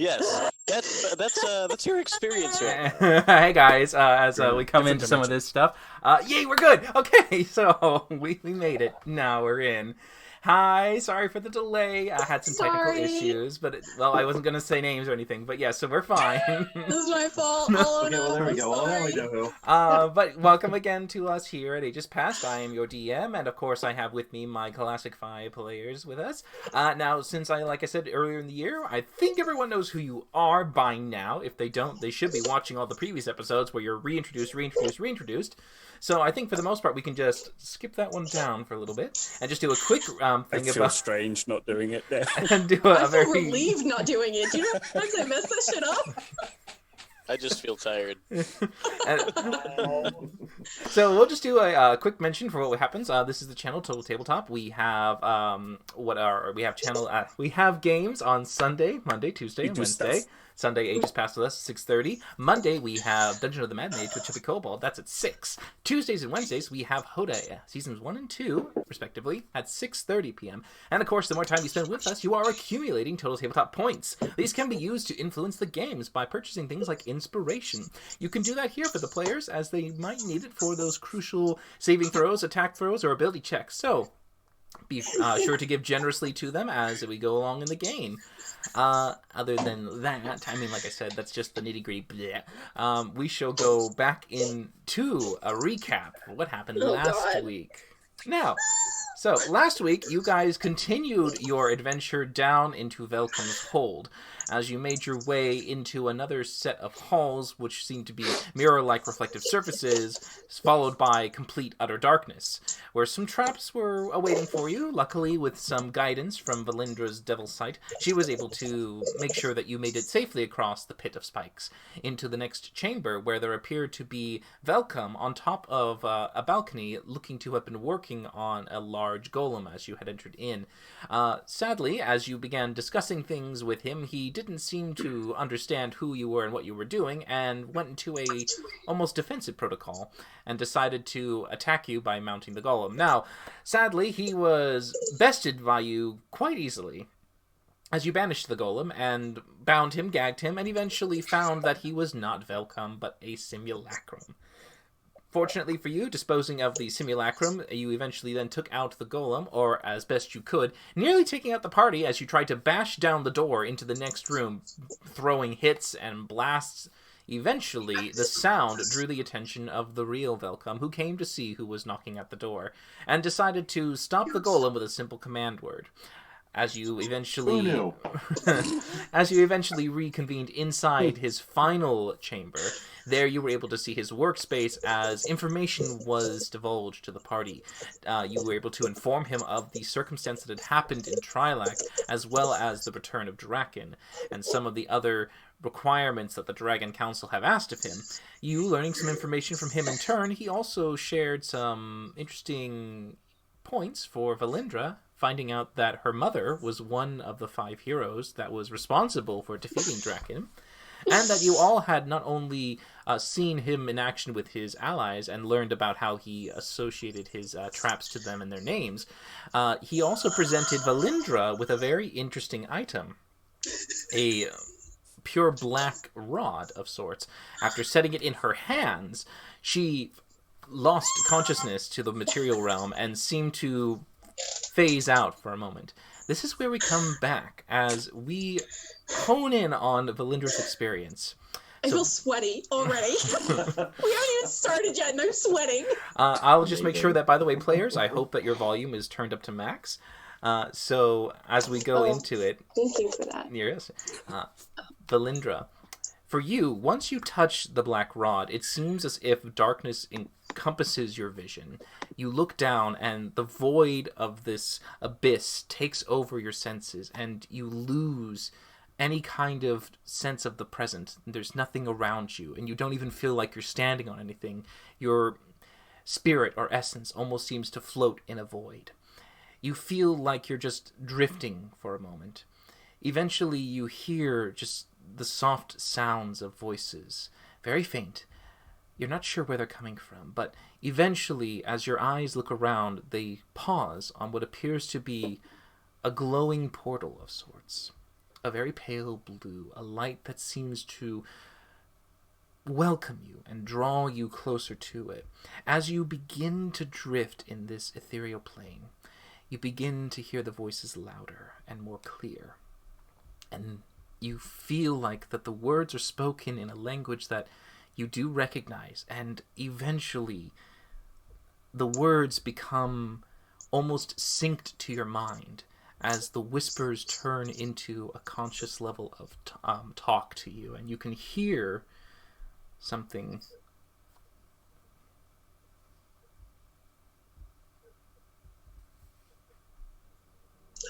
Yes, that's your experience right Hey guys, as we come Different into some of dimension. this stuff, yay, we're good. Okay, so we made it. Now we're in. Hi, sorry for the delay. I had some technical Sorry. issues, but I wasn't gonna say names or anything. But yeah, so we're fine. This is my fault. Oh Okay, no, well there we I'm go. Well now we sorry. know who. But welcome again to us here at Ages Past. I am your DM, and of course I have with me my Classic 5 players with us. Now, since like I said earlier in the year, I think everyone knows who you are by now. If they don't, they should be watching all the previous episodes where you're reintroduced. So I think for the most part we can just skip that one down for a little bit and just do a quick I thing feel about strange not doing it there. and do I a feel very relieved not doing it. Do you know sometimes I mess this shit up? I just feel tired. So we'll just do a quick mention for what happens. This is the channel Total Tabletop. We have we have games on Sunday, Monday, Tuesday, and Wednesday. Sunday, Ages Past with us, 6:30. Monday, we have Dungeon of the Mad Mage with Chippy Kobold. That's at 6. Tuesdays and Wednesdays, we have Hoda, Seasons 1 and 2, respectively, at 6:30 p.m. And, of course, the more time you spend with us, you are accumulating Total Tabletop points. These can be used to influence the games by purchasing things like Inspiration. You can do that here for the players, as they might need it for those crucial saving throws, attack throws, or ability checks. So, be sure to give generously to them as we go along in the game. Other than that, I mean, like I said, that's just the nitty-gritty. We shall go back into a recap of what happened last week. Now, so last week, you guys continued your adventure down into Velcom's Hold, as you made your way into another set of halls, which seemed to be mirror-like reflective surfaces, followed by complete utter darkness, where some traps were awaiting for you. Luckily, with some guidance from Valindra's Devil Sight, she was able to make sure that you made it safely across the Pit of Spikes into the next chamber, where there appeared to be Velcom on top of a balcony, looking to have been working on a large golem as you had entered in. Sadly, as you began discussing things with him, he didn't seem to understand who you were and what you were doing, and went into a almost defensive protocol, and decided to attack you by mounting the golem. Now, sadly, he was bested by you quite easily, as you banished the golem, and bound him, gagged him, and eventually found that he was not Velcom, but a simulacrum. Fortunately for you, disposing of the simulacrum, you eventually then took out the golem, or as best you could, nearly taking out the party as you tried to bash down the door into the next room, throwing hits and blasts. Eventually, the sound drew the attention of the real Velcom, who came to see who was knocking at the door, and decided to stop the golem with a simple command word. As you eventually reconvened inside his final chamber, there you were able to see his workspace as information was divulged to the party. You were able to inform him of the circumstance that had happened in Trilak, as well as the return of Draken, and some of the other requirements that the Dragon Council have asked of him. You, learning some information from him in turn, he also shared some interesting points for Valindra, finding out that her mother was one of the 5 heroes that was responsible for defeating Draken, and that you all had not only seen him in action with his allies and learned about how he associated his traps to them and their names, he also presented Valindra with a very interesting item, a pure black rod of sorts. After setting it in her hands, she lost consciousness to the material realm and seemed to phase out for a moment. This is where we come back as we hone in on Valindra's experience. I feel sweaty already. We haven't even started yet and I'm sweating. I'll just make sure that, by the way, players, I hope that your volume is turned up to max. So as we go into it... Thank you for that. Yes. Valindra, for you, once you touch the black rod, it seems as if darkness encompasses your vision. You look down, and the void of this abyss takes over your senses, and you lose any kind of sense of the present. There's nothing around you, and you don't even feel like you're standing on anything. Your spirit or essence almost seems to float in a void. You feel like you're just drifting for a moment. Eventually, you hear just the soft sounds of voices, very faint. You're not sure where they're coming from, but eventually, as your eyes look around, they pause on what appears to be a glowing portal of sorts. a very pale blue, a light that seems to welcome you and draw you closer to it. As you begin to drift in this ethereal plane, you begin to hear the voices louder and more clear. And you feel like that the words are spoken in a language that you do recognize, and eventually the words become almost synced to your mind as the whispers turn into a conscious level of talk to you, and you can hear something.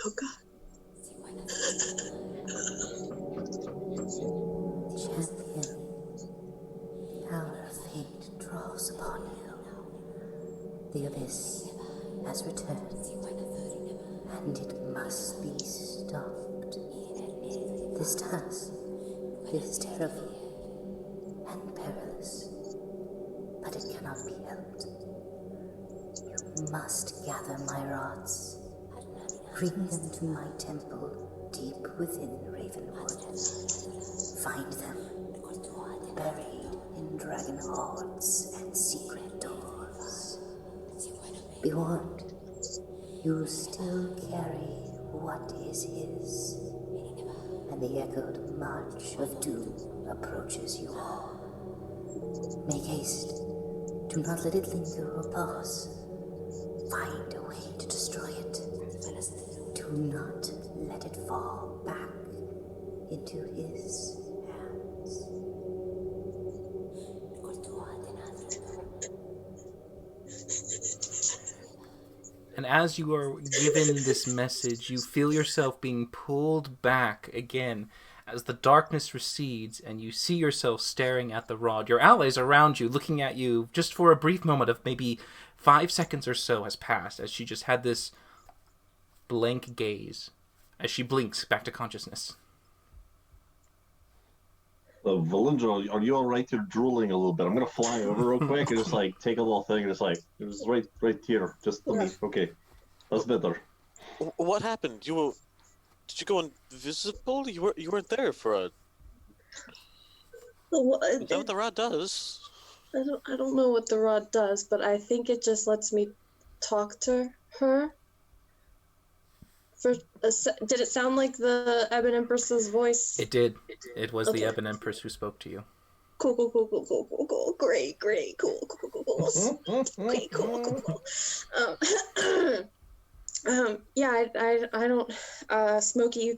Oh God. Champion, the hour of fate draws upon you. The abyss has returned, and it must be stopped. This task is terrible and perilous, but it cannot be helped. You must gather my rods, bring them to my temple deep within Ravenwood. Find them, buried in dragon hoards and secret doors. Be warned, you still carry what is his, and the echoed march of doom approaches you all. Make haste. Do not let it linger or pause. Find a way to destroy it. Do not let it fall back into his hands. And as you are given this message, you feel yourself being pulled back again as the darkness recedes, and you see yourself staring at the rod. Your allies around you, looking at you just for a brief moment of maybe 5 seconds or so has passed, as she just had this blank gaze as she blinks back to consciousness. Valindra, are you all right? You're drooling a little bit. I'm gonna fly over real quick and just like take a little thing and just like it was right here, just for me. Okay, that's better. What happened? Did you go invisible? You weren't there for a. Is that what the rod does? I don't know what the rod does, but I think it just lets me talk to her. Did it sound like the Ebon Empress's voice? It did. It was Okay. the Ebon Empress who spoke to you. Cool. Great, cool. Okay, cool. Yeah, I don't, Smokey,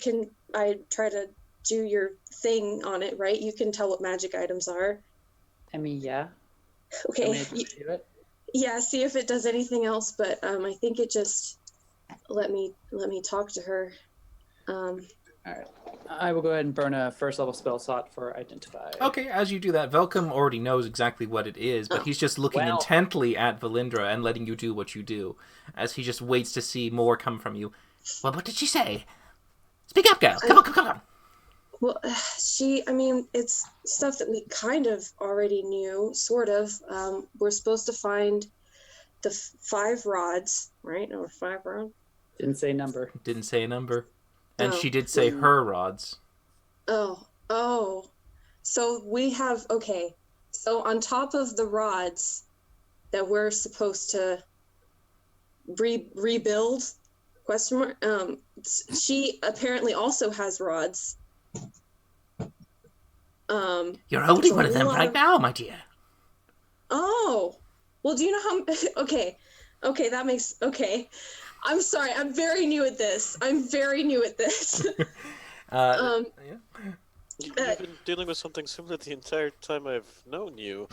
I try to do your thing on it, right? You can tell what magic items are. I mean, yeah. Okay. Want me to do it? Yeah, see if it does anything else, but I think it just let me talk to her. All right. I will go ahead and burn a first level spell slot for identify. Okay, as you do that, Velcom already knows exactly what it is, but he's just looking Well. intently at Valindra and letting you do what you do, as he just waits to see more come from you. Well, what did she say? Speak up, girl! Come on! Well, it's stuff that we kind of already knew, sort of. We're supposed to find the 5 rods, right? Or 5 rods? Didn't say number. Didn't say a number. And Oh. she did say her rods. Oh. So we have, okay. So on top of the rods that we're supposed to rebuild, question mark, she apparently also has rods. You're holding so one of them right now, my dear. Oh, well, do you know how, okay, that makes, okay. I'm sorry, I'm very new at this. Yeah. You've been dealing with something similar the entire time I've known you.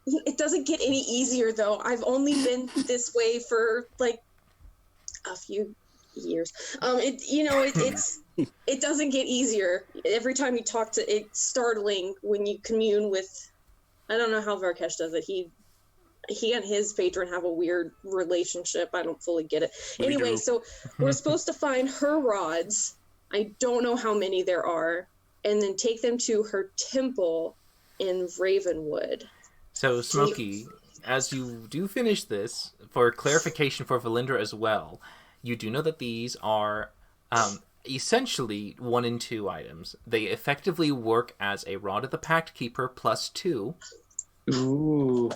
It doesn't get any easier, though. I've only been this way for, like, a few years. It doesn't get easier. Every time you talk to, it's startling when you commune with, I don't know how Varkesh does it. He and his patron have a weird relationship. I don't fully get it. We Anyway, do. so we're supposed to find her rods. I don't know how many there are, and then take them to her temple in Ravenwood. So, Smokey, as you do finish this, for clarification for Valindra as well, you do know that these are essentially 1 and 2 items. They effectively work as a Rod of the Pact Keeper +2. Ooh.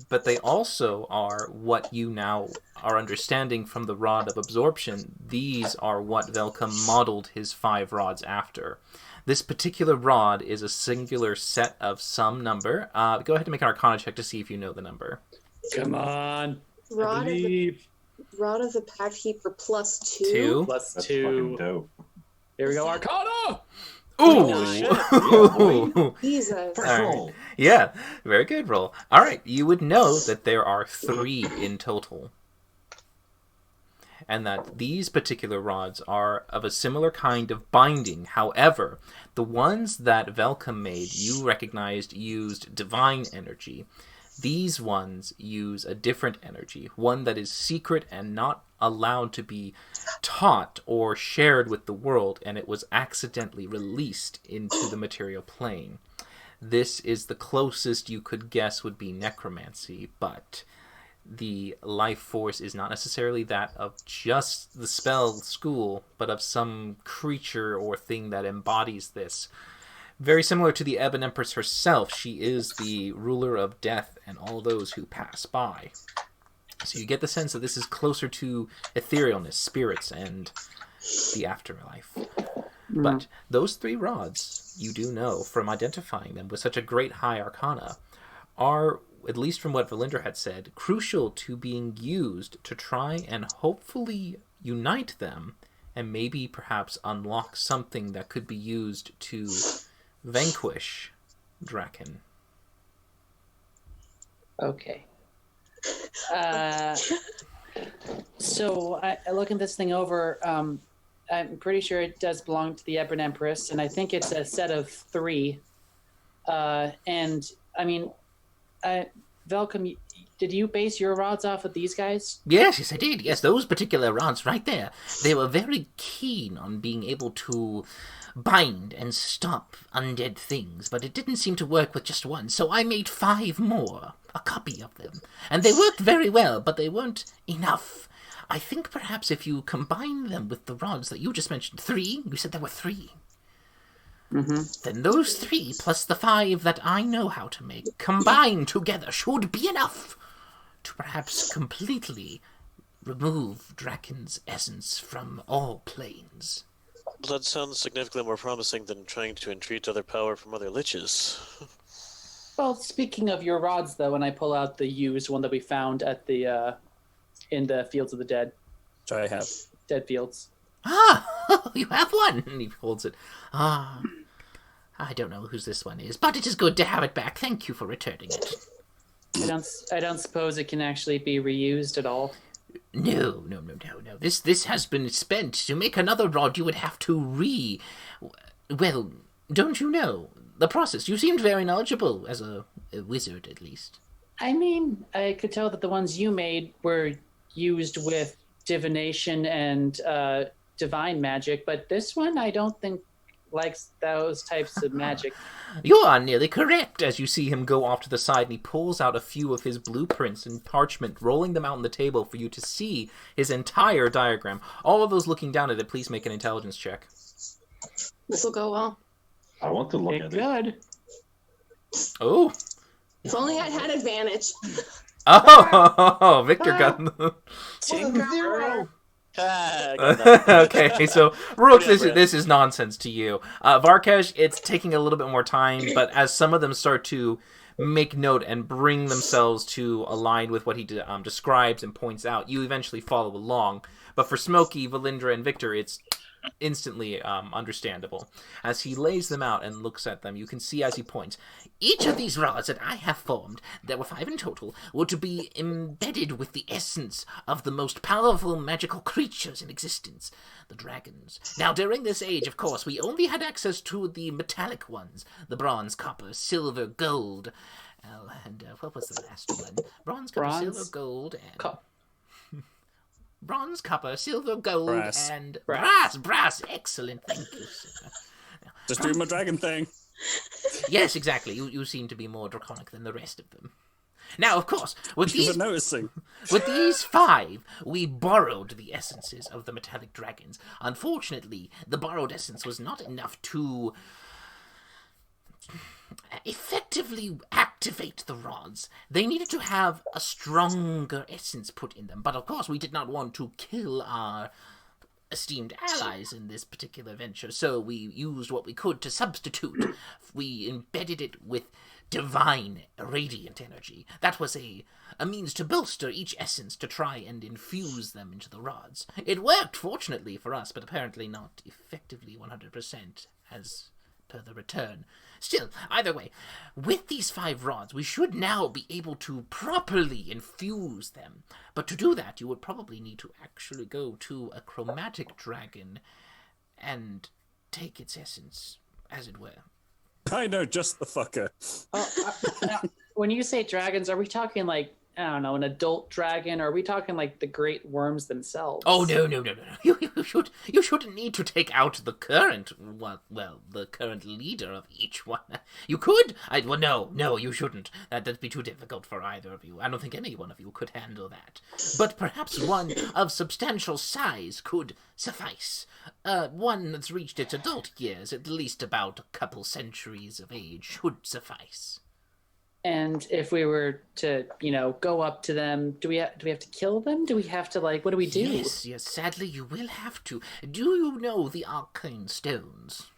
But they also are what you now are understanding from the Rod of Absorption. These are what Velcom modeled his 5 rods after. This particular rod is a singular set of some number. Go ahead and make an Arcana check to see if you know the number. Come on. Rod of the Believe. Pact Keeper +2. 2. Plus That's 2. fucking dope. Here we go, Arcana! Ooh! Jesus. First All right. roll. Yeah, very good roll. All right, you would know that there are 3 in total. And that these particular rods are of a similar kind of binding. However, the ones that Velcom made, you recognized used divine energy. These ones use a different energy, one that is secret and not allowed to be taught or shared with the world, and it was accidentally released into the material plane. This is the closest you could guess would be necromancy, but the life force is not necessarily that of just the spell school, but of some creature or thing that embodies this. Very similar to the Ebon Empress herself, she is the ruler of death and all those who pass by. So you get the sense that this is closer to etherealness, spirits, and the afterlife. But those 3 rods, you do know from identifying them with such a great high arcana, are, at least from what Valindra had said, crucial to being used to try and hopefully unite them and maybe perhaps unlock something that could be used to vanquish Draken. Okay. So, looking this thing over, I'm pretty sure it does belong to the Ebon Empress, and I think it's a set of 3. And, I mean, Velcom, did you base your rods off of these guys? Yes, I did. Yes, those particular rods right there. They were very keen on being able to bind and stop undead things, but it didn't seem to work with just one, so I made 5 more, a copy of them. And they worked very well, but they weren't enough. I think perhaps if you combine them with the rods that you just mentioned, 3, you said there were 3. Mm-hmm. Then those 3 plus the 5 that I know how to make combined together should be enough to perhaps completely remove Draken's essence from all planes. That sounds significantly more promising than trying to entreat other power from other liches. Well, speaking of your rods, though, when I pull out the used one that we found at the in the Fields of the Dead, Which I have. Dead Fields. Ah, you have one! And he holds it. Ah, I don't know whose this one is, but it is good to have it back. Thank you for returning it. I don't suppose it can actually be reused at all. No. This has been spent. To make another rod, you would have to Well, don't you know the process? You seemed very knowledgeable, as a wizard, at least. I mean, I could tell that the ones you made were used with divination and divine magic, but this one I don't think likes those types of magic. You are nearly correct, as you see him go off to the side and he pulls out a few of his blueprints and parchment, rolling them out on the table for you to see his entire diagram. All of those looking down at it, please make an intelligence check. This will go well. I want to look It at it. could. Oh! If only I had advantage. Oh! Victor got the... Zero. Ah, I got that. Okay, so Rook, Pretty on this is nonsense to you. Varkesh, it's taking a little bit more time, but as some of them start to make note and bring themselves to align with what he describes and points out, you eventually follow along. But for Smokey, Valindra, and Victor, it's instantly understandable. As he lays them out and looks at them, you can see as he points, each of these rods that I have formed, there were 5 in total, were to be embedded with the essence of the most powerful magical creatures in existence, the dragons. Now, during this age, of course, we only had access to the metallic ones, the bronze, copper, silver, gold, and what was the last one? Bronze, copper, silver, gold, and... Bronze, copper, silver, gold, Brass. and brass. Excellent, thank you, sir. Just doing my dragon thing. Yes, exactly. You seem to be more draconic than the rest of them. Now, of course, with You were these noticing. with these 5, we borrowed the essences of the metallic dragons. Unfortunately, the borrowed essence was not enough to effectively activate the rods. They needed to have a stronger essence put in them. But of course, we did not want to kill our esteemed allies in this particular venture, so we used what we could to substitute. We embedded it with divine radiant energy. That was a means to bolster each essence to try and infuse them into the rods. It worked, fortunately for us, but apparently not effectively 100% as per the return. Still, either way, with these 5 rods, we should now be able to properly infuse them. But to do that, you would probably need to actually go to a chromatic dragon and take its essence, as it were. I know just the fucker. Now, when you say dragons, are we talking like, I don't know, an adult dragon, or are we talking like the great worms themselves? Oh, no. You shouldn't need to take out the current, the current leader of each one. You could. No, you shouldn't. That'd be too difficult for either of you. I don't think any one of you could handle that. But perhaps one of substantial size could suffice. One that's reached its adult years, at least about a couple centuries of age, should suffice. And if we were to, go up to them, do we have to kill them? Do we have to, what do we do? Yes, sadly you will have to. Do you know the arcane stones?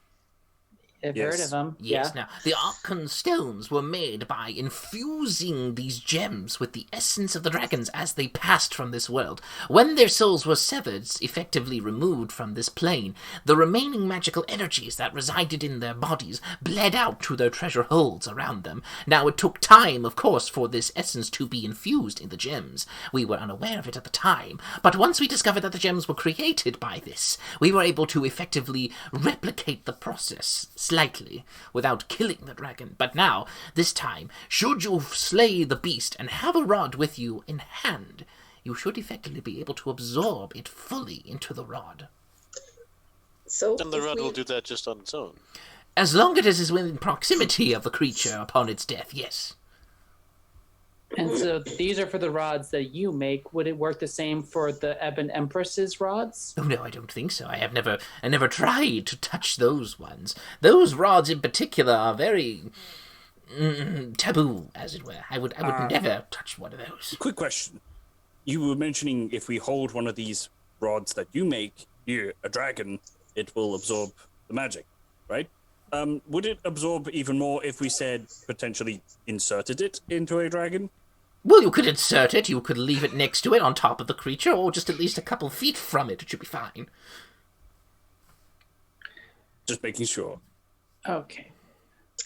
I've Yes. heard of them. Yes, Yeah. now, the arcane stones were made by infusing these gems with the essence of the dragons as they passed from this world. When their souls were severed, effectively removed from this plane, the remaining magical energies that resided in their bodies bled out to their treasure holds around them. Now, it took time, of course, for this essence to be infused in the gems. We were unaware of it at the time, but once we discovered that the gems were created by this, we were able to effectively replicate the process slightly, without killing the dragon. But now, this time, should you slay the beast and have a rod with you in hand, you should effectively be able to absorb it fully into the rod. So And the if rod we- will do that just on its own. As long as it is within proximity of the creature upon its death, yes. And so these are for the rods that you make. Would it work the same for the Ebon Empress's rods? Oh no, I don't think so. I never tried to touch those ones. Those rods in particular are very taboo, as it were. I would never touch one of those. Quick question. You were mentioning if we hold one of these rods that you make near a dragon, it will absorb the magic, right? Would it absorb even more if we said potentially inserted it into a dragon? Well, you could insert it, you could leave it next to it on top of the creature, or just at least a couple feet from it. It should be fine. Just making sure. Okay.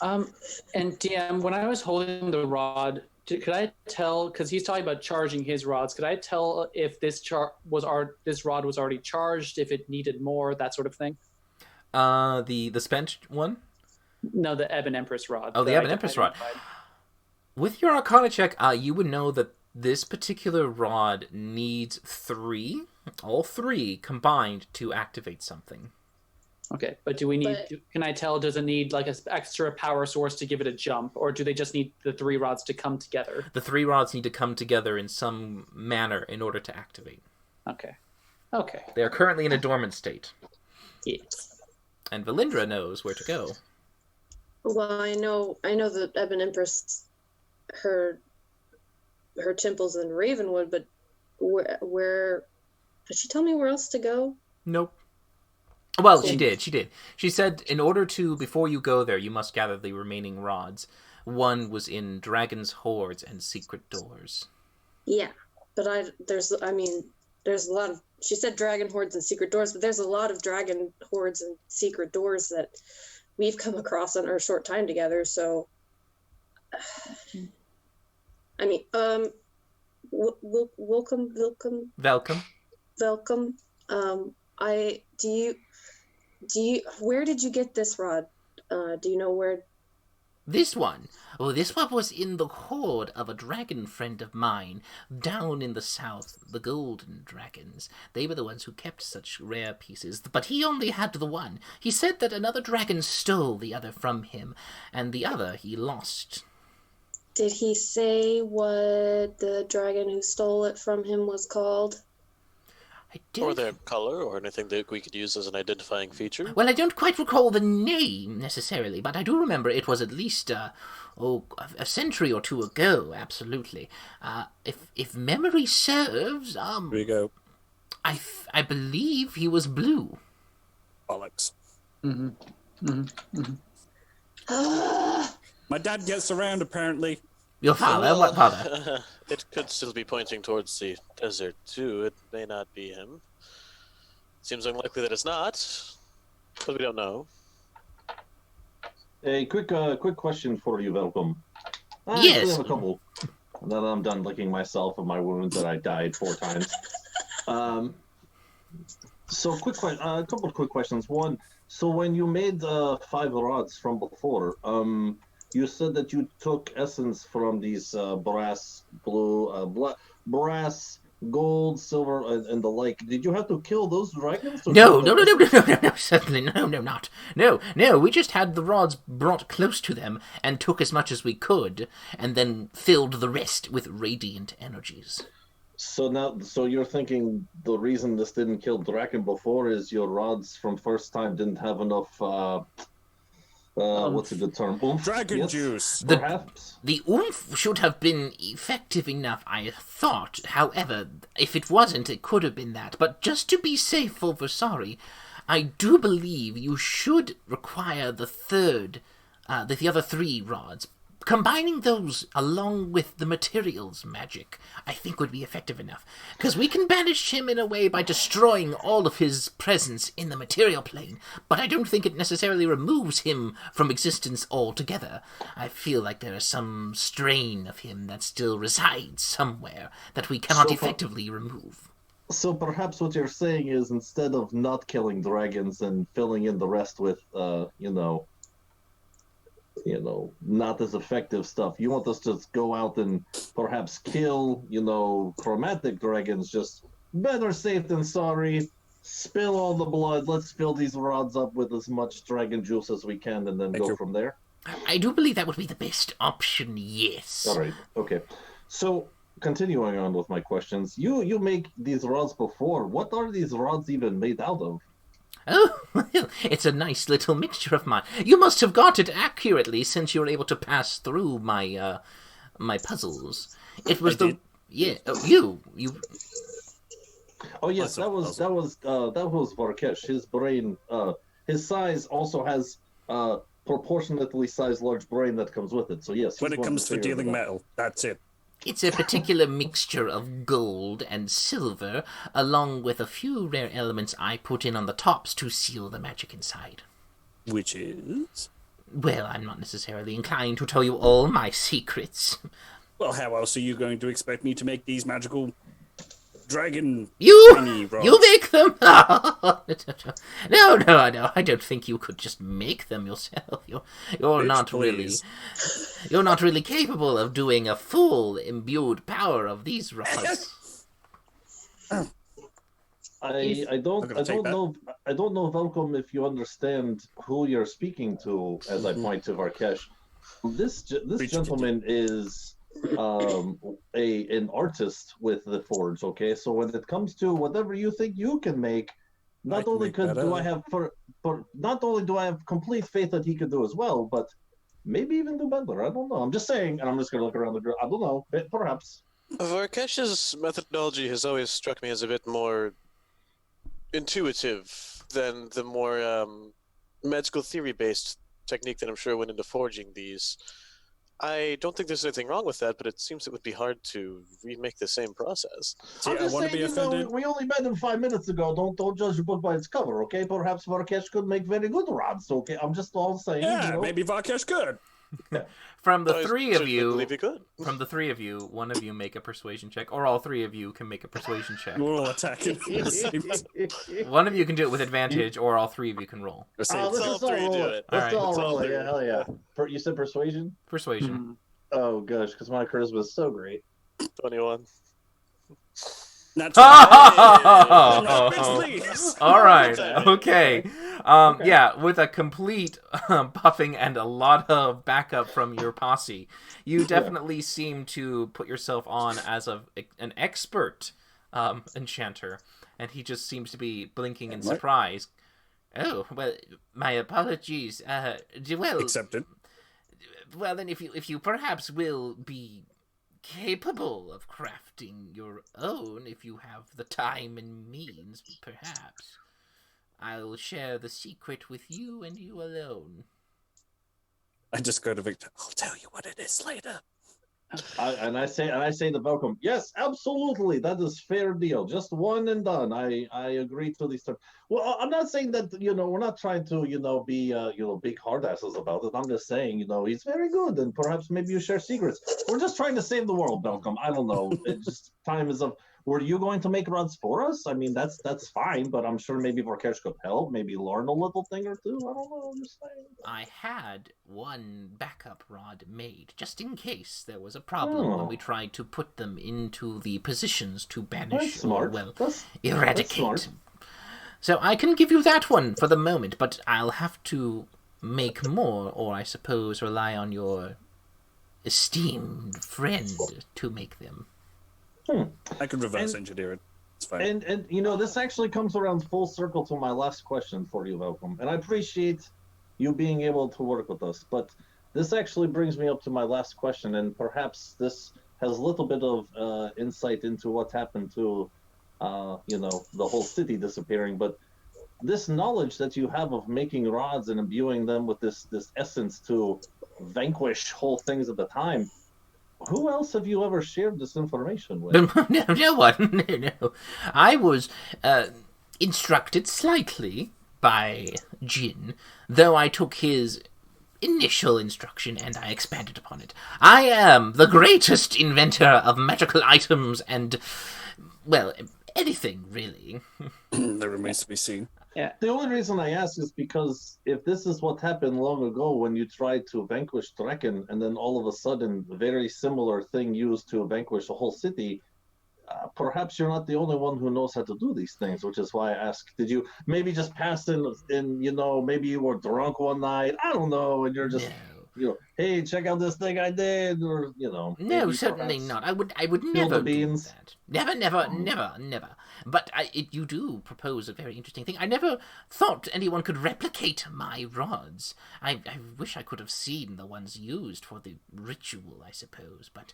And DM, when I was holding the rod, could I tell, because he's talking about charging his rods, could I tell if this rod was already charged, if it needed more, that sort of thing? The spent one? No, the Ebon Empress rod. Oh, the that Ebon I Empress rod. identified. With your Arcana check, you would know that this particular rod needs all three combined to activate something. Okay, but do we need? Can I tell? Does it need like an extra power source to give it a jump, or do they just need the 3 rods to come together? The 3 rods need to come together in some manner in order to activate. Okay. They are currently in a dormant state, Yes. and Valindra knows where to go. Well, I know the Ebon Empress, her temple's in Ravenwood, but where did she tell me where else to go? Nope. Well, she did. She said, in order to, before you go there, you must gather the remaining rods. One was in Dragon's Hoards and Secret Doors. Yeah, but there's a lot of, she said dragon hoards and secret doors, but there's a lot of dragon hoards and secret doors that we've come across in our short time together, so I mean, welcome. Where did you get this rod? Do you know where? This one? Oh, this one was in the hoard of a dragon friend of mine, down in the south, the Golden Dragons. They were the ones who kept such rare pieces, but he only had the one. He said that another dragon stole the other from him, and the other he lost. Did he say what the dragon who stole it from him was called? I did. Or their color, or anything that we could use as an identifying feature. Well, I don't quite recall the name necessarily, but I do remember it was at least a century or two ago. Absolutely. If memory serves, Here we go. I believe he was blue. Bollocks. Ah, My dad gets around, apparently. Your father? What father? It could still be pointing towards the desert, too. It may not be him. Seems unlikely that it's not, but we don't know. A quick question for you, Velcom. I Yes. actually have a couple. Now that I'm done licking myself of my wounds that I died 4 times. So a couple of quick questions. One, so when you made 5 rods from before, you said that you took essence from these brass, gold, silver, and the like. Did you have to kill those dragons? Or No, kill no, the no, no, essence? no, no, no, certainly, no, not. No, we just had the rods brought close to them and took as much as we could, and then filled the rest with radiant energies. So you're thinking the reason this didn't kill Draken before is your rods from first time didn't have enough, what's a good term? Oomph? Dragon Yes? juice. Perhaps? The oomph should have been effective enough, I thought. However, if it wasn't, it could have been that. But just to be safe for Versari, I do believe you should require the other 3 rods. Combining those along with the materials magic, I think would be effective enough. Because we can banish him in a way by destroying all of his presence in the material plane, but I don't think it necessarily removes him from existence altogether. I feel like there is some strain of him that still resides somewhere that we cannot effectively remove. So perhaps what you're saying is instead of not killing dragons and filling in the rest with, not as effective stuff, you want us to just go out and perhaps kill, chromatic dragons, just better safe than sorry, spill all the blood, let's fill these rods up with as much dragon juice as we can and then Thank go you. from there? I do believe that would be the best option, yes. All right, okay. So, continuing on with my questions, you make these rods before. What are these rods even made out of? Oh, well, it's a nice little mixture of mine. You must have got it accurately since you were able to pass through my my puzzles. It was I did. you. Oh yes, that was Varkesh. His brain, his size also has proportionately sized large brain that comes with it. So yes. When he's it one comes of to the figures dealing of that. metal, that's it. It's a particular mixture of gold and silver, along with a few rare elements I put in on the tops to seal the magic inside. Which is? Well, I'm not necessarily inclined to tell you all my secrets. Well, how else are you going to expect me to make these magical dragon tiny You rods? make them? No, I don't think you could just make them yourself. You're Bitch, not please. you're not really capable of doing a full imbued power of these rods. I don't know Velcom, if you understand who you're speaking to as I point to Varkesh. This gentleman is an artist with the forge, okay? So when it comes to whatever you think you can make, I not can only make do I have complete faith that he could do as well, but maybe even do better. I don't know. I'm just saying, and I'm just gonna look around the group. I don't know, perhaps. Varkesh's methodology has always struck me as a bit more intuitive than the more magical theory-based technique that I'm sure went into forging these. I don't think there's anything wrong with that, but it seems it would be hard to remake the same process. See, I'm I just want to saying, be offended. we only met him 5 minutes ago. Don't judge a book by its cover, okay? Perhaps Varkesh could make very good rods, okay? I'm just all saying, Yeah, maybe Varkesh could. From the I three of certainly you, believe he could. from the 3 of you, one of you make a persuasion check, or all 3 of you can make a persuasion check. We're all attacking at the same time. One of you can do it with advantage, or all 3 of you can roll. The same Oh, let's all just all three do roll it. it. Let's All right. all Let's all roll it. three. Yeah, hell yeah. You said persuasion? Persuasion. Oh gosh, because my charisma is so great. 21. Not All right. Okay. Yeah, with a complete buffing and a lot of backup from your posse, you definitely seem to put yourself on as an expert enchanter, and he just seems to be blinking in surprise. Oh, well, my apologies. Well, accepted. Well, then, if you perhaps will be capable of crafting your own, if you have the time and means, perhaps I'll share the secret with you and you alone. I just go to Victor. I'll tell you what it is later. I say to Velcom, yes, absolutely, that is fair deal. Just one and done. I agree to these terms. Well, I'm not saying that we're not trying to be big hard asses about it. I'm just saying he's very good, and perhaps maybe you share secrets. We're just trying to save the world, Velcom. I don't know. It just time is up. Were you going to make rods for us? I mean, that's fine, but I'm sure maybe Vorkesh could help, maybe learn a little thing or two. I don't know. I'm just saying. I had one backup rod made, just in case there was a problem when we tried to put them into the positions to banish or, eradicate. So I can give you that one for the moment, but I'll have to make more, or I suppose rely on your esteemed friend to make them. I could reverse engineer it. It's fine. And this actually comes around full circle to my last question for you, Velcom. And I appreciate you being able to work with us. But this actually brings me up to my last question, and perhaps this has a little bit of insight into what happened to, the whole city disappearing. But this knowledge that you have of making rods and imbuing them with this essence to vanquish whole things at the time. Who else have you ever shared this information with? No one. No. I was instructed slightly by Jin, though I took his initial instruction and I expanded upon it. I am the greatest inventor of magical items and, well, anything, really. That remains to be seen. Yeah. The only reason I ask is because if this is what happened long ago when you tried to vanquish Draken, and then all of a sudden a very similar thing used to vanquish a whole city, perhaps you're not the only one who knows how to do these things, which is why I ask, did you maybe just pass in maybe you were drunk one night, I don't know, and you're just... hey, check out this thing I did, or No, certainly not. I would never do that. Never. But you do propose a very interesting thing. I never thought anyone could replicate my rods. I wish I could have seen the ones used for the ritual, I suppose. But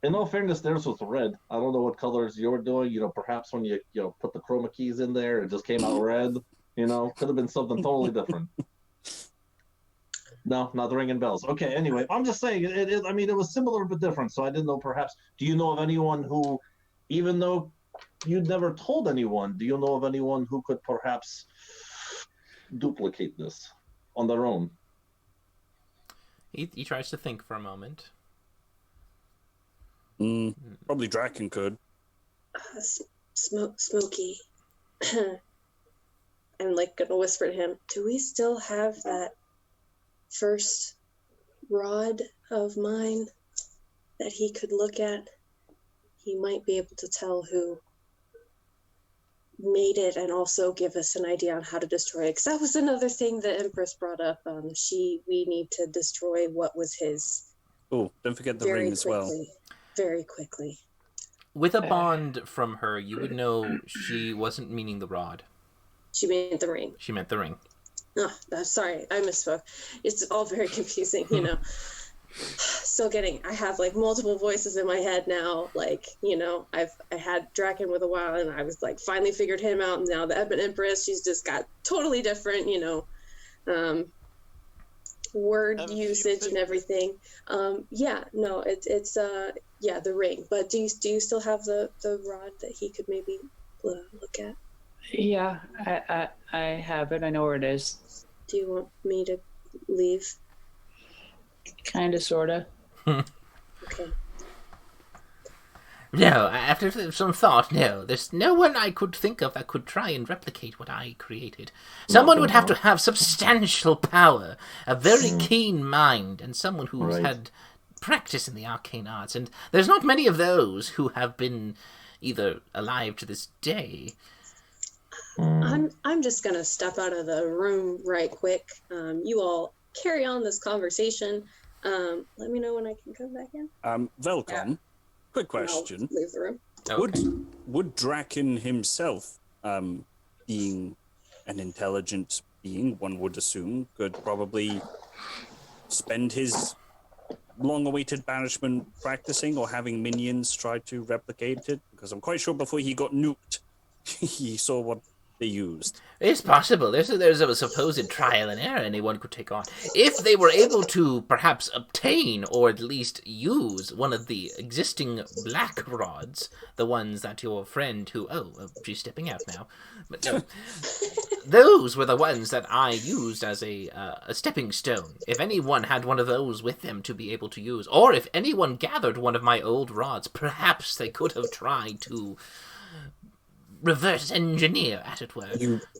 in all fairness, theirs was red. I don't know what colors you were doing. Perhaps when you put the chroma keys in there, it just came out red. Could have been something totally different. No, not ringing bells. Okay, anyway, I'm just saying, it was similar but different, so I didn't know perhaps. Do you know of anyone who, even though you'd never told anyone, do you know of anyone who could perhaps duplicate this on their own? He tries to think for a moment. Probably Draken could. Smokey. I'm gonna whisper to him, do we still have that first rod of mine that he could look at? He might be able to tell who made it and also give us an idea on how to destroy it. Because that was another thing the Empress brought up. We need to destroy what was his. Oh, don't forget the ring as well. Very quickly. With a bond from her, you would know she wasn't meaning the rod. She meant the ring. She meant the ring. Oh, sorry, I misspoke. It's all very confusing, Still I have multiple voices in my head now. I had Draken with a while, and I was finally figured him out. And now the Ebon Empress, she's just got totally different, word usage and everything. It's the ring. But do you still have the rod that he could maybe look at? Yeah, I have it. I know where it is. Do you want me to leave? Kinda, sorta. Okay. No, after some thought, no. There's no one I could think of that could try and replicate what I created. Someone would have to have substantial power, a very keen mind, and someone who's had practice in the arcane arts. And there's not many of those who have been either alive to this day. I'm just gonna step out of the room right quick. You all carry on this conversation. Let me know when I can come back in. Velcom, quick And I'll question. leave the room. Okay. Would Draken himself, being an intelligent being, one would assume, could probably spend his long-awaited banishment practicing or having minions try to replicate it? Because I'm quite sure before he got nuked, he saw what they used. It's possible. There's a supposed trial and error anyone could take on. If they were able to perhaps obtain or at least use one of the existing black rods, the ones that your friend who... Oh, she's stepping out now. But no, those were the ones that I used as a stepping stone. If anyone had one of those with them to be able to use, or if anyone gathered one of my old rods, perhaps they could have tried to reverse engineer, as it were.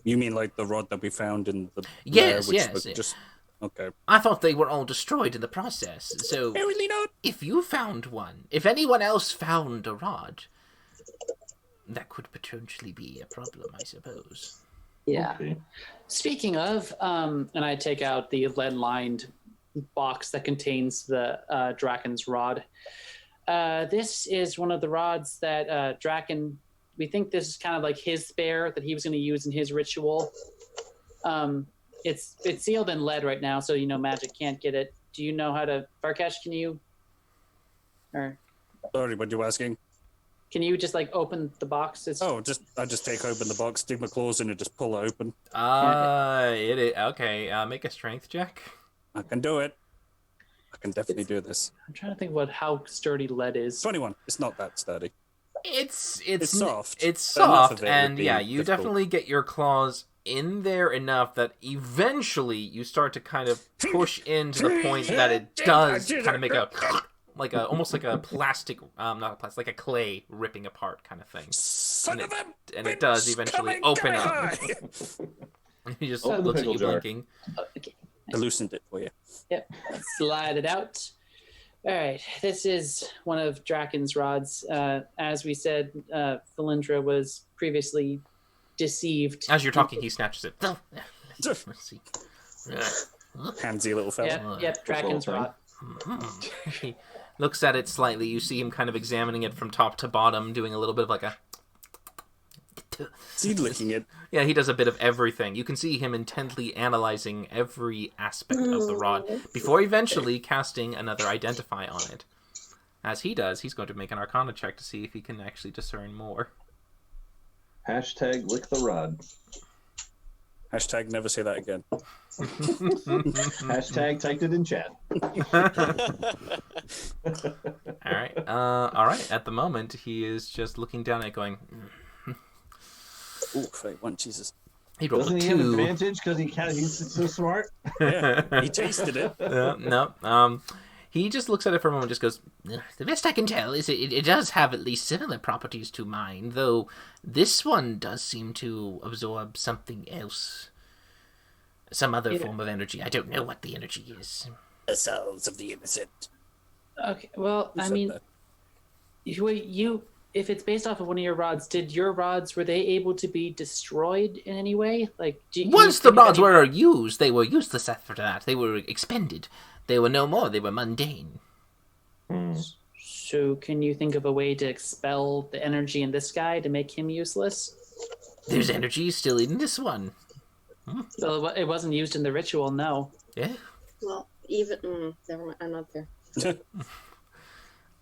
You mean like the rod that we found in the Yes, lair, which yes. was just okay? I thought they were all destroyed in the process, so Apparently not. if you found one, if anyone else found a rod, that could potentially be a problem, I suppose. Yeah. Okay. Speaking of, and I take out the lead-lined box that contains the Draken's rod. This is one of the rods that Draken... We think this is kind of like his spare that he was going to use in his ritual. It's sealed in lead right now, so magic can't get it. Do you know how to... Varkesh, can you... Or Sorry, what you asking? can you just open the box? Oh, I just take open the box, stick my claws in it, just pull it open. It is okay. Make a strength check. I can do it. I can definitely do this. I'm trying to think about how sturdy lead is. 21. It's not that sturdy. It's soft. It's but enough soft, of it would and be yeah, you difficult. definitely get your claws in there enough that eventually you start to kind of push in to the point that it does kind of make a almost like a plastic, not a plastic, like a clay ripping apart kind of thing. Son of a And it does bitch, eventually come open and up. get And he just Open the looks at pickle you jar. blinking. Okay. I loosened it for you. Yep. Slide it out. All right. This is one of Draken's rods. As we said, Felindra was previously deceived. As you're talking, he snatches it. Let's see. Handsy little fella. Yep. Draken's This whole rod. He looks at it slightly. You see him kind of examining it from top to bottom, doing a little bit of like a... Seed licking it. Yeah, he does a bit of everything. You can see him intently analyzing every aspect of the rod before eventually casting another identify on it. As he does, he's going to make an Arcana check to see if he can actually discern more. Hashtag lick the rod. Hashtag never say that again. Hashtag typed it in chat. All right. At the moment, he is just looking down at it going... Ooh, 31, Jesus. He rolled Doesn't a he have 2. advantage because he's so smart? Yeah, he tasted it. No. He just looks at it for a moment and just goes, the best I can tell is it does have at least similar properties to mine, though this one does seem to absorb something else. Some other form of energy. I don't know what the energy is. The souls of the innocent. Okay. Well, Who I said mean, that? you if it's based off of one of your rods, did your rods, were they able to be destroyed in any way? Once the rods were used, they were useless after that. They were expended. They were no more. They were mundane. So can you think of a way to expel the energy in this guy to make him useless? There's energy still in this one. So it wasn't used in the ritual, no. Yeah. Well, even never mind. I'm not there.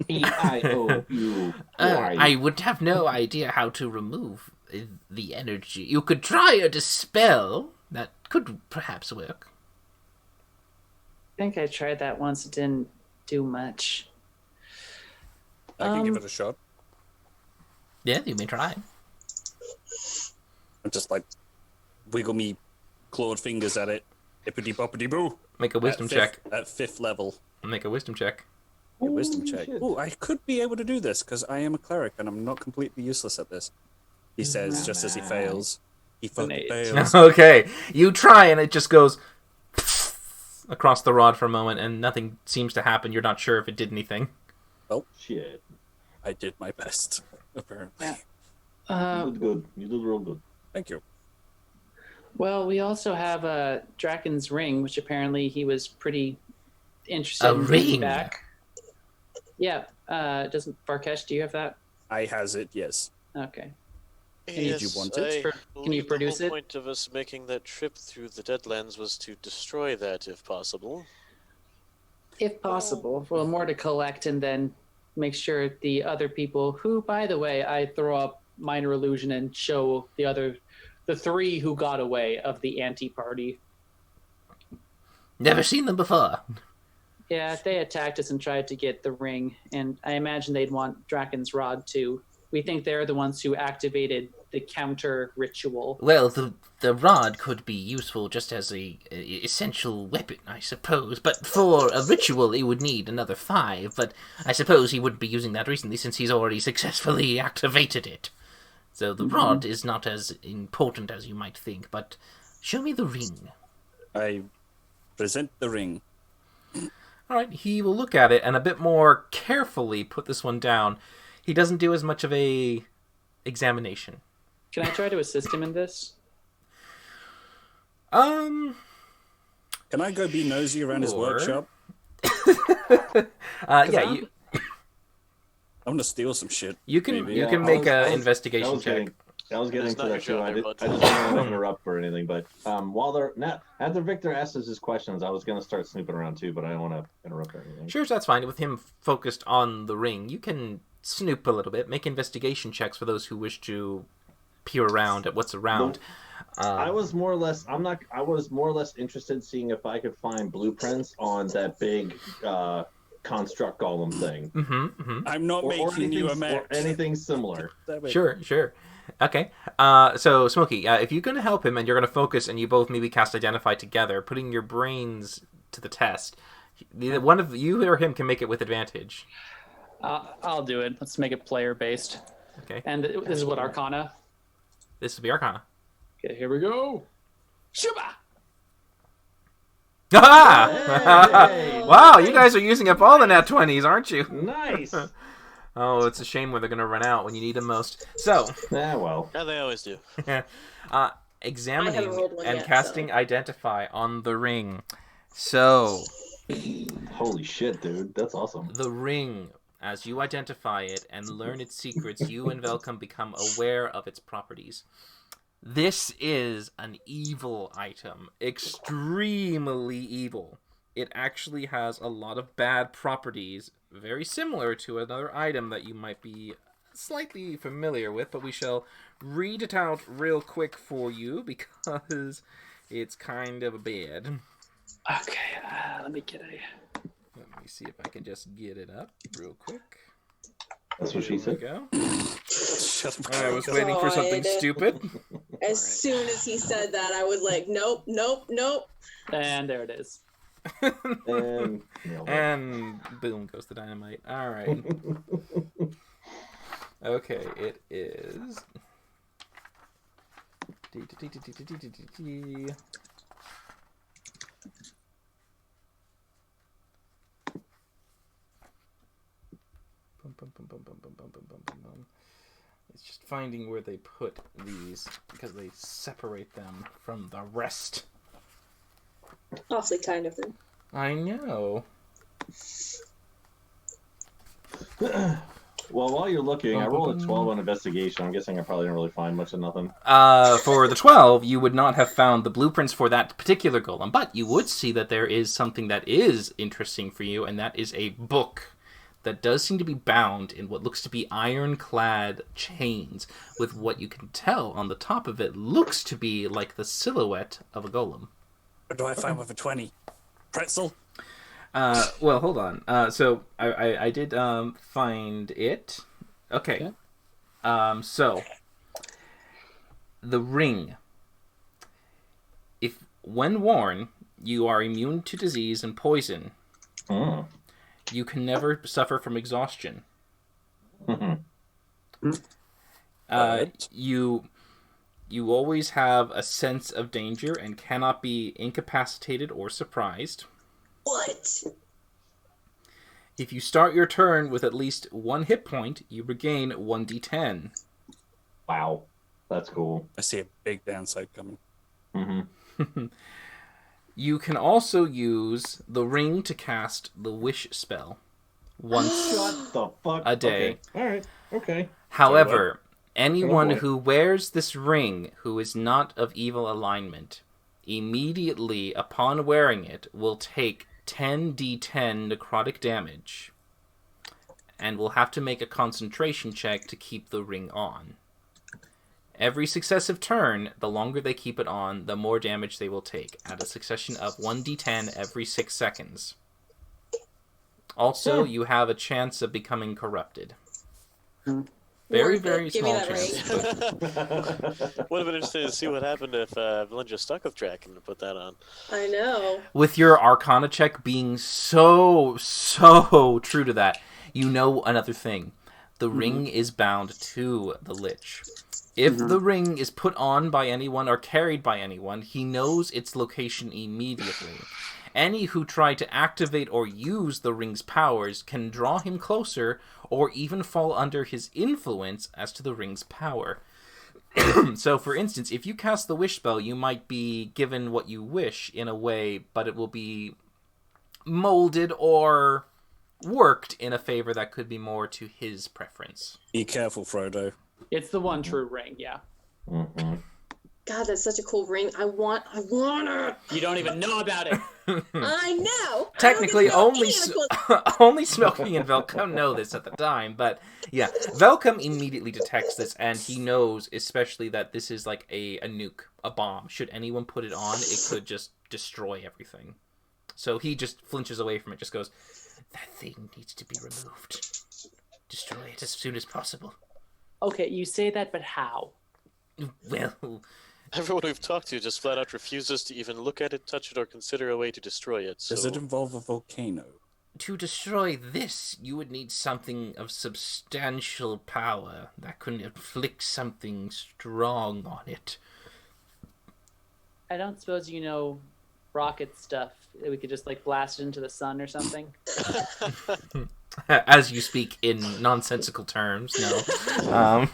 E-I-O-U. I would have no idea how to remove the energy. You could try a dispel. That could perhaps work. I think I tried that once. It didn't do much. I can give it a shot. Yeah, you may try. And just wiggle me clawed fingers at it. Hippity boppity boo. Make a wisdom check. At 5th level. Make a wisdom check. A wisdom check. shit. Oh, I could be able to do this because I am a cleric and I'm not completely useless at this. He says just as he fails. He fucking fails. Okay, you try and it just goes across the rod for a moment and nothing seems to happen. You're not sure if it did anything. Shit. I did my best. Apparently. Yeah. You did good. You did real good. Thank you. Well, we also have Draken's ring, which apparently he was pretty interested in bringing ring? back. Yeah. Doesn't Varkesh, do you have that? I has it, yes. Okay. Yes, you want it? Can you produce the it? whole point of us making that trip through the Deadlands was to destroy that, if possible. If possible. Well, more to collect and then make sure the other people, who, by the way, I throw up minor illusion and show the three who got away of the anti-party. Never seen them before. Yeah, they attacked us and tried to get the ring, and I imagine they'd want Draken's rod too. We think they're the ones who activated the counter ritual. Well, the rod could be useful just as a essential weapon, I suppose. But for a ritual, it would need another 5. But I suppose he wouldn't be using that recently since he's already successfully activated it. So the rod is not as important as you might think. But show me the ring. I present the ring. All right, he will look at it and a bit more carefully put this one down. He doesn't do as much of a examination. Can I try to assist him in this? Can I go be nosy around his Sure. workshop? Yeah, you I'm gonna steal some shit. you can maybe. you Yeah, can I make was- an I was- investigation check. I was getting It's to not that your too. job I there, didn't bud. want to interrupt or anything, but while they're not after Victor asks his questions, I was going to start snooping around too, but I don't want to interrupt or anything. Sure, that's fine. With him focused on the ring, you can snoop a little bit, make investigation checks for those who wish to peer around at what's around. I was more or less. I was more or less interested in seeing if I could find blueprints on that big construct golem thing, I'm not making you a match. or anything similar. Sure. Okay. So Smokey, if you're going to help him and you're going to focus, and you both maybe cast Identify together, putting your brains to the test, neither one of you or him can make it with advantage. I'll do it. Let's make it player-based. Okay. And this is what Arcana? This will be Arcana. Okay, here we go. Shuba! Ah! Hey! Wow, you guys are using up all the nat 20s, aren't you? Nice. Oh, it's a shame when they're going to run out when you need them most. So, Well. Yeah, they always do. examining rolled one and yet, casting Identify on the ring. So, Holy shit, dude. That's awesome. the ring, as you identify it and learn its secrets, you and Velcom become aware of its properties. This is an evil item. Extremely evil. It actually has a lot of bad properties, very similar to another item that you might be slightly familiar with, but we shall read it out real quick for you because it's kind of bad. Okay, let me get a... Let me see if I can just get it up real quick. That's what she There we said. go. Shut up. I was waiting for something God. stupid. As soon as he said that, I was like, nope. And there it is. And And boom goes the dynamite. All right. Okay, it is. It's just finding where they put these because they separate them from the rest. Awfully kind of him. I know. Well, while you're looking, I rolled a 12 on investigation. I'm guessing I probably didn't really find much of nothing. For the 12, you would not have found the blueprints for that particular golem, but you would see that there is something that is interesting for you, and that is a book that does seem to be bound in what looks to be ironclad chains, with what you can tell on the top of it looks to be like the silhouette of a golem. What do I find with a 20? Pretzel? Well, hold on. So I did find it. Okay. So the ring. If when worn, you are immune to disease and poison. Mm. You can never suffer from exhaustion. You always have a sense of danger and cannot be incapacitated or surprised. What? If you start your turn with at least 1 hit point, you regain 1d10. Wow, that's cool. I see a big downside coming. Mm-hmm. You can also use the ring to cast the wish spell once Shut the fuck a day. Okay. All right. Okay. However, anyone boy. who wears this ring who is not of evil alignment, immediately upon wearing it will take 10d10 necrotic damage and will have to make a concentration check to keep the ring on. Every successive turn, the longer they keep it on, the more damage they will take, at a succession of 1d10 every 6 seconds. Also, you have a chance of becoming corrupted. Very, Worth it. very Give me small that chance. Would have been interesting to see what happened if Valentia stuck with Draken to put that on. I know. With your Arcana check being so true to that, you know another thing. The ring is bound to the Lich. If the ring is put on by anyone or carried by anyone, he knows its location immediately. Any who try to activate or use the ring's powers can draw him closer or even fall under his influence as to the ring's power. So, for instance, if you cast the wish spell, you might be given what you wish in a way, but it will be molded or worked in a favor that could be more to his preference. Be careful, Frodo. It's the one true ring, yeah. Mm-hmm. God, that's such a cool ring. I want it. You don't even know about it. I know. Technically, I don't only get to know only Smoky and Velcom know this at the time, but yeah, Velcom immediately detects this, and he knows especially that this is like a nuke, a bomb. Should anyone put it on, it could just destroy everything. So he just flinches away from it, just goes, "That thing needs to be removed. Destroy it as soon as possible." Okay, you say that, but how? Well, Everyone we've talked to just flat out refuses to even look at it, touch it, or consider a way to destroy it. So... Does it involve a volcano? to destroy this, you would need something of substantial power that could inflict something strong on it. I don't suppose you know rocket stuff that we could just like blast it into the sun or something. As you speak in nonsensical terms, no.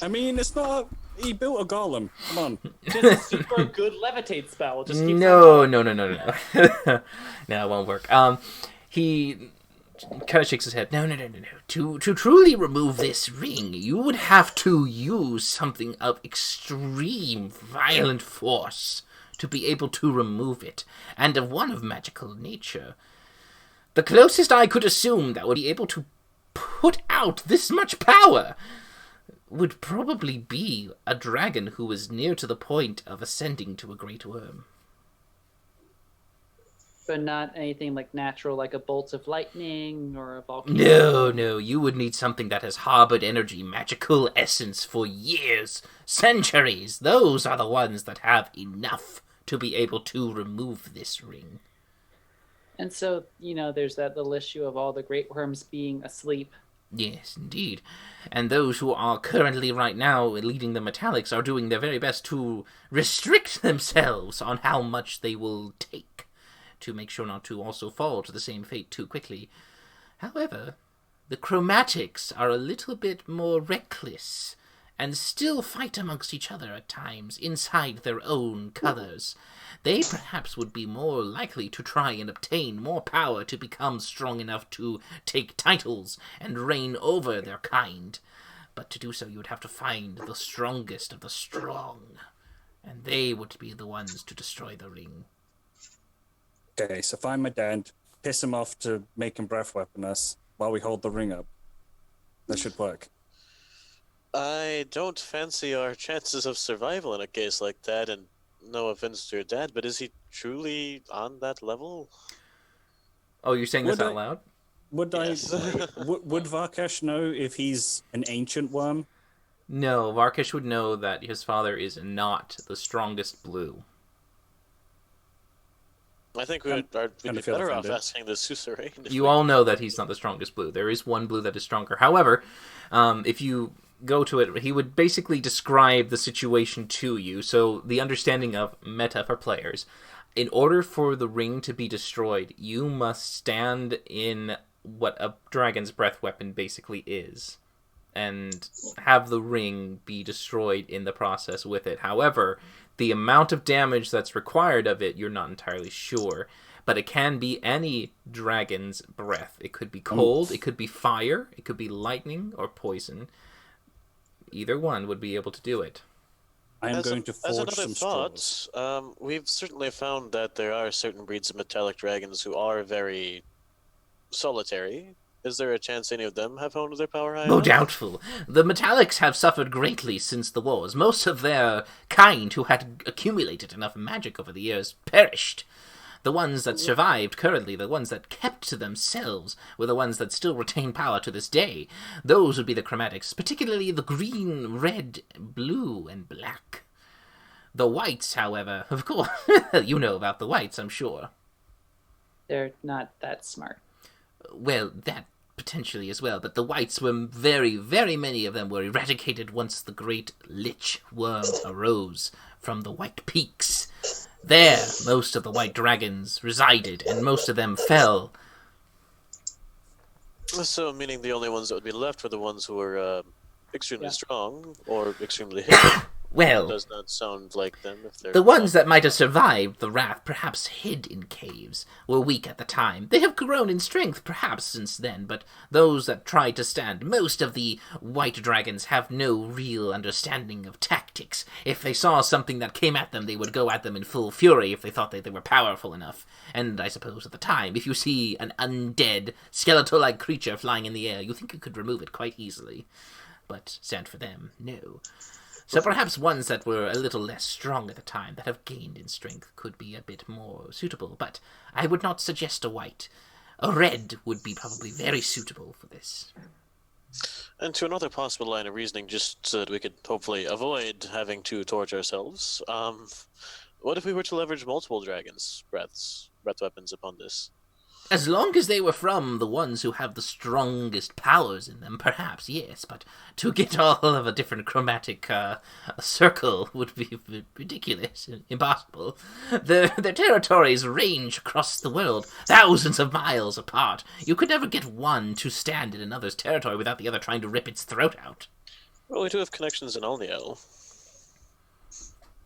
I mean, it's not. He built a golem. Come on. Just a super good levitate spell. Just keep No. No, it won't work. He kind of shakes his head. No. To truly remove this ring, you would have to use something of extreme violent force to be able to remove it, and of one of magical nature. The closest I could assume that would be able to put out this much power would probably be a dragon who was near to the point of ascending to a great worm. But not anything like natural, like a bolt of lightning or a volcano? No, you would need something that has harbored energy, magical essence for years, centuries. Those are the ones that have enough to be able to remove this ring. And so, there's that little issue of all the great worms being asleep. Yes, indeed. And those who are currently right now leading the Metallics are doing their very best to restrict themselves on how much they will take, to make sure not to also fall to the same fate too quickly. However, the Chromatics are a little bit more reckless, and still fight amongst each other at times, inside their own colors. They perhaps would be more likely to try and obtain more power to become strong enough to take titles and reign over their kind. But to do so, you would have to find the strongest of the strong, and they would be the ones to destroy the ring. Okay, so find my dad, piss him off to make him breath weapon us while we hold the ring up. That should work. I don't fancy our chances of survival in a case like that, and no offense to your dad, but is he truly on that level? Oh, you're saying this Would out loud? Would Yes. would Varkesh know if he's an ancient worm? No, Varkesh would know that his father is not the strongest blue. I think we'd be kinda feel better off offended. asking the suzerain. if You we- all know that he's not the strongest blue. There is one blue that is stronger. However, if you go to it, he would basically describe the situation to you. So the understanding of meta for players. in order for the ring to be destroyed, you must stand in what a dragon's breath weapon basically is, and have the ring be destroyed in the process with it. However, the amount of damage that's required of it, you're not entirely sure. But it can be any dragon's breath. It could be cold, it could be fire, it could be lightning, or poison. Either one would be able to do it. I am going to forge some straws. We've certainly found that there are certain breeds of metallic dragons who are very solitary. Is there a chance any of them have honed their power high Oh, enough? doubtful. The metallics have suffered greatly since the wars. Most of their kind who had accumulated enough magic over the years perished. The ones that survived currently, the ones that kept to themselves, were the ones that still retain power to this day. Those would be the chromatics, particularly the green, red, blue, and black. The whites, however, of course, you know about the whites, I'm sure. They're not that smart. Well, that potentially as well, but the whites were very, very many of them were eradicated once the great lich worm arose from the White Peaks. There, most of the white dragons resided, and most of them fell. So, meaning the only ones that would be left were the ones who were extremely strong or extremely hidden. Well, Does not sound like them if they're... the ones that might have survived the wrath, perhaps hid in caves, were weak at the time. They have grown in strength, perhaps, since then, but those that tried to stand, most of the white dragons have no real understanding of tactics. If they saw something that came at them, they would go at them in full fury if they thought that they were powerful enough. And I suppose at the time, if you see an undead, skeletal-like creature flying in the air, you think you could remove it quite easily. But sad for them, no. So perhaps ones that were a little less strong at the time, that have gained in strength, could be a bit more suitable. But I would not suggest a white. A red would be probably very suitable for this. And to another possible line of reasoning, just so that we could hopefully avoid having to torch ourselves, what if we were to leverage multiple dragons' breath weapons upon this? As long as they were from the ones who have the strongest powers in them, perhaps, yes. But to get all of a different chromatic circle would be ridiculous, impossible. Their territories range across the world, thousands of miles apart. You could never get one to stand in another's territory without the other trying to rip its throat out. Well, we do have connections in Alniel.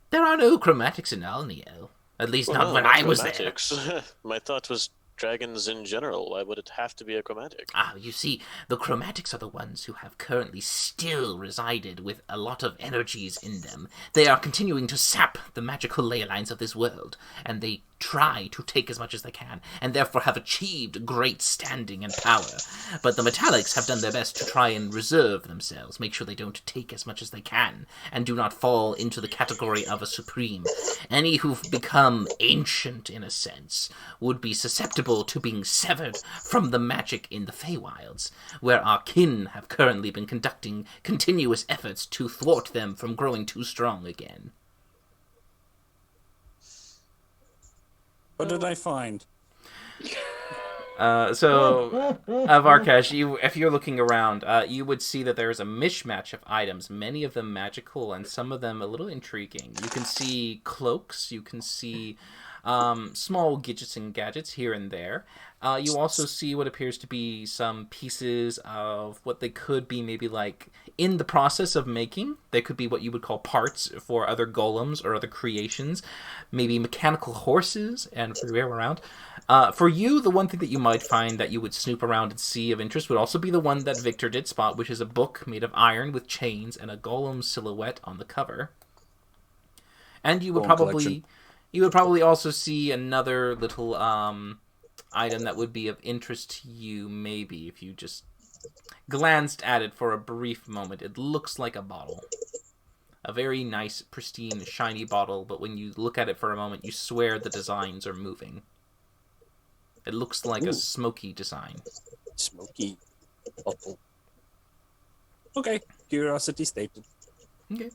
There are no chromatics in Alniel. At least not when I was there. My thought was dragons in general. Why would it have to be a chromatic? Ah, you see, the chromatics are the ones who have currently still resided with a lot of energies in them. They are continuing to sap the magical ley lines of this world, and they try to take as much as they can, and therefore have achieved great standing and power. But the metallics have done their best to try and reserve themselves, make sure they don't take as much as they can, and do not fall into the category of a supreme. Any who've become ancient, in a sense, would be susceptible to being severed from the magic in the Feywilds, where our kin have currently been conducting continuous efforts to thwart them from growing too strong again. What did I find? So, Varkesh, if you're looking around, you would see that there is a mishmash of items, many of them magical and some of them a little intriguing. You can see cloaks, you can see small gadgets and gadgets here and there. You also see what appears to be some pieces of what they could be maybe like in the process of making. They could be what you would call parts for other golems or other creations. Maybe mechanical horses and everywhere around. For you, the one thing that you might find that you would snoop around and see of interest would also be the one that Victor did spot, which is a book made of iron with chains and a golem silhouette on the cover. And you would probably also see another little item that would be of interest to you, maybe, if you just glanced at it for a brief moment. It looks like a bottle. A very nice, pristine, shiny bottle, but when you look at it for a moment, you swear the designs are moving. It looks like a smoky design. Smoky bottle. Okay, curiosity stated. Okay.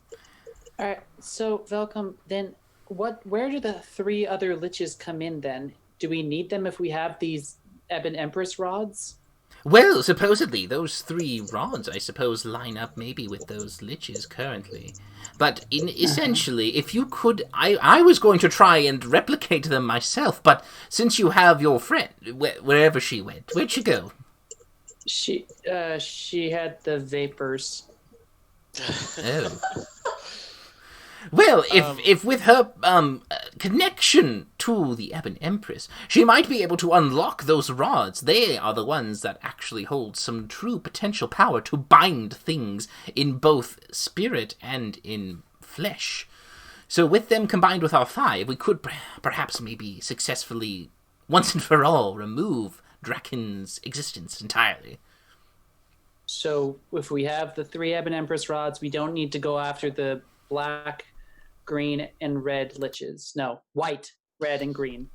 All right, so Velcom, then where do the three other liches come in then? Do we need them if we have these Ebon Empress rods? Well, supposedly, those 3 rods, I suppose, line up maybe with those liches currently. But essentially, if you could... I was going to try and replicate them myself, but since you have your friend, wherever she went, where'd she go? She had the vapors. Oh. Well, if with her connection to the Ebon Empress, she might be able to unlock those rods. They are the ones that actually hold some true potential power to bind things in both spirit and in flesh. So with them combined with our 5, we could perhaps maybe successfully, once and for all, remove Draken's existence entirely. So if we have the 3 Ebon Empress rods, we don't need to go after the black, green, and red liches. No, white, red, and green.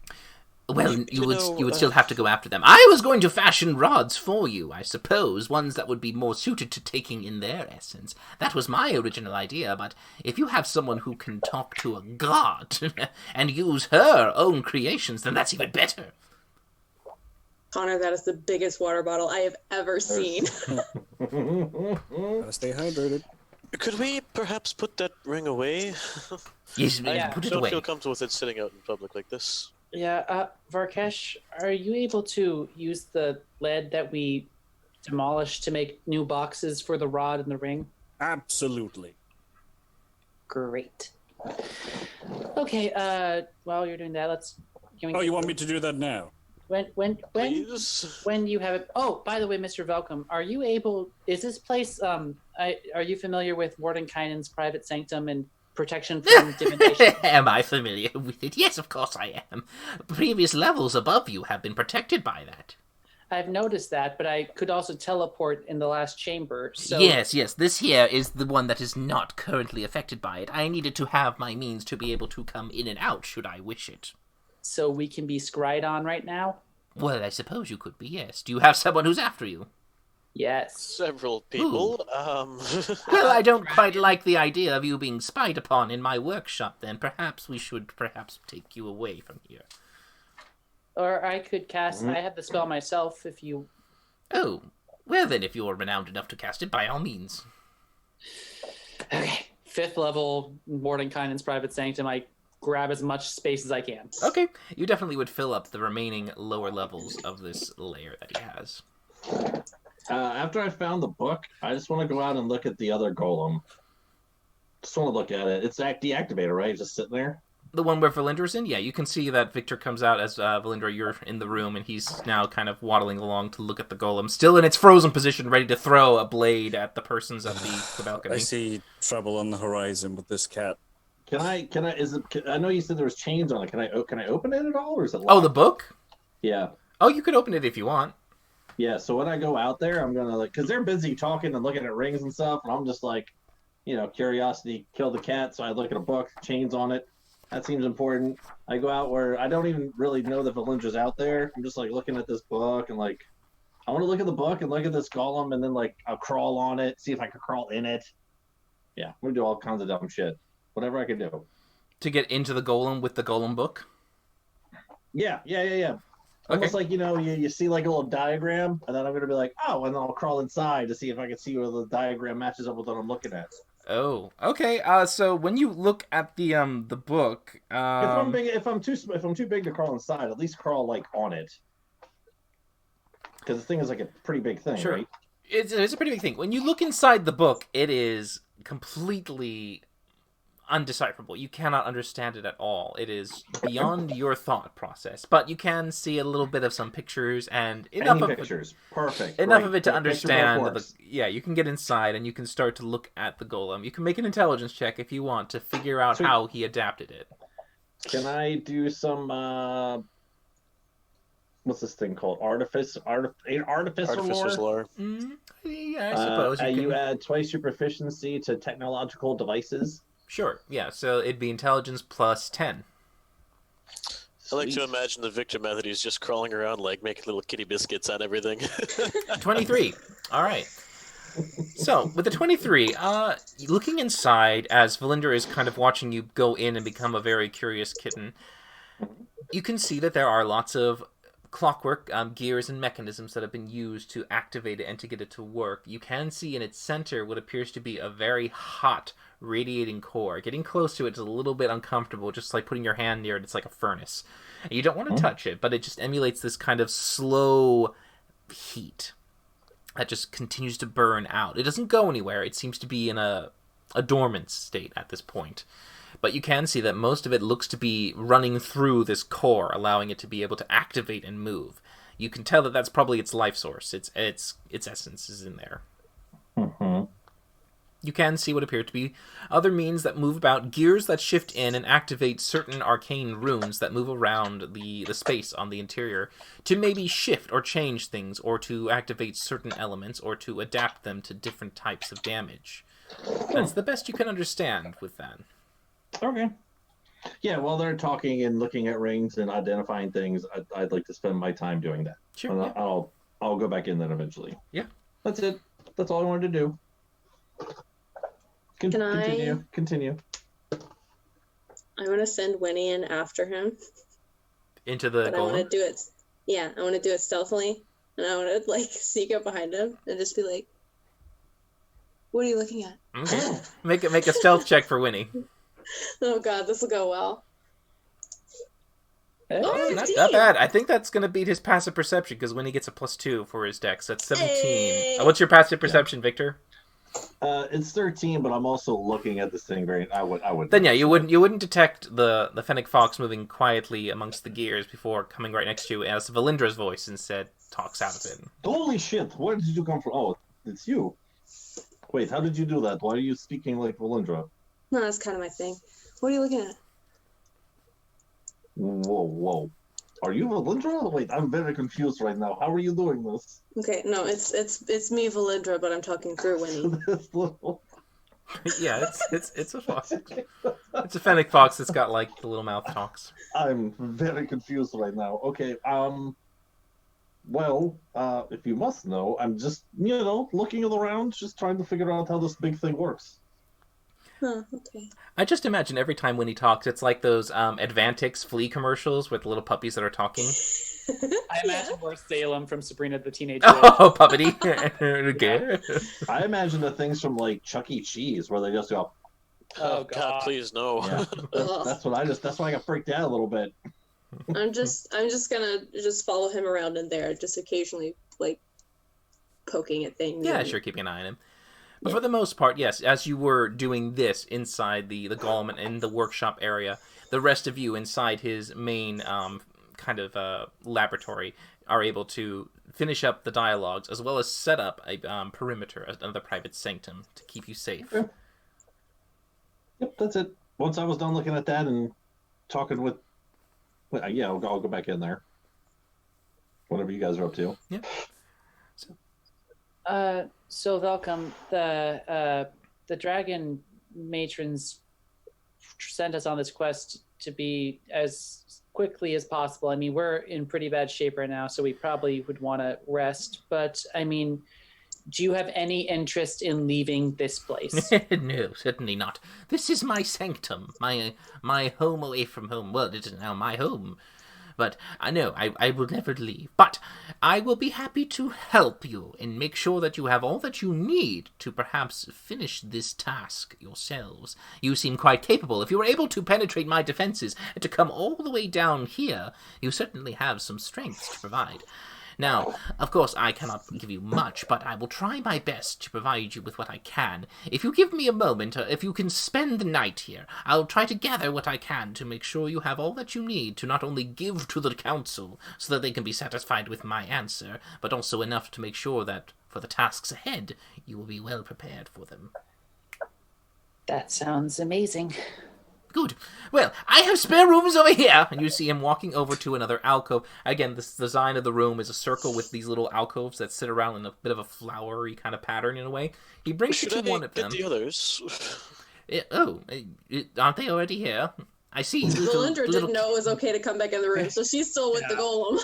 Well, you would still have to go after them. I was going to fashion rods for you, I suppose, ones that would be more suited to taking in their essence. That was my original idea, but if you have someone who can talk to a god and use her own creations, then that's even better. Connor, that is the biggest water bottle I have ever seen. Gotta stay hydrated. Could we perhaps put that ring away? Yes, Yeah. put it I don't away. feel comfortable with it sitting out in public like this. Yeah, Varkesh, are you able to use the lead that we demolished to make new boxes for the rod and the ring? Absolutely. Great. Okay, while you're doing that, Oh, you want me to do that now? Please? When you have it. Oh, by the way, Mr. Velcom, are you able? Is this place? Are you familiar with Mordenkainen's private sanctum and protection from divination? Am I familiar with it? Yes, of course I am. Previous levels above you have been protected by that. I've noticed that, but I could also teleport in the last chamber. So Yes, this here is the one that is not currently affected by it. I needed to have my means to be able to come in and out should I wish it. So we can be scryed on right now? Well, I suppose you could be, yes. Do you have someone who's after you? Yes. Several people. Well, I don't quite like the idea of you being spied upon in my workshop, then. Perhaps we should take you away from here. Or I could cast... I have the spell myself if you... Oh, well then, if you're renowned enough to cast it, by all means. Okay. 5th level Mordenkainen's private sanctum. I grab as much space as I can. Okay, you definitely would fill up the remaining lower levels of this layer that he has. After I found the book, I just want to go out and look at the other golem. Just want to look at it. It's deactivated, right? Just sitting there? The one where Valindra's in? Yeah, you can see that Victor comes out as Valindra, you're in the room, and he's now kind of waddling along to look at the golem, still in its frozen position, ready to throw a blade at the persons at the balcony. I see trouble on the horizon with this cat. I know you said there was chains on it. Can I open it at all, or is it locked? Oh, the book? Yeah. Oh, you could open it if you want. Yeah, so when I go out there, I'm gonna because they're busy talking and looking at rings and stuff, and I'm just like, curiosity killed the cat, so I look at a book, chains on it. That seems important. I go out where I don't even really know that Valindra's out there. I'm just like looking at this book and like, I want to look at the book and look at this golem, and then like I'll crawl on it, see if I can crawl in it. Yeah, I'm gonna do all kinds of dumb shit, whatever I can do. To get into the golem with the golem book? Yeah. Almost like, you see like a little diagram, and then I'm going to be like, oh, and then I'll crawl inside to see if I can see where the diagram matches up with what I'm looking at. Oh, okay. So when you look at the book, if I'm too big to crawl inside, at least crawl like on it, because the thing is like a pretty big thing, sure. Right? It's a pretty big thing. When you look inside the book, it is completely undecipherable. You cannot understand it at all. It is beyond your thought process. But you can see a little bit of some pictures and enough pictures. Perfect. Enough right. of it to understand. Yeah. You can get inside and you can start to look at the golem. You can make an intelligence check if you want to figure out how he adapted it. Can I do some? What's this thing called? Artificer lore. Yeah, I suppose you add twice your proficiency to technological devices. Sure, yeah, so it'd be intelligence plus 10. I like to imagine the Victor method. He's just crawling around, like, making little kitty biscuits on everything. 23. All right. So, with the 23, looking inside, as Valindra is kind of watching you go in and become a very curious kitten, you can see that there are lots of clockwork, gears, and mechanisms that have been used to activate it and to get it to work, you can see in its center what appears to be a very hot, radiating core. Getting close to it is a little bit uncomfortable, just like putting your hand near it. It's like a furnace. And you don't want to touch it, but it just emulates this kind of slow heat that just continues to burn out. It doesn't go anywhere. It seems to be in a dormant state at this point. But you can see that most of it looks to be running through this core, allowing it to be able to activate and move. You can tell that that's probably its life source. Its essence is in there. Mm-hmm. You can see what appear to be other means that move about, gears that shift in and activate certain arcane runes that move around the space on the interior to maybe shift or change things, or to activate certain elements, or to adapt them to different types of damage. That's the best you can understand with that. Okay. Yeah, while they're talking and looking at rings and identifying things, I'd like to spend my time doing that. Sure. And Yeah. I'll go back in then eventually. Yeah. That's it. That's all I wanted to do. Continue. Continue. I want to send Winnie in after him, Into the but I want to golem? do it. Yeah, I want to do it stealthily, and I want to like sneak up behind him and just be like, "What are you looking at?" Okay. Make a stealth check for Winnie. Oh God, this will go well. Oh, not bad. I think that's going to beat his passive perception, because Winnie gets a +2 for his dex. That's 17. Hey! What's your passive perception, Victor? It's 13, but I'm also looking at this thing very. I would. Then yeah, you wouldn't detect the Fennec Fox moving quietly amongst the gears before coming right next to you, as Valindra's voice instead talks out of it. Holy shit! Where did you come from? Oh, it's you. Wait, how did you do that? Why are you speaking like Valindra? No, that's kind of my thing. What are you looking at? Whoa. Are you Valindra? Wait, I'm very confused right now. How are you doing this? Okay, no, it's me, Valindra, but I'm talking through Winnie. This little... Yeah, it's a fox. It's a Fennec Fox that's got like the little mouth talks. I'm very confused right now. Okay, well, if you must know, I'm just, looking around, just trying to figure out how this big thing works. Huh, okay. I just imagine every time when he talks, it's like those Advantix flea commercials with the little puppies that are talking. I imagine we're Salem from Sabrina the Teenage Witch. Oh, puppety. Okay. I imagine the things from like Chuck E. Cheese where they just go, Oh, God, God. please no. yeah. That's why I got freaked out a little bit. I'm just gonna follow him around in there, just occasionally like poking at things. Yeah, and- sure, keeping an eye on him. But for the most part, yes, as you were doing this inside the golem and in the workshop area, the rest of you inside his main laboratory are able to finish up the dialogues, as well as set up a perimeter, another private sanctum, to keep you safe. Okay. Yep, that's it. Once I was done looking at that and talking with... yeah, I'll go back in there. Whatever you guys are up to. Yep. So Velcom, the dragon matrons sent us on this quest to be as quickly as possible. I mean, we're in pretty bad shape right now, so we probably would want to rest. But I mean, do you have any interest in leaving this place? No, certainly not. This is my sanctum, my home away from home. Well, it is now my home. But I know I will never leave. But I will be happy to help you and make sure that you have all that you need to perhaps finish this task yourselves. You seem quite capable. If you were able to penetrate my defenses and to come all the way down here, you certainly have some strengths to provide. Now, of course, I cannot give you much, but I will try my best to provide you with what I can. If you give me a moment, if you can spend the night here, I'll try to gather what I can to make sure you have all that you need to not only give to the council so that they can be satisfied with my answer, but also enough to make sure that for the tasks ahead, you will be well prepared for them. That sounds amazing. Good. Well, I have spare rooms over here. And you see him walking over to another alcove. Again, the design of the room is a circle with these little alcoves that sit around in a bit of a flowery kind of pattern in a way. He brings you Should to I one of get them. the others? Aren't they already here? I see. Valinda didn't know it was okay to come back in the room, so she's still with the golem.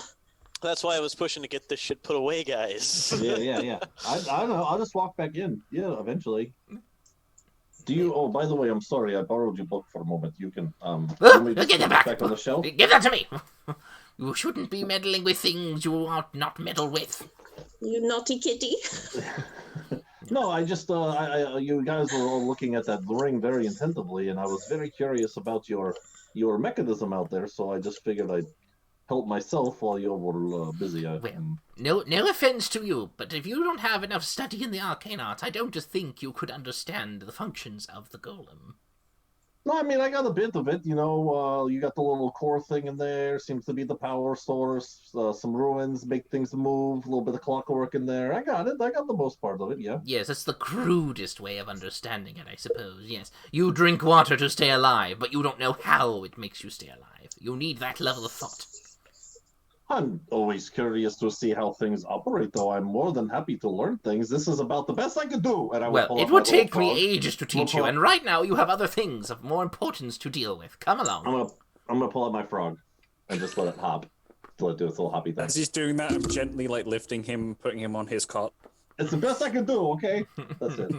That's why I was pushing to get this shit put away, guys. Yeah. I don't know. I'll just walk back in. Yeah, eventually. Do you? Oh, by the way, I'm sorry. I borrowed your book for a moment. You can Give it back on the shelf. Give that to me. You shouldn't be meddling with things you ought not meddle with. You naughty kitty. No, I just you guys were all looking at that ring very attentively, and I was very curious about your mechanism out there. So I just figured I'd help myself while you were busy. No offense to you, but if you don't have enough study in the arcane arts, I don't just think you could understand the functions of the golem. No, I mean, I got a bit of it, you know. You got the little core thing in there, seems to be the power source, some ruins, make things move, a little bit of clockwork in there. I got it. I got the most part of it, yeah. Yes, that's the crudest way of understanding it, I suppose, yes. You drink water to stay alive, but you don't know how it makes you stay alive. You need that level of thought. I'm always curious to see how things operate, though. I'm more than happy to learn things. This is about the best I could do. And it would take me ages to teach you, and right now you have other things of more importance to deal with. Come along. I'm gonna pull out my frog and just let it hop. Let it do its little hoppy thing. As he's doing that, I'm gently lifting him, putting him on his cot. It's the best I can do. Okay, that's it.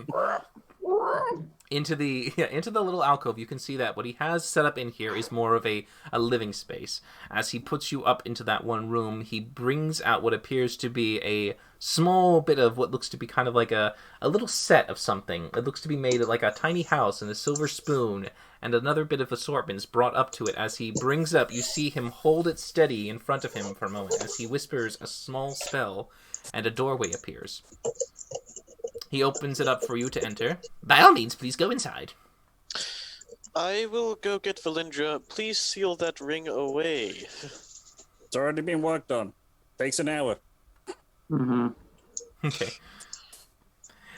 Into the little alcove, you can see that what he has set up in here is more of a living space. As he puts you up into that one room, he brings out what appears to be a small bit of what looks to be kind of like a little set of something. It looks to be made of like a tiny house and a silver spoon and another bit of assortments brought up to it. As he brings up, you see him hold it steady in front of him for a moment as he whispers a small spell and a doorway appears. He opens it up for you to enter. By all means, please go inside. I will go get Valindra. Please seal that ring away. It's already been worked on. Takes an hour. Mm-hmm. Okay.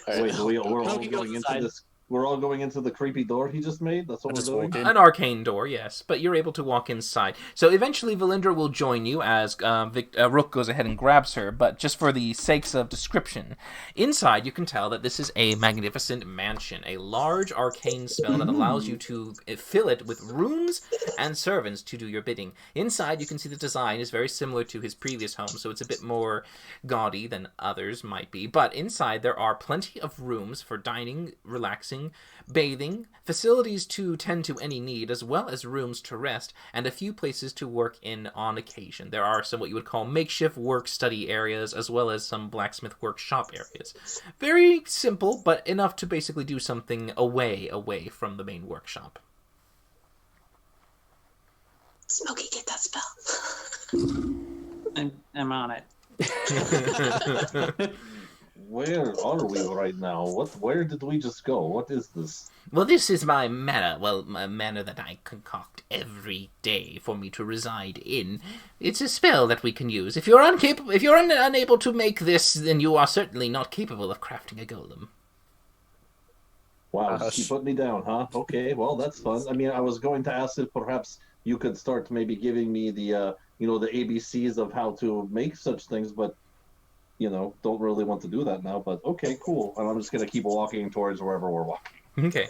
Wait, we're all going into this. We're all going into the creepy door he just made? That's what we're doing? An arcane door, yes, but you're able to walk inside. So eventually Valindra will join you as Rook goes ahead and grabs her, but just for the sakes of description, inside you can tell that this is a magnificent mansion, a large arcane spell that allows you to fill it with rooms and servants to do your bidding. Inside you can see the design is very similar to his previous home, so it's a bit more gaudy than others might be, but inside there are plenty of rooms for dining, relaxing, bathing, facilities to tend to any need, as well as rooms to rest, and a few places to work in on occasion. There are some what you would call makeshift work-study areas, as well as some blacksmith workshop areas. Very simple, but enough to basically do something away from the main workshop. Smokey, get that spell. I'm on it. Where are we right now? Where did we just go? What is this? Well, this is my manor. Well, a manor that I concoct every day for me to reside in. It's a spell that we can use. If you're unable to make this, then you are certainly not capable of crafting a golem. Wow, she put me down, huh? Okay, well, that's fun. I mean, I was going to ask if perhaps you could start maybe giving me the, the ABCs of how to make such things, but don't really want to do that now, but okay, cool. And I'm just going to keep walking towards wherever we're walking. Okay.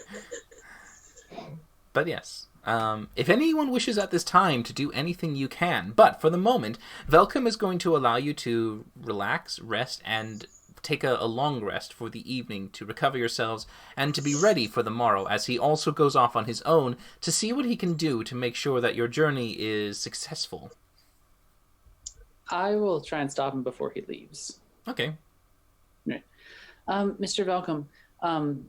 But yes, if anyone wishes at this time to do anything, you can. But for the moment, Velcom is going to allow you to relax, rest, and take a long rest for the evening to recover yourselves and to be ready for the morrow, as he also goes off on his own to see what he can do to make sure that your journey is successful. I will try and stop him before he leaves. Okay. Right. Mr. Velcom,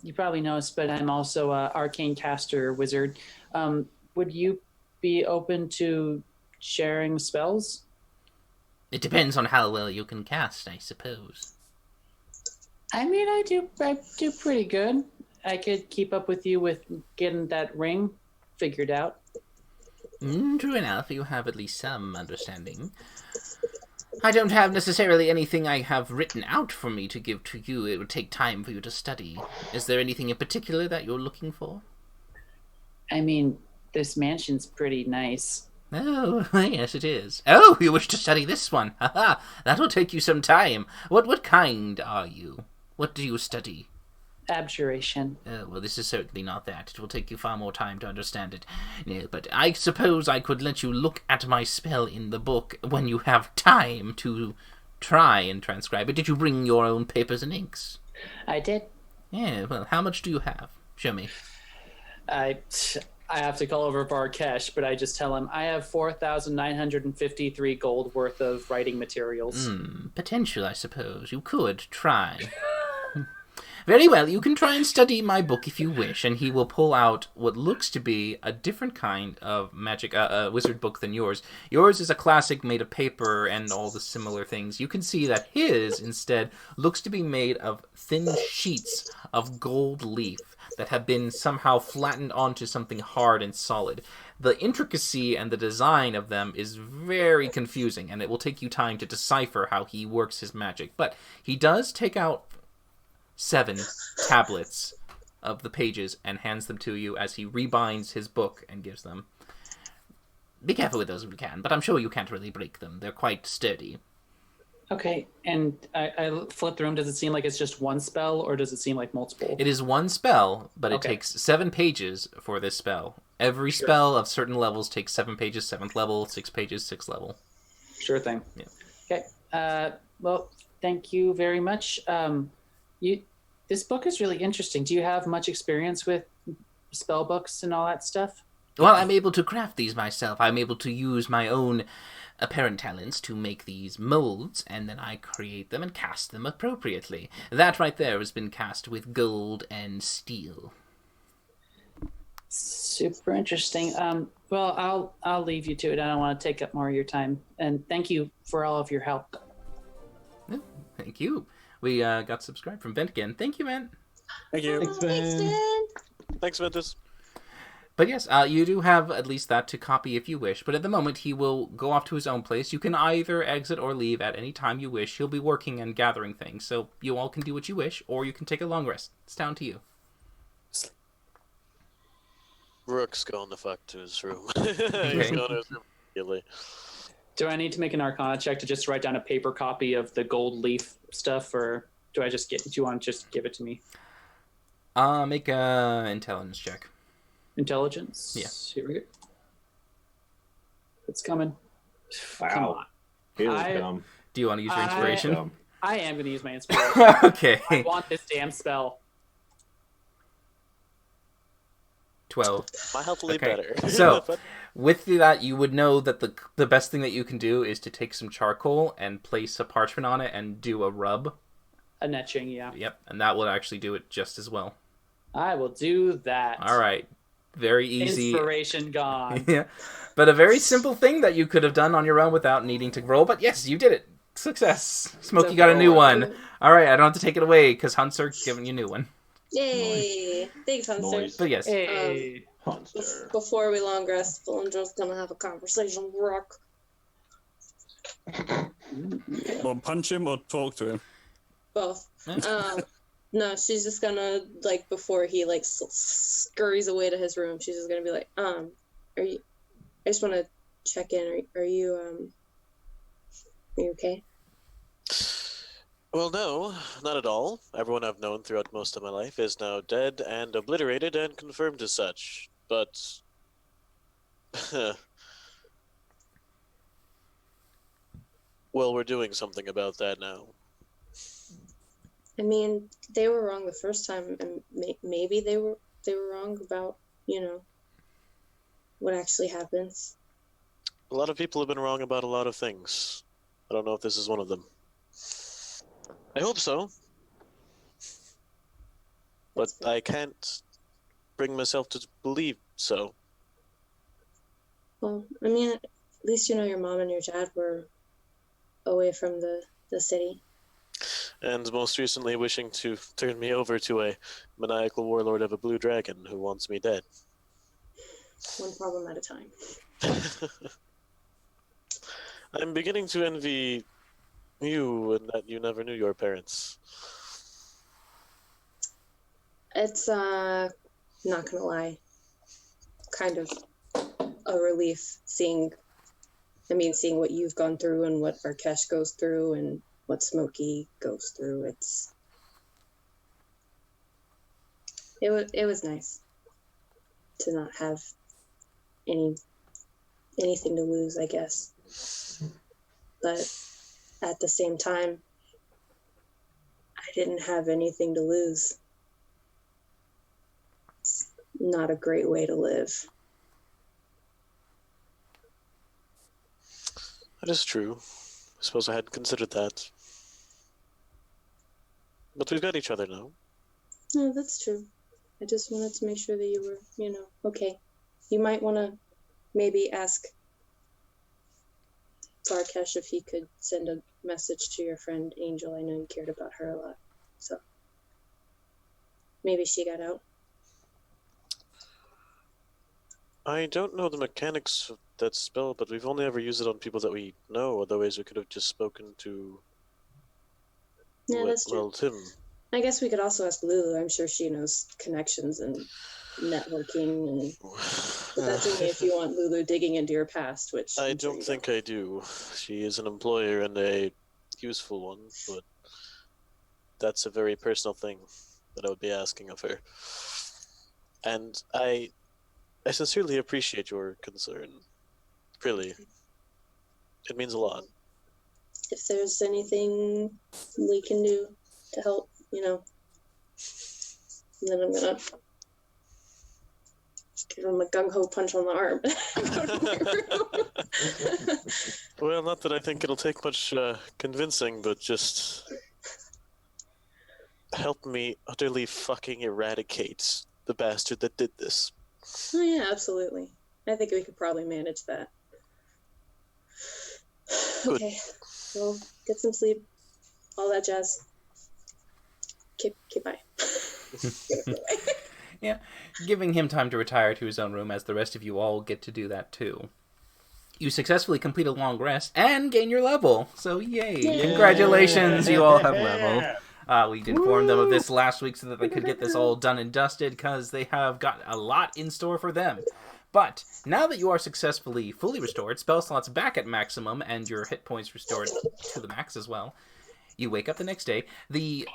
you probably noticed, but I'm also an arcane caster wizard. Would you be open to sharing spells? It depends on how well you can cast, I suppose. I mean, I do pretty good. I could keep up with you with getting that ring figured out. True enough, you have at least some understanding. I don't have necessarily anything I have written out for me to give to you. It would take time for you to study. Is there anything in particular that you're looking for? I mean, this mansion's pretty nice. Oh, yes, it is. Oh, you wish to study this one? Haha, that'll take you some time. What kind are you? What do you study? Abjuration. Oh, well, this is certainly not that. It will take you far more time to understand it. No, but I suppose I could let you look at my spell in the book when you have time to try and transcribe it. Did you bring your own papers and inks? I did. Yeah, well, how much do you have? Show me. I have to call over Varkesh, but I just tell him I have 4,953 gold worth of writing materials. Potential, I suppose. You could try. Very well, you can try and study my book if you wish, and he will pull out what looks to be a different kind of magic, wizard book than yours. Yours is a classic made of paper and all the similar things. You can see that his, instead, looks to be made of thin sheets of gold leaf that have been somehow flattened onto something hard and solid. The intricacy and the design of them is very confusing, and it will take you time to decipher how he works his magic. But he does take out 7 tablets of the pages and hands them to you as he rebinds his book and gives them. Be careful with those if you can, but I'm sure you can't really break them. They're quite sturdy. Okay, and I flip through them. Does it seem like it's just one spell, or does it seem like multiple? It is one spell, but it Okay. takes 7 pages for this spell. Every spell of certain levels takes 7 pages, 7th level, 6 pages, 6th level. Sure thing. Yeah. Okay. Well, thank you very much. This book is really interesting. Do you have much experience with spell books and all that stuff? Well, I'm able to craft these myself. I'm able to use my own apparent talents to make these molds, and then I create them and cast them appropriately. That right there has been cast with gold and steel. Super interesting. Well, I'll leave you to it. I don't want to take up more of your time. And thank you for all of your help. Yeah, thank you. We got subscribed from Vent again. Thank you, man. Thank you. Thanks, man. Thanks, Ventus. But yes, you do have at least that to copy if you wish. But at the moment, he will go off to his own place. You can either exit or leave at any time you wish. He'll be working and gathering things. So you all can do what you wish, or you can take a long rest. It's down to you. Rook's going the fuck to his room. He's going to his room immediately. Do I need to make an Arcana check to just write down a paper copy of the gold leaf stuff, or do you want to just give it to me? Make a intelligence check. Intelligence? Yeah. Here we go. It's coming. Wow. Come on. Here I- we come. Do you want to use your inspiration? Come. I am going to use my inspiration. Okay. I want this damn spell. 12. Mildly Okay. better. So- But With that, you would know that the best thing that you can do is to take some charcoal and place a parchment on it and do a rub. A netching, yeah. Yep, and that will actually do it just as well. I will do that. All right. Very easy. Inspiration gone. Yeah. But a very simple thing that you could have done on your own without needing to roll. But yes, you did it. Success. Smokey got a new one. All right, I don't have to take it away because Hunter giving you a new one. Yay! Thanks, Hunter. Noise. But yes. Hey. Monster. Before we long rest, Belinda's gonna have a conversation with Rook. Or punch him or talk to him. Both. No, she's just gonna before he scurries away to his room. She's just gonna be like, are you? I just want to check in. Are you okay? Well, no, not at all. Everyone I've known throughout most of my life is now dead and obliterated and confirmed as such. But well, we're doing something about that now. I mean, they were wrong the first time, and maybe they were wrong about what actually happens. A lot of people have been wrong about a lot of things. I don't know if this is one of them. I hope so. But That's fair. I can't bring myself to believe so. Well, I mean, at least your mom and your dad were away from the city. And most recently wishing to turn me over to a maniacal warlord of a blue dragon who wants me dead. One problem at a time. I'm beginning to envy you and that you never knew your parents. It's not gonna lie, kind of a relief seeing what you've gone through and what Varkesh goes through and what Smokey goes through. It was nice to not have anything to lose, I guess. But at the same time, I didn't have anything to lose. not a great way to live. That is true. I suppose I hadn't considered that. But we've got each other now. No, that's true. I just wanted to make sure that you were, okay. You might want to maybe ask Varkesh if he could send a message to your friend Angel. I know you cared about her a lot. So maybe she got out. I don't know the mechanics of that spell, but we've only ever used it on people that we know. Otherwise, we could have just spoken to... Yeah, that's true. Well, Tim. I guess we could also ask Lulu. I'm sure she knows connections and networking, and but that's only if you want Lulu digging into your past, which I don't think I do. She is an employer and a useful one, but that's a very personal thing that I would be asking of her. And I sincerely appreciate your concern. Really. It means a lot. If there's anything we can do to help, and then I'm gonna give him a gung-ho punch on the arm. Well, not that I think it'll take much convincing, but just help me utterly fucking eradicate the bastard that did this. Oh yeah, absolutely. I think we could probably manage that. Good. Okay, well, get some sleep, all that jazz. Okay, bye. Yeah, giving him time to retire to his own room as the rest of you all get to do that too. You successfully complete a long rest and gain your level. So yay. Congratulations, you all have leveled. We informed them of this last week so that they could get this all done and dusted because they have got a lot in store for them. But now that you are successfully fully restored, spell slots back at maximum, and your hit points restored to the max as well, you wake up the next day. The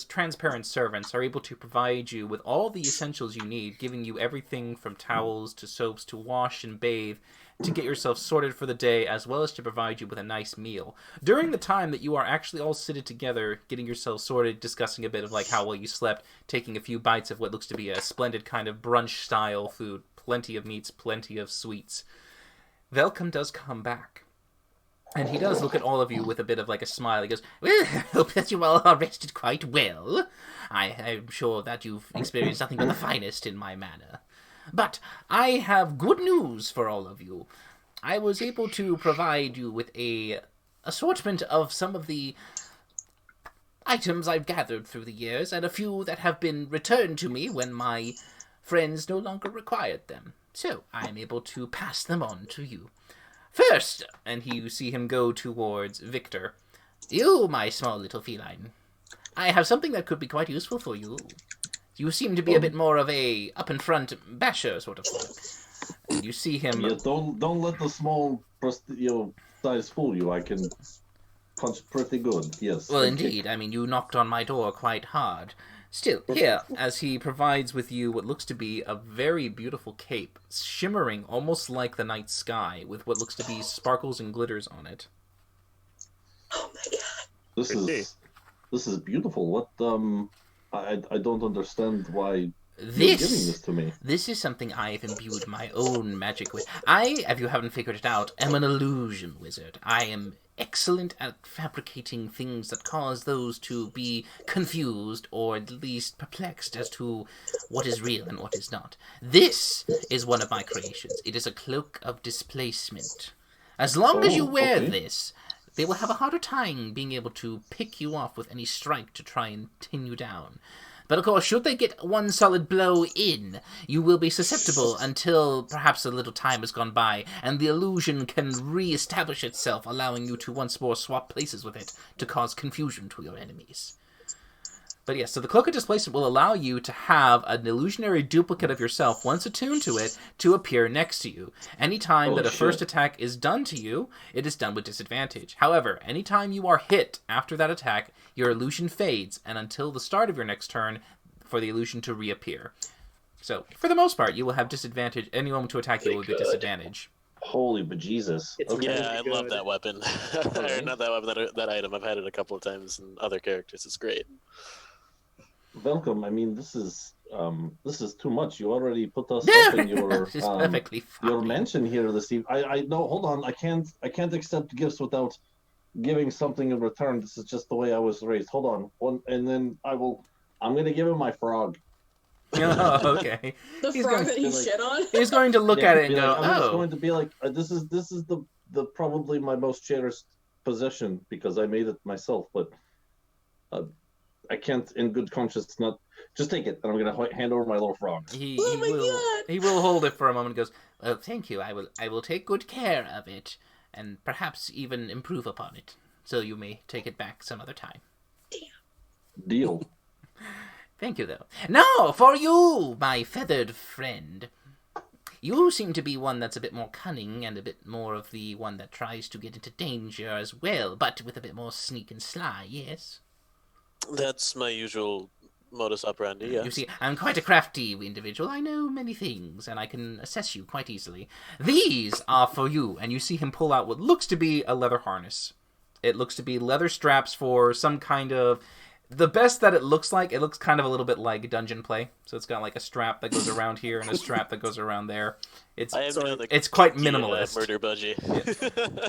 transparent servants are able to provide you with all the essentials you need, giving you everything from towels to soaps to wash and bathe, to get yourself sorted for the day, as well as to provide you with a nice meal. During the time that you are actually all seated together, getting yourself sorted, discussing a bit of how well you slept, taking a few bites of what looks to be a splendid kind of brunch-style food, plenty of meats, plenty of sweets, Velcom does come back. And he does look at all of you with a bit of a smile. He goes, "Well, I hope that you all are rested quite well. I'm sure that you've experienced nothing but the finest in my manner. But I have good news for all of you. I was able to provide you with a assortment of some of the items I've gathered through the years, and a few that have been returned to me when my friends no longer required them. So I'm able to pass them on to you. First," and you see him go towards Victor, "you, my small little feline, I have something that could be quite useful for you. You seem to be a bit more of a up-in-front basher sort of thing." And you see him... Yeah, don't let the small size fool you. I can punch pretty good, yes. Well, indeed. I mean, you knocked on my door quite hard. Still, here, as he provides with you what looks to be a very beautiful cape, shimmering almost like the night sky, with what looks to be sparkles and glitters on it. Oh my god. This is beautiful. What, I don't understand why you're giving this to me. This is something I have imbued my own magic with. I, if you haven't figured it out, am an illusion wizard. I am excellent at fabricating things that cause those to be confused or at least perplexed as to what is real and what is not. This is one of my creations. It is a cloak of displacement. As long as you wear this, they will have a harder time being able to pick you off with any strike to try and pin you down. But of course, should they get one solid blow in, you will be susceptible until perhaps a little time has gone by, and the illusion can re-establish itself, allowing you to once more swap places with it to cause confusion to your enemies. But yes, so the Cloak of Displacement will allow you to have an illusionary duplicate of yourself, once attuned to it, to appear next to you. Anytime that a first attack is done to you, it is done with disadvantage. However, anytime you are hit after that attack, your illusion fades, and until the start of your next turn, for the illusion to reappear. So, for the most part, you will have disadvantage. Anyone to attack you will be disadvantage. Holy bejesus. Yeah, I love that weapon. Or not that weapon, that item. I've had it a couple of times in other characters. It's great. Velcom, I mean, this is this is too much. You already put us up in your This is perfectly fine. your mansion here this evening. I no, hold on. I can't accept gifts without giving something in return. This is just the way I was raised. Hold on, and then I'm gonna give him my frog. Oh, okay. The He's frog going that to he like- shit on. He's going to look at it and go, I'm just oh. going to be like, this is the probably my most cherished possession because I made it myself, but I can't, in good conscience, not just take it. And I'm gonna hand over my little frog. Oh my God. He will hold it for a moment and goes, well, thank you. I will take good care of it and perhaps even improve upon it. So you may take it back some other time. Deal. Thank you, though. Now, for you, my feathered friend. You seem to be one that's a bit more cunning and a bit more of the one that tries to get into danger as well, but with a bit more sneak and sly, yes? That's my usual modus operandi, yes. You see, I'm quite a crafty individual. I know many things, and I can assess you quite easily. These are for you, and you see him pull out what looks to be a leather harness. It looks to be leather straps for some kind of... The best that it looks kind of a little bit like dungeon play. So it's got like a strap that goes around here and a strap that goes around there. It's quite minimalist. Murder budgie.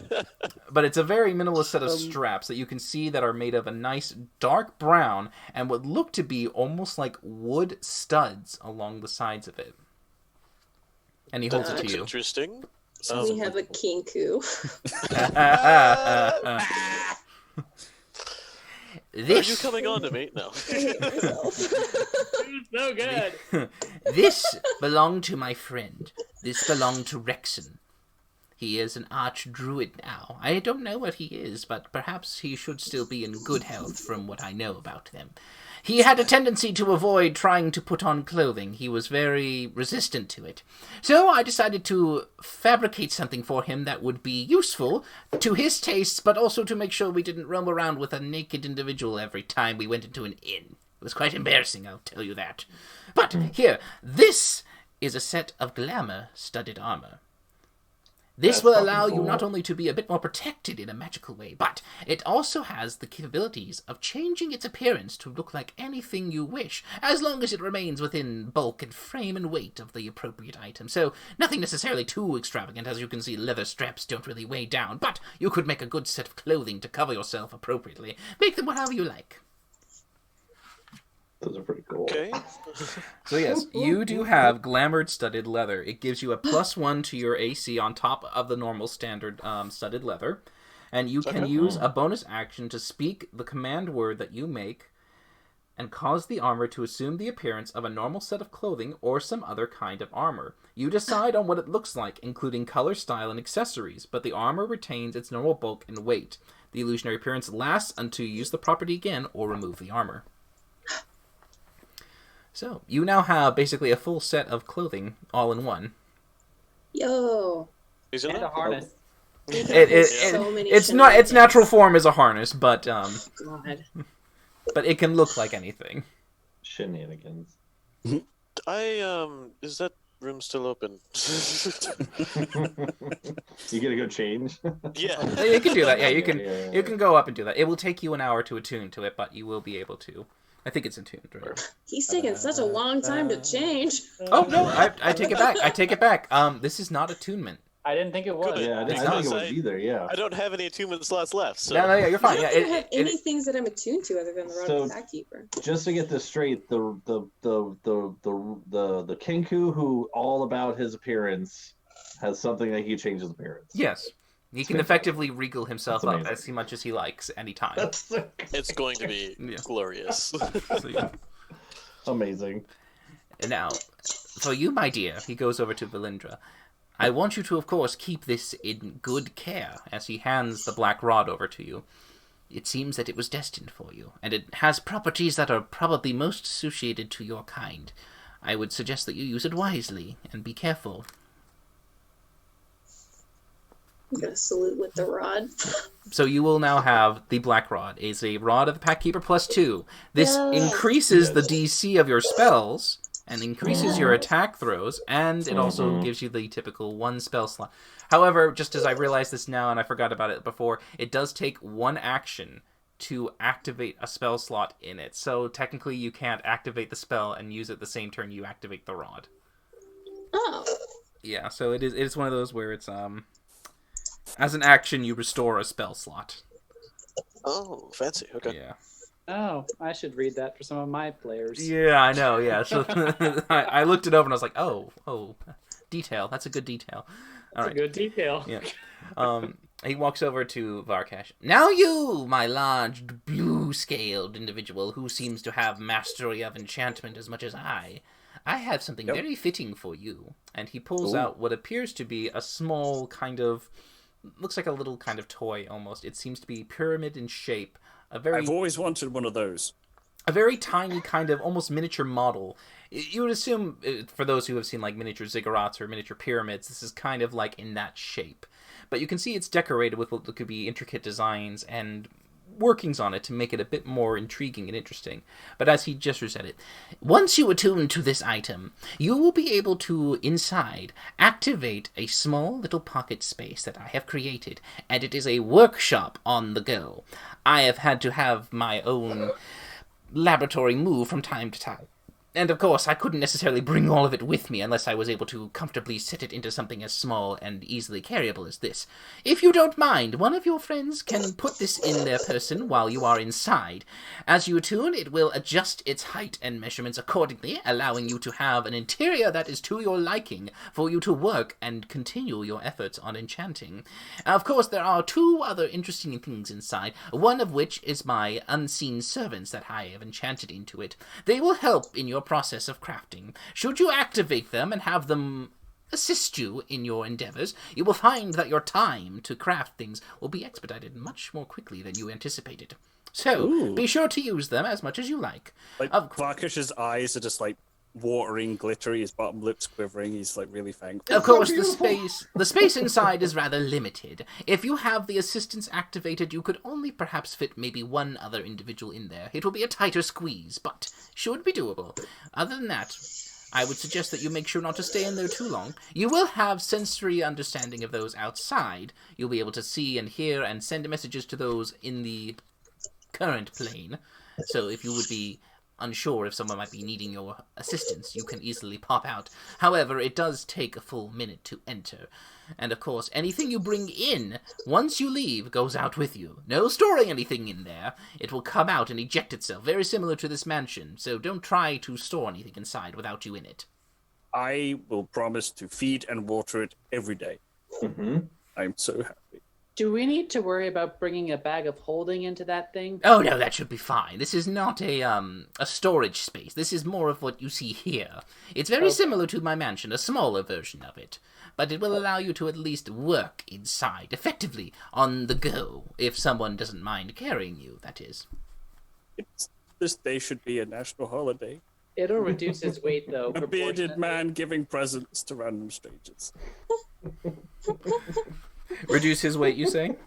Yeah. But it's a very minimalist set of straps that you can see that are made of a nice dark brown and what look to be almost like wood studs along the sides of it. And he holds it to you. Interesting. We have a kinku. Are you coming on to me? No. I hate myself. So good. This belonged to my friend. This belonged to Rexon. He is an arch-druid now. I don't know what he is, but perhaps he should still be in good health from what I know about them. He had a tendency to avoid trying to put on clothing. He was very resistant to it. So I decided to fabricate something for him that would be useful to his tastes, but also to make sure we didn't roam around with a naked individual every time we went into an inn. It was quite embarrassing, I'll tell you that. But here, this is a set of glamour-studded armor. This will allow you not only to be a bit more protected in a magical way, but it also has the capabilities of changing its appearance to look like anything you wish, as long as it remains within bulk and frame and weight of the appropriate item. So nothing necessarily too extravagant. As you can see, leather straps don't really weigh down, but you could make a good set of clothing to cover yourself appropriately. Make them whatever you like. Those are pretty cool. Okay. So yes, you do have glamoured studded leather. It gives you a +1 to your AC on top of the normal standard studded leather. And you can use a bonus action to speak the command word that you make and cause the armor to assume the appearance of a normal set of clothing or some other kind of armor. You decide on what it looks like, including color, style, and accessories, but the armor retains its normal bulk and weight. The illusionary appearance lasts until you use the property again or remove the armor. So, you now have basically a full set of clothing all in one. Yo. Is it And a harness. Its natural form is a harness, but God. but it can look like anything. Shenanigans. Is that room still open? You get a good change. Yeah. You can do that. Yeah, you Yeah. can go up and do that. It will take you an hour to attune to it, but you will be able to. I think it's attuned, right? He's taking such a long time to change. Oh no, I take it back. I take it back. This is not attunement. I didn't think it was. Good. Yeah, I didn't Because think it was either. Yeah. I don't have any attunement slots left, so... No, yeah, you're fine. I Yeah, don't have any things that I'm attuned to other than the Rod of the Packkeeper. Just to get this straight, the Kenku who all about his appearance has something that he changes appearance. yes, he can effectively regal himself That's up amazing. as much as he likes anytime. That's It's going to be Yeah. glorious. So, yeah. amazing. Now, for you, my dear, he goes over to Valindra. I want you to, of course, keep this in good care, as he hands the black rod over to you. It seems that it was destined for you, and it has properties that are probably most associated to your kind. I would suggest that you use it wisely, and be careful. I'm gonna salute with the rod. So you will now have the black rod. It's a rod of the Packkeeper +2. This Yes. increases the DC of your spells, and increases your attack throws, and it also gives you the typical 1 spell slot. However, just as I realized this now, and I forgot about it before, it does take 1 action to activate a spell slot in it. So technically you can't activate the spell and use it the same turn you activate the rod. Oh. Yeah, so it's one of those where it's as an action you restore a spell slot. Oh, fancy. Okay. Yeah. Oh, I should read that for some of my players. Yeah, I know, yeah. So I looked it over and I was like, oh, detail. That's a good detail. All right. A good detail. Yeah. He walks over to Varkash. Now you, my large, blue-scaled individual who seems to have mastery of enchantment as much as I have something very fitting for you. And he pulls out what appears to be a small kind of, looks like a little kind of toy almost. It seems to be pyramid in shape. I've always wanted one of those. A very tiny kind of almost miniature model. You would assume, for those who have seen like miniature ziggurats or miniature pyramids, this is kind of like in that shape. But you can see it's decorated with what could be intricate designs and workings on it to make it a bit more intriguing and interesting. But as he gestures at it, once you attune to this item, you will be able to, inside, activate a small little pocket space that I have created, and it is a workshop on the go. I have had to have my own laboratory move from time to time. And of course, I couldn't necessarily bring all of it with me unless I was able to comfortably set it into something as small and easily carryable as this. If you don't mind, one of your friends can put this in their person while you are inside. As you attune, it will adjust its height and measurements accordingly, allowing you to have an interior that is to your liking for you to work and continue your efforts on enchanting. Of course, there are two other interesting things inside, one of which is my unseen servants that I have enchanted into it. They will help in your process of crafting. Should you activate them and have them assist you in your endeavors, you will find that your time to craft things will be expedited much more quickly than you anticipated. So, be sure to use them as much as you like. Like, Varkash's eyes are just like watering, glittery, his bottom lip's quivering, he's like really thankful. Of course, the space inside is rather limited. If you have the assistants activated, you could only perhaps fit maybe one other individual in there. It will be a tighter squeeze, but should be doable. Other than that, I would suggest that you make sure not to stay in there too long. You will have sensory understanding of those outside. You'll be able to see and hear and send messages to those in the current plane. So if you would be unsure if someone might be needing your assistance, you can easily pop out. However, it does take a full minute to enter. And of course, anything you bring in, once you leave, goes out with you. No storing anything in there. It will come out and eject itself, very similar to this mansion, so don't try to store anything inside without you in it. I will promise to feed and water it every day. Mm-hmm. I'm so happy. Do we need to worry about bringing a bag of holding into that thing? Oh no, that should be fine. This is not a storage space. This is more of what you see here. It's very similar to my mansion, a smaller version of it. But it will allow you to at least work inside, effectively, on the go, if someone doesn't mind carrying you, that is. This day should be a national holiday. It'll reduce his weight, though. A bearded man giving presents to random strangers. Reduce his weight, you say?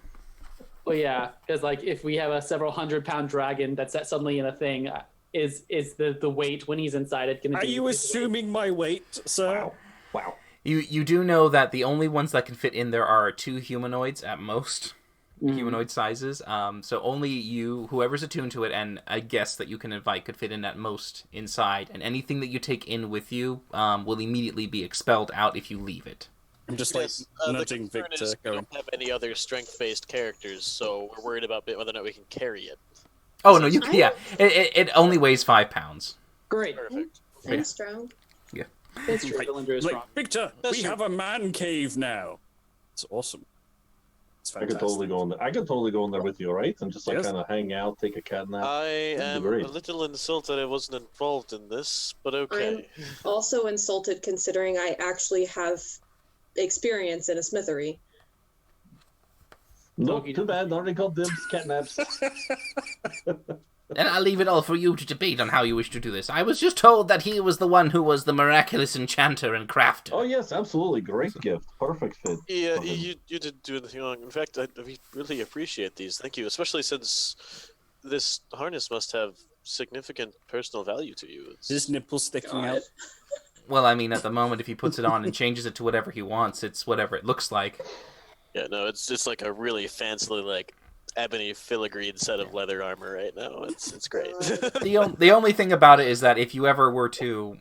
Well, yeah, because like if we have a several 100-pound dragon that's suddenly in a thing, is the weight when he's inside it going to? Are you assuming my weight, sir? Wow. You do know that the only ones that can fit in there are 2 humanoids at most, humanoid sizes. So only you, whoever's attuned to it, and a guest that you can invite could fit in at most inside. And anything that you take in with you will immediately be expelled out if you leave it. I'm just like nudging Victor. We don't have any other strength-based characters, so we're worried about whether or not we can carry it. Oh no, you can. Yeah, it only weighs 5 pounds. Great. Perfect. I'm strong. Yeah. That's true. Cylinder is Like, strong. Victor, we have a man cave now. It's awesome. It's I fantastic. could totally go in there. I could totally go in there with you, right? And just like Yes. kind of hang out, take a cat nap. I am a great. little insulted I wasn't involved in this, but okay. Also insulted considering I actually have experience in a smithery. Nope, too bad. Already got dibs, cat naps. And I'll leave it all for you to debate on how you wish to do this. I was just told that he was the one who was the miraculous enchanter and crafter. Oh yes, absolutely. Great gift. Perfect fit. Yeah, for him. you didn't do anything wrong. In fact, we really appreciate these. Thank you, especially since this harness must have significant personal value to you. Is his nipple sticking out? Well, I mean, at the moment, if he puts it on and changes it to whatever he wants, it's whatever it looks like. Yeah, no, it's just like a really fancily, like, ebony filigreed set of leather armor right now. It's great. The only thing about it is that if you ever were to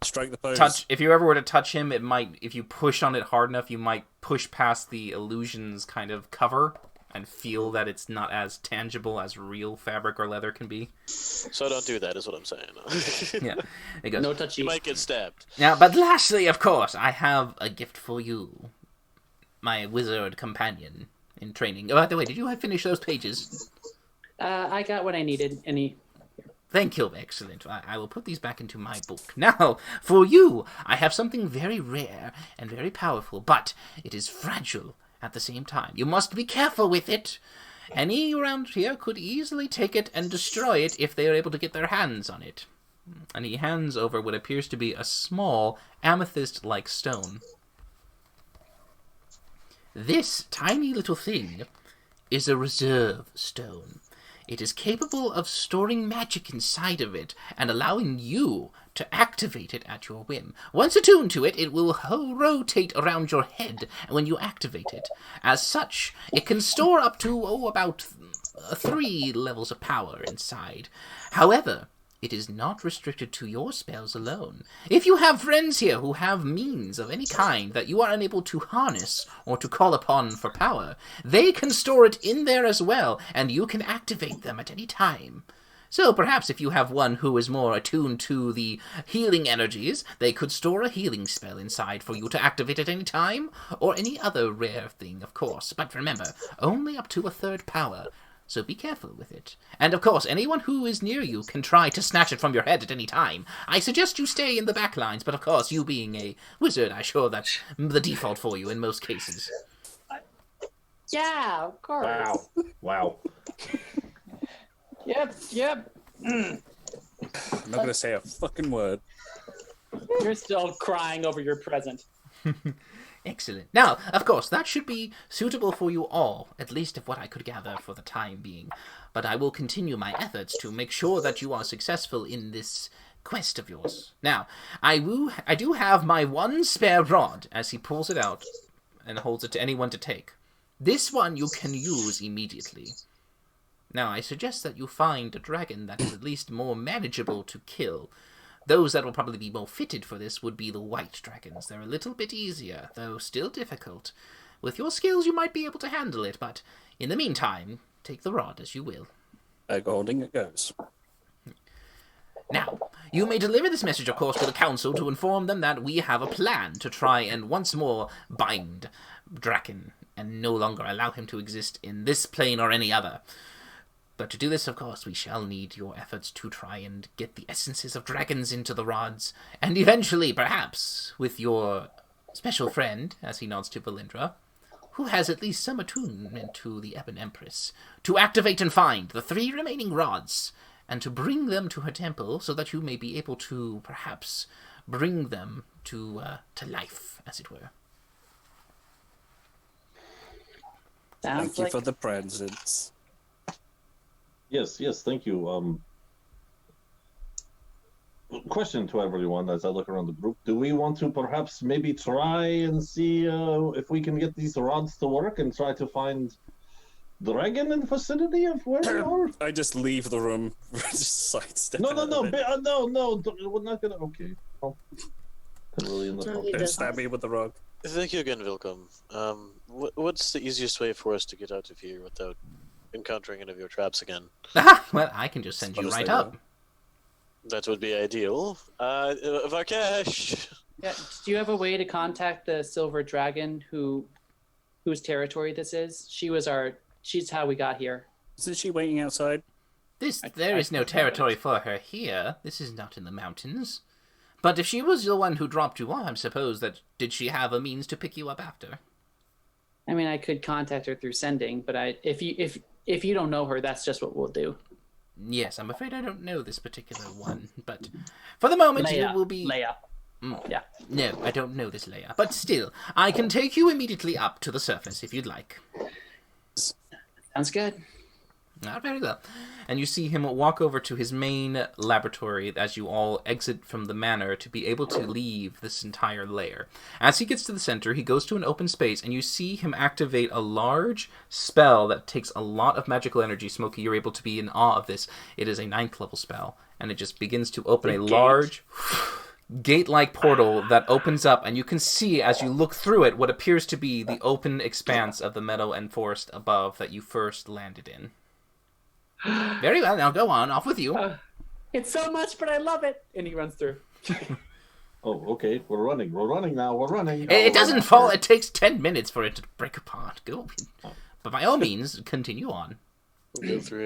strike the pose, touch him, it might, if you push on it hard enough, you might push past the illusion's kind of cover and feel that it's not as tangible as real fabric or leather can be. So don't do that, is what I'm saying. Yeah, it goes, No touchy. You might get stabbed. Now, but lastly, of course, I have a gift for you, my wizard companion in training. Oh, by the way, did you finish those pages? I got what I needed. Thank you, excellent. I will put these back into my book. Now, for you, I have something very rare and very powerful, but it is fragile at the same time. You must be careful with it. Any around here could easily take it and destroy it if they are able to get their hands on it. And he hands over what appears to be a small amethyst-like stone. This tiny little thing is a reserve stone. It is capable of storing magic inside of it and allowing you to activate it at your whim. Once attuned to it, it will rotate around your head when you activate it. As such, it can store up to, about 3 levels of power inside. However, it is not restricted to your spells alone. If you have friends here who have means of any kind that you are unable to harness or to call upon for power, they can store it in there as well, and you can activate them at any time. So perhaps if you have one who is more attuned to the healing energies, they could store a healing spell inside for you to activate at any time, or any other rare thing, of course. But remember, only up to a 3rd power. So be careful with it. And of course, anyone who is near you can try to snatch it from your head at any time. I suggest you stay in the back lines, but of course, you being a wizard, I'm sure that's the default for you in most cases. Yeah, of course. Wow. Yep. I'm not gonna say a fucking word. You're still crying over your present. Excellent. Now, of course, that should be suitable for you all, at least of what I could gather for the time being. But I will continue my efforts to make sure that you are successful in this quest of yours. Now, I do have my 1 spare rod, as he pulls it out and holds it to anyone to take. This one you can use immediately. Now, I suggest that you find a dragon that is at least more manageable to kill. Those that will probably be more fitted for this would be the white dragons. They're a little bit easier, though still difficult. With your skills, you might be able to handle it, but in the meantime, take the rod as you will. Bag holding it goes. Now, you may deliver this message, of course, to the council to inform them that we have a plan to try and once more bind Draken and no longer allow him to exist in this plane or any other. But to do this, of course, we shall need your efforts to try and get the essences of dragons into the rods, and eventually, perhaps, with your special friend, as he nods to Valindra, who has at least some attunement to the Ebon Empress, to activate and find the 3 remaining rods, and to bring them to her temple so that you may be able to, perhaps, bring them to life, as it were. Thank you for the presents. Yes, thank you. Question to everyone as I look around the group. Do we want to perhaps maybe try and see if we can get these rods to work and try to find dragon in the vicinity of where we are? I just leave the room. Just sidestep. No, we're not gonna. Okay. Oh. Really Don't stab me with the rug. Thank you again, Vilcom. What's the easiest way for us to get out of here without encountering any of your traps again? Well, I can just send you right up. That would be ideal. Varkesh! Yeah, do you have a way to contact the silver dragon whose territory this is? She's how we got here. Isn't she waiting outside? There is no territory for her here. This is not in the mountains. But if she was the one who dropped you off, I suppose did she have a means to pick you up after? I mean, I could contact her through sending, but if you don't know her, that's just what we'll do. Yes, I'm afraid I don't know this particular one, but for the moment Leia. it will be... Leia. Yeah. No, I don't know this Leia, but still, I can take you immediately up to the surface if you'd like. Sounds good. Not very well. And you see him walk over to his main laboratory as you all exit from the manor to be able to leave this entire lair. As he gets to the center, he goes to an open space, and you see him activate a large spell that takes a lot of magical energy. Smokey, you're able to be in awe of this. It is a 9th level spell, and it just begins to open a large gate-like portal that opens up, and you can see as you look through it what appears to be the open expanse of the meadow and forest above that you first landed in. Very well, now go on, off with you. It's so much, but I love it. And he runs through. Oh, okay. We're running now. We're running. It doesn't fall. It takes 10 minutes for it to break apart. Go. But by all means, continue on. We'll go through,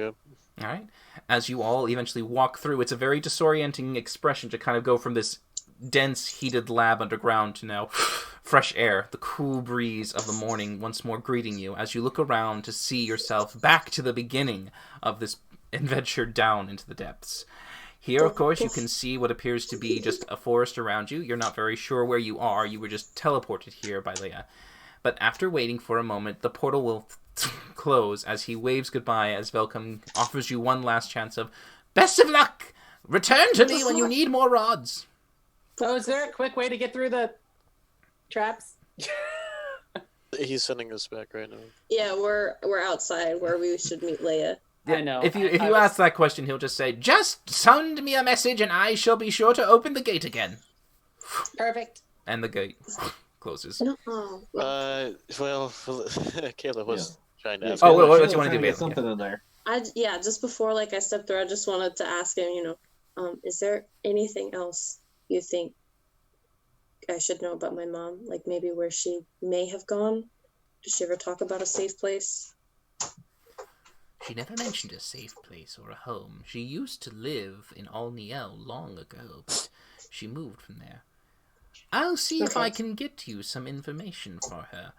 yeah. All right. As you all eventually walk through, it's a very disorienting expression to kind of go from this dense, heated lab underground to now fresh air, the cool breeze of the morning once more greeting you as you look around to see yourself back to the beginning of this adventure down into the depths. Here, of course, you can see what appears to be just a forest around you. You're not very sure where you are. You were just teleported here by Leia. But after waiting for a moment, the portal will close as he waves goodbye as Velcom offers you one last chance of, "Best of luck! Return to me when you need more rods!" So is there a quick way to get through the traps? He's sending us back right now. Yeah, we're outside where we should meet Leia. I know. If you ask that question, he'll just say, "Just send me a message and I shall be sure to open the gate again." Perfect. And the gate closes. No. Well, Kayla was trying to ask. Oh, Kayla, what Kayla's do you want to trying do, get Bailey? something in there. Just before I stepped through, I just wanted to ask him, is there anything else you think I should know about my mom? Like maybe where she may have gone? Did she ever talk about a safe place? She never mentioned a safe place or a home. She used to live in Alniel long ago, but she moved from there. I'll see if I can get you some information for her.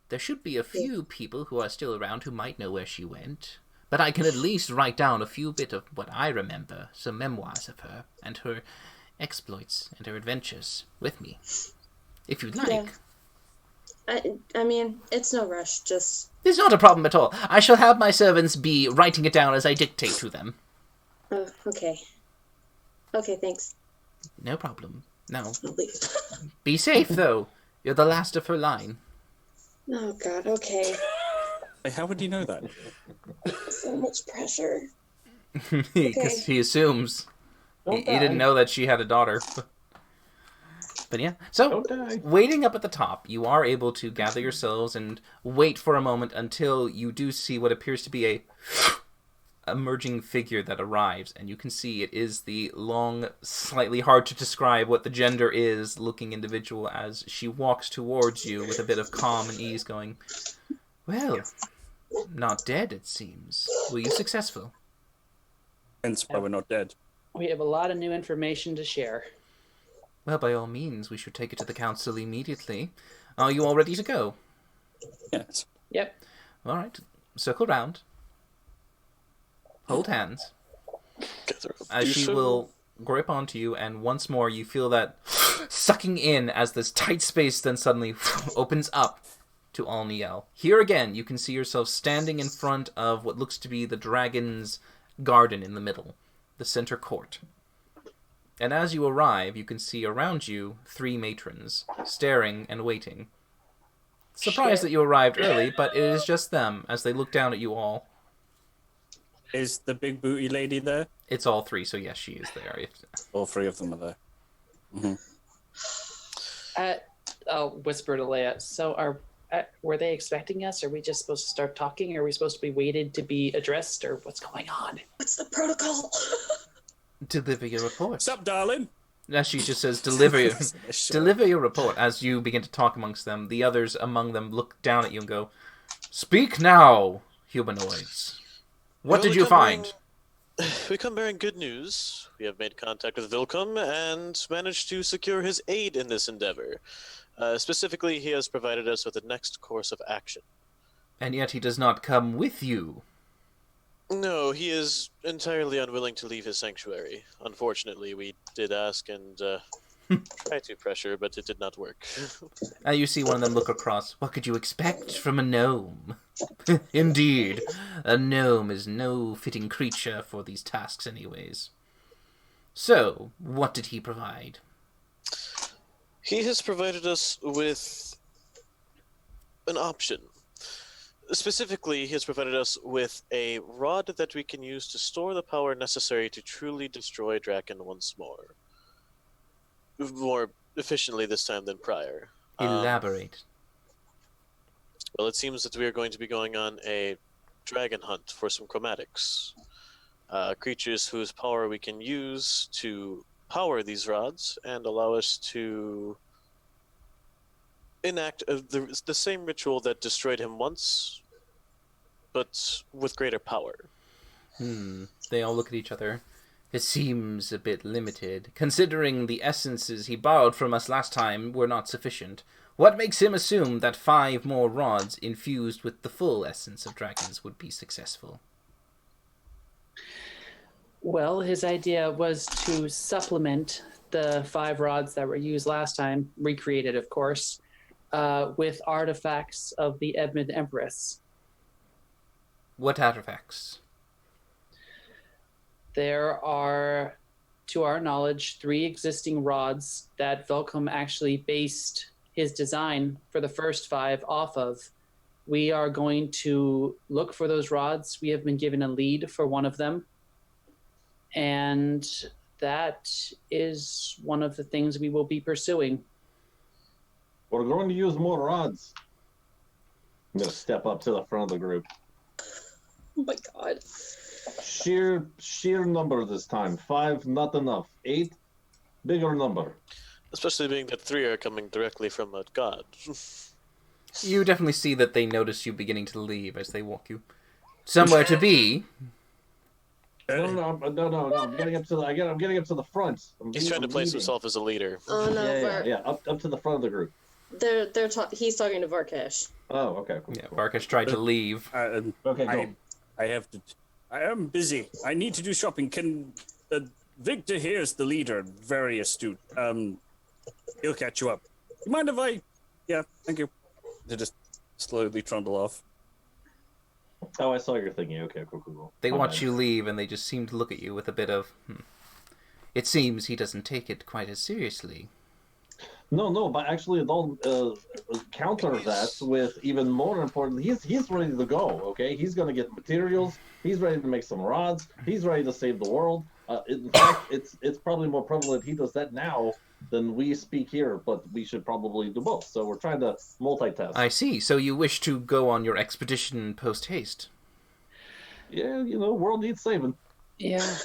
There should be a few people who are still around who might know where she went, but I can at least write down a few bit of what I remember, some memoirs of her, and her exploits and her adventures with me, if you'd like. Yeah. I mean, it's no rush, just... It's not a problem at all. I shall have my servants be writing it down as I dictate to them. Oh, okay. Okay, thanks. No problem. Now, I'll leave. be safe, though. You're the last of her line. Oh, God, okay. How would you know that? So much pressure. Because he assumes. He didn't know that she had a daughter. But yeah. So, waiting up at the top, you are able to gather yourselves and wait for a moment until you do see what appears to be a emerging figure that arrives. And you can see it is the long, slightly hard to describe what the gender is looking individual as she walks towards you with a bit of calm and ease going, "Well, not dead, it seems. Were you successful?" Hence why we're not dead. We have a lot of new information to share. Well, by all means, we should take it to the council immediately. Are you all ready to go? Yes. Yep. All right. Circle round. Hold hands. As she will grip onto you, and once more you feel that sucking in as this tight space then suddenly opens up to Alniel. Here again, you can see yourself standing in front of what looks to be the dragon's garden in the middle, the center court. And as you arrive, you can see around you 3 matrons, staring and waiting. Surprised that you arrived early, but it is just them, as they look down at you all. Is the big booty lady there? It's all 3, so yes, she is there. All 3 of them are there. Mm-hmm. I'll whisper to Leia. So were they expecting us? Are we just supposed to start talking? Are we supposed to be waited to be addressed? Or what's going on? What's the protocol? Deliver your report. What's up, darling? As she just says, deliver your report. As you begin to talk amongst them, the others among them look down at you and go, "Speak now, humanoids. What did you find?" We come bearing good news. We have made contact with Vilcom and managed to secure his aid in this endeavor. Specifically, he has provided us with the next course of action. And yet he does not come with you. No, he is entirely unwilling to leave his sanctuary. Unfortunately, we did ask, and Try to pressure, but it did not work. You see one of them look across. What could you expect from a gnome? Indeed, a gnome is no fitting creature for these tasks anyways. So, what did he provide? He has provided us with an option. Specifically, he has provided us with a rod that we can use to store the power necessary to truly destroy Draken once more. More efficiently this time than prior. Elaborate. Well, it seems that we are going to be going on a dragon hunt for some chromatics. Creatures whose power we can use to power these rods and allow us to enact the same ritual that destroyed him once, but with greater power. They all look at each other. It seems a bit limited, considering the essences he borrowed from us last time were not sufficient. What makes him assume that 5 more rods infused with the full essence of dragons would be successful? Well, his idea was to supplement the 5 rods that were used last time, recreated, of course, with artifacts of the Ebon Empress. What artifacts? There are, to our knowledge, 3 existing rods that Velcom actually based his design for the first 5 off of. We are going to look for those rods. We have been given a lead for one of them. And that is one of the things we will be pursuing. We're going to use more rods. I'm going to step up to the front of the group. Oh my god. Sheer number this time. 5, not enough. 8, bigger number. Especially being that 3 are coming directly from a god. You definitely see that they notice you beginning to leave as they walk you somewhere to be. No. I'm getting up to the front. He's trying to place himself as a leader. Oh no, Yeah. Up to the front of the group. He's talking to Varkesh. Oh, okay. Cool. Yeah, Varkesh tried to leave. Okay, go. I have to. I am busy. I need to do shopping. Can Victor here is the leader, very astute. He'll catch you up. You mind if I? Yeah, thank you. They just slowly trundle off. Oh, I saw your thingy. Okay, cool. They watch you leave, and they just seem to look at you with a bit of, It seems he doesn't take it quite as seriously. No, but actually, don't counter that with even more important. He's ready to go. Okay, he's gonna get materials. He's ready to make some rods. He's ready to save the world. In fact, it's probably more prevalent he does that now than we speak here. But we should probably do both. So we're trying to multitask. I see. So you wish to go on your expedition post haste? Yeah, world needs saving. Yeah.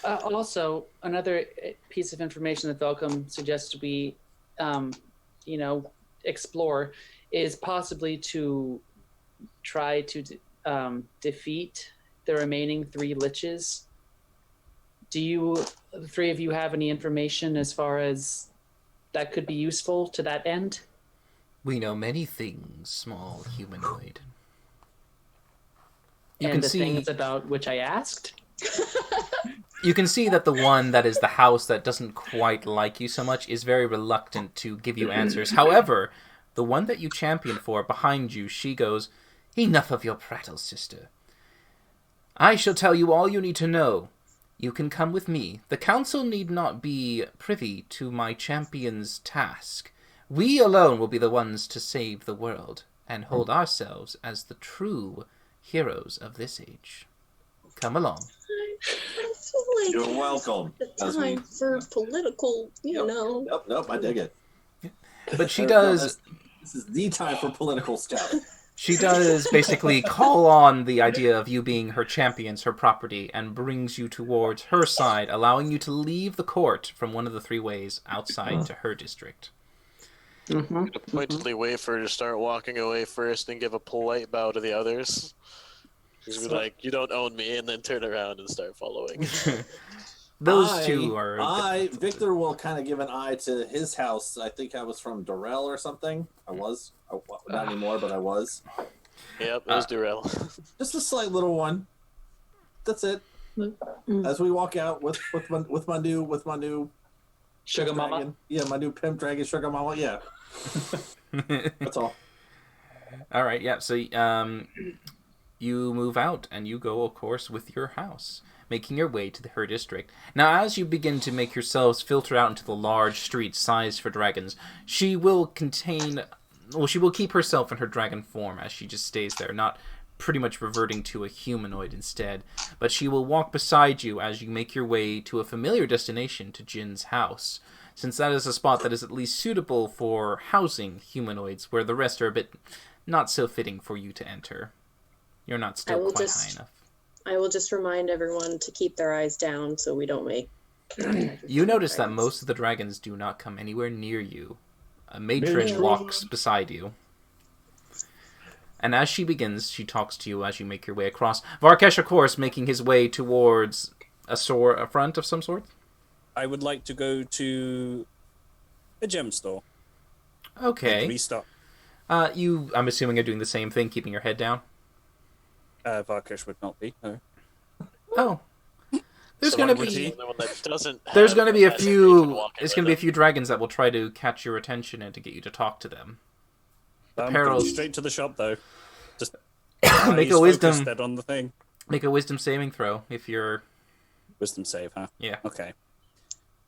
Also, another piece of information that Velcom suggests we, explore is possibly to try to defeat the remaining 3 liches. Do the 3 of you have any information as far as that could be useful to that end? We know many things, small humanoid. Things about which I asked? You can see that the one that is the house that doesn't quite like you so much is very reluctant to give you answers. However, the one that you champion for behind you, she goes, "Enough of your prattle, sister. I shall tell you all you need to know. You can come with me. The council need not be privy to my champion's task. We alone will be the ones to save the world and hold ourselves as the true heroes of this age. Come along." I feel like You're welcome. the time for political, Nope, I dig it. But she does... This is the time for political stuff. She does basically call on the idea of you being her champions, her property, and brings you towards her side, allowing you to leave the court from one of the 3 ways outside to her district. I'm gonna pointedly wait for her to start walking away first and give a polite bow to the others. She's be like, "You don't own me," and then turn around and start following. Those 2 are... Victor will kind of give an eye to his house. I think I was from Durrell or something. I was. Not anymore, but I was. Yep, it was Durrell. Just a slight little one. That's it. As we walk out with my new Sugar Mama. Dragon. Yeah, my new pimp dragon, Sugar Mama. Yeah, that's all. All right, yeah. So, you move out and you go, of course, with your house, making your way to her district. Now, as you begin to make yourselves filter out into the large streets sized for dragons, she will keep herself in her dragon form as she just stays there, not pretty much reverting to a humanoid instead. But she will walk beside you as you make your way to a familiar destination, to Jin's house, since that is a spot that is at least suitable for housing humanoids, where the rest are a bit not so fitting for you to enter. You're not still quite high enough. I will just remind everyone to keep their eyes down so we don't make... You notice that most of the dragons do not come anywhere near you. A matron walks beside you. And as she begins, she talks to you as you make your way across. Varkesh, of course, making his way towards a front of some sort. I would like to go to a gem store. Okay. Restock. I'm assuming, are doing the same thing, keeping your head down? Varkesh would not be, no. Oh. There's So going to why would be... he? The one that doesn't There's have going to be a as few... patron walking There's with going to be a him. few dragons that will try to catch your attention and to get you to talk to them. I'm Perils. going straight to the shop, though. Just Make a eyes wisdom... focused dead on the thing. Make a wisdom saving throw if you're... Wisdom save, huh? Yeah. Okay.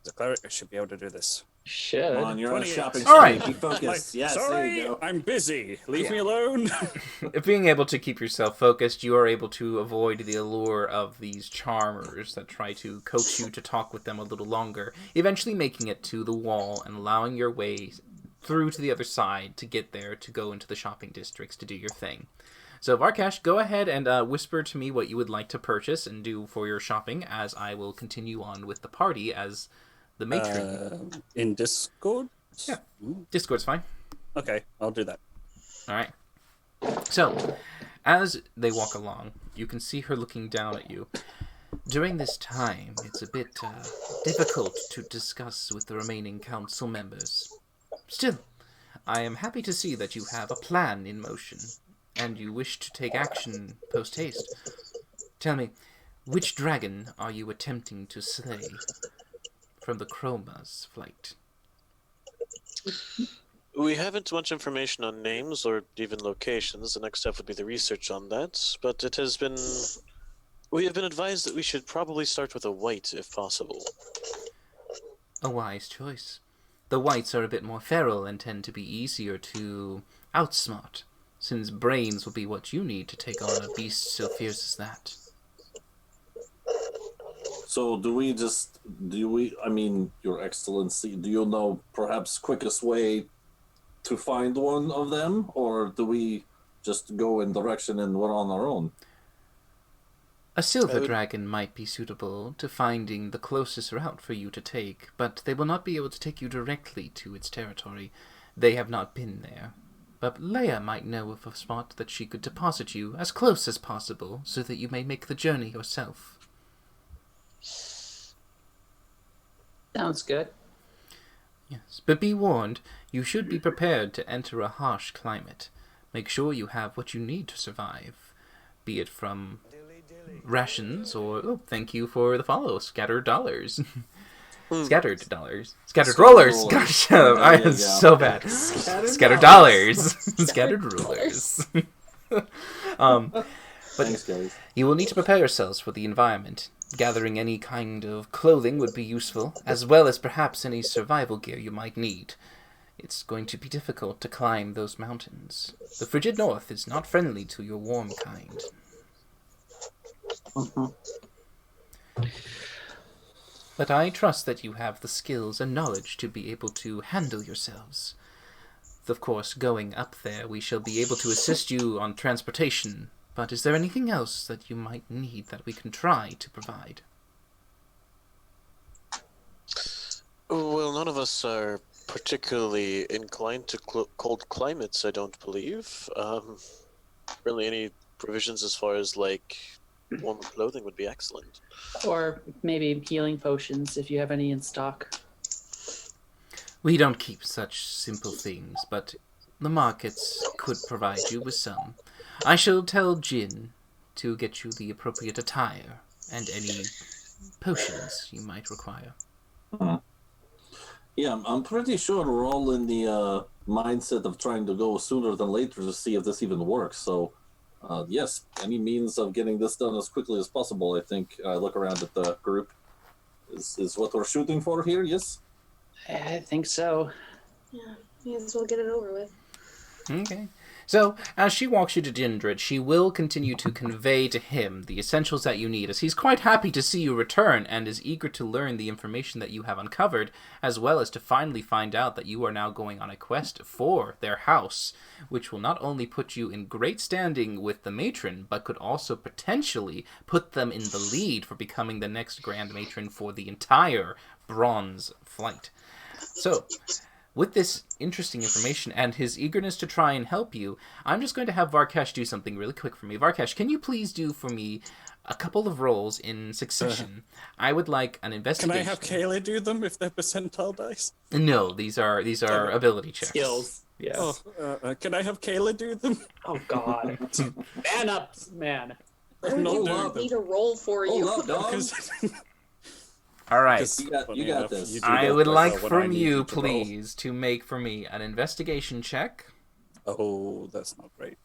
As a cleric, I should be able to do this. Should. Come on, you're on a 28. shopping All spree. right. Be focused. Yes, there Sorry, you go. I'm busy. Leave me alone. If being able to keep yourself focused, you are able to avoid the allure of these charmers that try to coax you to talk with them a little longer, eventually making it to the wall and allowing your way through to the other side to get there to go into the shopping districts to do your thing. So, Varkesh, go ahead and whisper to me what you would like to purchase and do for your shopping, as I will continue on with the party as the matron. In Discord? Yeah. Discord's fine. Okay, I'll do that. All right. So, as they walk along, you can see her looking down at you. During this time, it's a bit difficult to discuss with the remaining council members. Still, I am happy to see that you have a plan in motion, and you wish to take action post-haste. Tell me, which dragon are you attempting to slay from the Chroma's flight? We haven't much information on names or even locations. The next step would be the research on that, but it has been... We have been advised that we should probably start with a white, if possible. A wise choice. The whites are a bit more feral and tend to be easier to outsmart, since brains will be what you need to take on a beast so fierce as that. So I mean, Your Excellency, do you know perhaps quickest way to find one of them? Or do we just go in direction and we're on our own? A silver dragon might be suitable to finding the closest route for you to take, but they will not be able to take you directly to its territory. They have not been there. But Leia might know of a spot that she could deposit you as close as possible, so that you may make the journey yourself. Sounds good. Yes, but be warned, you should be prepared to enter a harsh climate. Make sure you have what you need to survive, be it from rations or, oh, thank you for the follow, scattered dollars. Scattered dollars. Scattered rollers! Gosh, I am so bad. Scattered dollars. Scattered rulers. But Thanks, guys. you will need to prepare yourselves for the environment. Gathering any kind of clothing would be useful, as well as perhaps any survival gear you might need. It's going to be difficult to climb those mountains. The frigid north is not friendly to your warm kind. But I trust that you have the skills and knowledge to be able to handle yourselves. Of course, going up there, we shall be able to assist you on transportation. But is there anything else that you might need that we can try to provide? Well, none of us are particularly inclined to cold climates, I don't believe. Really, any provisions as far as, like, warm clothing would be excellent. Or maybe healing potions if you have any in stock. We don't keep such simple things, but the markets could provide you with some. I shall tell Jin to get you the appropriate attire and any potions you might require. Yeah, I'm pretty sure we're all in the mindset of trying to go sooner than later to see if this even works. So, yes, any means of getting this done as quickly as possible, I think, look around at the group, is what we're shooting for here, yes? I think so. Yeah, may as well get it over with. Okay. So, as she walks you to Dindred, she will continue to convey to him the essentials that you need, as he's quite happy to see you return and is eager to learn the information that you have uncovered, as well as to finally find out that you are now going on a quest for their house, which will not only put you in great standing with the matron, but could also potentially put them in the lead for becoming the next Grand Matron for the entire Bronze Flight. So, with this interesting information and his eagerness to try and help you, I'm just going to have Varkesh do something really quick for me. Varkesh, can you please do for me a couple of rolls in succession? I would like an investigation. Can I have Kayla do them if they're percentile dice? No, these are ability checks. Skills. Yeah. Oh, can I have Kayla do them? Oh God. Man up, man. I don't No, even no, want me to roll for you. Hold up, dog. All right. You got this. You do I that would like when I from need you, to roll. please, to make for me an investigation check. Oh, that's not great.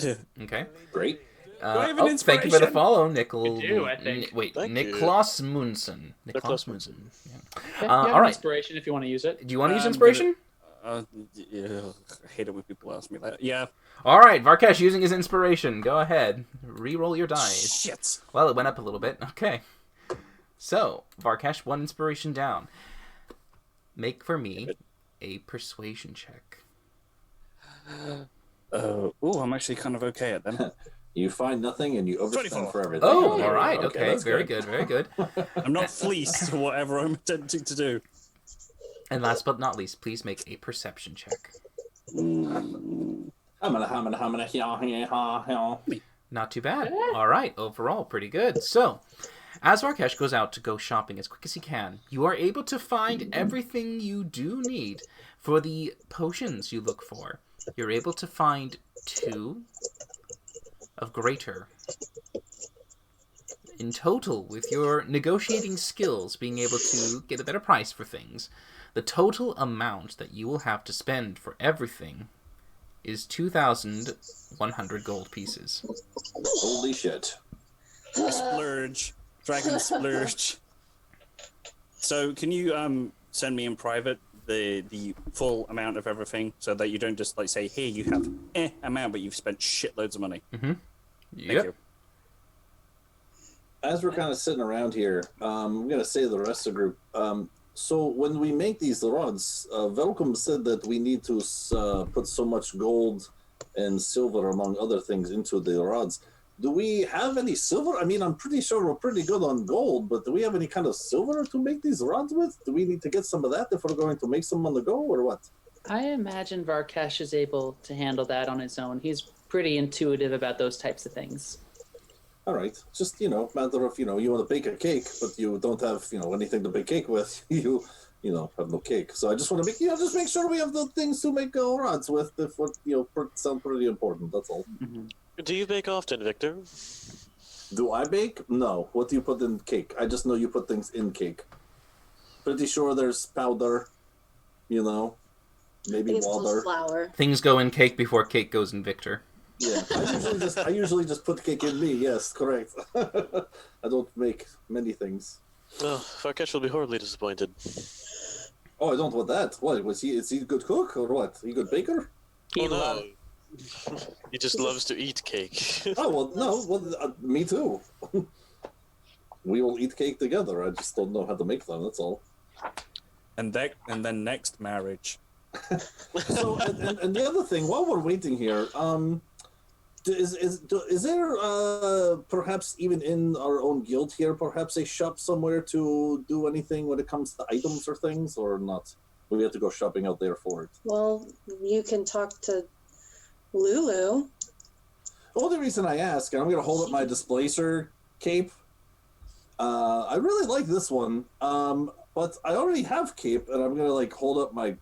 Okay. Great. I have an thank you for the inspiration? follow, Nickel. You do, I think. Wait, Thank you. Niklas Munson. Niklas Munson. Yeah. Okay, you all have right. inspiration if you want to use it. Do you want to use I'm inspiration? Yeah, I hate it when people ask me that. Yeah. All right, Varkesh using his inspiration. Go ahead. Reroll your dice. Shit. Well, it went up a little bit. Okay. So, Varkesh, one inspiration down. Make for me a persuasion check. Oh, I'm actually kind of okay at them. You find nothing and you overspend 24. for everything. Oh, Okay, all right. okay, Okay, that's very good. good, very good. I'm not fleeced to whatever I'm attempting to do. And last but not least, please make a perception check. Not too bad. All right, overall, pretty good. So, as Varkesh goes out to go shopping as quick as he can, you are able to find everything you do need for the potions you look for. You're able to find 2 of greater. In total, with your negotiating skills, being able to get a better price for things, the total amount that you will have to spend for everything is 2,100 gold pieces. Holy shit. Splurge. Dragon splurge. So can you send me in private the full amount of everything so that you don't just like say, here you have amount, but you've spent shitloads of money. Thank you. As we're kind of sitting around here, I'm going to say to the rest of the group, so when we make these rods, Velcom said that we need to put so much gold and silver, among other things, into the rods. Do we have any silver? I mean, I'm pretty sure we're pretty good on gold, but do we have any kind of silver to make these rods with? Do we need to get some of that if we're going to make some on the go, or what? I imagine Varkesh is able to handle that on his own. He's pretty intuitive about those types of things. All right, just matter of you want to bake a cake, but you don't have anything to bake cake with. You have no cake. So I just want to make sure we have the things to make rods with. If what sound pretty important. That's all. Mm-hmm. Do you bake often, Victor? Do I bake? No. What do you put in cake? I just know you put things in cake. Pretty sure there's powder. Maybe It's water. just flour. Things go in cake before cake goes in Victor. Yeah, I usually just put cake in me. Yes, correct. I don't make many things. Oh, Varkesh will be horribly disappointed. Oh, I don't want that. What was he? Is he a good cook or what? He a good baker? Oh, no. He just loves to eat cake. Oh well, no. Well, me too. We will eat cake together. I just don't know how to make them. That's all. And then next marriage. So, and the other thing, while we're waiting here, is there perhaps even in our own guild here, perhaps a shop somewhere to do anything when it comes to items or things, or not? We have to go shopping out there for it. Well, you can talk to Lulu. The only reason I ask, and I'm going to hold up my Displacer cape. I really like this one, but I already have cape, and I'm going to hold up my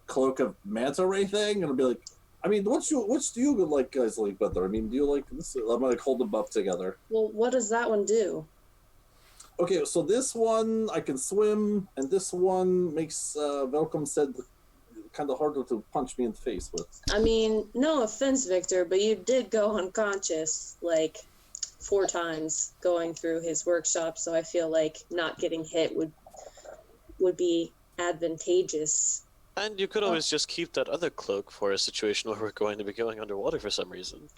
Cloak of Manta Ray thing, and I'll be like, I mean, which do you guys like better? I mean, do you like this? I'm going to hold them up together. Well, what does that one do? Okay, so this one I can swim, and this one makes Velcom said kind of harder to punch me in the face with. I mean, no offense, Victor, but you did go unconscious like 4 times going through his workshop, so I feel like not getting hit would be advantageous. And you could always just keep that other cloak for a situation where we're going to be going underwater for some reason.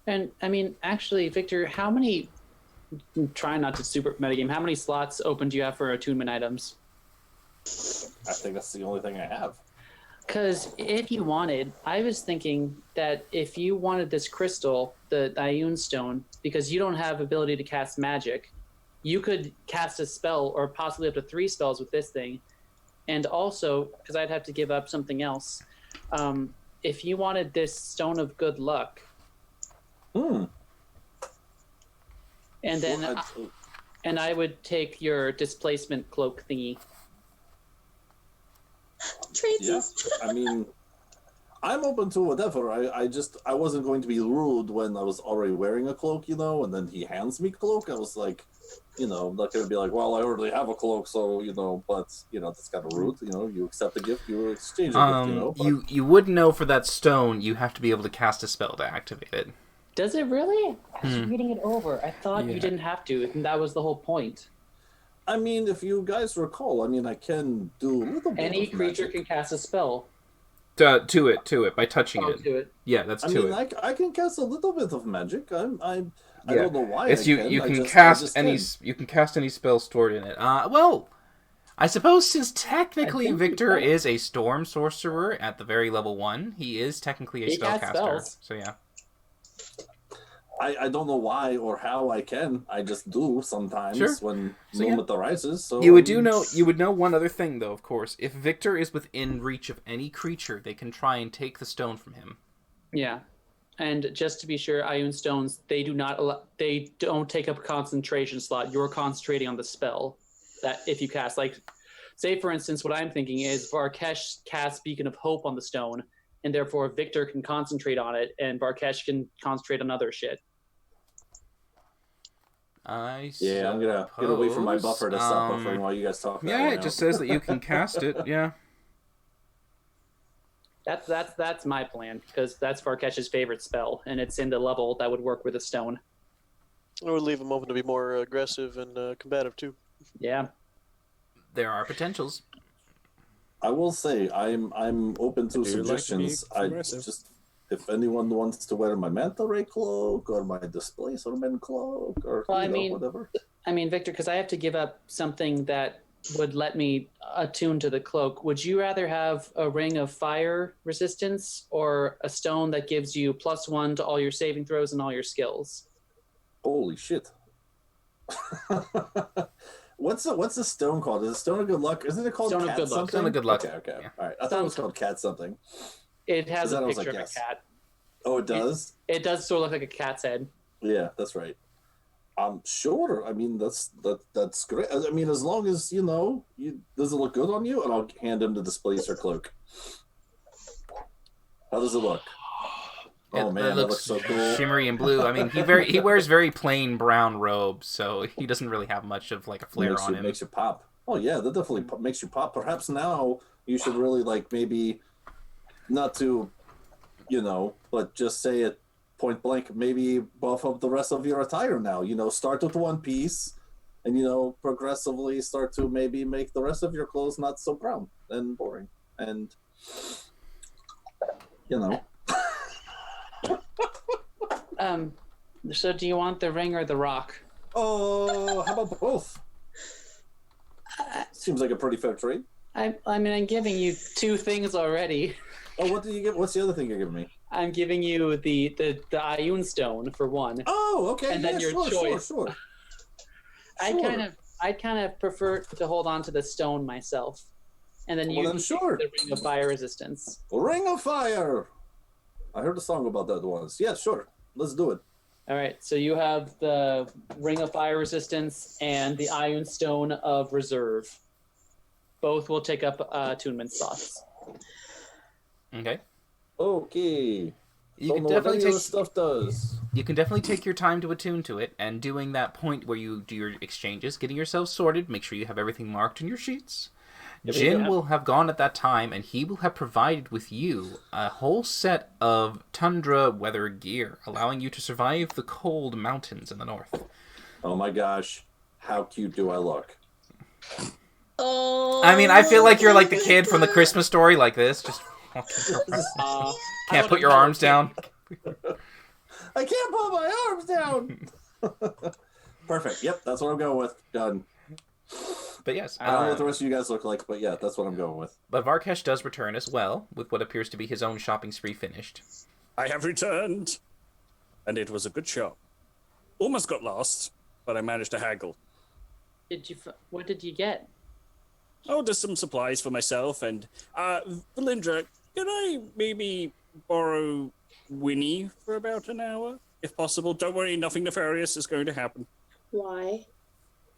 And I mean, actually, Victor, how many? Try not to super metagame. How many slots open do you have for attunement items? I think that's the only thing I have. Because if you wanted, I was thinking that if you wanted this crystal, the Ioun Stone, because you don't have ability to cast magic, you could cast a spell or possibly up to 3 spells with this thing. And also, because I'd have to give up something else, if you wanted this Stone of Good Luck, and then and I would take your displacement cloak thingy. Yeah, I mean, I'm open to whatever. I wasn't going to be rude when I was already wearing a cloak, and then he hands me cloak. I was like, I'm not going to be like, well, I already have a cloak, so, but, that's kind of rude. You accept the gift, you exchange a gift, But... You would know for that stone, you have to be able to cast a spell to activate it. Does it really? I was reading it over. I thought you didn't have to, and that was the whole point. I mean, if you guys recall, I can do a little bit Any of creature magic. can cast a spell. To it, by touching it. To it. Yeah, that's I to mean, it. I can cast a little bit of magic. I don't know why. You can cast any spell stored in it. Well, I suppose since technically Victor is a storm sorcerer at the very level 1, he is technically a spellcaster. So yeah. I don't know why or how I can. I just do sometimes when moment arises. So you would know one other thing though, of course. If Victor is within reach of any creature, they can try and take the stone from him. Yeah. And just to be sure, Ioun Stones, they don't take up a concentration slot. You're concentrating on the spell that if you cast, like, say for instance, what I'm thinking is Varkesh casts Beacon of Hope on the stone, and therefore Victor can concentrate on it, and Varkesh can concentrate on other shit. I'm gonna get away from my buffer to stop buffering while you guys talk. Yeah, it just says that you can cast it. Yeah. That's my plan, because that's Varkesh's favorite spell, and it's in the level that would work with a stone. I would leave him open to be more aggressive and combative too. Yeah. There are potentials. I will say I'm open to suggestions. If anyone wants to wear my manta ray cloak or my displacerment cloak or whatever. I mean, Victor, because I have to give up something that would let me attune to the cloak. Would you rather have a ring of fire resistance or a stone that gives you +1 to all your saving throws and all your skills? Holy shit! What's the stone called? Is it Stone of Good Luck? Isn't it called Stone Cat of Good Luck? something? Stone of Good Luck. Okay. Yeah. All right. I thought it was called Cat something. It has a picture of a yes. cat. Oh, it does? It does sort of look like a cat's head. Yeah, that's right. Sure. I mean, that's great. I mean, as long as, does it look good on you? And I'll hand him the Displacer cloak. How does it look? Oh, man, that looks so cool. Shimmery and blue. I mean, he wears very plain brown robes, so he doesn't really have much of like a flare on him. Makes you pop. Oh, yeah, that definitely makes you pop. Perhaps now you should really, maybe not to, but just say it point blank, maybe buff up the rest of your attire now. Start with one piece and, progressively start to maybe make the rest of your clothes not so brown and boring. And, So do you want the ring or the rock? Oh, how about both? Seems like a pretty fair trade. I mean, I'm giving you 2 things already. Oh, what did you get? What's the other thing you're giving me? I'm giving you the Ioun Stone for 1. Oh, okay. And then your choice. Sure. I kind of prefer to hold on to the stone myself, and then you sure. the Ring of Fire Resistance. Ring of Fire. I heard a song about that once. Yeah, sure. Let's do it. All right. So you have the Ring of Fire Resistance and the Ioun Stone of Reserve. Both will take up attunement slots. Okay. Okay. You can definitely take stuff does. you can definitely take your time to attune to it, and doing that point where you do your exchanges, getting yourself sorted, make sure you have everything marked in your sheets. Jin will have gone at that time, and he will have provided with you a whole set of tundra weather gear, allowing you to survive the cold mountains in the north. Oh my gosh, how cute do I look? Oh. I mean, I feel like you're like the kid from the Christmas Story, like this, just walking around. Can't put your arms down. I can't put my arms down. Perfect. Yep, that's what I'm going with. Done. But yes, I don't know what the rest of you guys look like, but yeah, that's what I'm going with. But Varkesh does return as well, with what appears to be his own shopping spree finished. I have returned, and it was a good shop. Almost got lost, but I managed to haggle. What did you get? Oh, just some supplies for myself, and Valindra, can I maybe borrow Winnie for about an hour, if possible? Don't worry, nothing nefarious is going to happen. Why?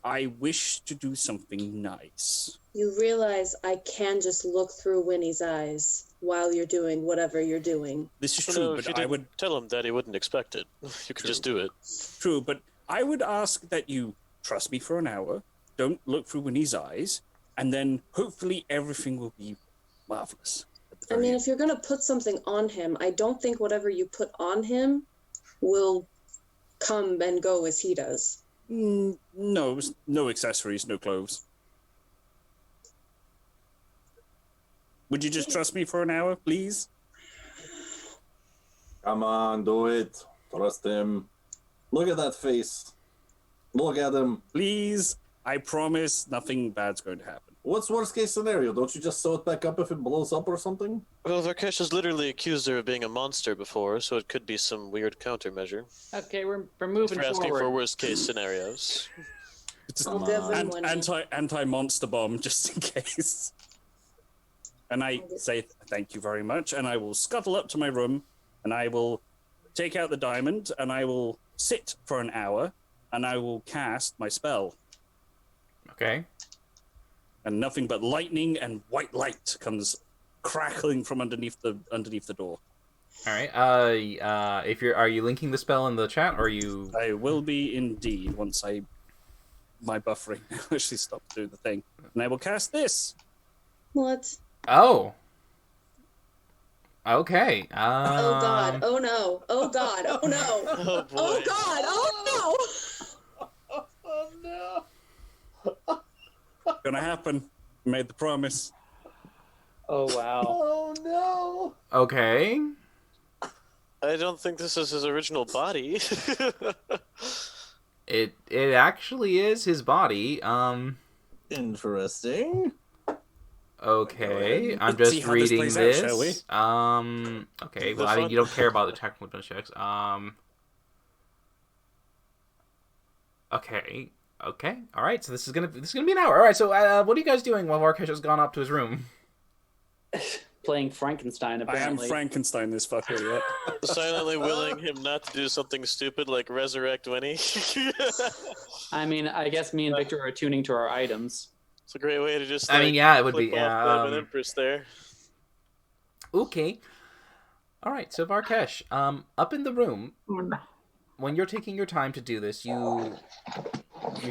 I wish to do something nice. You realize I can just look through Winnie's eyes while you're doing whatever you're doing. This is No, true, if you but I didn't would... tell him that, he wouldn't expect it. You could just do it. True, but I would ask that you trust me for an hour, don't look through Winnie's eyes, and then hopefully everything will be marvelous. I mean, if you're going to put something on him, I don't think whatever you put on him will come and go as he does. No, no accessories, no clothes. Would you just trust me for an hour, please? Come on, do it. Trust him. Look at that face. Look at him. Please, I promise nothing bad's going to happen. What's worst case scenario? Don't you just sew it back up if it blows up or something? Well, Varkesh has literally accused her of being a monster before, so it could be some weird countermeasure. Okay, we're moving If you're asking forward. for worst case scenarios. I'll give him one. Anti monster bomb, just in case. And I say thank you very much, and I will scuttle up to my room, and I will take out the diamond, and I will sit for an hour, and I will cast my spell. Okay. And nothing but lightning and white light comes crackling from underneath the door. All right. Are you linking the spell in the chat, or are you? I will be indeed once my buffering actually stops doing the thing, and I will cast this. What? Oh. Okay. Oh God! Oh no! Oh God! Oh no! Oh boy. Oh God! Oh no! Oh no! Gonna happen. Made the promise. Oh wow. Oh no! Okay. I don't think this is his original body. It actually is his body. Interesting. Okay, I'm Let's see just how this reading plays out, this. shall we? Okay. The Well, I mean, fun- you don't care about the technical checks. Okay. Okay. All right. So this is gonna be an hour. All right. So what are you guys doing while Varkesh has gone up to his room? Playing Frankenstein, I am apparently. Frankenstein, this fucker. Yeah. Silently willing him not to do something stupid like resurrect Winnie. It's I mean, I guess me and Victor are tuning to our items. a great way to just. I mean, yeah, it would be. flip off the Empress there. Okay. All right. So Varkesh, up in the room, when you're taking your time to do this, you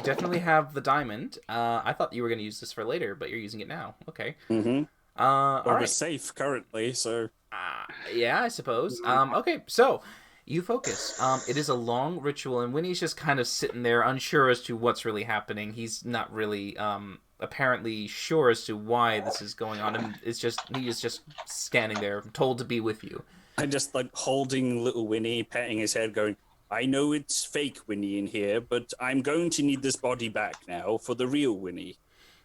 definitely have the diamond. I thought you were going to use this for later, but you're using it now. Okay. Mm-hmm. All We're right. safe currently, so Yeah, I suppose. Okay, so you focus. It is a long ritual, and Winnie's just kind of sitting there, unsure as to what's really happening. He's not really apparently sure as to why this is going on, and he is just standing there, told to be with you. I'm just like holding little Winnie, patting his head, going, I know it's fake Winnie in here, but I'm going to need this body back now for the real Winnie.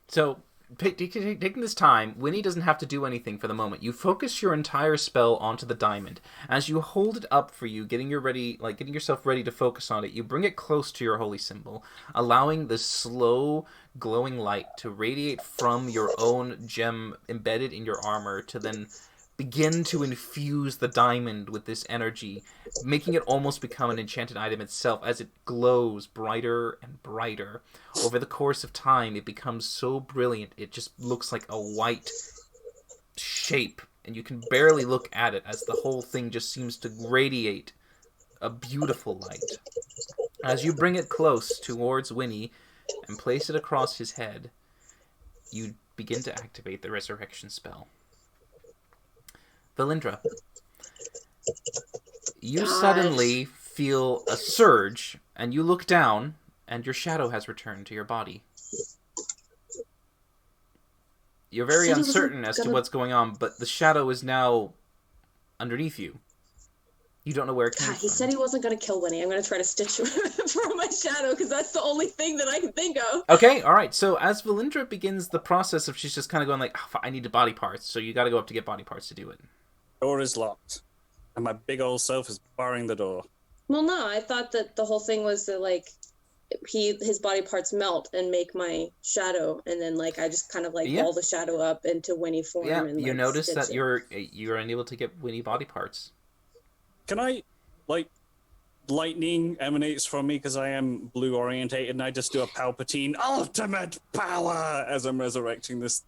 So, taking this time, Winnie doesn't have to do anything for the moment. You focus your entire spell onto the diamond. As you hold it up for you, getting yourself ready to focus on it, you bring it close to your holy symbol, allowing the slow, glowing light to radiate from your own gem embedded in your armor to then begin to infuse the diamond with this energy, making it almost become an enchanted item itself as it glows brighter and brighter. Over the course of time, it becomes so brilliant, it just looks like a white shape, and you can barely look at it as the whole thing just seems to radiate a beautiful light. As you bring it close towards Winnie and place it across his head, you begin to activate the resurrection spell. Valindra, you suddenly feel a surge, and you look down, and your shadow has returned to your body. You're very uncertain as to what's going on, but the shadow is now underneath you. You don't know where it came from. He said he wasn't going to kill Winnie. I'm going to try to stitch him from my shadow, because that's the only thing that I can think of. Okay, alright. So as Valindra begins the process of, she's just kind of going like, oh, I need the body parts. So you got to go up to get body parts to do it. Door is locked. And my big old self is barring the door. Well, no, I thought that the whole thing was that, like, his body parts melt and make my shadow, and then, like, I just kind of, like, ball the shadow up into Winnie form. Yeah, and, you like, notice stitch that it. you're unable to get Winnie body parts. Can I, like, lightning emanates from me because I am blue orientated, and I just do a Palpatine ultimate power as I'm resurrecting this.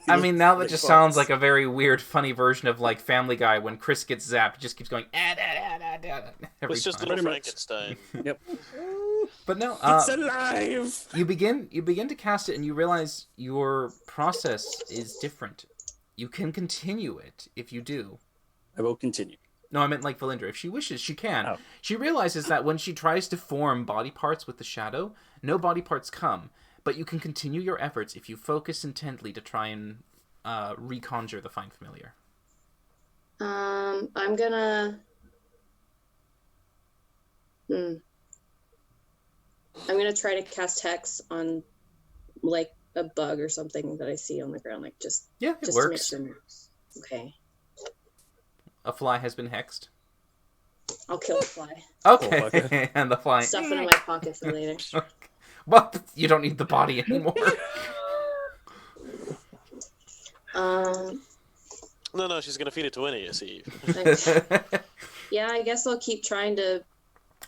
I mean, now that just sounds like a very weird, funny version of, like, Family Guy when Chris gets zapped. He just keeps going, It's just little Frankenstein. Yep. But no, it's alive! You begin to cast it, and you realize your process is different. You can continue it if you do. I will continue. No, I meant like Valindra. If she wishes, she can. Oh. She realizes that when she tries to form body parts with the shadow, no body parts come. But you can continue your efforts if you focus intently to try and reconjure the Find Familiar. I'm gonna... I'm gonna try to cast Hex on, like, a bug or something that I see on the ground, like, just works. to make sure. Okay. A fly has been hexed. I'll kill the fly. Okay, and the fly... Stuff it in my pocket for later. Well, you don't need the body anymore. No, she's gonna feed it to Winnie, you see. Yeah, I guess I'll keep trying to...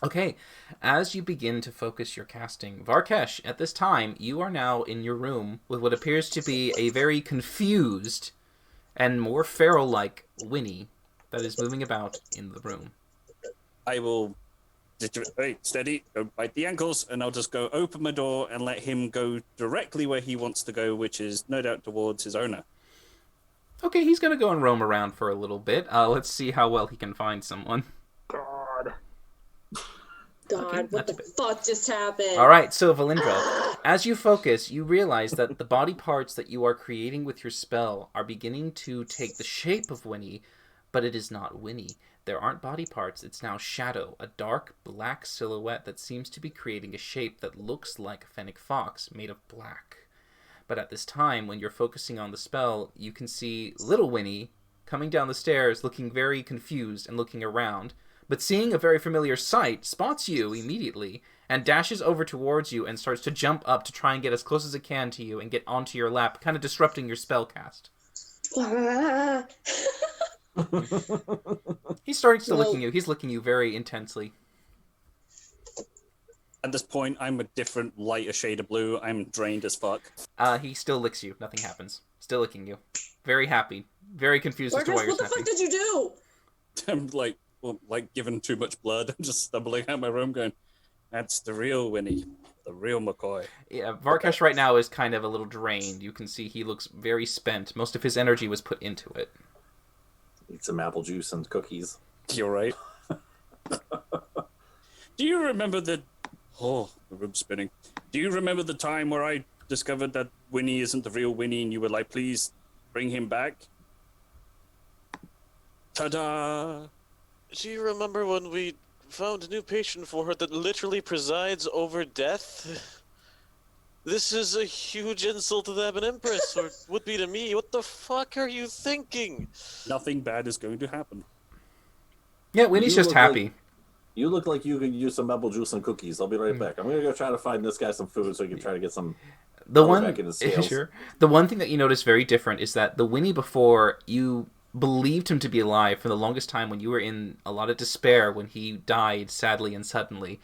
Okay, as you begin to focus your casting, Varkesh, at this time, you are now in your room with what appears to be a very confused and more feral-like Winnie that is moving about in the room. I will... Hey, steady, don't bite the ankles, and I'll just go open my door and let him go directly where he wants to go, which is no doubt towards his owner. Okay, he's going to go and roam around for a little bit. Let's see how well he can find someone. God, what the fuck just happened? All right, so Valindra, as you focus, you realize that the body parts that you are creating with your spell are beginning to take the shape of Winnie, but it is not Winnie. There aren't body parts, it's now shadow, a dark black silhouette that seems to be creating a shape that looks like a fennec fox made of black. But at this time, when you're focusing on the spell, you can see little Winnie coming down the stairs looking very confused and looking around, but seeing a very familiar sight, spots you immediately and dashes over towards you and starts to jump up to try and get as close as it can to you and get onto your lap, kind of disrupting your spell cast. He starts to licking you. He's licking you very intensely. At this point, I'm a different, lighter shade of blue. I'm drained as fuck. He still licks you. Nothing happens. Still licking you. Very happy. Very confused as to why you're what the snapping. fuck did you do? I'm like given too much blood. I'm just stumbling out my room going, that's the real Winnie. The real McCoy. Yeah, Varkesh right now is kind of a little drained. You can see he looks very spent. Most of his energy was put into it. Eat some apple juice and cookies. You're right. Do you remember the room's spinning. Do you remember the time where I discovered that Winnie isn't the real Winnie and you were like, please bring him back? Ta-da! Do you remember when we found a new patient for her that literally presides over death? This is a huge insult to the Ebon Empress, or would be to me. What the fuck are you thinking? Nothing bad is going to happen. Yeah, Winnie's just happy. You look like you could use some apple juice and cookies. I'll be right back. I'm gonna go try to find this guy some food so he can try to get some. Back in his scales. Sure. The one thing that you notice very different is that the Winnie before, you believed him to be alive for the longest time when you were in a lot of despair when he died sadly and suddenly.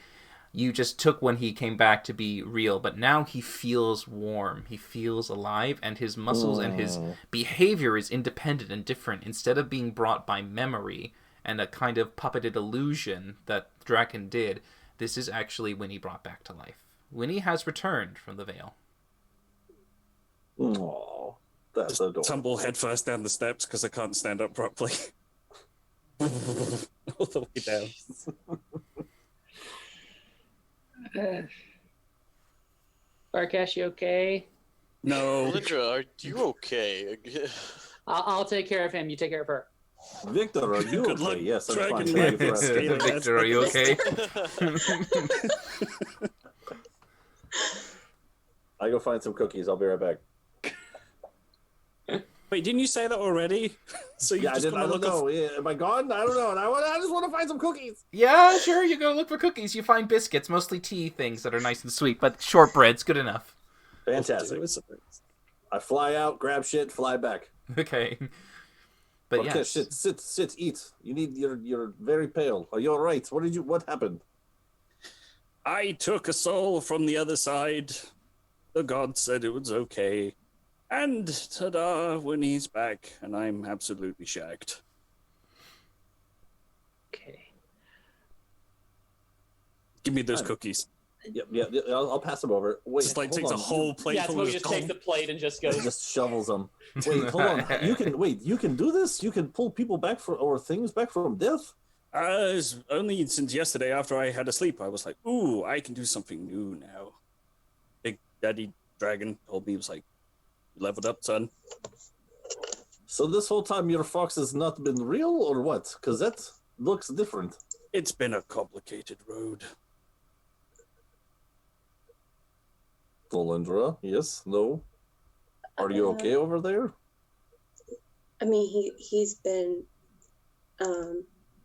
You just took when he came back to be real, but now he feels warm. He feels alive, and his muscles and his behavior is independent and different. Instead of being brought by memory and a kind of puppeted illusion that Draken did, this is actually Winnie brought back to life. Winnie has returned from the Veil. Oh, that's adorable. Tumble headfirst down the steps because I can't stand up properly. All the way down. Varkesh, you okay? No. Lindra, are you okay? I'll take care of him. You take care of her. Victor, are you Good okay? luck, Yes, I'm fine. Dragon Thank you for Knight. asking. Victor, are you okay? I go find some cookies. I'll be right back. Wait, didn't you say that already? So you Yeah, I just did. gonna I don't look know. Yeah, am I gone? I don't know. And I just want to find some cookies. Yeah, sure, you go look for cookies. You find biscuits, mostly tea things that are nice and sweet, but shortbread's good enough. Fantastic. I fly out, grab shit, fly back. Okay. But Okay, yes. sit, eat. You're very pale. Are you all right? What happened? I took a soul from the other side. The god said it was okay. And ta-da, when he's back, and I'm absolutely shagged. Okay. Give me those cookies. Yep. I'll pass them over. Wait, Just like hold takes a on. whole plate Yeah, full so of we just take the plate and just go. Just shovels them. Wait, hold on. You can do this? You can pull people back or things back from death? It's only since yesterday after I had a sleep, I was like, ooh, I can do something new now. Big Daddy Dragon told me, he was like, you leveled up, son. So this whole time your fox has not been real or what? Because that looks different. It's been a complicated road. Dolindra, yes, no. Are you okay over there? I mean, he's been.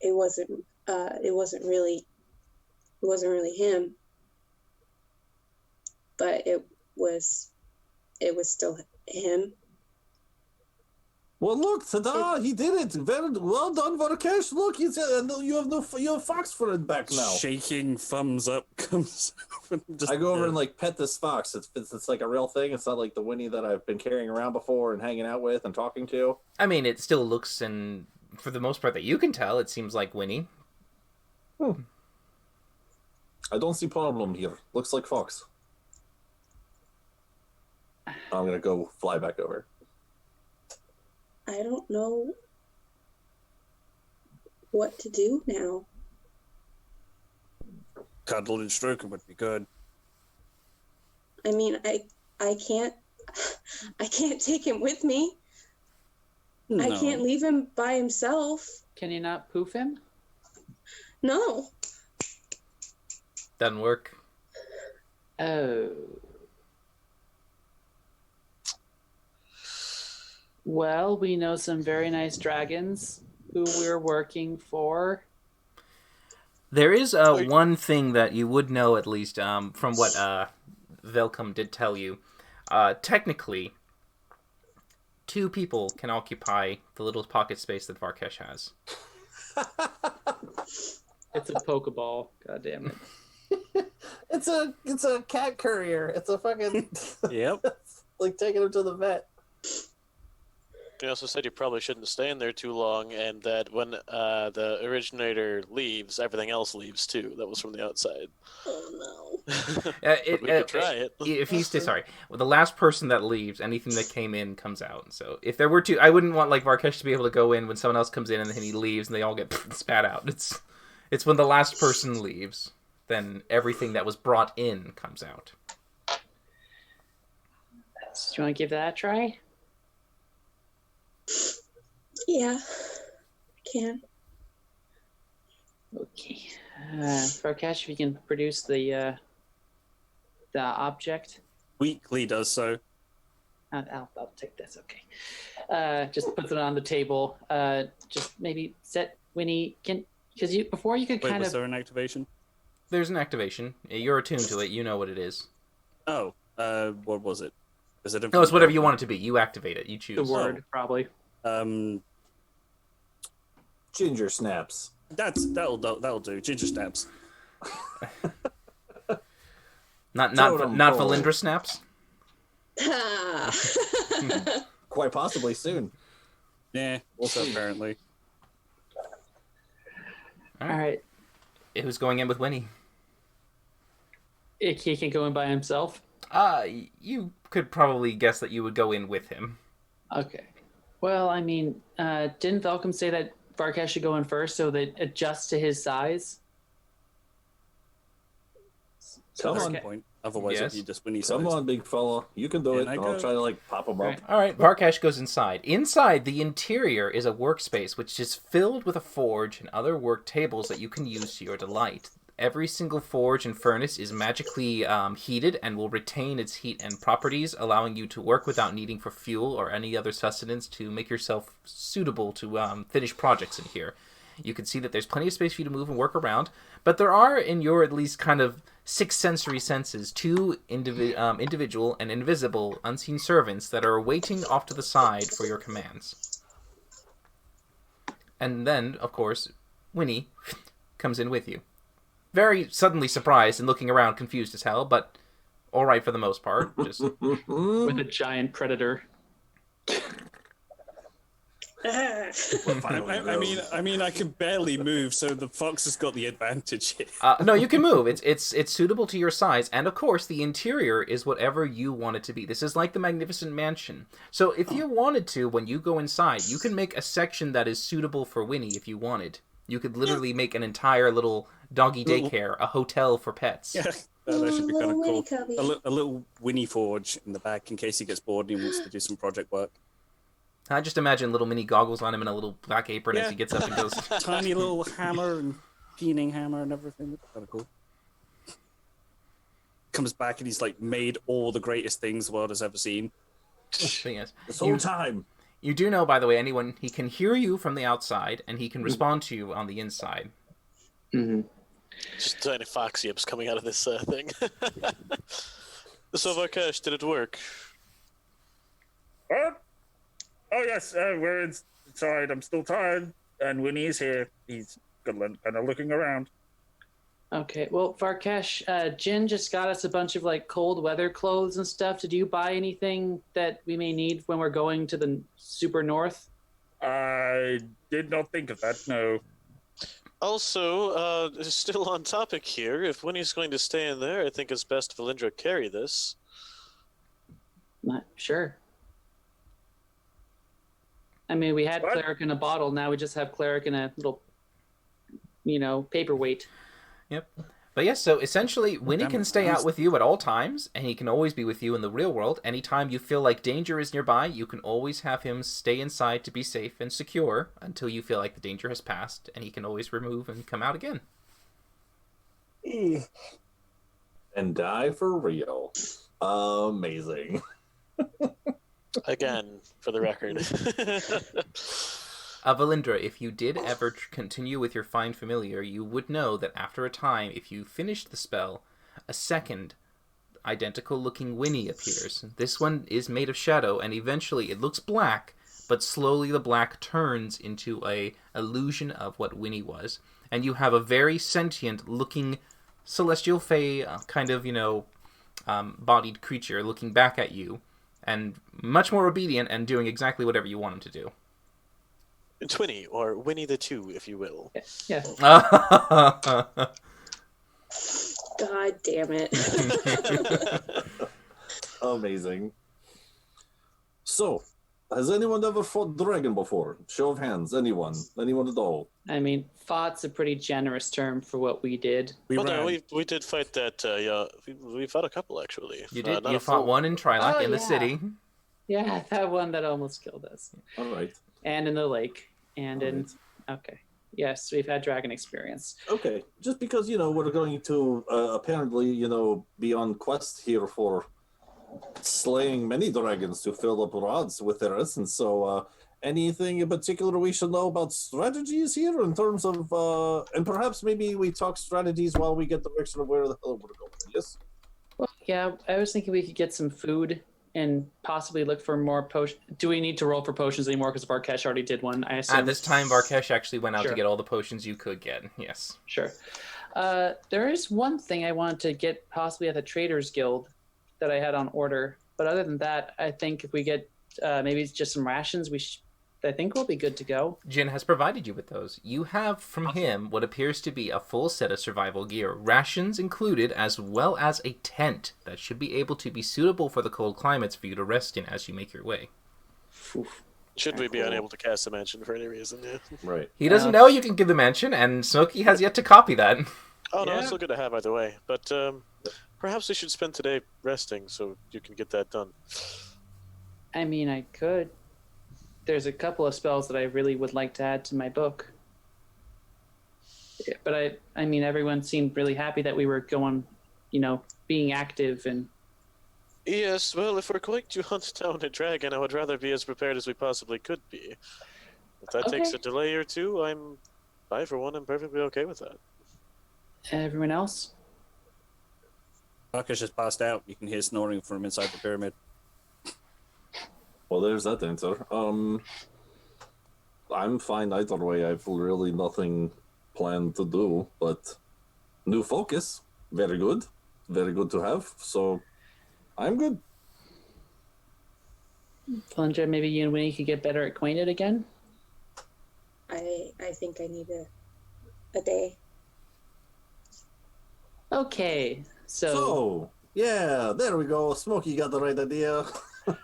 It wasn't really him, but it was still him. Well, look, ta-da! He did it. Very well done, Varkesh. Look, you have fox friend back now. Shaking thumbs up comes. I go over and like pet this fox. It's like a real thing. It's not like the Winnie that I've been carrying around before and hanging out with and talking to. I mean, it still looks, and for the most part that you can tell, it seems like Winnie. I don't see problem here. Looks like fox. I'm gonna go fly back over. I don't know what to do now. Cuddle and stroke him would be good. I mean, I can't take him with me. No. I can't leave him by himself. Can you not poof him? No. Doesn't work. Oh. Well, we know some very nice dragons who we're working for. There is one thing that you would know, at least, from what Velcom did tell you. Technically, 2 people can occupy the little pocket space that Varkesh has. It's a Pokeball. God damn it. It's a cat courier. It's a fucking Yep. like taking him to the vet. He also said you probably shouldn't stay in there too long, and that when the originator leaves, everything else leaves too. That was from the outside. Oh But we could try it. If he's sorry, well, the last person that leaves, anything that came in comes out. So if there were 2, I wouldn't want like Varkesh to be able to go in when someone else comes in and then he leaves and they all get spat out. It's when the last person leaves, then everything that was brought in comes out. So do you want to give that a try? Yeah, I can. Okay. Varkesh, if you can produce the object. Weekly does so. I'll take this. Okay. Just put it on the table. Just maybe set Winnie. Because before you could Wait, kind was of. there an activation? There's an activation. You're attuned to it. You know what it is. Oh, what was it? Is it? No, it's whatever you want it to be. You activate it. You choose. The word, probably. Ginger snaps. That'll do. Ginger snaps. Not Valindra snaps. Quite possibly soon. Yeah. Also, apparently. Who's going in with Winnie? He can go in by himself? You could probably guess that you would go in with him. Okay. Well, I mean, didn't Velcom say that Varkesh should go in first so that it adjusts to his size? Come Come on. on. Point. Otherwise, Yes. it'd be just Winnie Come size. on, big fella. You can do In it. I I'll go. try to pop him up. Right. All right, Varkesh goes inside. Inside, the interior is a workspace which is filled with a forge and other work tables that you can use to your delight. Every single forge and furnace is magically heated and will retain its heat and properties, allowing you to work without needing for fuel or any other sustenance to make yourself suitable to finish projects in here. You can see that there's plenty of space for you to move and work around, but there are, in your at least kind of 6 sensory senses, 2 individual and invisible unseen servants that are waiting off to the side for your commands. And then, of course, Winnie comes in with you. Very suddenly surprised and looking around confused as hell, but alright for the most part. Just With a giant predator. I mean, I can barely move, so the fox has got the advantage here. no, you can move. It's suitable to your size, and of course, the interior is whatever you want it to be. This is like the Magnificent Mansion. So, if you wanted to, when you go inside, you can make a section that is suitable for Winnie if you wanted. You could literally make an entire little doggy daycare, a hotel for pets. Yeah, that should be kind of Winnie cool. Cubby. A little Winnie forge in the back in case he gets bored and he wants to do some project work. I just imagine little mini goggles on him and a little black apron as Yeah. he gets up and goes. Tiny little hammer and peening hammer and everything. That's kind of cool. Comes back and he's like made all the greatest things the world has ever seen. Thing is, It's all time. you do know, by the way, he can hear you from the outside and he can respond to you on the inside. Mm-hmm. Just tiny fox yips coming out of this thing. So, Varkesh, did it work? Oh yes, we're inside. I'm still tired, and Winnie's here. He's kind of looking around. Okay, well, Varkesh, Jin just got us a bunch of like cold weather clothes and stuff. Did you buy anything that we may need when we're going to the super north? I did not think of that. No. Also, still on topic here, if Winnie's going to stay in there, I think it's best Valindra carry this. Not sure. I mean, we had What? cleric in a bottle. Now we just have cleric in a little, paperweight. Yep. But yes, so essentially, Winnie can stay out with you at all times, and he can always be with you in the real world. Anytime you feel like danger is nearby, you can always have him stay inside to be safe and secure until you feel like the danger has passed, and he can always remove and come out again. And die for real. Amazing. Again, for the record. Valindra, if you did ever continue with your Find Familiar, you would know that after a time, if you finished the spell, a second identical-looking Winnie appears. This one is made of shadow, and eventually it looks black, but slowly the black turns into a illusion of what Winnie was. And you have a very sentient-looking celestial fae kind of, bodied creature looking back at you, and much more obedient and doing exactly whatever you want him to do. Twinny, or Winnie the Two, if you will. Yeah. God damn it. Amazing. So, has anyone ever fought dragon before? Show of hands. Anyone? Anyone at all? I mean, fought's a pretty generous term for what we did. Well, no, we did fight that. We fought a couple actually. You did. Not You a fought full- one in Trilak Oh, in the yeah. city. Yeah, that one that almost killed us. All right. And in the lake. And in... Alright. Okay. Yes, we've had dragon experience. Okay. Just because, we're going to apparently, be on quest here for slaying many dragons to fill up rods with their essence. So, anything in particular we should know about strategies here in terms of, and perhaps maybe we talk strategies while we get direction of where the hell we're going. Yes? Well, yeah, I was thinking we could get some food and possibly look for more potions. Do we need to roll for potions anymore? Because Varkesh already did one, I assume. At this time, Varkesh actually went out to Sure. get all the potions you could get. Yes. Sure. There is one thing I wanted to get possibly at the Traders Guild that I had on order. But other than that, I think if we get maybe it's just some rations, we I think we'll be good to go. Jin has provided you with those. You have from him what appears to be a full set of survival gear, rations included, as well as a tent that should be able to be suitable for the cold climates for you to rest in as you make your way. Should we be unable to cast a mansion for any reason, yeah. Right. He doesn't know you can give the mansion, and Smokey has yet to copy that. Oh, no, it's still good to have either way. But perhaps we should spend today resting so you can get that done. I mean, I could. There's a couple of spells that I really would like to add to my book. But I mean, everyone seemed really happy that we were going, being active and... Yes, well, if we're going to hunt down a dragon, I would rather be as prepared as we possibly could be. If that takes a delay or two, I, for one, am perfectly okay with that. Everyone else? Marcus just passed out. You can hear snoring from inside the pyramid. Well, there's that answer. I'm fine either way. I've really nothing planned to do, but new focus, very good to have. So I'm good. Valindra, maybe you and Winnie could get better acquainted again. I think I need a day. Okay, so yeah, there we go. Smokey got the right idea.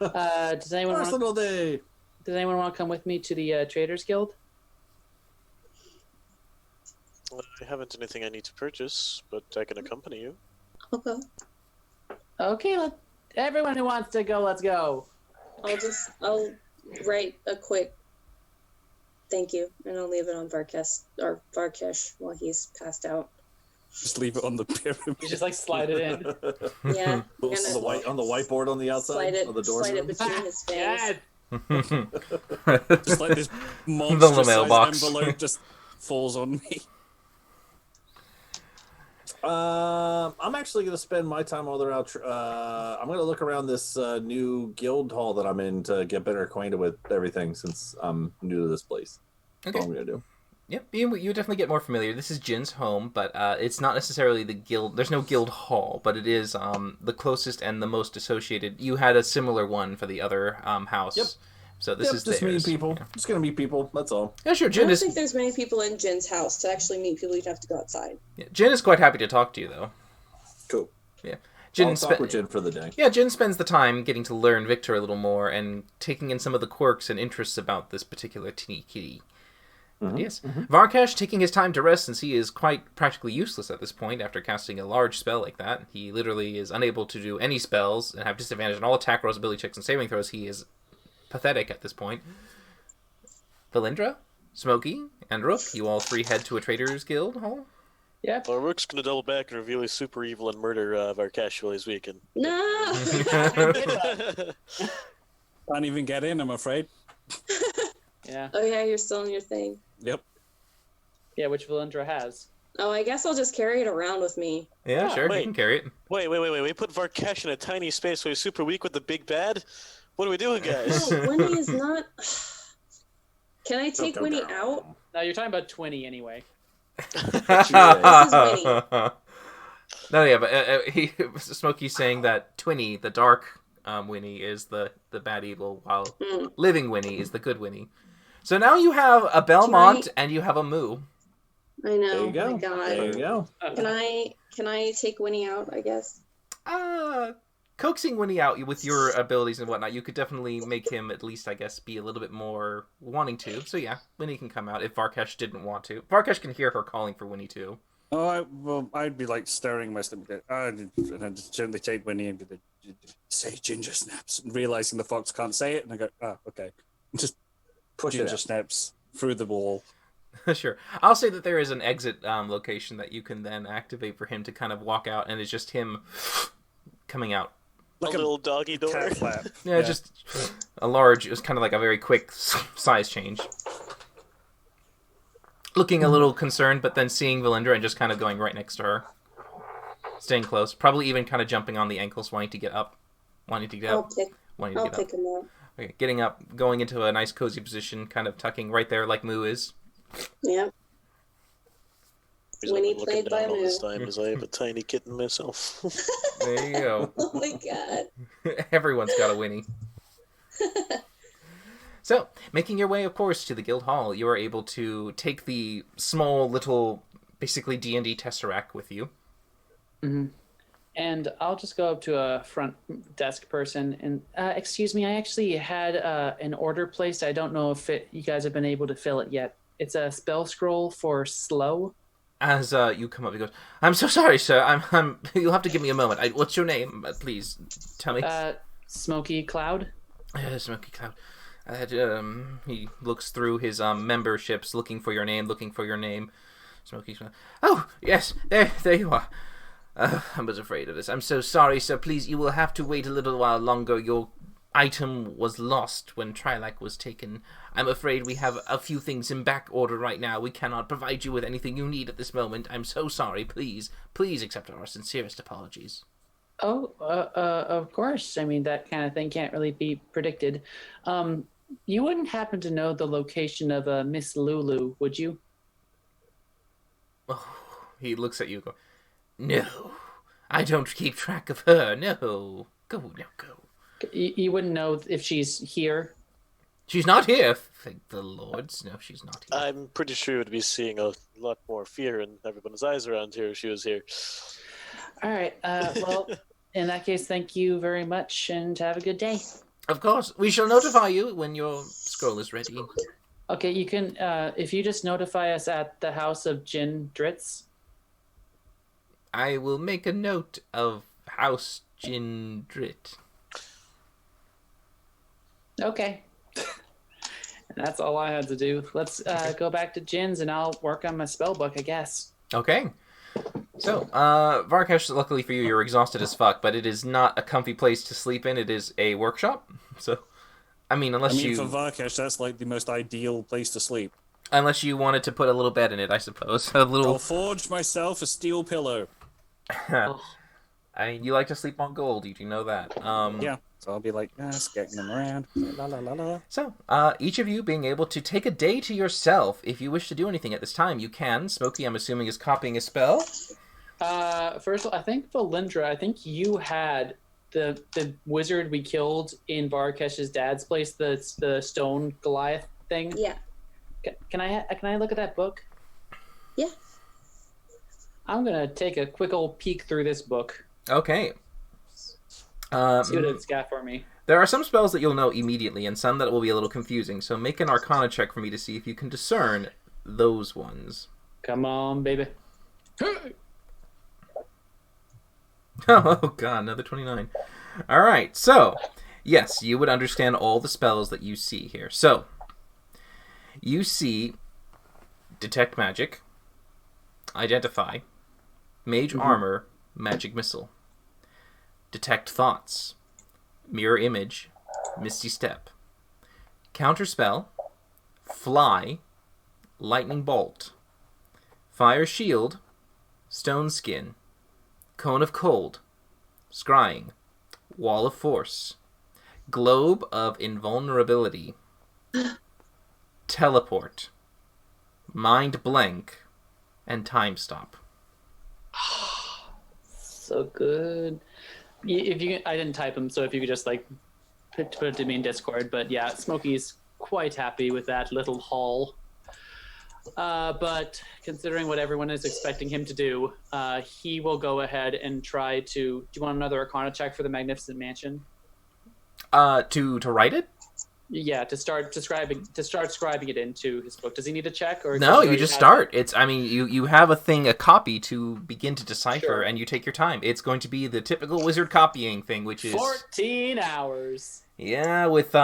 Does anyone Personal day. Does anyone want to come with me to the Traders Guild? Well, I haven't anything I need to purchase, but I can accompany you. Okay. Okay, everyone who wants to go, let's go. I'll write a quick thank you, and I'll leave it on Varkesh while he's passed out. Just leave it on the pyramid. You just slide it in. Yeah. on the whiteboard on the outside of the door. Slide it between his fangs. Just like this The monstrous mailbox. envelope just falls on me. I'm actually going to spend my time while they're out. I'm going to look around this new guild hall that I'm in to get better acquainted with everything since I'm new to this place. That's all I'm going to do. Yep, you definitely get more familiar. This is Jin's home, but it's not necessarily the guild. There's no guild hall, but it is the closest and the most associated. You had a similar one for the other house. Yep. So this is just theirs. meeting people. Yeah. Just going to meet people. That's all. Yeah, sure. I Jin don't is. think there's many people in Jin's house to actually meet people. You'd have to go outside. Yeah, Jin is quite happy to talk to you, though. Cool. Yeah. I'll talk with Jin for the day. Yeah, Jin spends the time getting to learn Victor a little more and taking in some of the quirks and interests about this particular teeny kitty. Yes. Varkesh, taking his time to rest since he is quite practically useless at this point after casting a large spell like that. He literally is unable to do any spells and have disadvantage on all attack rolls, ability checks, and saving throws. He is pathetic at this point. Valindra, Smokey, and Rook, you all three head to a Traders Guild hall? Yep. Well, Rook's going to double back and reveal he's super evil and murder Varkesh while he's weakened. No! Can't even get in, I'm afraid. Yeah. Oh yeah, you're still in your thing. Yep. Yeah, which Valindra has. Oh, I guess I'll just carry it around with me. Yeah, sure, wait. you can carry it. Wait. We put Varkesh in a tiny space where he's super weak with the big bad? What are we doing, guys? No, Winnie is not... Can I take Winnie out? No, you're talking about Twinny anyway. This is Winnie. No, yeah, but Smokey's saying that Twinny, the dark Winnie, is the bad evil, while living Winnie is the good Winnie. So now you have a Belmont and you have a Moo. I know. There you go. Oh my God. There you go. Can I take Winnie out, I guess? Coaxing Winnie out with your abilities and whatnot, you could definitely make him at least, I guess, be a little bit more wanting to. So yeah, Winnie can come out if Varkesh didn't want to. Varkesh can hear her calling for Winnie too. Oh, I'd be stirring my stomach, and I'd just gently take Winnie and be like, say ginger snaps, and realizing the fox can't say it, and I go, okay, just Push ginger it snaps through the wall. Sure. I'll say that there is an exit location that you can then activate for him to kind of walk out, and it's just him coming out. Like a little doggy door. Cat flap. Yeah, just a large, it was kind of like a very quick size change. Looking a little concerned, but then seeing Valindra and just kind of going right next to her. Staying close. Probably even kind of jumping on the ankles, wanting to get up. Wanting to get up. I'll pick him up. Okay, getting up, going into a nice cozy position, kind of tucking right there like Moo is. Yep. Winnie Looking played by down all this Moo. time as I have a tiny kitten myself. There you go. Oh my God. Everyone's got a Winnie. So, making your way, of course, to the guild hall, you are able to take the small little, basically D&D tesseract with you. Mm-hmm. And I'll just go up to a front desk person and, excuse me, I actually had an order placed. I don't know if you guys have been able to fill it yet. It's a spell scroll for slow. As you come up, he goes, "I'm so sorry, sir. You'll have to give me a moment. What's your name? Please tell me." Smoky Cloud. Smoky Cloud. He looks through his memberships, looking for your name. Smoky Cloud. Oh, yes, there you are. I was afraid of this. I'm so sorry, sir. Please, you will have to wait a little while longer. Your item was lost when Trilak was taken. I'm afraid we have a few things in back order right now. We cannot provide you with anything you need at this moment. I'm so sorry. Please accept our sincerest apologies. Oh, of course. I mean, that kind of thing can't really be predicted. You wouldn't happen to know the location of Miss Lulu, would you? Oh, he looks at you and goes, "No, I don't keep track of her. No. Go. You wouldn't know if she's here? She's not here, thank the lords. No, she's not here. I'm pretty sure we'd be seeing a lot more fear in everyone's eyes around here if she was here. All right. Well, in that case, thank you very much, and have a good day. Of course. We shall notify you when your scroll is ready. Okay, you can, if you just notify us at the House of Jin Dritz. I will make a note of House Jindrit. Okay. And that's all I had to do. Let's go back to Jin's and I'll work on my spell book, I guess. Okay. So, Varkesh, luckily for you, you're exhausted as fuck, but it is not a comfy place to sleep in. It is a workshop. So, for Varkesh, that's like the most ideal place to sleep. Unless you wanted to put a little bed in it, I suppose. I'll forge myself a steel pillow. I mean, you like to sleep on gold. You do know that. Yeah. So I'll be like, getting them around. La, la, la, la. So, each of you being able to take a day to yourself. If you wish to do anything at this time, you can. Smokey, I'm assuming, is copying a spell. First of all, I think Valindra, I think you had the wizard we killed in Varkesh's dad's place, the stone Goliath thing. Yeah. Can I look at that book? Yeah. I'm gonna take a quick old peek through this book. Okay. See what it's got for me. There are some spells that you'll know immediately, and some that will be a little confusing. So make an Arcana check for me to see if you can discern those ones. Come on, baby. Oh god, another 29. All right. So, yes, you would understand all the spells that you see here. So, you see Detect Magic, Identify, Mage Armor, Magic Missile, Detect Thoughts, Mirror Image, Misty Step, Counterspell, Fly, Lightning Bolt, Fire Shield, Stone Skin, Cone of Cold, Scrying, Wall of Force, Globe of Invulnerability, Teleport, Mind Blank, and Time Stop. So good. If you, I didn't type them, so if you could just like put it to me in Discord. But yeah, Smokey's quite happy with that little haul. But considering what everyone is expecting him to do, he will go ahead and try to. Do you want another Arcana check for the Magnificent Mansion? To write it? Yeah, to start scribing it into his book. Does he need a check or? No, you just start. It's. I mean, you have a copy to begin to decipher, sure. And you take your time. It's going to be the typical wizard copying thing, which is 14 hours. Yeah, with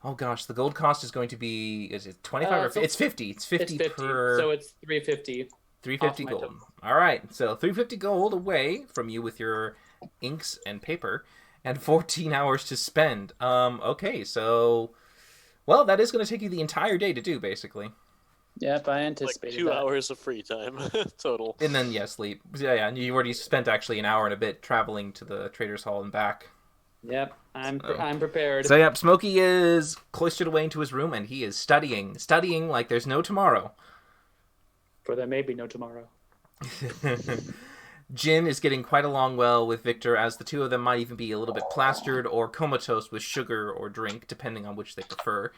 Oh gosh, the gold cost is going to be. Is it 25 or it's 50? It's 50 per. So it's 350. 350 gold. All right, so 350 gold away from you with your inks and paper. And 14 hours to spend. Okay, so... Well, that is going to take you the entire day to do, basically. Yep, I anticipated like 2 hours of free time, total. And then, yeah, sleep. Yeah, and you already spent, actually, an hour and a bit traveling to the Trader's Hall and back. Yep, I'm prepared. So, yep, Smokey is cloistered away into his room, and he is studying like there's no tomorrow. For there may be no tomorrow. Jin is getting quite along well with Victor, as the two of them might even be a little bit plastered or comatose with sugar or drink, depending on which they prefer.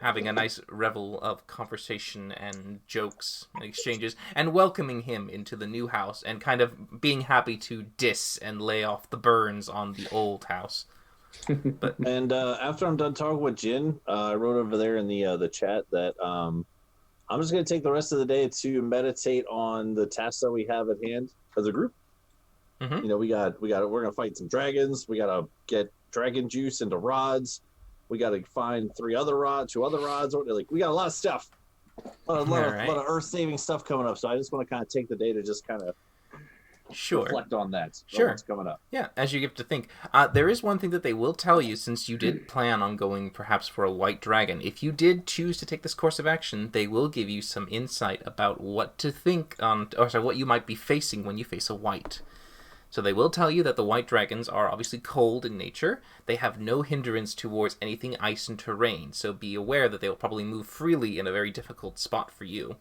Having a nice revel of conversation and jokes and exchanges, and welcoming him into the new house, and kind of being happy to diss and lay off the burns on the old house. But and after I'm done talking with Jin, I wrote over there in the chat that I'm just going to take the rest of the day to meditate on the tasks that we have at hand as a group. Mm-hmm. You know, we're going to fight some dragons. We got to get dragon juice into rods. We got to find 2 other rods. Like, we got a lot of stuff. A lot of earth-saving stuff coming up. So I just want to kind of take the day to just kind of reflect on that. Sure. What's coming up. Yeah, as you get to think. There is one thing that they will tell you, since you did plan on going perhaps for a white dragon. If you did choose to take this course of action, they will give you some insight about what to think on, what you might be facing when you face a white. So they will tell you that the white dragons are obviously cold in nature. They have no hindrance towards anything ice and terrain, so be aware that they will probably move freely in a very difficult spot for you.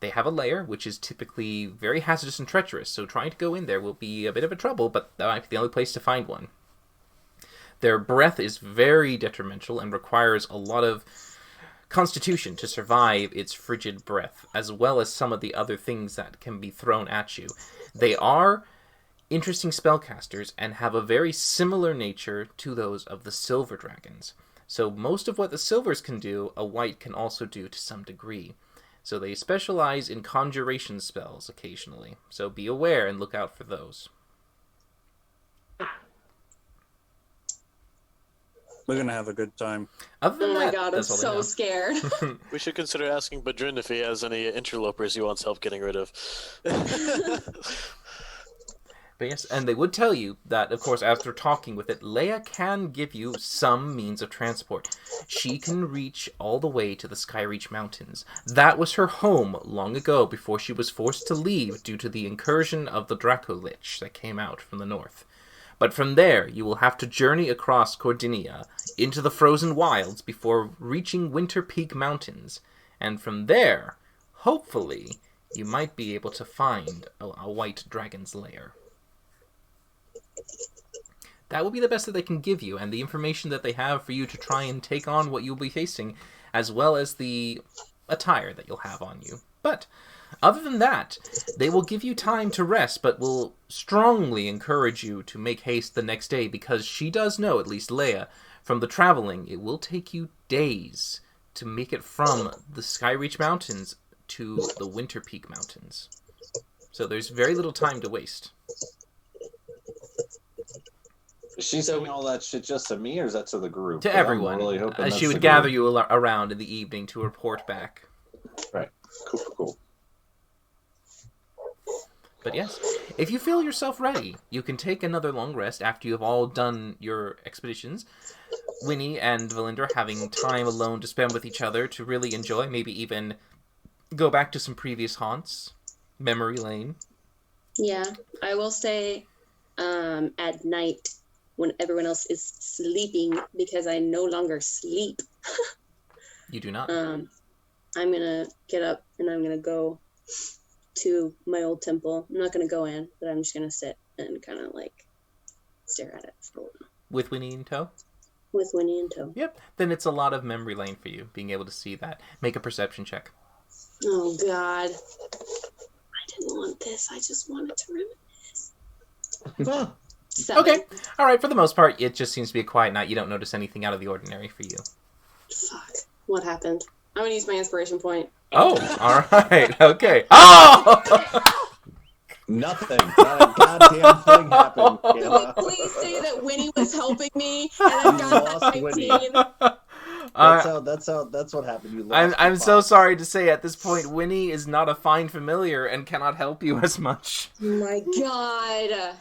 They have a lair, which is typically very hazardous and treacherous, so trying to go in there will be a bit of a trouble, but that might be the only place to find one. Their breath is very detrimental and requires a lot of constitution to survive its frigid breath, as well as some of the other things that can be thrown at you. They are interesting spellcasters and have a very similar nature to those of the silver dragons. So most of what the silvers can do, a white can also do to some degree. So they specialize in conjuration spells occasionally. So be aware and look out for those. We're going to have a good time. Other than Oh my that, god, I'm that's all I so know. scared. We should consider asking Badrin if he has any interlopers he wants help getting rid of. But yes, and they would tell you that, of course, after talking with it, Leia can give you some means of transport. She can reach all the way to the Skyreach Mountains. That was her home long ago, before she was forced to leave due to the incursion of the Draco Lich that came out from the north. But from there, you will have to journey across Cordinia into the frozen wilds before reaching Winter Peak Mountains. And from there, hopefully, you might be able to find a white dragon's lair. That will be the best that they can give you, and the information that they have for you to try and take on what you'll be facing, as well as the attire that you'll have on you. But other than that, they will give you time to rest, but will strongly encourage you to make haste the next day, because she does know, at least Leia, from the traveling, it will take you days to make it from the Skyreach Mountains to the Winter Peak Mountains. So there's very little time to waste. Is she saying all that shit just to me, or is that to the group? To everyone. Really hoping She would gather you around in the evening to report back. Right. Cool. But yes, if you feel yourself ready, you can take another long rest after you have all done your expeditions. Winnie and Valinder having time alone to spend with each other to really enjoy, maybe even go back to some previous haunts. Memory lane. Yeah, I will say at night when everyone else is sleeping, because I no longer sleep. You do not. I'm gonna get up and I'm gonna go to my old temple. I'm not gonna go in, but I'm just gonna sit and kind of like stare at it for a while. With Winnie in tow? With Winnie in tow. Yep. Then it's a lot of memory lane for you, being able to see that. Make a perception check. Oh god. I didn't want this. I just wanted to reminisce. 7. Okay. All right. For the most part, it just seems to be a quiet night. You don't notice anything out of the ordinary for you. Fuck. What happened? I'm gonna use my inspiration point. Oh, all right. Okay. Oh! Nothing. Not a goddamn thing happened. Kayla. Please say that Winnie was helping me and I got that 19. That's what happened. You lost. I'm so sorry to say, at this point, Winnie is not a fine familiar and cannot help you as much. Oh my god.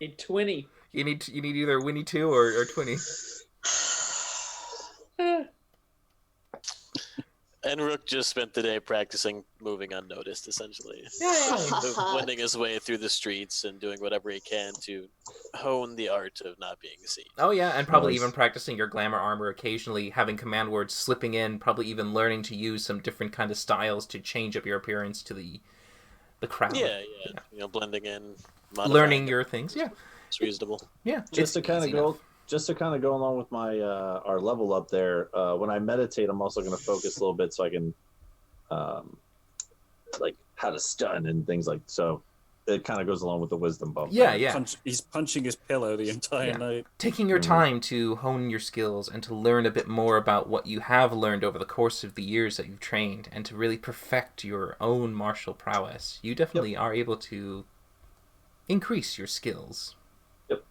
A 20. You need either Winnie 2 or 20. And Rook just spent the day practicing moving unnoticed, essentially. Wending his way through the streets and doing whatever he can to hone the art of not being seen. Oh yeah, and probably even practicing your glamour armor occasionally, having command words slipping in, probably even learning to use some different kind of styles to change up your appearance to the the crowd. Yeah. You know, blending in, learning your things. Yeah, it's reasonable. Yeah, just to kind of go along with my our level up there. When I meditate, I'm also going to focus a little bit so I can, like how to stun and things like so. It kind of goes along with the wisdom bump. Yeah. He's punching his pillow the entire night. Taking your time to hone your skills and to learn a bit more about what you have learned over the course of the years that you've trained and to really perfect your own martial prowess. You definitely are able to increase your skills. Yep.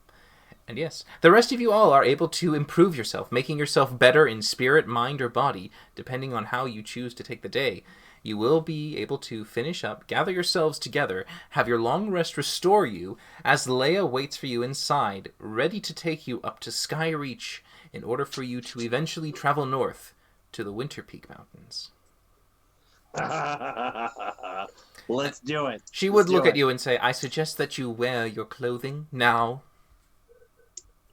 And yes, the rest of you all are able to improve yourself, making yourself better in spirit, mind, or body, depending on how you choose to take the day. You will be able to finish up, gather yourselves together, have your long rest restore you, as Leia waits for you inside, ready to take you up to Skyreach in order for you to eventually travel north to the Winter Peak Mountains. Let's do it. She would look at you and say, I suggest that you wear your clothing now.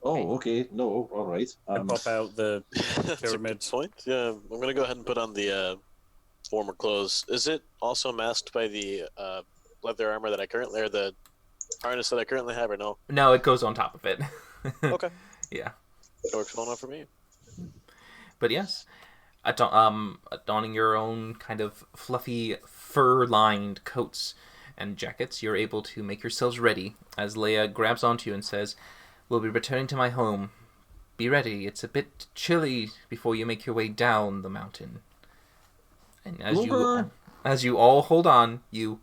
Oh, okay. No, all right. I pop out the pyramid. Point. Yeah, I'm going to go ahead and put on the... warmer clothes. Is it also masked by the leather armor that I currently, or the harness that I currently have, or no? No, it goes on top of it. Okay. Yeah. It works well enough for me. But yes, donning your own kind of fluffy fur-lined coats and jackets, you're able to make yourselves ready as Leia grabs onto you and says, "We'll be returning to my home. Be ready. It's a bit chilly before you make your way down the mountain." And as you all hold on, you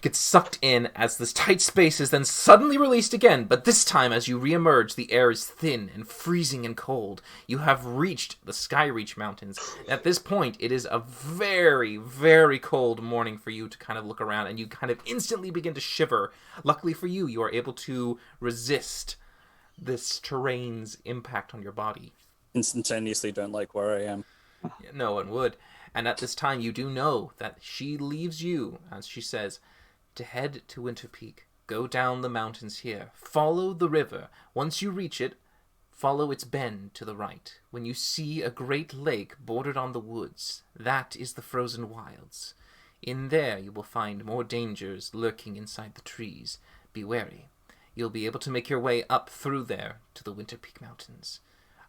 get sucked in as this tight space is then suddenly released again. But this time, as you reemerge, the air is thin and freezing and cold. You have reached the Skyreach Mountains. At this point, it is a very, very cold morning for you to kind of look around, and you kind of instantly begin to shiver. Luckily for you, you are able to resist this terrain's impact on your body. Instantaneously don't like where I am. No one would. And at this time, you do know that she leaves you, as she says, to head to Winter Peak. Go down the mountains here. Follow the river. Once you reach it, follow its bend to the right. When you see a great lake bordered on the woods, that is the Frozen Wilds. In there, you will find more dangers lurking inside the trees. Be wary. You'll be able to make your way up through there to the Winter Peak Mountains.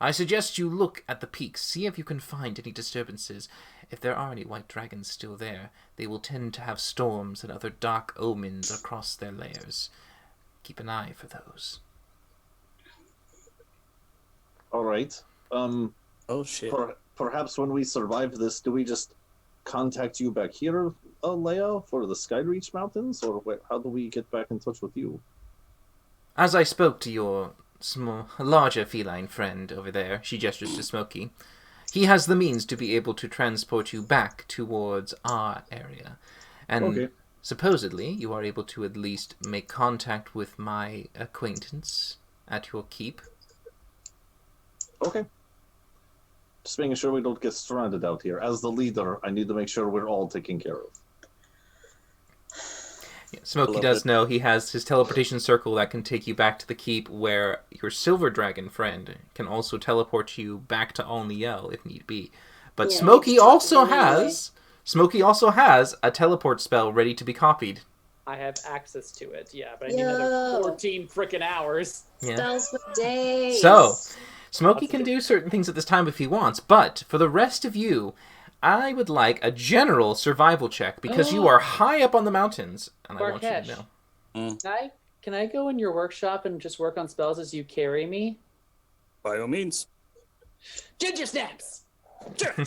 I suggest you look at the peaks, see if you can find any disturbances. If there are any white dragons still there, they will tend to have storms and other dark omens across their layers. Keep an eye for those. All right. Oh shit. Perhaps when we survive this, do we just contact you back here, Leia, for the Skyreach Mountains, or how do we get back in touch with you? As I spoke to your larger feline friend over there, she gestures to Smokey, he has the means to be able to transport you back towards our area. And supposedly, you are able to at least make contact with my acquaintance at your keep. Okay. Just making sure we don't get stranded out here. As the leader, I need to make sure we're all taken care of. Yeah, Smokey does know he has his teleportation circle that can take you back to the keep, where your silver dragon friend can also teleport you back to Alniel if need be. But Smokey also has a teleport spell ready to be copied. I have access to it, but I need another 14 frickin' hours. Spells for days. So, Smokey can do certain things at this time if he wants, but for the rest of you, I would like a general survival check, because you are high up on the mountains, and I want you to know. Can I go in your workshop and just work on spells as you carry me? By all means. Ginger snaps! When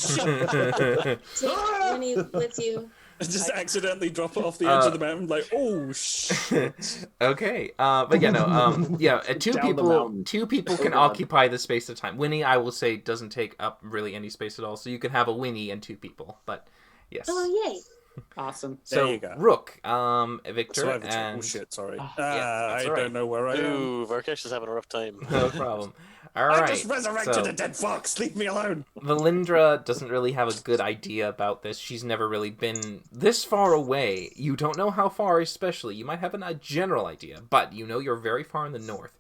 he's with you. Just accidentally drop it off the edge of the mountain, like, oh shit. Okay, but two people can occupy the space at a time. Winnie, I will say, doesn't take up really any space at all, so you can have a Winnie and two people. But yes. Oh yay! Awesome. So there you go. Rook, Victor, and oh shit, sorry. I don't know where I am. Ooh, Varkesh is having a rough time. No problem. All right. I just resurrected a dead fox. Leave me alone. Valindra doesn't really have a good idea about this. She's never really been this far away. You don't know how far, especially. You might have a general idea, but you know you're very far in the north.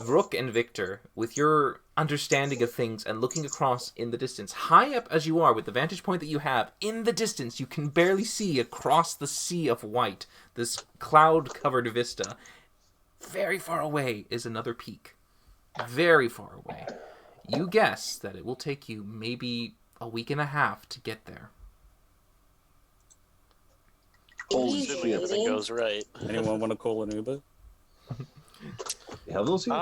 Rook and Victor, with your understanding of things and looking across in the distance. High up as you are, with the vantage point that you have, in the distance, you can barely see across the sea of white, this cloud-covered vista. Very far away is another peak. Very far away. You guess that it will take you maybe a week and a half to get there. Holy shit, everything goes right. Anyone want to call an Uber? You have those here?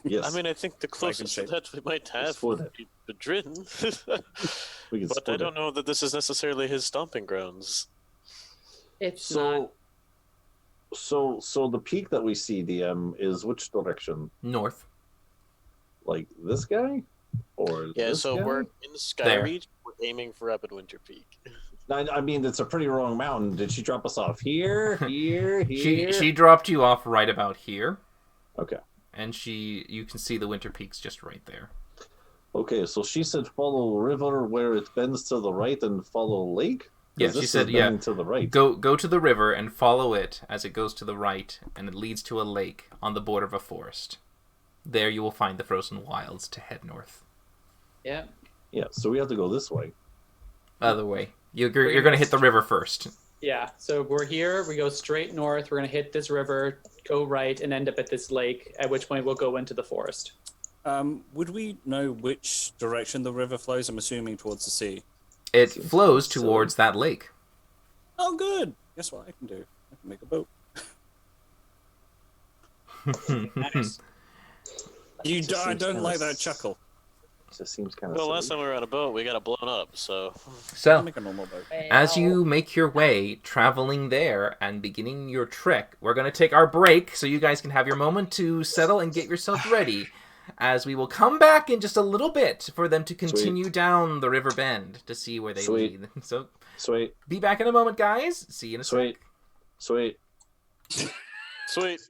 Yes. I mean, I think the closest to that we might have would be Madrid. But I don't know that this is necessarily his stomping grounds. It's not. So the peak that we see, DM, is which direction? North. Like this guy? Or Yeah, this so guy? we're in the sky There. region. We're aiming for Rapid Winter Peak. I mean, it's a pretty long mountain. Did she drop us off here, here, here? She dropped you off right about here. Okay. And you can see the Winter Peaks just right there. Okay, so she said follow river where it bends to the right and follow lake? 'Cause Yeah, this she is said, bending to the right. Go to the river and follow it as it goes to the right, and it leads to a lake on the border of a forest. There you will find the frozen wilds to head north. Yeah. Yeah, so we have to go this way. Other way. You're going to hit the river first. Yeah. So we're here. We go straight north. We're gonna hit this river, go right, and end up at this lake. At which point we'll go into the forest. Would we know which direction the river flows? I'm assuming towards the sea. It flows towards that lake. Oh, good. Guess what I can do? I can make a boat. Nice. I don't like that chuckle. It just seems kind of Well, last time we were on a boat, we got it blown up, so... So, Make a normal boat. as you make your way, traveling there and beginning your trek, we're going to take our break so you guys can have your moment to settle and get yourself ready, as we will come back in just a little bit for them to continue down the river bend to see where they lead. So, Sweet. Be back in a moment, guys. See you in a sec. Sweet. Sweet.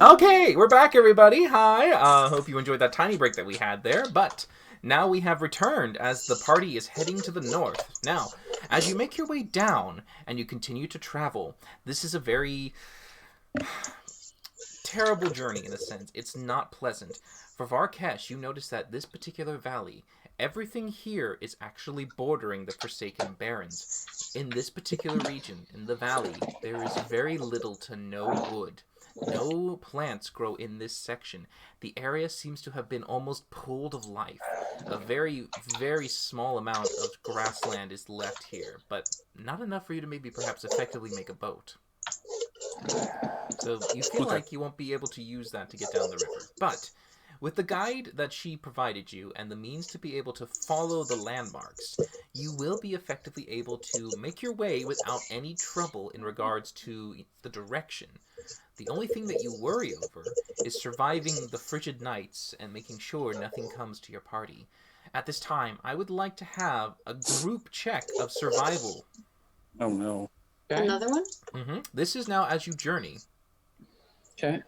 Okay, we're back, everybody. Hi. Hope you enjoyed that tiny break that we had there. But now we have returned as the party is heading to the north. Now, as you make your way down and you continue to travel, this is a very terrible journey in a sense. It's not pleasant. For Varkesh, you notice that this particular valley, everything here is actually bordering the Forsaken Barrens. In this particular region, in the valley, there is very little to no wood. No plants grow in this section. The area seems to have been almost pulled of life. A very, very small amount of grassland is left here, but not enough for you to maybe perhaps effectively make a boat. So you feel like you won't be able to use that to get down the river. But with the guide that she provided you and the means to be able to follow the landmarks, you will be effectively able to make your way without any trouble in regards to the direction. The only thing that you worry over is surviving the frigid nights and making sure nothing comes to your party. At this time, I would like to have a group check of survival. Oh no. Okay. Another one? Mm-hmm. This is now as you journey. Okay.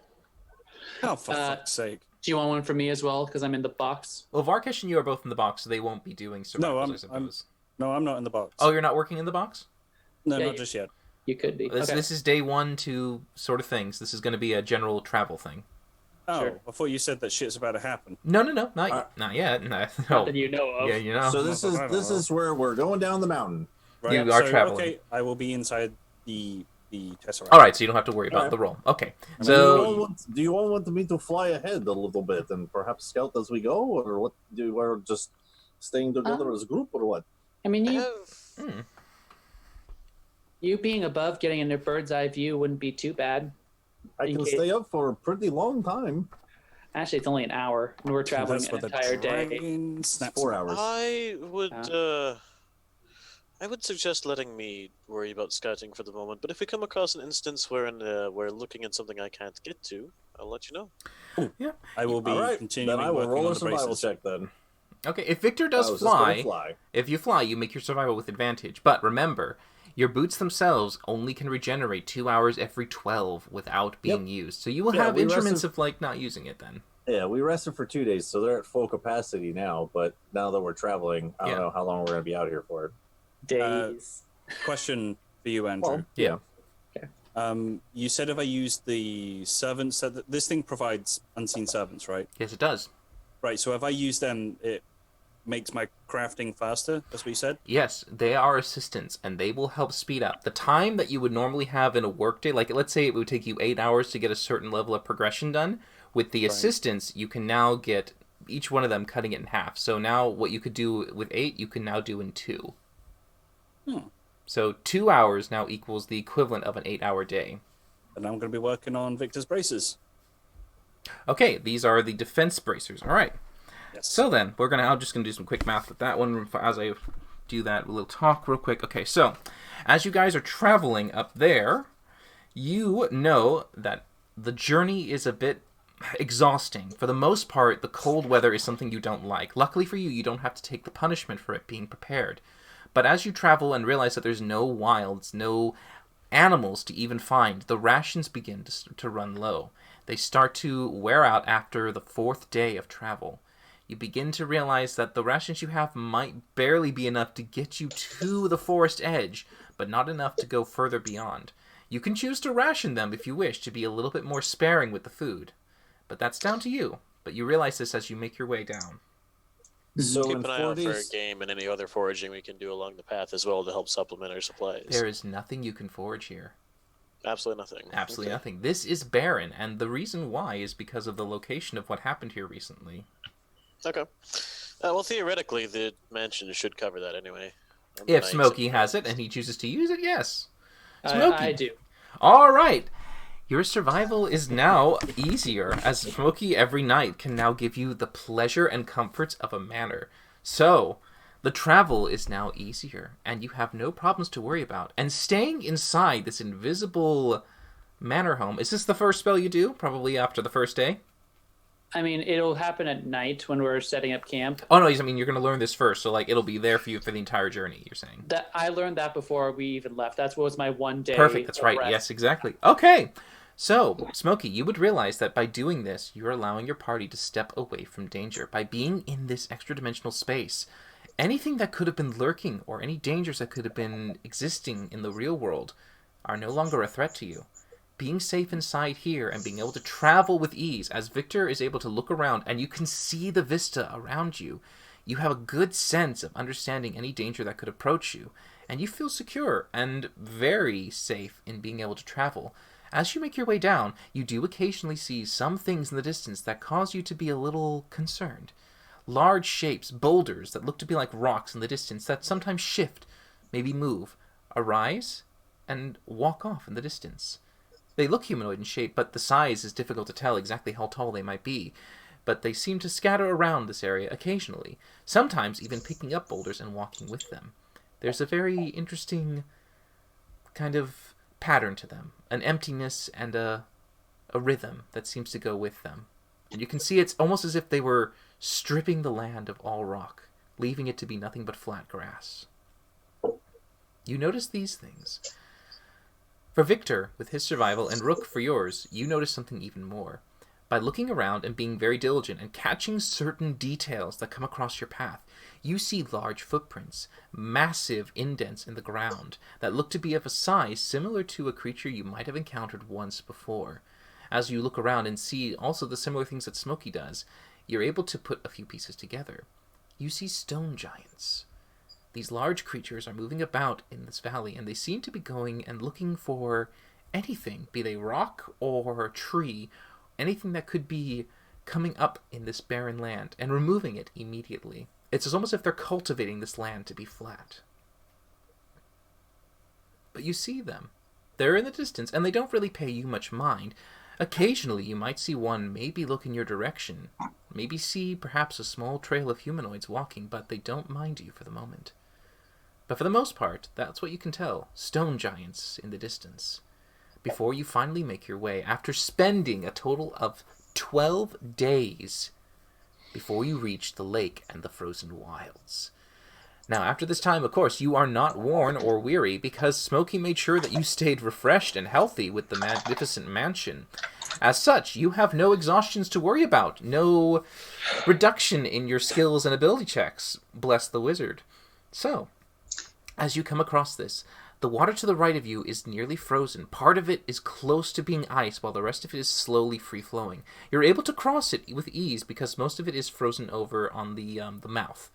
Oh, for fuck's sake. Do you want one from me as well? Because I'm in the box. Well, Varkesh and you are both in the box, so they won't be doing survivals, I suppose. I'm not in the box. Oh, you're not working in the box? No, not just yet. You could be. This is day 1 2 sort of things. This is going to be a general travel thing. Oh, Sure. I thought you said that shit's about to happen. No, not yet. No. Not that you know of. Yeah, you know. So this is where we're going down the mountain. Right. You are traveling. Okay, I will be inside the Tesseract. All right, so you don't have to worry about the roll. Okay. So do you all want me to fly ahead a little bit and perhaps scout as we go, or what? Do we just staying together as a group, or what? I mean, you being above, getting in a bird's eye view wouldn't be too bad. I can stay up for a pretty long time. Actually, it's only an hour, and we're traveling an entire day. 4 hours. I would suggest letting me worry about scouting for the moment, but if we come across an instance where we're looking at something I can't get to, I'll let you know. Ooh. Yeah. I will be continuing. Then I will working roll on a the survival braces. check then. Okay, if Victor does fly, if you fly, you make your survival with advantage. But remember, your boots themselves only can regenerate 2 hours every 12 without being used. So you will have increments of like not using it then. Yeah, we rested for 2 days, so they're at full capacity now. But now that we're traveling, I don't know how long we're going to be out here for. Days. Question for you, Andrew. Well, yeah. Okay. You said if I use the servants, that this thing provides unseen servants, right? Yes, it does. Right. So if I use them, it makes my crafting faster. That's what you said. Yes, they are assistants, and they will help speed up the time that you would normally have in a workday. Like, let's say it would take you 8 hours to get a certain level of progression done. With the assistants, you can now get each one of them cutting it in half. So now what you could do with 8, you can now do in 2. So 2 hours now equals the equivalent of an 8-hour day. And I'm going to be working on Victor's braces. Okay, these are the defense bracers. All right. Yes. So then, I'm just going to do some quick math with that one as I do that. A little talk real quick. Okay, so as you guys are traveling up there, you know that the journey is a bit exhausting. For the most part, the cold weather is something you don't like. Luckily for you, you don't have to take the punishment for it being prepared. But as you travel and realize that there's no wilds, no animals to even find, the rations begin to run low. They start to wear out after the 4th day of travel. You begin to realize that the rations you have might barely be enough to get you to the forest edge, but not enough to go further beyond. You can choose to ration them if you wish to be a little bit more sparing with the food, but that's down to you. But you realize this as you make your way down. So keep an eye out for game and any other foraging we can do along the path as well to help supplement our supplies. There is nothing you can forage here. Absolutely nothing. Absolutely nothing. This is barren, and the reason why is because of the location of what happened here recently. Okay. Well, theoretically, the mansion should cover that anyway. If Smokey has it and he chooses to use it, yes. Smokey. I do. All right. Your survival is now easier, as Smokey every night can now give you the pleasure and comforts of a manor. So, the travel is now easier, and you have no problems to worry about. And staying inside this invisible manor home, is this the first spell you do? Probably after the first day? I mean, it'll happen at night when we're setting up camp. Oh, no, I mean, you're going to learn this first, so, like, it'll be there for you for the entire journey, you're saying. That I learned that before we even left. That was my one day. Perfect, that's right. rest. Yes, exactly. Okay. So, Smokey, you would realize that by doing this, you're allowing your party to step away from danger. By being in this extra-dimensional space, anything that could have been lurking or any dangers that could have been existing in the real world are no longer a threat to you. Being safe inside here and being able to travel with ease, as Victor is able to look around and you can see the vista around you, you have a good sense of understanding any danger that could approach you, and you feel secure and very safe in being able to travel. As you make your way down, you do occasionally see some things in the distance that cause you to be a little concerned. Large shapes, boulders that look to be like rocks in the distance that sometimes shift, maybe move, arise, and walk off in the distance. They look humanoid in shape, but the size is difficult to tell exactly how tall they might be. But they seem to scatter around this area occasionally, sometimes even picking up boulders and walking with them. There's a very interesting kind of pattern to them, an emptiness and a rhythm that seems to go with them. And you can see it's almost as if they were stripping the land of all rock, leaving it to be nothing but flat grass. You notice these things. For Victor, with his survival, and Rook, for yours, you notice something even more. By looking around and being very diligent and catching certain details that come across your path, you see large footprints, massive indents in the ground that look to be of a size similar to a creature you might have encountered once before. As you look around and see also the similar things that Smokey does, you're able to put a few pieces together. You see stone giants. These large creatures are moving about in this valley, and they seem to be going and looking for anything, be they rock or tree, anything that could be coming up in this barren land and removing it immediately. It's almost as if they're cultivating this land to be flat. But you see them. They're in the distance, and they don't really pay you much mind. Occasionally, you might see one maybe look in your direction, maybe see perhaps a small trail of humanoids walking, but they don't mind you for the moment. But for the most part, that's what you can tell, stone giants in the distance. Before you finally make your way, after spending a total of 12 days before you reach the lake and the frozen wilds. Now, after this time, of course, you are not worn or weary because Smokey made sure that you stayed refreshed and healthy with the magnificent mansion. As such, you have no exhaustions to worry about, no reduction in your skills and ability checks, bless the wizard. So, as you come across this, the water to the right of you is nearly frozen. Part of it is close to being ice, while the rest of it is slowly free-flowing. You're able to cross it with ease because most of it is frozen over on the mouth.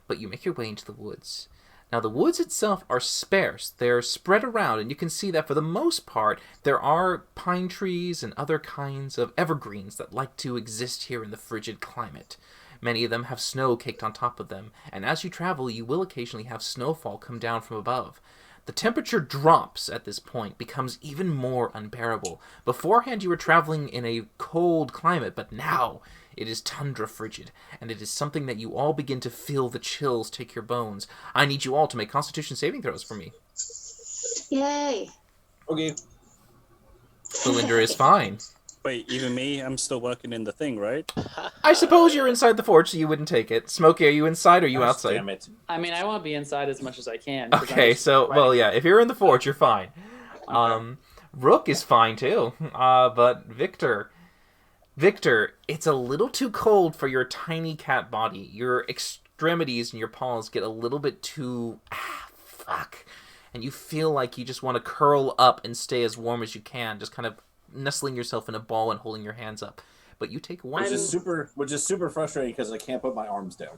But you make your way into the woods. Now, the woods itself are sparse. They're spread around, and you can see that for the most part, there are pine trees and other kinds of evergreens that like to exist here in the frigid climate. Many of them have snow caked on top of them, and as you travel, you will occasionally have snowfall come down from above. The temperature drops at this point, becomes even more unbearable. Beforehand, you were traveling in a cold climate, but now it is tundra frigid, and it is something that you all begin to feel the chills take your bones. I need you all to make Constitution saving throws for me. Yay! Okay. Belinda is fine. Wait, even me? I'm still working in the thing, right? I suppose you're inside the forge, so you wouldn't take it. Smokey, are you inside or are you outside? Damn it. I mean, I want to be inside as much as I can. Okay, so, well, yeah, if you're in the forge, you're fine. Rook is fine, too. But Victor, it's a little too cold for your tiny cat body. Your extremities and your paws get a little bit too... fuck. And you feel like you just want to curl up and stay as warm as you can, just kind of nestling yourself in a ball and holding your hands up. But you take one... Which is super frustrating because I can't put my arms down.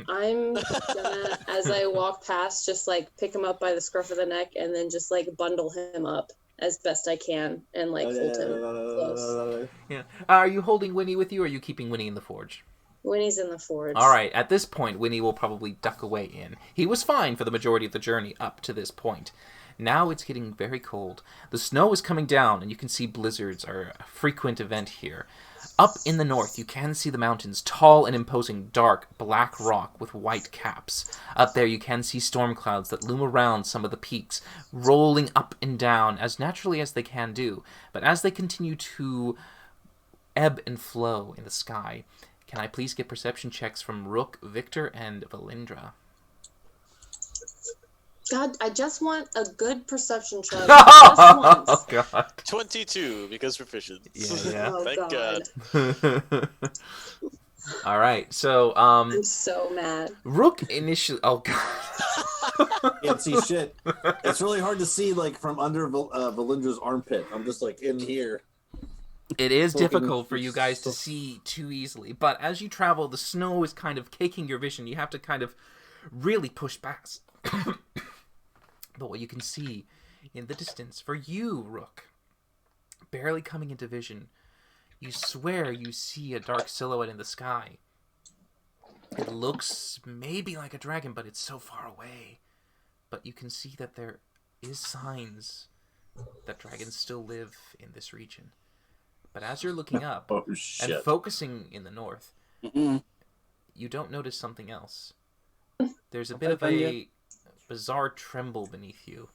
I'm gonna, as I walk past, just like pick him up by the scruff of the neck and then just like bundle him up as best I can and like hold him close. Yeah. Are you holding Winnie with you or are you keeping Winnie in the forge? Winnie's in the forge. Alright, at this point, Winnie will probably duck away in. He was fine for the majority of the journey up to this point. Now it's getting very cold. The snow is coming down, and you can see blizzards are a frequent event here. Up in the north, you can see the mountains, tall and imposing, dark, black rock with white caps. Up there, you can see storm clouds that loom around some of the peaks, rolling up and down as naturally as they can do. But as they continue to ebb and flow in the sky, can I please get perception checks from Rook, Victor, and Valindra? God, I just want a good perception check. Just Oh once. god. 22 because proficient. Yeah. Oh, Thank God. All right. So I'm so mad. Rook initially. Oh god. Can't see shit. It's really hard to see like from under Valindra's armpit. I'm just like in here. It is Fucking- difficult for you guys to see too easily, but as you travel, the snow is kind of caking your vision. You have to kind of really push past. But what you can see in the distance, for you, Rook, barely coming into vision, you swear you see a dark silhouette in the sky. It looks maybe like a dragon, but it's so far away. But you can see that there is signs that dragons still live in this region. But as you're looking up Oh shit. and focusing in the north, Mm-mm. you don't notice something else. There's a bit of a bizarre tremble beneath you,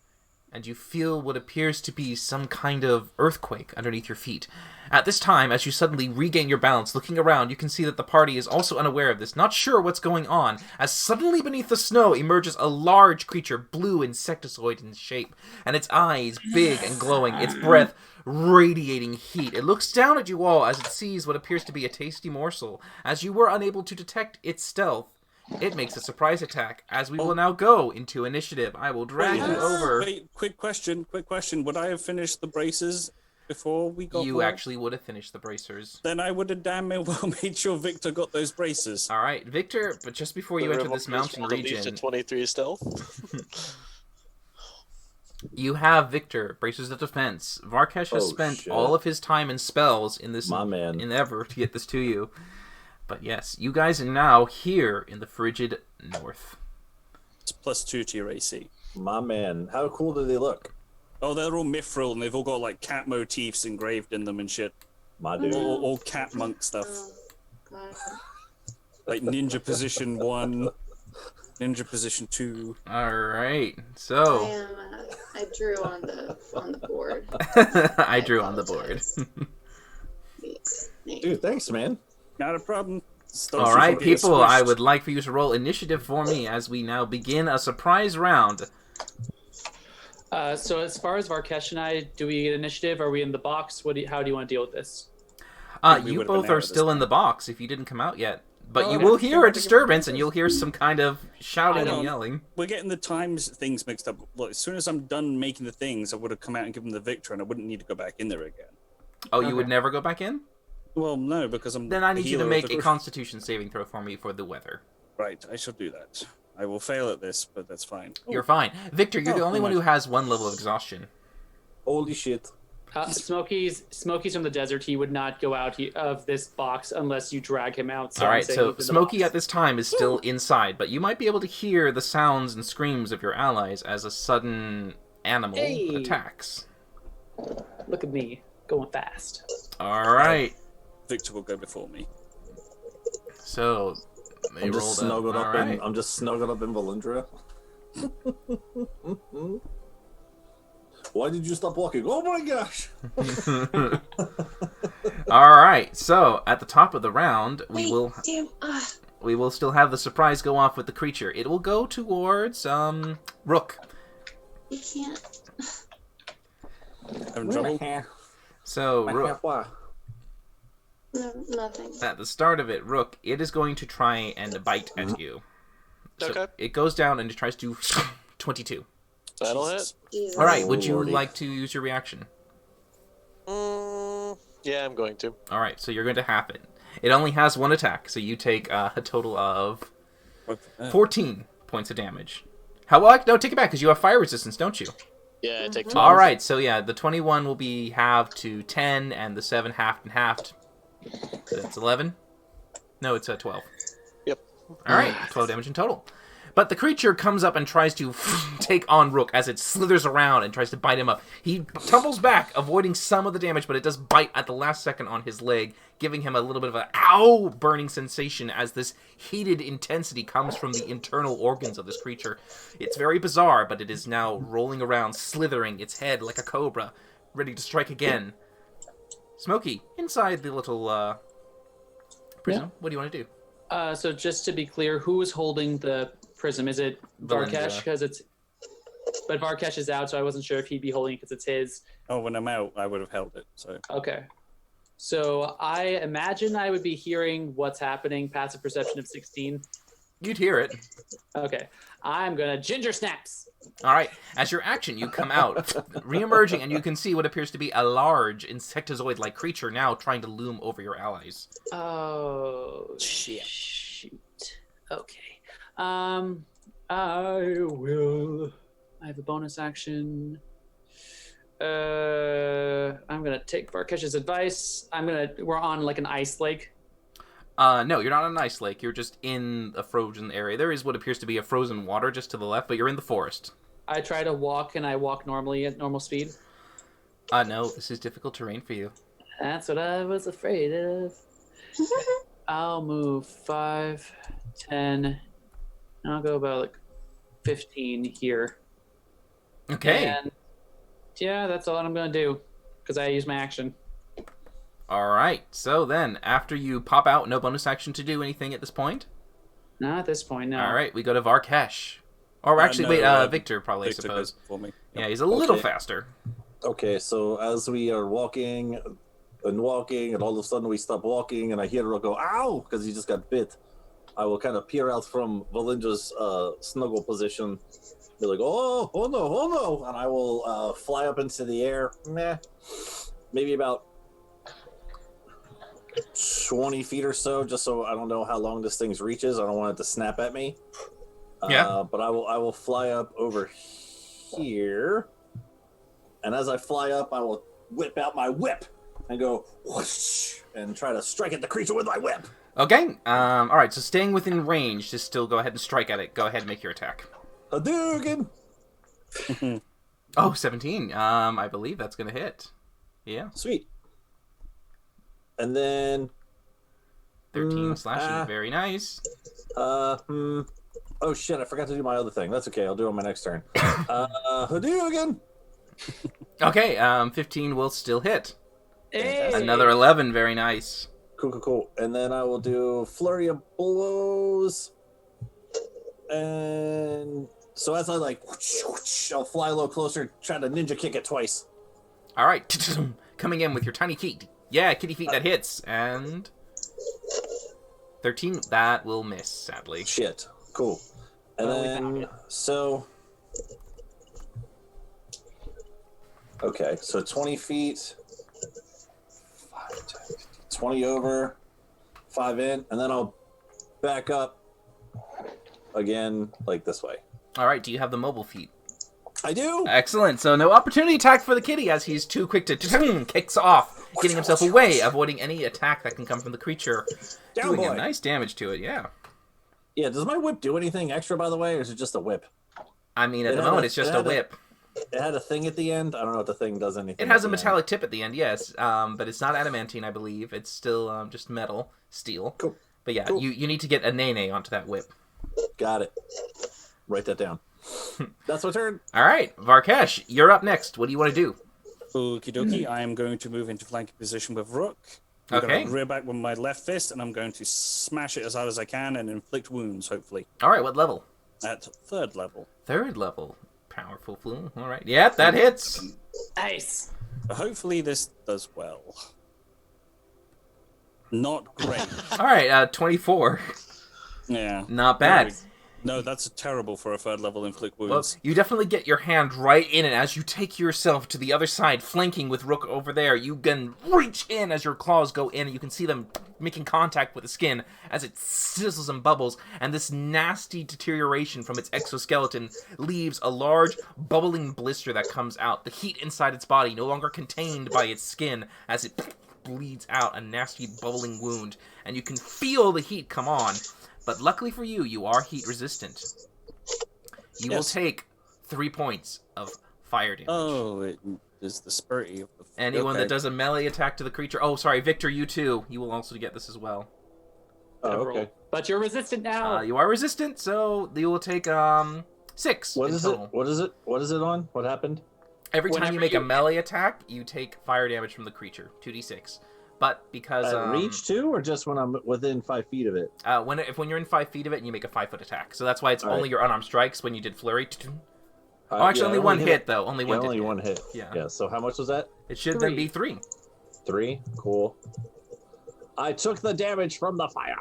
and you feel what appears to be some kind of earthquake underneath your feet. At this time, as you suddenly regain your balance, looking around, you can see that the party is also unaware of this, not sure what's going on, as suddenly beneath the snow emerges a large creature, blue insectoid in shape, and its eyes big and glowing, its breath radiating heat. It looks down at you all as it sees what appears to be a tasty morsel. As you were unable to detect its stealth, it makes a surprise attack. As we will now go into initiative, I will drag you over. Wait, quick question. Would I have finished the braces before we got You there? actually would have finished the bracers. Then I would have damn well made sure Victor got those braces. All right, Victor, but just before you enter this mountain At least a region, 23 stealth. you have Victor, Bracers of Defense. Varkesh has Oh, spent shit. all of his time and spells in this My man. endeavor to get this to you. But yes, you guys are now here in the frigid north. It's +2 to your AC. My man. How cool do they look? Oh, they're all mithril and they've all got like cat motifs engraved in them and shit. My dude. All cat monk stuff. God. Like ninja position 1, ninja position 2. All right, I so am. I drew on the board. I drew on the board. Dude, thanks, man. Not a problem. All right, people, I would like for you to roll initiative for me as we now begin a surprise round. So as far as Varkesh and I, do we get initiative? Are we in the box? How do you want to deal with this? we You would've been both out are at this still in point. the box if you didn't come out yet. But Oh, you okay. will hear a disturbance and you'll hear some kind of shouting I and don't- yelling. We're getting the times things mixed up. Look, as soon as I'm done making the things, I would have come out and given the victor, and I wouldn't need to go back in there again. Oh, you would Okay. never go back in? Well, no, because I'm. Then I the need you to healer of make the a group. Constitution saving throw for me for the weather. Right, I shall do that. I will fail at this, but that's fine. You're fine. Victor, you're the Oh, only one nice. who has one level of exhaustion. Holy shit. Smokey's from the desert. He would not go out of this box unless you drag him out. All I'm right, saying so he's in the Smokey box. at this time is still inside, but you might be able to hear the sounds and screams of your allies as a sudden animal Hey. attacks. Look at me going fast. All right, Victor will go before me. so they I'm just rolled snuggled up. up All in right. I'm just snuggled up in Valindra. Why did you stop walking? Oh my gosh! All right, so at the top of the round, we Wait, will damn. we will still have the surprise go off with the creature. It will go towards Rook. You can't. Having trouble? So Rook, No, nothing. at the start of it, Rook, it is going to try and bite at you. So Okay. it goes down and it tries to 22. That'll hit. Jesus. Jesus. All right, would you Lordy. like to use your reaction? Yeah, I'm going to. All right, so you're going to half it. It only has one attack, so you take a total of 14 points of damage. No, take it back because you have fire resistance, don't you? Yeah, I take 12. All right, so yeah, the 21 will be halved to 10, and the 7 halved and halved. So that's 11. No, it's 12. Yep. All right, 12 damage in total. But the creature comes up and tries to take on Rook as it slithers around and tries to bite him up. He tumbles back, avoiding some of the damage, but it does bite at the last second on his leg, giving him a little bit of a ow burning sensation as this heated intensity comes from the internal organs of this creature. It's very bizarre, but it is now rolling around, slithering its head like a cobra, ready to strike again. Smokey, inside the little prism, what do you want to do? So just to be clear, who is holding the prism? Is it Valindra. Varkesh? Because it's but Varkesh is out, so I wasn't sure if he'd be holding it because it's his. Oh, when I'm out, I would have held it. So Okay. So I imagine I would be hearing what's happening. Passive perception of 16. You'd hear it. Okay. I'm gonna ginger snaps. All right. As your action, you come out, re-emerging, and you can see what appears to be a large insectozoid-like creature now trying to loom over your allies. Oh shoot. Okay. I have a bonus action. I'm gonna take Varkesh's advice. We're on like an ice lake. No, you're not on an ice lake. You're just in a frozen area. There is what appears to be a frozen water just to the left, but you're in the forest. I try to walk, and I walk normally at normal speed. No, this is difficult terrain for you. That's what I was afraid of. I'll move 5, 10, and I'll go about like 15 here. Okay. And yeah, that's all I'm gonna do, because I use my action. All right. So then, after you pop out, no bonus action to do anything at this point? Not at this point, no. All right, we go to Varkesh. Or actually, Victor probably, Victor I suppose. For me. Yeah, he's a little faster. Okay, so as we are walking, and all of a sudden we stop walking, and I hear her go, ow, because he just got bit. I will kind of peer out from Valindra's snuggle position, be like, oh no, and I will fly up into the air, maybe about 20 feet or so, just so I don't know how long this thing reaches. I don't want it to snap at me. Yeah. But I will fly up over here, and as I fly up, I will whip out my whip and go whoosh, and try to strike at the creature with my whip. Okay. All right. So staying within range, just still go ahead and strike at it. Go ahead and make your attack. Hadouken! Oh, 17. I believe that's gonna hit. Yeah. Sweet. And then 13 slashing. Very nice. Oh shit! I forgot to do my other thing. That's okay. I'll do it on my next turn. Hadouken! Okay. 15 will still hit. Hey! Another 11. Very nice. Cool. And then I will do flurry of blows. And so as I I'll fly a little closer, try to ninja kick it twice. All right. Coming in with your tiny feet. Yeah, kitty feet, that hits. And 13, that will miss, sadly. Shit. Cool. And then, so... Okay, so 20 feet, 5, 10, 20 over, 5 in, and then I'll back up again, like this way. All right, do you have the mobile feet? I do! Excellent. So no opportunity attack for the kitty as he's too quick to kicks off, getting himself away, avoiding any attack that can come from the creature. Down, doing boy. a nice damage to it, yeah. Yeah, does my whip do anything extra, by the way, or is it just a whip? I mean, at the moment, it's just a whip. It had a thing at the end? I don't know if the thing does anything. It has a metallic tip at the end, yes, but it's not adamantine, I believe. It's still just metal, steel. Cool. But yeah, Cool. you need to get a nene onto that whip. Got it. Write that down. That's my turn. All right, Varkesh, you're up next. What do you want to do? Okie dokie, I am going to move into flanking position with Rook. I'm Okay. going to rear back with my left fist, and I'm going to smash it as hard as I can and inflict wounds, hopefully. All right, what level? At 3rd level. 3rd level. Powerful flume. All right. Yeah, that hits. Nice. Hopefully this does well. Not great. All right, 24. Yeah. Not bad. No, that's terrible for a 3rd level inflict Well, wounds. you definitely get your hand right in it as you take yourself to the other side, flanking with Rook over there. You can reach in as your claws go in, and you can see them making contact with the skin as it sizzles and bubbles, and this nasty deterioration from its exoskeleton leaves a large, bubbling blister that comes out. The heat inside its body no longer contained by its skin as it bleeds out a nasty, bubbling wound, and you can feel the heat come on. But luckily for you, you are heat resistant. You will take 3 points of fire damage. Oh, it is the spurty of the... Anyone that does a melee attack to the creature... Oh, sorry, Victor, you too. You will also get this as well. Oh, okay. But you're resistant now. You are resistant, so you will take 6 What in is total. it? What is it? What is it on? What happened? Every time Whenever you make you- a melee attack, you take fire damage from the creature. 2d6. But because... At reach too, or just when I'm within 5 feet of it? when you're in 5 feet of it and you make a 5-foot attack. So that's why it's All only right. your unarmed strikes when you did flurry. Oh, actually, yeah, only one hit, though. Only one. Only one hit. Yeah. Yeah. So how much was that? It should then be 3. 3. Cool. I took the damage from the fire.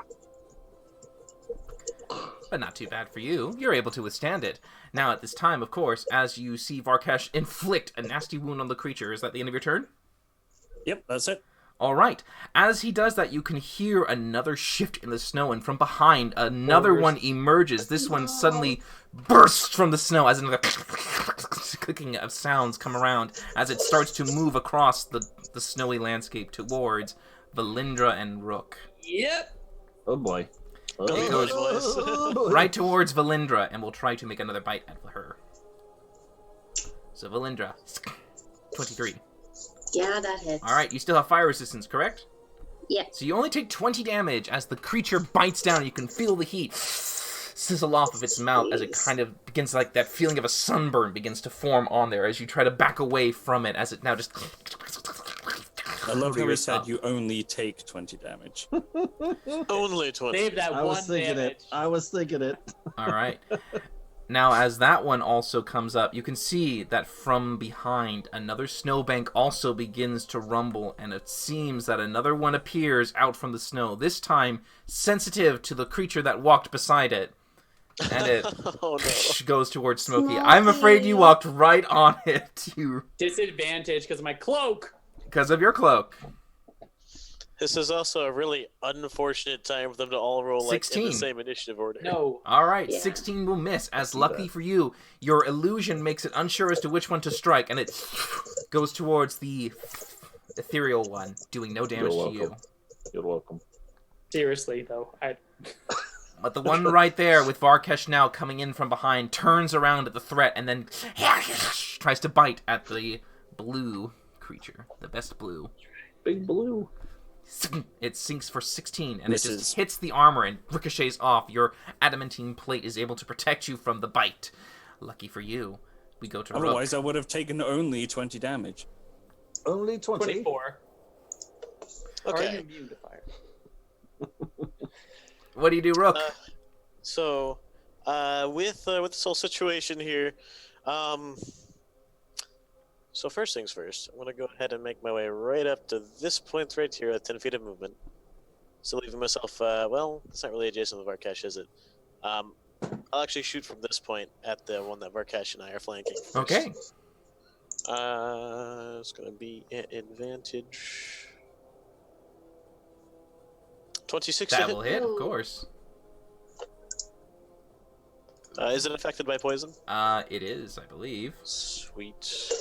But not too bad for you. You're able to withstand it. Now, at this time, of course, as you see Varkesh inflict a nasty wound on the creature, is that the end of your turn? Yep, that's it. All right. As he does that, you can hear another shift in the snow, and from behind, another one emerges. This one suddenly bursts from the snow as another clicking of sounds come around as it starts to move across the snowy landscape towards Valindra and Rook. Yep. Oh boy. It goes right towards Valindra and will try to make another bite at her. So Valindra, 23. Yeah, that hits. All right, you still have fire resistance, correct? Yeah. So you only take 20 damage as the creature bites down. You can feel the heat sizzle off of its mouth as it kind of begins, like that feeling of a sunburn begins to form on there as you try to back away from it as it now just... I love how he said you only take 20 damage. Only 20. Save that I was thinking damage. it. I was thinking it. All right. Now, as that one also comes up, you can see that from behind, another snowbank also begins to rumble, and it seems that another one appears out from the snow, this time sensitive to the creature that walked beside it. And it goes towards Smokey. I'm afraid you walked right on it. You Disadvantage because of my cloak. Because of your cloak. This is also a really unfortunate time for them to all roll like in 16. the same initiative order. No. All right, Yeah. 16 will miss. As lucky for you, your illusion makes it unsure as to which one to strike, and it goes towards the ethereal one, doing no damage to you. You're welcome. Seriously, though. But the one right there with Varkesh now coming in from behind turns around at the threat and then tries to bite at the blue creature, the best blue. Big blue. It sinks for 16, and it just hits the armor and ricochets off. Your adamantine plate is able to protect you from the bite. Lucky for you. We go to Otherwise, Rook. I would have taken only 20 damage. Only 20. 24. Okay. Are you immune to fire? What do you do, Rook? So, with this whole situation here, so first things first, I'm gonna go ahead and make my way right up to this point right here at 10 feet of movement. So leaving myself, well, it's not really adjacent to Varkesh, is it? I'll actually shoot from this point at the one that Varkesh and I are flanking. First. Okay. It's gonna be an advantage. 26 to That hit. will hit, of course. Is it affected by poison? It is, I believe. Sweet.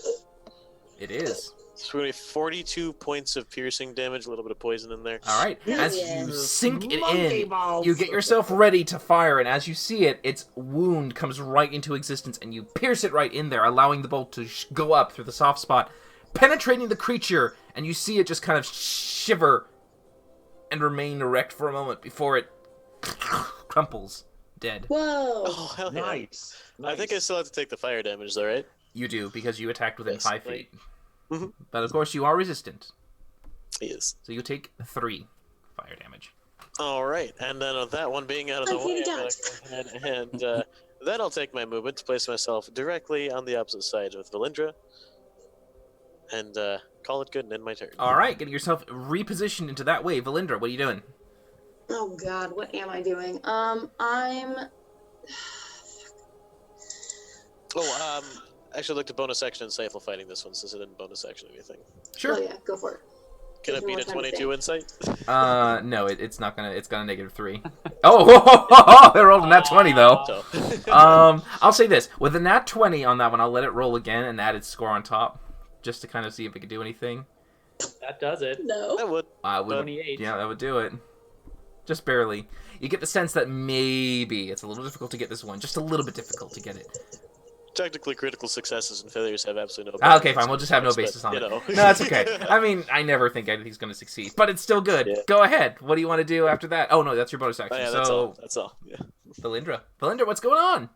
It is. So we're gonna 42 points of piercing damage, a little bit of poison in there. All right. As Yeah. you sink it Monkey in, balls. you get yourself ready to fire, and as you see it, its wound comes right into existence, and you pierce it right in there, allowing the bolt to go up through the soft spot, penetrating the creature, and you see it just kind of shiver and remain erect for a moment before it crumples, dead. Whoa. Oh, hell yeah. Nice. I think I still have to take the fire damage, though, right? You do, because you attacked within Yes, 5 right. feet. Mhm. But of course, you are resistant, He is. so you take 3 fire damage. All right, and then with that one being out of the I'm way, hitting I'm gonna go ahead and then I'll take my movement to place myself directly on the opposite side with Valindra, and call it good and end my turn. All right, getting yourself repositioned into that way. Valindra, what are you doing? Oh God, what am I doing? Actually, look to bonus action and Stifle fighting this one since it didn't bonus action anything. Sure. Oh yeah, go for it. Can Gives it me beat a more time to 22 insight? No, it's not gonna. It's got a -3. Oh, it rolled a nat 20 though. So, I'll say this: with a nat 20 on that one, I'll let it roll again and add its score on top, just to kind of see if it can do anything. That does it. that No. would. I would. 28. Yeah, that would do it. Just barely. You get the sense that maybe it's a little difficult to get this one. Just a little bit difficult to get it. Technically, critical successes and failures have absolutely no. Ah, okay, basis, fine. We'll just have no but, basis on you it. know. No, that's okay. I mean, I never think anything's going to succeed, but it's still good. Yeah. Go ahead. What do you want to do after that? Oh no, that's your bonus Oh, action. yeah, so, that's all. That's all. Yeah. Valindra, what's going on?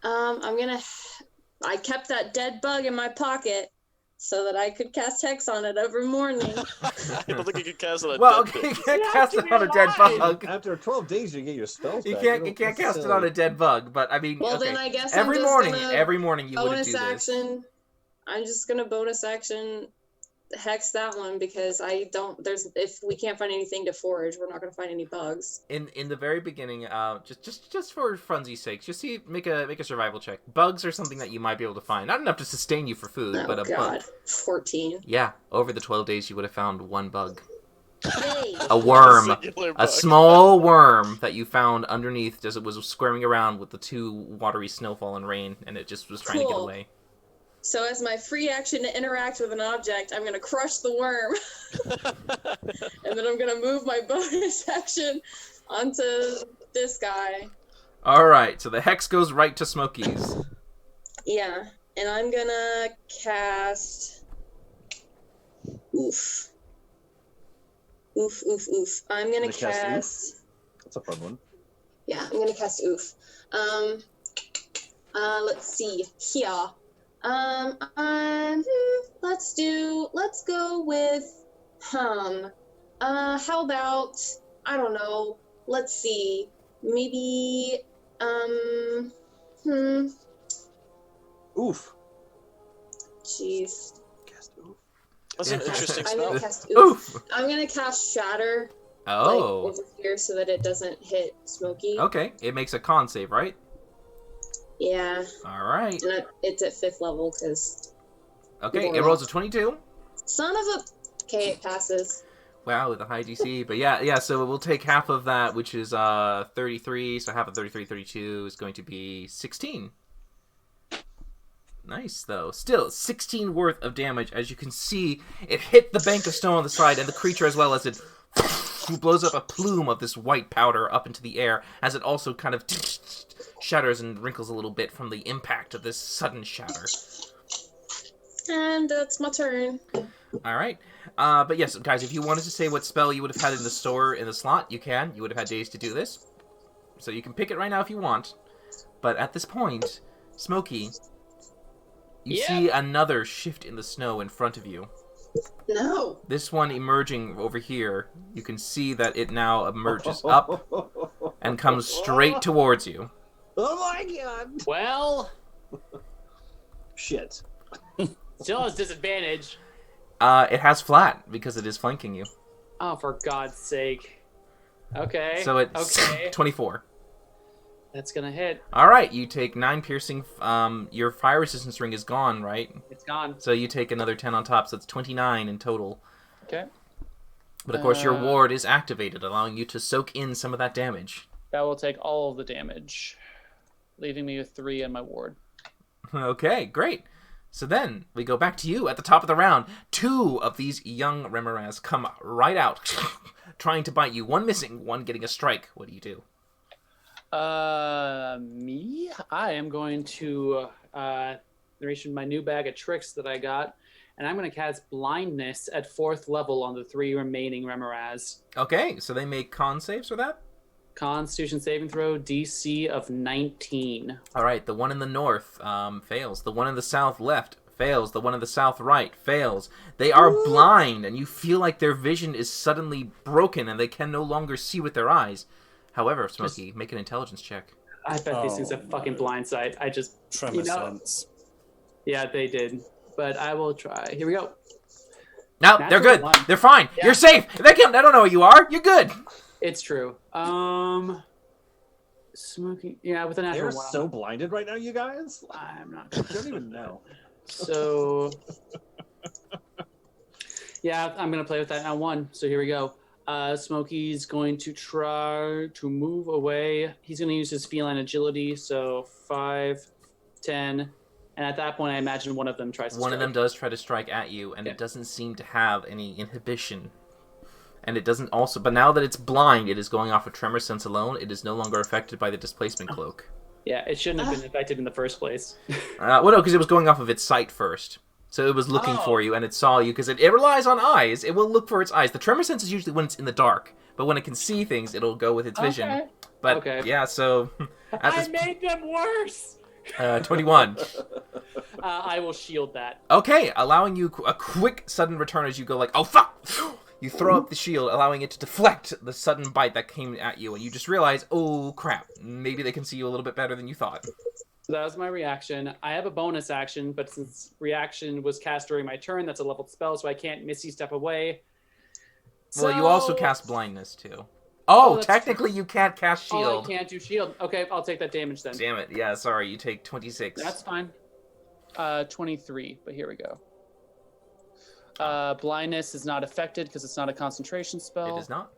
I kept that dead bug in my pocket, so that I could cast Hex on it every morning. I don't think you can cast it on Well, dead okay, you things. can't cast it on a dead bug. After 12 days, you get your spells You back. can't cast it on a dead bug. But I mean, Well, okay. then I guess every I'm just morning, gonna every morning you wouldn't bonus do this. action. I'm just gonna bonus action Hex that one because I don't. If we can't find anything to forage, we're not gonna find any bugs. In the very beginning, just for funsies' sake, just make a survival check. Bugs are something that you might be able to find. Not enough to sustain you for food, Oh but a God, bug. 14. Yeah, over the 12 days you would have found one bug. Yay. A worm. Singular A bug. small worm that you found underneath as it was squirming around with the 2 watery snowfall and rain, and it just was trying to get Cool. away. So as my free action to interact with an object, I'm gonna crush the worm, and then I'm gonna move my bonus action onto this guy. Alright, so the hex goes right to Smokies. Yeah, and I'm gonna cast. Oof. Oof, oof, oof. I'm gonna Gonna cast cast. That's a fun one. Yeah, I'm gonna cast oof. Let's see here. Let's go with how about, I don't know, let's see, maybe, Oof. jeez. Cast oof. That's an interesting I'm gonna spell. cast oof. Oof! I'm gonna cast shatter, like, Oh. over here so that it doesn't hit Smokey. Okay, it makes a con save, right? Yeah, Alright. and it's at 5th level, because Okay, it rolls a 22. son of a... Okay, it passes. Wow, with a high DC. But yeah, so we'll take half of that, which is 33, so half of 33, 32 is going to be 16. Nice, though. Still, 16 worth of damage. As you can see, it hit the bank of snow on the side, and the creature, as well as it blows up a plume of this white powder up into the air, as it also kind of shatters and wrinkles a little bit from the impact of this sudden shatter. And that's my turn. All right. But yes, guys, if you wanted to say what spell you would have had in the store in the slot, you can. You would have had days to do this. So you can pick it right now if you want. But at this point, Smokey, you see another shift in the snow in front of you. No. This one emerging over here, you can see that it now emerges up and comes straight towards you. Oh my god! Well, Shit. still has disadvantage. It has flat because it is flanking you. Oh, for God's sake. Okay. So it's okay. 24. That's gonna hit. All right, you take 9 piercing. Your fire resistance ring is gone, right? It's gone. So you take another 10 on top, so it's 29 in total. Okay. But of course, your ward is activated, allowing you to soak in some of that damage. That will take all of the damage, leaving me with 3 in my ward. Okay, great. So then, we go back to you at the top of the round. 2 of these young Remoras come right out, trying to bite you. 1 missing, 1 getting a strike. What do you do? Me? I am going to narration my new bag of tricks that I got, and I'm going to cast blindness at 4th level on the 3 remaining Remoras. Okay, so they make con saves for that? Constitution saving throw, DC of 19. All right, the one in the north fails. The one in the south left fails. The one in the south right fails. They are blind, and you feel like their vision is suddenly broken, and they can no longer see with their eyes. However, Smokey, make an intelligence check. I bet these things have fucking blind sight. I just, Tremor sense. Yeah, they did. But I will try. Here we go. No, they're good. 1. They're fine. Yeah. You're safe. They don't know who you are. You're good. It's true. Smoking. Yeah, with an They're natural 1. so blinded right now, you guys. I'm not. You don't even know. So. Yeah, I'm gonna play with that now. 1. So here we go. Smokey's going to try to move away. He's going to use his feline agility. So 5, 10. And at that point, I imagine one of them tries to One strike. of them does try to strike at you, and it doesn't seem to have any inhibition. And it doesn't also... But now that it's blind, it is going off of tremor sense alone. It is no longer affected by the displacement cloak. Yeah, it shouldn't have been affected in the first place. Well, no, because it was going off of its sight first. So it was looking for you, and it saw you, because it relies on eyes. It will look for its eyes. The tremor sense is usually when it's in the dark. But when it can see things, it'll go with its vision. Okay. But, Okay. yeah, so... I made them worse! 21. I will shield that. Okay, allowing you a quick sudden return as you go like, oh fuck! You throw up the shield, allowing it to deflect the sudden bite that came at you, and you just realize, oh crap, maybe they can see you a little bit better than you thought. So that was my reaction. I have a bonus action, but since reaction was cast during my turn, that's a leveled spell, so I can't misty step away. Well, you also cast blindness too. Oh, technically you can't cast shield. Oh, I can't do shield. Okay, I'll take that damage then. Damn it. Yeah, sorry, you take 26. That's fine. 23, but here we go. Blindness is not affected because it's not a concentration spell. It is not.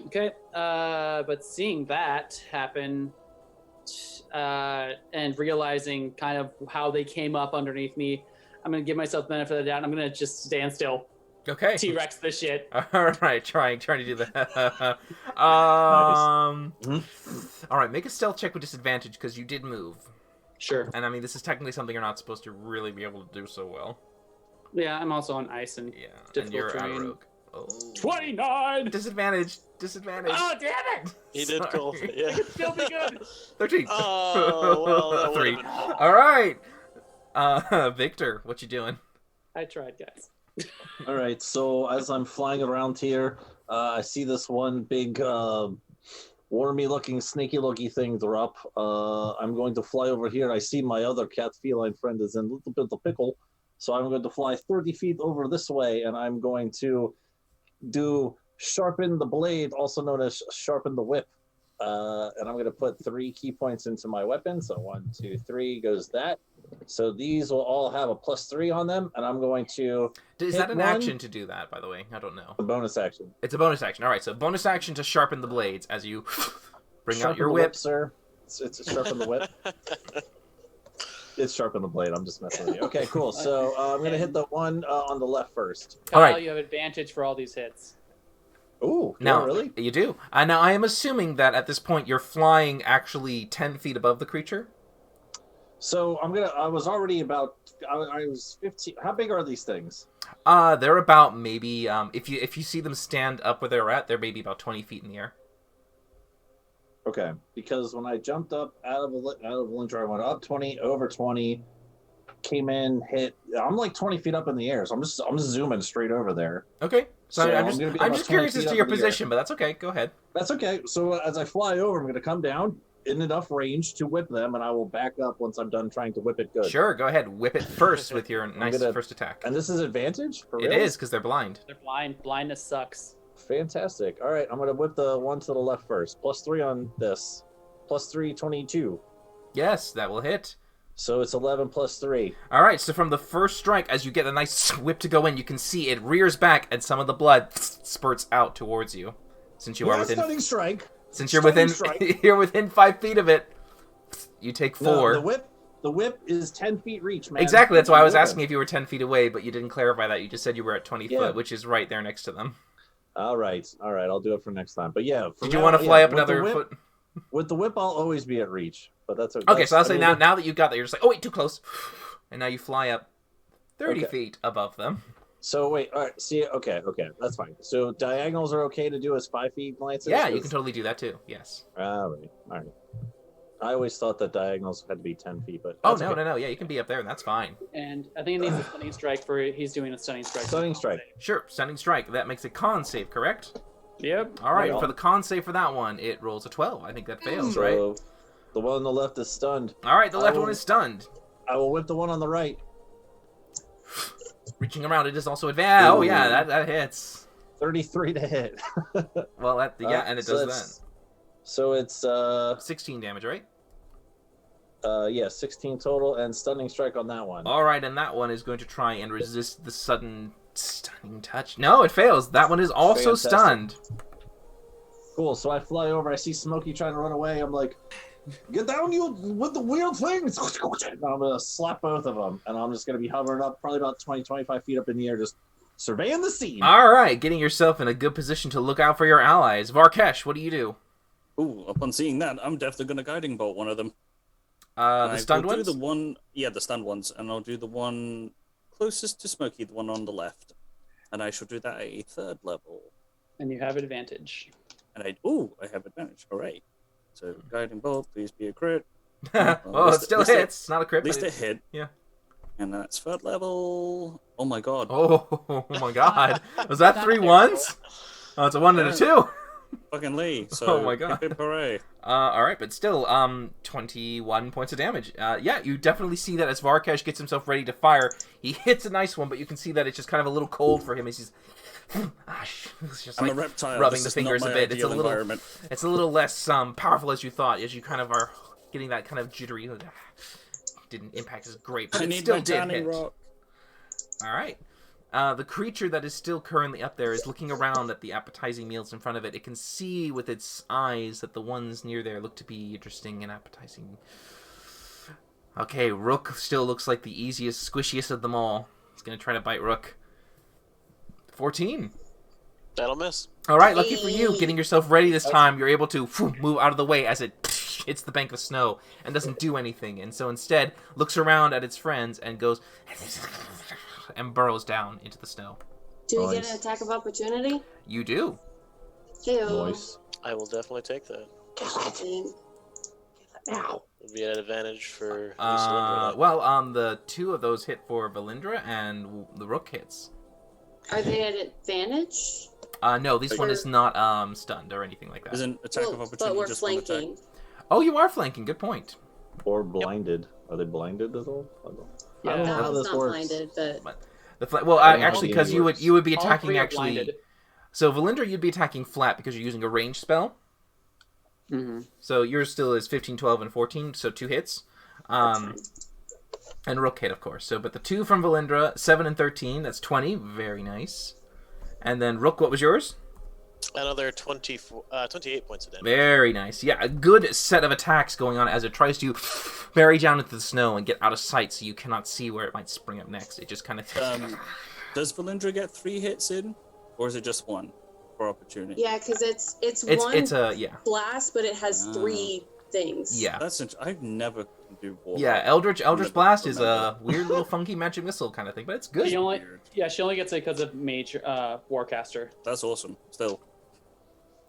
Okay, but seeing that happen, and realizing kind of how they came up underneath me, I'm gonna give myself the benefit of the doubt. And I'm gonna just stand still. Okay. T-Rex this shit. All right, trying to do that. All right, make a stealth check with disadvantage because you did move. Sure. And I mean, this is technically something you're not supposed to really be able to do so well. Yeah, I'm also on ice and and you're a rogue. Oh. 29. Disadvantage. Oh, damn it! He did cool. Yeah. It could still be good. 13. Oh, well, that 3. would've been- All right. Victor, what you doing? I tried, guys. All right, so as I'm flying around here, I see this one big, wormy-looking, snaky-looking thing drop. I'm going to fly over here. I see my other cat feline friend is in a little bit of a pickle, so I'm going to fly 30 feet over this way, and I'm going to do sharpen the blade, also known as sharpen the whip. And I'm going to put 3 key points into my weapon. So 1, 2, 3 goes that. So these will all have a +3 on them, and I'm going to. Is that an action to do that, by the way? I don't know. A bonus action. It's a bonus action. All right, so bonus action to sharpen the blades as you bring Sharpen out your the whip. sir. It's sharpen the whip. It's sharpen the blade. I'm just messing with you. Okay, cool. So I'm going to hit the one on the left first. Kyle, All right. you have advantage for all these hits. Ooh, Now, really? You do. Now, I am assuming that at this point you're flying actually 10 feet above the creature. So I was already about. I was 15. How big are these things? They're about maybe if you see them stand up where they're at, they're maybe about 20 feet in the air. Okay, because when I jumped up out of Valentra, I went up 20, over 20, came in, hit. I'm like 20 feet up in the air, so I'm just zooming straight over there. Okay, so I'm gonna be I'm about just 20 curious as feet to up your in the air. position, but that's okay. Go ahead. That's okay. So as I fly over, I'm going to come down in enough range to whip them, and I will back up once I'm done trying to whip it good. Sure, go ahead. Whip it first with your nice first attack. And this is advantage? For It real? is because they're blind. They're blind. Blindness sucks. Fantastic. All right, I'm going to whip the one to the left first. +3 on this. +3, 22. Yes, that will hit. So it's 11 +3. All right, so from the first strike, as you get a nice whip to go in, you can see it rears back, and some of the blood spurts out towards you. Since you are within Stunning strike. Since you're Stunning within strike. you're within 5 feet of it, you take 4. No, the whip is 10 feet reach, man. Exactly. That's why I was Whipping. asking if you were 10 feet away, but you didn't clarify that. You just said you were at 20 Yeah. foot, which is right there next to them. All right. I'll do it for next time. But yeah, Did you want to fly up another foot? With the whip, I'll always be at reach. But that's Okay. So I'll say now that you got that, you're just like, oh wait, too close, and now you fly up 30 Okay. feet above them. So wait, all right. See, okay, that's fine. So diagonals are okay to do as 5 feet glances. Yeah, you can totally do that too. Yes. All right. I always thought that diagonals had to be 10 feet, but Oh that's okay. no. Yeah, you can be up there, and that's fine. And I think it needs a stunning strike for he's doing a stunning strike. Stunning strike. Sure. Stunning strike. That makes a con save, correct? Yep. All right. Yeah. For the con save for that one, it rolls a 12. I think that fails, right? So the one on the left is stunned. All right. The I left will- one is stunned. I will whip the one on the right. Reaching around, it is also advanced. Oh yeah, that hits. 33 to hit. Well, and it So does it's- So it's 16 damage, right? 16 total and stunning strike on that one. All right, and that one is going to try and resist the sudden stunning touch. No, it fails. That one is also Fantastic. stunned. Cool. So I fly over. I see Smokey trying to run away. I'm like, "Get down, you with the weird things!" And I'm gonna slap both of them, and I'm just gonna be hovering up, probably about 20, 25 feet up in the air, just surveying the scene. All right, getting yourself in a good position to look out for your allies. Varkesh, what do you do? Ooh, upon seeing that, I'm definitely going to guiding bolt one of them. The stunned I'll ones? do the one, the stunned ones, and I'll do the one closest to Smokey, the one on the left, and I shall do that at a 3rd level. And you have advantage. And I have advantage. All right. So guiding bolt, please be a crit. Well, it still hits. It's not a crit. At least but it hit. Yeah. And that's third level. Oh my god. Oh my god. Was that 3 ones? Oh, it's a 1 and a 2. Fucking Lee. So, Oh my god. Hooray. Alright, but still, 21 points of damage. Yeah, you definitely see that as Varkesh gets himself ready to fire. He hits a nice one, but you can see that it's just kind of a little cold for him as he's just I'm like a reptile. rubbing This the is not fingers a my bit. It's a ideal little, environment. it's a little less powerful as you thought, as you kind of are getting that kind of jittery. Didn't impact as great, but I it need still my did Johnny hit. Rock. All right. The creature that is still currently up there is looking around at the appetizing meals in front of it. It can see with its eyes that the ones near there look to be interesting and appetizing. Okay, Rook still looks like the easiest, squishiest of them all. He's going to try to bite Rook. 14. That'll miss. All right, lucky for you, getting yourself ready this time, you're able to move out of the way as it hits the bank of snow and doesn't do anything. And so instead, looks around at its friends and goes and burrows down into the snow. Do we get an attack of opportunity? You do. Ew. Nice. I will definitely take that. Ow. Would be an advantage for Valindra. Well, the 2 of those hit for Valindra, and the Rook hits. Are they at advantage? No, this one is not stunned or anything like that. Isn't attack of Well, opportunity but we're just one attack? flanking. Oh, you are flanking. Good point. Or blinded. Are they blinded at all? I don't know That how one's this not works. blinded, but Well, I don't know actually, how because it you would be All attacking three are actually. blinded. So Valindra, you'd be attacking flat because you're using a ranged spell. Mm-hmm. So yours still is 15, 12, and 14, so 2 hits. And Rook hit, of course. So, but the 2 from Valindra, 7 and 13, that's 20. Very nice. And then Rook, what was yours? Another 28 points of damage. Very nice. Yeah, a good set of attacks going on as it tries to bury down into the snow and get out of sight so you cannot see where it might spring up next. It just kind of... Does Valindra get 3 hits in? Or is it just 1 for opportunity? yeah, because it's one It's a... Yeah. blast, but it has 3 things. Yeah. That's I've never can do Warlock. Yeah, Eldritch Blast is remember. a weird little funky magic missile kind of thing, but it's good. She only gets it because of Mage Warcaster. That's awesome. Still.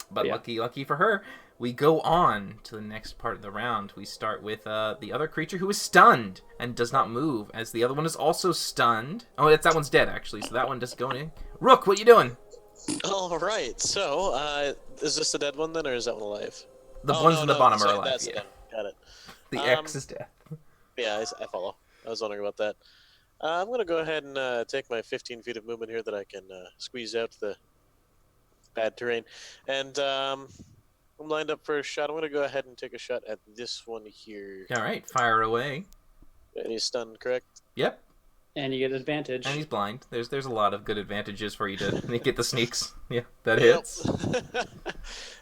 But Yeah. lucky for her, we go on to the next part of the round. We start with the other creature who is stunned and does not move, as the other one is also stunned. Oh, that one's dead, actually, so that one just going in. Rook, what you doing? All right. So, is this the dead one then, or is that one alive? The Oh, ones no, in the no, bottom sorry, are alive, that's the yeah. dead. Got it. The X is death. Yeah, I follow. I was wondering about that. I'm going to go ahead and take my 15 feet of movement here that I can squeeze out the bad terrain. And I'm lined up for a shot. I'm going to go ahead and take a shot at this one here. All right, fire away. And he's stunned, correct? Yep, And you get advantage. and he's blind. There's a lot of good advantages for you to get the sneaks. Yeah, that hits.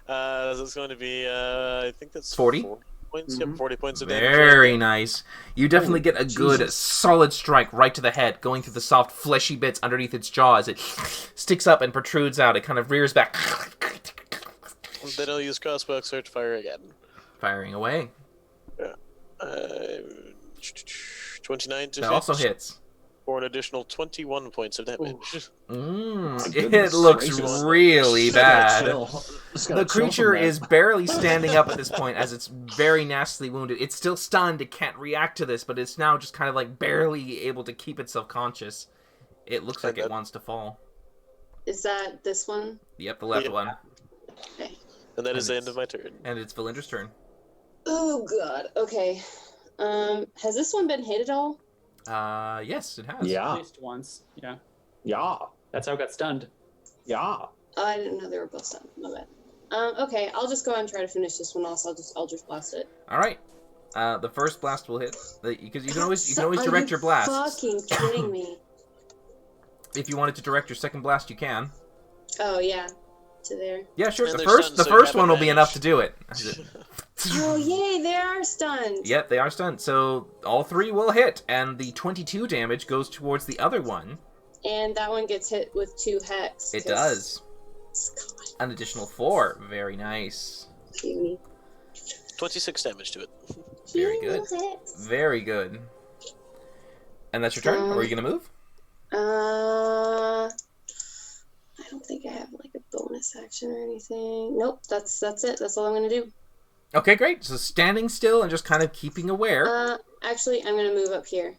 That's going to be, I think that's 40? 40 points. Yep, 40 points of damage. Very nice. You definitely get a good, Jesus. solid strike right to the head, going through the soft, fleshy bits underneath its jaw as it sticks up and protrudes out. It kind of rears back, Then I'll use crossbow search fire again. firing away. 29 to That hit also hits. for an additional 21 points of damage. It goodness looks gracious. really bad. Just The gotta chill from creature that. is barely standing up at this point as it's very nastily wounded. It's still stunned. It can't react to this, but it's now just kind of like barely able to keep itself conscious. It looks like it wants to fall. Is that this one? Yep, the left Yeah. one. Okay. And that is the end of my turn. And it's Valindra's turn. Oh god. Okay. Has this one been hit at all? Yes, it has. Yeah. At least once. Yeah. Yeah. That's how it got stunned. Yeah. Oh, I didn't know they were both stunned. My bad. Okay, I'll just go ahead and try to finish this one off. I'll just blast it. All right. The first blast will hit because you can always direct your blasts. Fucking kidding me? If you wanted to direct your second blast, you can. Oh yeah, to there. Yeah, sure. And The they're first stunned, so you first have one will be enough advantage. to do it. Oh yay, they are stunned. Yep, they are stunned. So all 3 will hit, and the 22 damage goes towards the other one. And that one gets hit with 2 hex. It 'cause- does. An additional 4. Very nice. Puny. 26 damage to it. Very good. Very good. And that's your turn? Or are you going to move? I don't think I have like a bonus action or anything. Nope, that's it. That's all I'm gonna do. Okay, great. So standing still and just kind of keeping aware. Actually, I'm gonna move up here.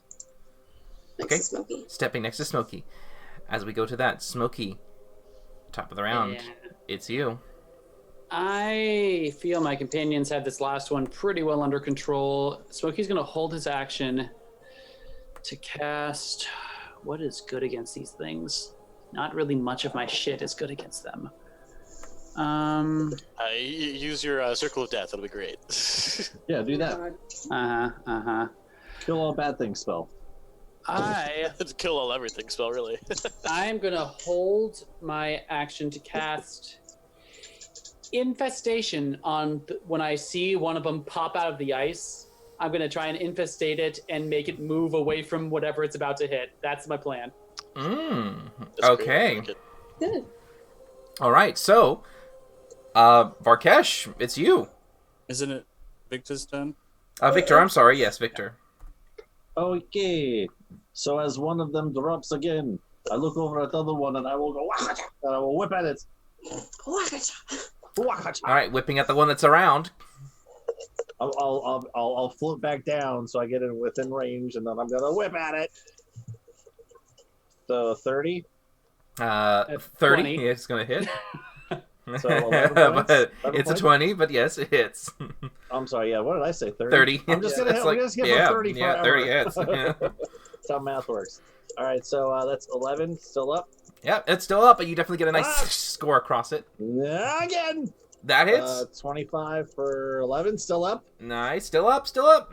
Next to Smokey. Stepping next to Smokey. As we go to that, Smokey, top of the round. Yeah. It's you. I feel my companions have this last one pretty well under control. Smokey's going to hold his action to cast. What is good against these things? Not really much of my shit is good against them. Use your Circle of Death. It'll be great. Yeah, do that. Kill all bad things spell. Kill all everything spell, really. I'm going to hold my action to cast Infestation on when I see one of them pop out of the ice. I'm going to try and infestate it and make it move away from whatever it's about to hit. That's my plan. Okay. Good. All right, so, Varkesh, it's you. Isn't it Victor's turn? Victor, I'm sorry. Yes, Victor. Okay. So as one of them drops again, I look over at the other one and I will go, and I will whip at it. All right, whipping at the one that's around. I'll float back down so I get it within range, and then I'm gonna whip at it. So 30. 30. 20. Yeah, it's gonna hit. So 11 points? But 11 it's points? a 20, but yes, it hits. I'm sorry. Yeah, what did I say? 30. 30. I'm just gonna It's hit. like, I'm just gonna hit 30 forever. 30 hits. Yeah. That's how math works. All right, so that's 11. Still up. Yep, it's still up, but you definitely get a nice score across it. Again. That hits. 25 for 11. Still up. Nice. Still up. Still up.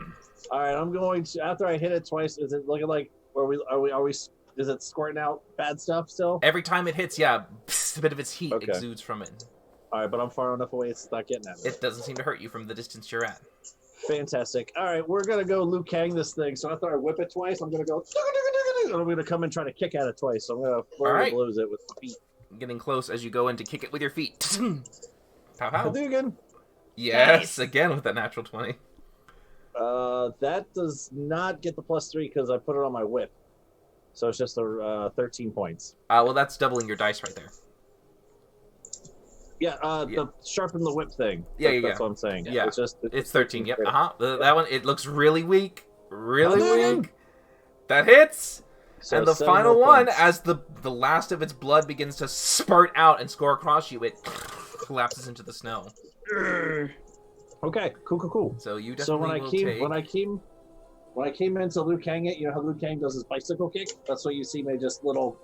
All right, I'm going to. After I hit it twice, is it looking like? Are we? Is it squirting out bad stuff still? Every time it hits, yeah, a bit of its heat Okay. exudes from it. All right, but I'm far enough away it's not getting at me. It doesn't seem to hurt you from the distance you're at. Fantastic. All right, we're gonna go Liu Kang this thing. So after I whip it twice, I'm gonna go. And I'm gonna come and try to kick at it twice. So I'm gonna flurry blows it with my feet. Getting close as you go in to kick it with your feet. Pow pow. Hadouken. Yes, Nice. again with that natural 20. That does not get the +3 because I put it on my whip. So it's just a 13 points. Well, that's doubling your dice right there. Yeah, the sharpen the whip thing. That's what I'm saying. Yeah, it's 13. Yep. That one, it looks really weak. Really weak. That hits. So and the 7 final more one, points. as the last of its blood begins to spurt out and score across you, it collapses into the snow. Okay, cool. So you definitely So when I came into Liu Kang it, you know how Liu Kang does his bicycle kick? That's what you see me just little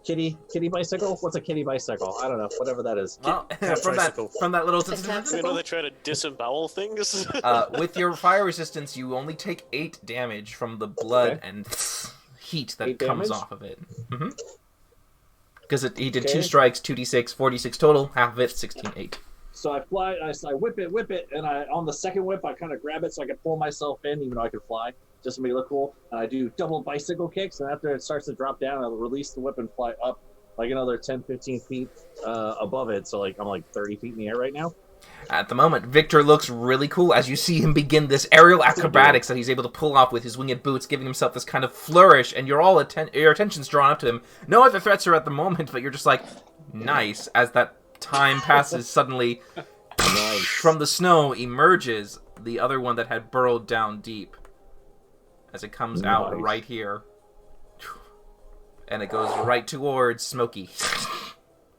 kitty bicycle? What's a kitty bicycle? I don't know, whatever that is. Well, from that little You know they try to disembowel things. With your fire resistance, you only take 8 damage from the blood and heat that comes off of it. Because he did 2 strikes, 2d6, 4d6 total, half of it, 16-8. So I fly, I whip it, and on the second whip, I kind of grab it so I can pull myself in, even though I can fly, just to make it look cool. And I do double bicycle kicks, and after it starts to drop down, I'll release the whip and fly up like another 10, 15 feet above it. So I'm like 30 feet in the air right now. At the moment, Victor looks really cool as you see him begin this aerial acrobatics that he's able to pull off with his winged boots, giving himself this kind of flourish, and your attention's drawn up to him. No other threats are at the moment, but you're just like, nice, as that time passes. Suddenly, from the snow emerges the other one that had burrowed down deep, as it comes out right here, and it goes right towards Smokey.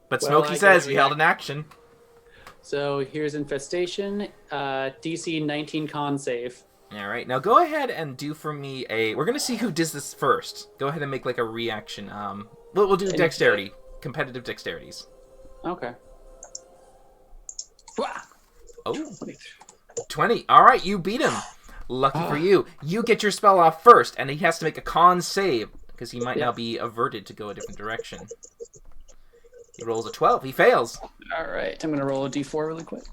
But Smokey says he held an action. So here's Infestation, DC 19 con save. All right, now go ahead and do for me we're gonna see who does this first. Go ahead and make like a reaction. We'll do dexterity, competitive dexterities. Okay. Oh, 20. All right, you beat him. Lucky for you. You get your spell off first, and he has to make a con save, because he might now be averted to go a different direction. He rolls a 12. He fails. All right, I'm going to roll a d4 really quick.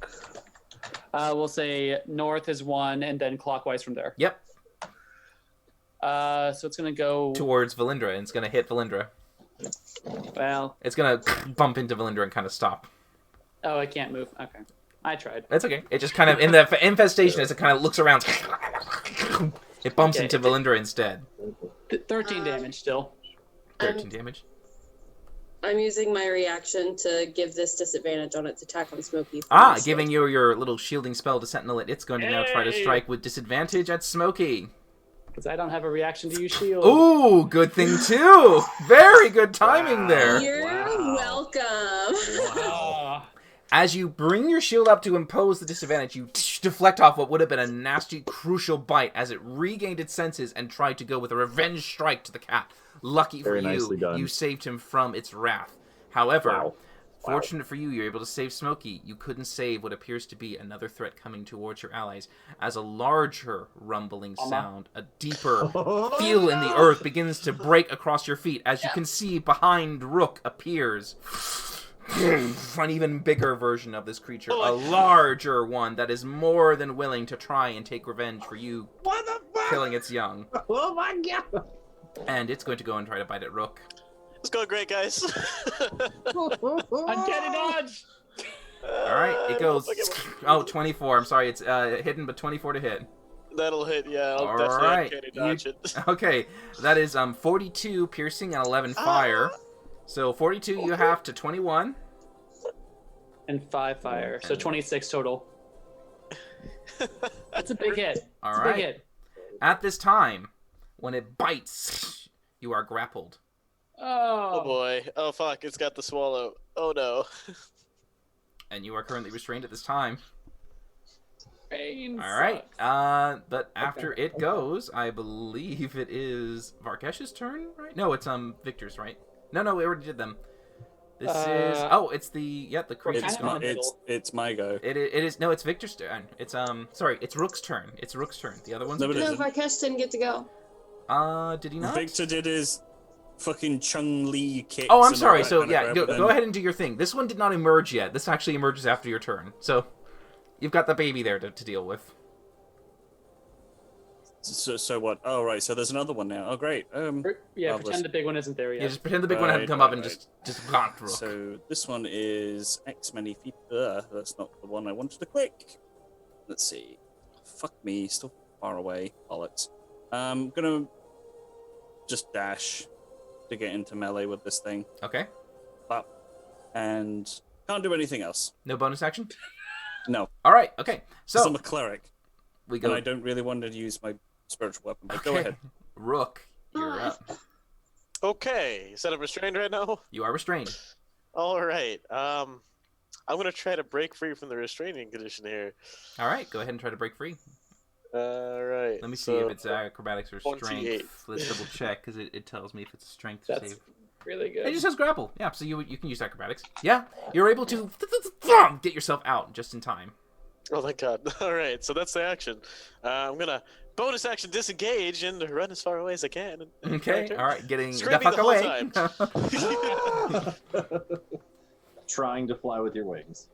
We'll say north is 1, and then clockwise from there. Yep. So it's going to go... towards Valindra, and it's going to hit Valindra. Well... it's going to bump into Valindra and kind of stop. Oh, I can't move. Okay. I tried. That's okay. It just kind of, in the infestation, as it kind of looks around, it bumps into Valindra instead. 13 damage still. 13 damage. I'm using my reaction to give this disadvantage on its attack on Smokey. Giving you your little shielding spell to Sentinel it. It's going to now try to strike with disadvantage at Smokey. Because I don't have a reaction to use shield. Ooh, good thing too. Very good timing there. You're welcome. Wow. As you bring your shield up to impose the disadvantage, you deflect off what would have been a nasty, crucial bite as it regained its senses and tried to go with a revenge strike to the cat. Lucky for you, you saved him from its wrath. However, fortunate for you, you're able to save Smokey. You couldn't save what appears to be another threat coming towards your allies, as a larger rumbling sound, a deeper feel in the earth begins to break across your feet. As you can see, behind Rook appears an even bigger version of this creature, a larger one that is more than willing to try and take revenge for you killing its young. Oh my god! And it's going to go and try to bite at Rook. It's going great, guys. Uncanny dodge! Alright, it goes... Oh, 24. I'm sorry, it's hidden, but 24 to hit. That'll hit, yeah. I'll definitely uncanny dodge it. Okay, that is 42 piercing and 11 fire. So 42 you have to 21. And 5 fire, so 26 total. That's a big hit. Alright. Big hit. At this time, when it bites, you are grappled. Oh boy. Oh fuck, it's got the swallow. Oh no. And you are currently restrained at this time. Pain Alright, but after it goes, I believe it is Varkesh's turn, right? No, it's Victor's, right? No, we already did them. This is it's the creature's gone. It's my go. It is no, it's Victor's turn. It's sorry, it's Rook's turn. It's Rook's turn. The other one's No, Varkesh didn't get to go. Did he not? Victor did his fucking Chung-Li kick. Oh, I'm sorry. So yeah, go ahead and do your thing. This one did not emerge yet. This actually emerges after your turn. So you've got the baby there to deal with. So what? Oh, right. So there's another one now. Oh, great. Pretend the big one isn't there yet. Yeah, just pretend the big one hasn't come up and just gone through. So this one is X many feet. That's not the one I wanted to click. Let's see. Fuck me. Still far away. Bollocks. I'm gonna just dash to get into melee with this thing. Okay. And can't do anything else. No bonus action? No. All right. Okay. So I'm a cleric. We go. And I don't really want to use my spiritual weapon, but go ahead. Rook, you're up. Okay. Is that I'm restrained right now? You are restrained. All right. I'm gonna try to break free from the restraining condition here. All right. Go ahead and try to break free. All right. Let me see if it's acrobatics or 28. strength. Let's double check because it tells me if it's a strength That's save. really good. It just says grapple. Yeah, so you can use acrobatics. Yeah, you're able to get yourself out just in time. Oh my god. All right. So that's the action. I'm gonna bonus action disengage and run as far away as I can. Okay. All right. Getting the Screaming fuck the whole away. time. Trying to fly with your wings.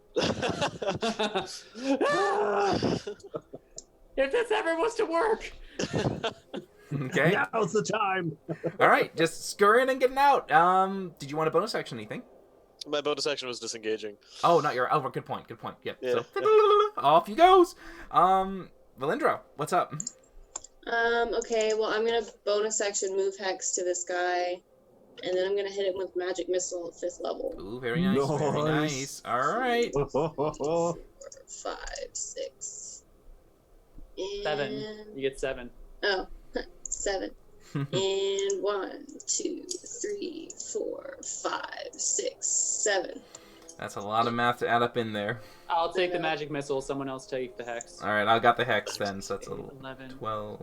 If this ever was to work. Okay. Now's the time. All right. Just scurrying and getting out. Did you want a bonus action? Anything? My bonus action was disengaging. Oh, not your. Oh, good point. Good point. Yep. Yeah. So off you goes. Valindra, what's up? Okay, well, I'm gonna bonus action move Hex to this guy, and then I'm gonna hit him with Magic Missile at 5th level. Ooh, very nice. Very nice. All right. 4, 5, 6. 7. You get 7. Oh, 7. And 1, 2, 3, 4, 5, 6, 7. That's a lot of math to add up in there. I'll take the magic missile. Someone else take the hex. All right, I got the hex then, so that's 11. 12,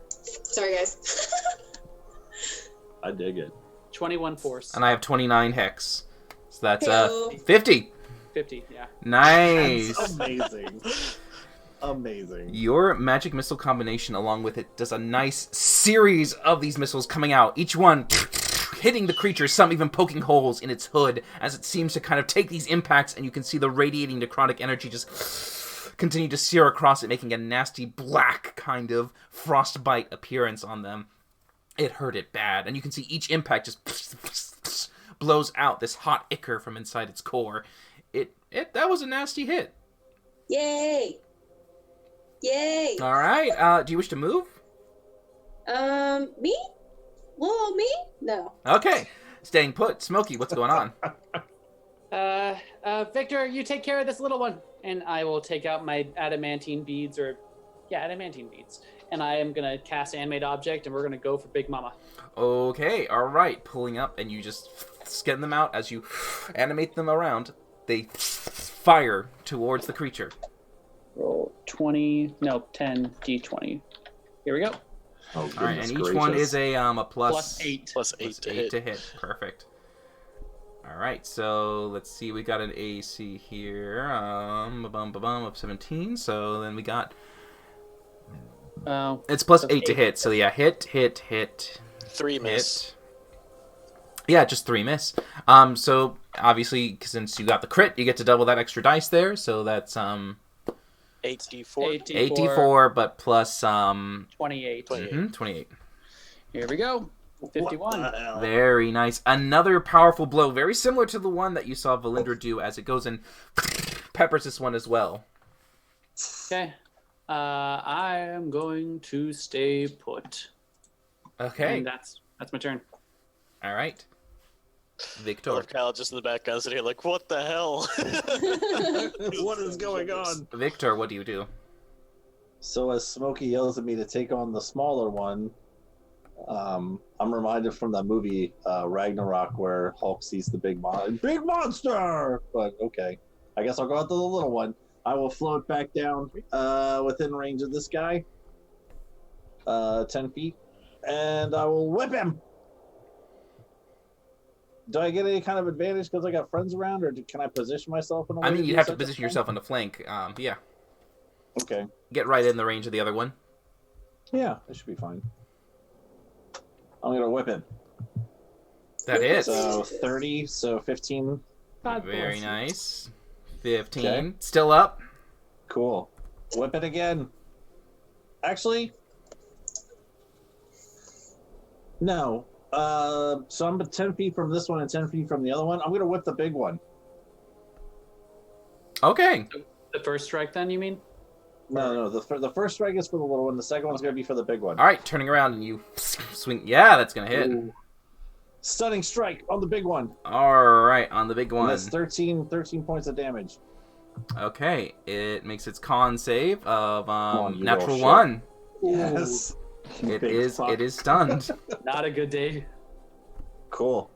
17. Sorry, guys. I dig it. 21 force. And I have 29 hex. So that's Heyo. 50. 50, yeah. Nice. That's amazing. Amazing. Your magic missile combination along with it does a nice series of these missiles coming out, each one hitting the creature, some even poking holes in its hood as it seems to kind of take these impacts, and you can see the radiating necrotic energy just continue to sear across it, making a nasty black kind of frostbite appearance on them. It hurt it bad, and you can see each impact just blows out this hot ichor from inside its core. That was a nasty hit. Yay! Yay! All right. Do you wish to move? Me? Well, me? No. Okay. Staying put. Smokey, what's going on? Victor, you take care of this little one, and I will take out my adamantine beads, adamantine beads, and I am gonna cast animate object, and we're gonna go for Big Mama. Okay, all right. Pulling up, and you just skin them out as you animate them around. They fire towards the creature. Roll 10 d20. Here we go. Oh, All right, and each one is a Plus 8. Plus 8 to hit. Perfect. All right, so let's see. We got an AC here, of 17. So then we got. It's plus 8 to hit. So yeah, hit. 3 miss. Yeah, just 3 miss. So obviously, since you got the crit, you get to double that extra dice there. So that's 8d4. 8d4, but plus 28. 28. Here we go. 51. Very nice. Another powerful blow, very similar to the one that you saw Valindra do as it goes and peppers this one as well. Okay. I am going to stay put. Okay. And that's my turn. All right. Victor. Kyle just in the background sitting here like, what the hell? What is going on? Victor, what do you do? So as Smokey yells at me to take on the smaller one, I'm reminded from that movie Ragnarok where Hulk sees the big monster. But okay, I guess I'll go after the little one. I will float back down within range of this guy, 10 feet, and I will whip him. Do I get any kind of advantage because I got friends around, or can I position myself in a way? I mean, to you do have to such a position thing? yourself on the flank. Yeah. Okay. Get right in the range of the other one. Yeah, that should be fine. I'm gonna whip him. That hits. So 30, so 15. Very nice. 15. Okay. Still up. Cool. Whip it again. Actually, no. So I'm 10 feet from this one and 10 feet from the other one. I'm gonna whip the big one. Okay. The first strike, then, you mean? No. The first strike is for the little one. The second one's gonna be for the big one. All right, turning around and you swing. Yeah, that's gonna hit. Ooh. Stunning strike on the big one. All right, on the big And one. that's 13 points of damage. Okay, it makes its con save of on, you natural little 1. Yes. It Big is. fuck. It is stunned. Not a good day. Cool.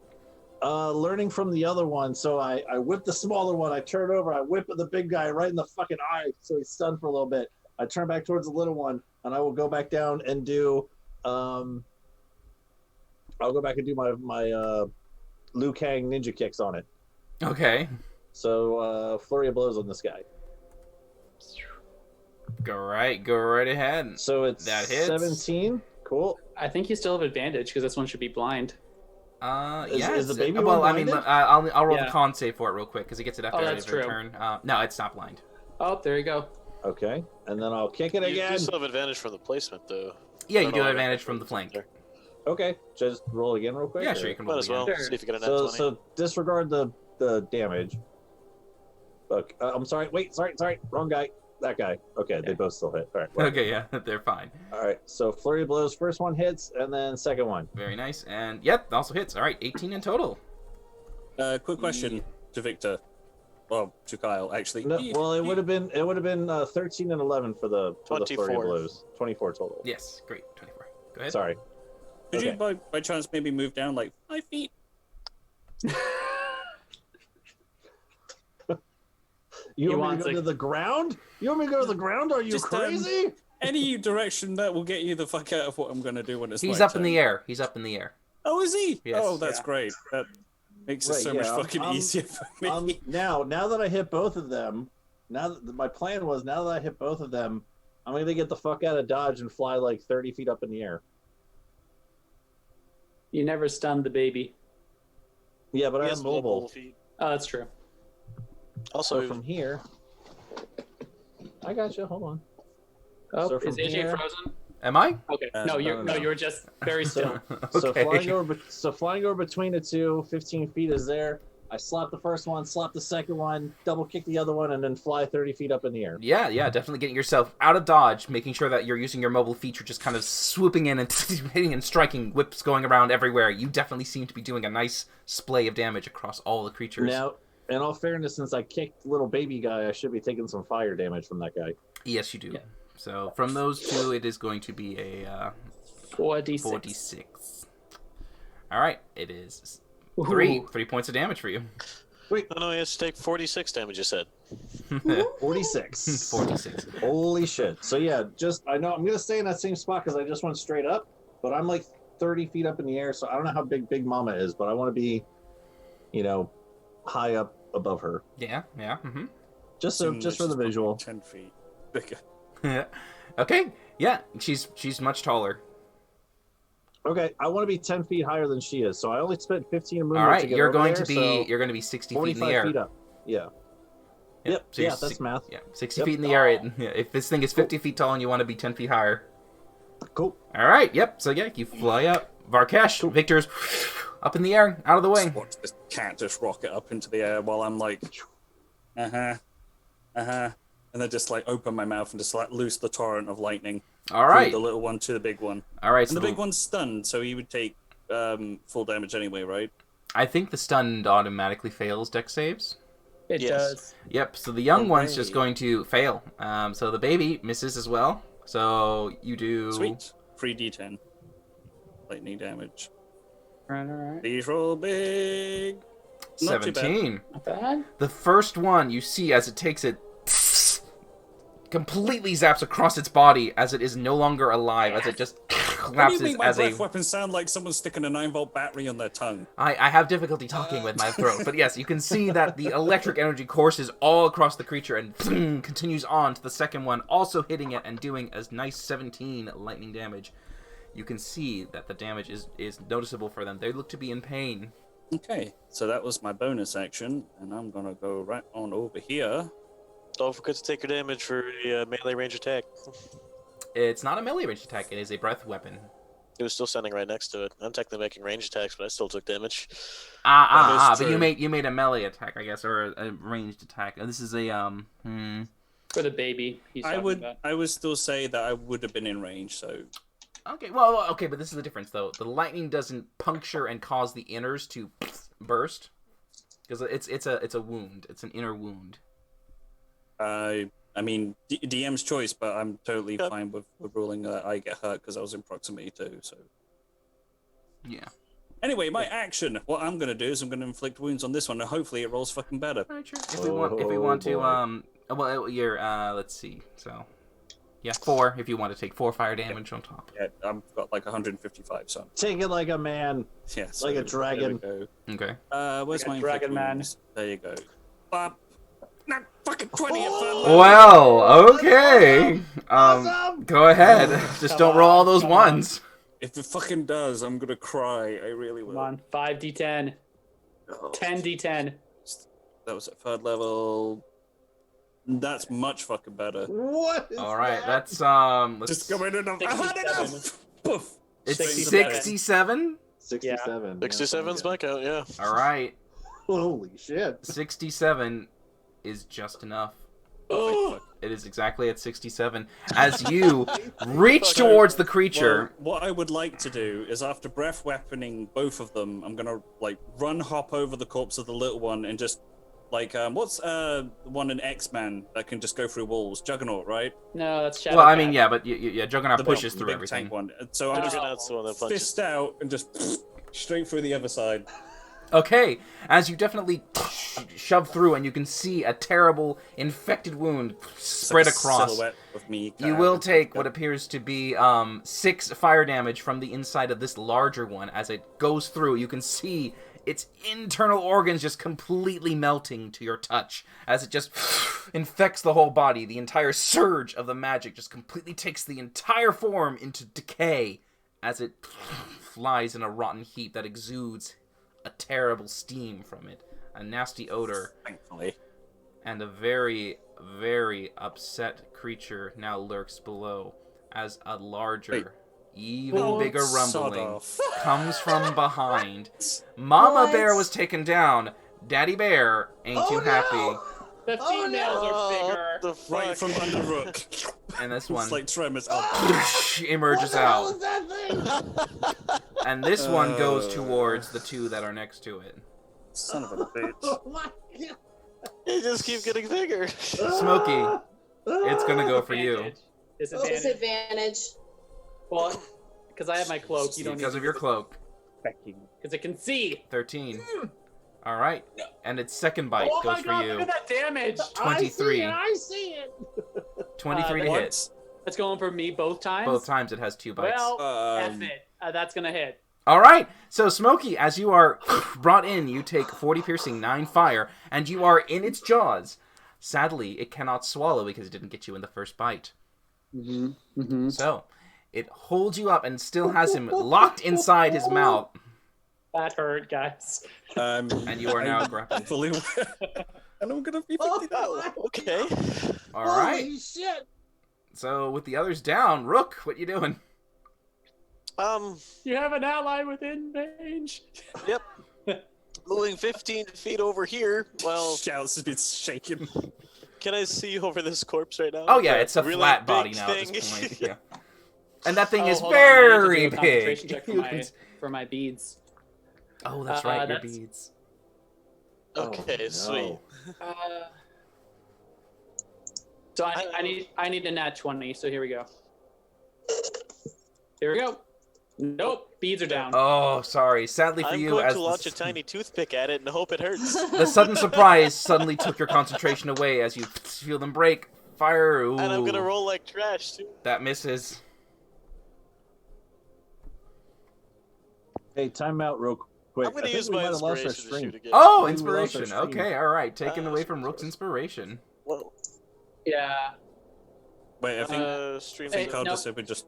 Learning from the other one, so I whip the smaller one, I turn over, I whip the big guy right in the fucking eye, so he's stunned for a little bit. I turn back towards the little one, and I will go back down and do, I'll go back and do my Liu Kang ninja kicks on it. Okay. So, flurry of blows on this guy. Go right ahead. So it's That hits. 17. Cool. I think you still have advantage because this one should be blind. Yeah. is the baby well, one I mean, blinded? I'll roll Yeah. the con save for it real quick because he gets it after that's every true. turn. No, it's not blind. Oh, there you go. Okay. And then I'll kick it You again. do still have advantage from the placement, though. Yeah, I you don't do know have what advantage happened from the flank. there. Okay. Just roll again real quick? Yeah, or- sure, you can Might roll as well. again. Sure. See if you get a nat So 20. so disregard the damage. Look, I'm sorry. Wait, sorry. Wrong guy. That guy. Okay, they both still hit. All right. whatever. Okay, yeah, they're fine. All right. So flurry of blows. First one hits, and then second one. Very nice. And yep, also hits. All right, 18 in total. Quick question to Victor. Well, to Kyle, actually. No, well, it would have been 13 and 11 for the flurry of 24. blows. 24 total. Yes, great. 24. Go ahead. Sorry. Could okay. you, by chance, maybe move down like 5 feet? You He want me wants to go to a- the ground? You want me to go to the ground? Are you Just, crazy? Any direction that will get you the fuck out of what I'm going to do when it's He's my up in turn. the air. He's up in the air. Oh, is he? Yes. Oh, that's Yeah. great. That makes it Right, so yeah, much I'm- fucking I'm- easier for me. Now that I hit both of them, my plan was now that I hit both of them, I'm gonna get the fuck out of Dodge and fly like 30 feet up in the air. You never stunned the baby. Yeah, but He I'm has mobile. feet. Oh, that's true. Also, So from here, I got you. Hold on. Oh, So from is AJ here- frozen? Am I? Okay. No, No, no. you were just very still. So Okay. flying over between the two, 15 feet is there. I slap the first one, slap the second one, double kick the other one, and then fly 30 feet up in the air. Yeah, definitely getting yourself out of dodge, making sure that you're using your mobile feature, just kind of swooping in and hitting and striking, whips going around everywhere. You definitely seem to be doing a nice splay of damage across all the creatures. Now, in all fairness, since I kicked little baby guy, I should be taking some fire damage from that guy. Yes, you do. Yeah. So from those two, it is going to be a 4d6. All right, it is 3 points of damage for you. Wait, no, he has to take 46 damage. You said 46. 46. Holy shit! So yeah, I know I'm gonna stay in that same spot because I just went straight up, but I'm like 30 feet up in the air, so I don't know how big Mama is, but I want to be, high up above her. Yeah. Mm-hmm. Just for the visual. 10 feet bigger. Okay. Yeah, she's much taller. Okay, I want to be 10 feet higher than she is, so I only spent 15 movement. All right, to get you're over going there, to be so you're going to be 60 feet in the air. 45 feet up. Yeah. Yep. So yeah, that's math. Yeah, 60 feet in the air. If this thing is 50 feet tall and you want to be 10 feet higher. Cool. All right. Yep. So yeah, you fly up. Varkesh, cool. Victor's up in the air, out of the way. Just watch this cat just rocket up into the air while I'm like, and then just like open my mouth and just like loose the torrent of lightning. All right. The little one to the big one. All right. And the big one's stunned, so he would take full damage anyway, right? I think the stunned automatically fails dex saves. It does. Yep. So the young one's just going to fail. So the baby misses as well. So you do. Sweet. 3d10 lightning damage. All right. These roll big. Not 17. Not bad. The first one you see as it takes it completely zaps across its body as it is no longer alive, as it just collapses. What do you make my as breath weapons sound like someone sticking a 9-volt battery on their tongue? I have difficulty talking with my throat, but yes, you can see that the electric energy courses all across the creature and continues on to the second one, also hitting it and doing a nice 17 lightning damage. You can see that the damage is noticeable for them. They look to be in pain. Okay, so that was my bonus action, and I'm gonna go right on over here. Don't forget to take your damage for a melee range attack. It's not a melee range attack, it is a breath weapon. He was still standing right next to it. I'm technically making range attacks, but I still took damage. But you made a melee attack, I guess, or a ranged attack. This is a for the baby. I would still say that I would have been in range, so. Okay, but this is the difference though. The lightning doesn't puncture and cause the inners to burst, because it's a wound. It's an inner wound. I mean, DM's choice, but I'm totally fine with ruling that I get hurt because I was in proximity too. So. Yeah. Anyway, my action. What I'm gonna do is I'm gonna inflict wounds on this one, and hopefully it rolls fucking better. All right, sure. If we want to, you're let's see. So, yeah, 4 if you want to take 4 fire damage on top. Yeah, I've got like 155. So. Take it like a man. Yeah, so like a dragon. Okay. Where's my dragon man? There you go. Bop. Not fucking 20 at Well, okay. Go ahead. Just don't roll all those ones. If it fucking does, I'm gonna cry. I really will. Come on, 5d10. 10d10. That was at 3rd level. That's much fucking better. What? All right, that's Let's just go in enough. I had enough. Poof. It's 67. 67. 67's my count. Yeah. All right. Holy shit. 67 is just enough. It is exactly at 67. As you reach towards the creature. Well, what I would like to do is after breath weaponing both of them, I'm gonna like hop over the corpse of the little one and just like what's one in X-Men that can just go through walls? Juggernaut, right? No, that's Shadow. Well, I mean, yeah, but Juggernaut pushes through big everything. Tank one. So I'm just fist out and just straight through the other side. Okay, as you definitely shove through, and you can see a terrible infected wound spread across. Silhouette of me. You will take what appears to be 6 fire damage from the inside of this larger one. As it goes through, you can see its internal organs just completely melting to your touch. As it just infects the whole body, the entire surge of the magic just completely takes the entire form into decay. As it flies in a rotten heap that exudes a terrible steam from it, a nasty odor, thankfully, and a very, very upset creature now lurks below as a larger, even bigger rumbling comes from behind. Mama Bear was taken down. Daddy Bear ain't too happy. The females are bigger. The fuck? Right from under Rook. And this one It's like Tremors out. emerges out. that thing? And this one goes towards the two that are next to it. Son of a bitch. Oh my god. They just keep getting bigger. Smokey, it's gonna go for you. Disadvantage. Disadvantage. Well, because I have my cloak, you don't Because need of your cloak. because it can see. 13. All right. And its second bite Oh goes my for god, you. look at that damage! 23. I see it. 23 to What? hit. That's going for me both times? Both times it has 2 bites. Well, F it. That's gonna hit. All right. So, Smokey, as you are brought in, you take 40 piercing, 9 fire, and you are in its jaws. Sadly, it cannot swallow because it didn't get you in the first bite. So, it holds you up and still has him locked inside his mouth. That hurt, guys. And you are now grappled. Fully and I'm gonna be 50 now. Okay. All right. Holy shit. So, with the others down, Rook, what you doing? You have an ally within range. Yep. Moving 15 feet over here. Well, Shouts has been shaking. can I see over this corpse right now? Oh, yeah, That it's a really flat body big now at this thing? point. Yeah. And that thing is hold on, I need to do very a concentration big. check for You my, can- for my beads. Oh, that's right, your that's- beads. Okay, Oh, no. sweet. So I need a nat 20. So here we go. Here we go. Nope, beads are down. Oh, sorry. Sadly for I'm you, going as to launch a tiny toothpick at it and hope it hurts. the sudden surprise suddenly took your concentration away as you feel them break. Fire. Ooh, And I'm gonna roll like trash too. that misses. Hey, time out real quick. I'm gonna I think use we my might have lost our inspiration to stream. shoot again. Oh, Maybe we lost our inspiration. stream. Okay, all right. Taken away from Rook's inspiration. Well, Yeah. Wait, I think stream Hey, Cloud no. just opened just.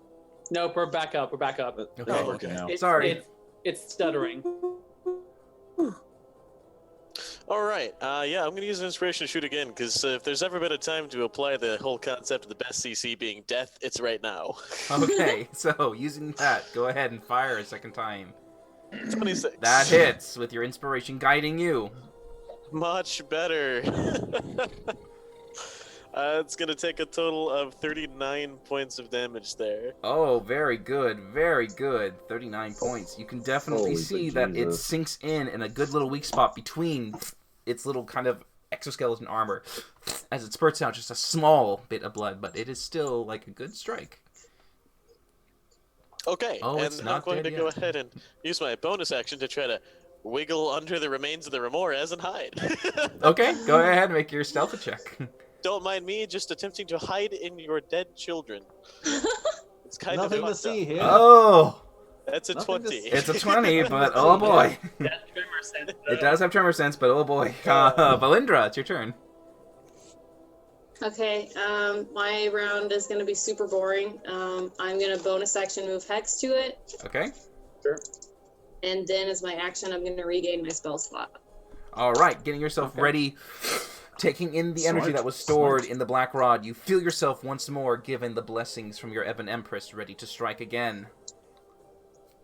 Nope, we're back up. We're back up. Okay. It's working now. Sorry. It's stuttering. All right. Yeah, I'm gonna use an inspiration to shoot again because if there's ever been a time to apply the whole concept of the best CC being death, it's right now. Okay, so using that, go ahead and fire a second time. 26. That hits with your inspiration guiding you. Much better. It's gonna take a total of 39 points of damage there. Oh, very good, very good. 39 points. You can definitely Holy see that it bejesus. sinks in a good little weak spot between its little kind of exoskeleton armor as it spurts out just a small bit of blood, but it is still like a good strike. Okay, Oh, and it's I'm not going to dead go yet. ahead and use my bonus action to try to wiggle under the remains of the Remoras and hide. Okay, go ahead and make your stealth check. Don't mind me just attempting to hide in your dead children. It's kind Nothing of to fucked see up. here. Oh, That's a Nothing to 20. see. it's a 20, but oh boy. That tremor sense. It does have tremor sense, but oh boy. Valindra, it's your turn. Okay, my round is gonna be super boring. I'm gonna bonus action move Hex to it, Okay. and then as my action, I'm gonna regain my spell slot. All right, getting yourself ready, taking in the energy Smart, that was stored smart. in the Black Rod. You feel yourself once more given the blessings from your Ebon Empress, ready to strike again.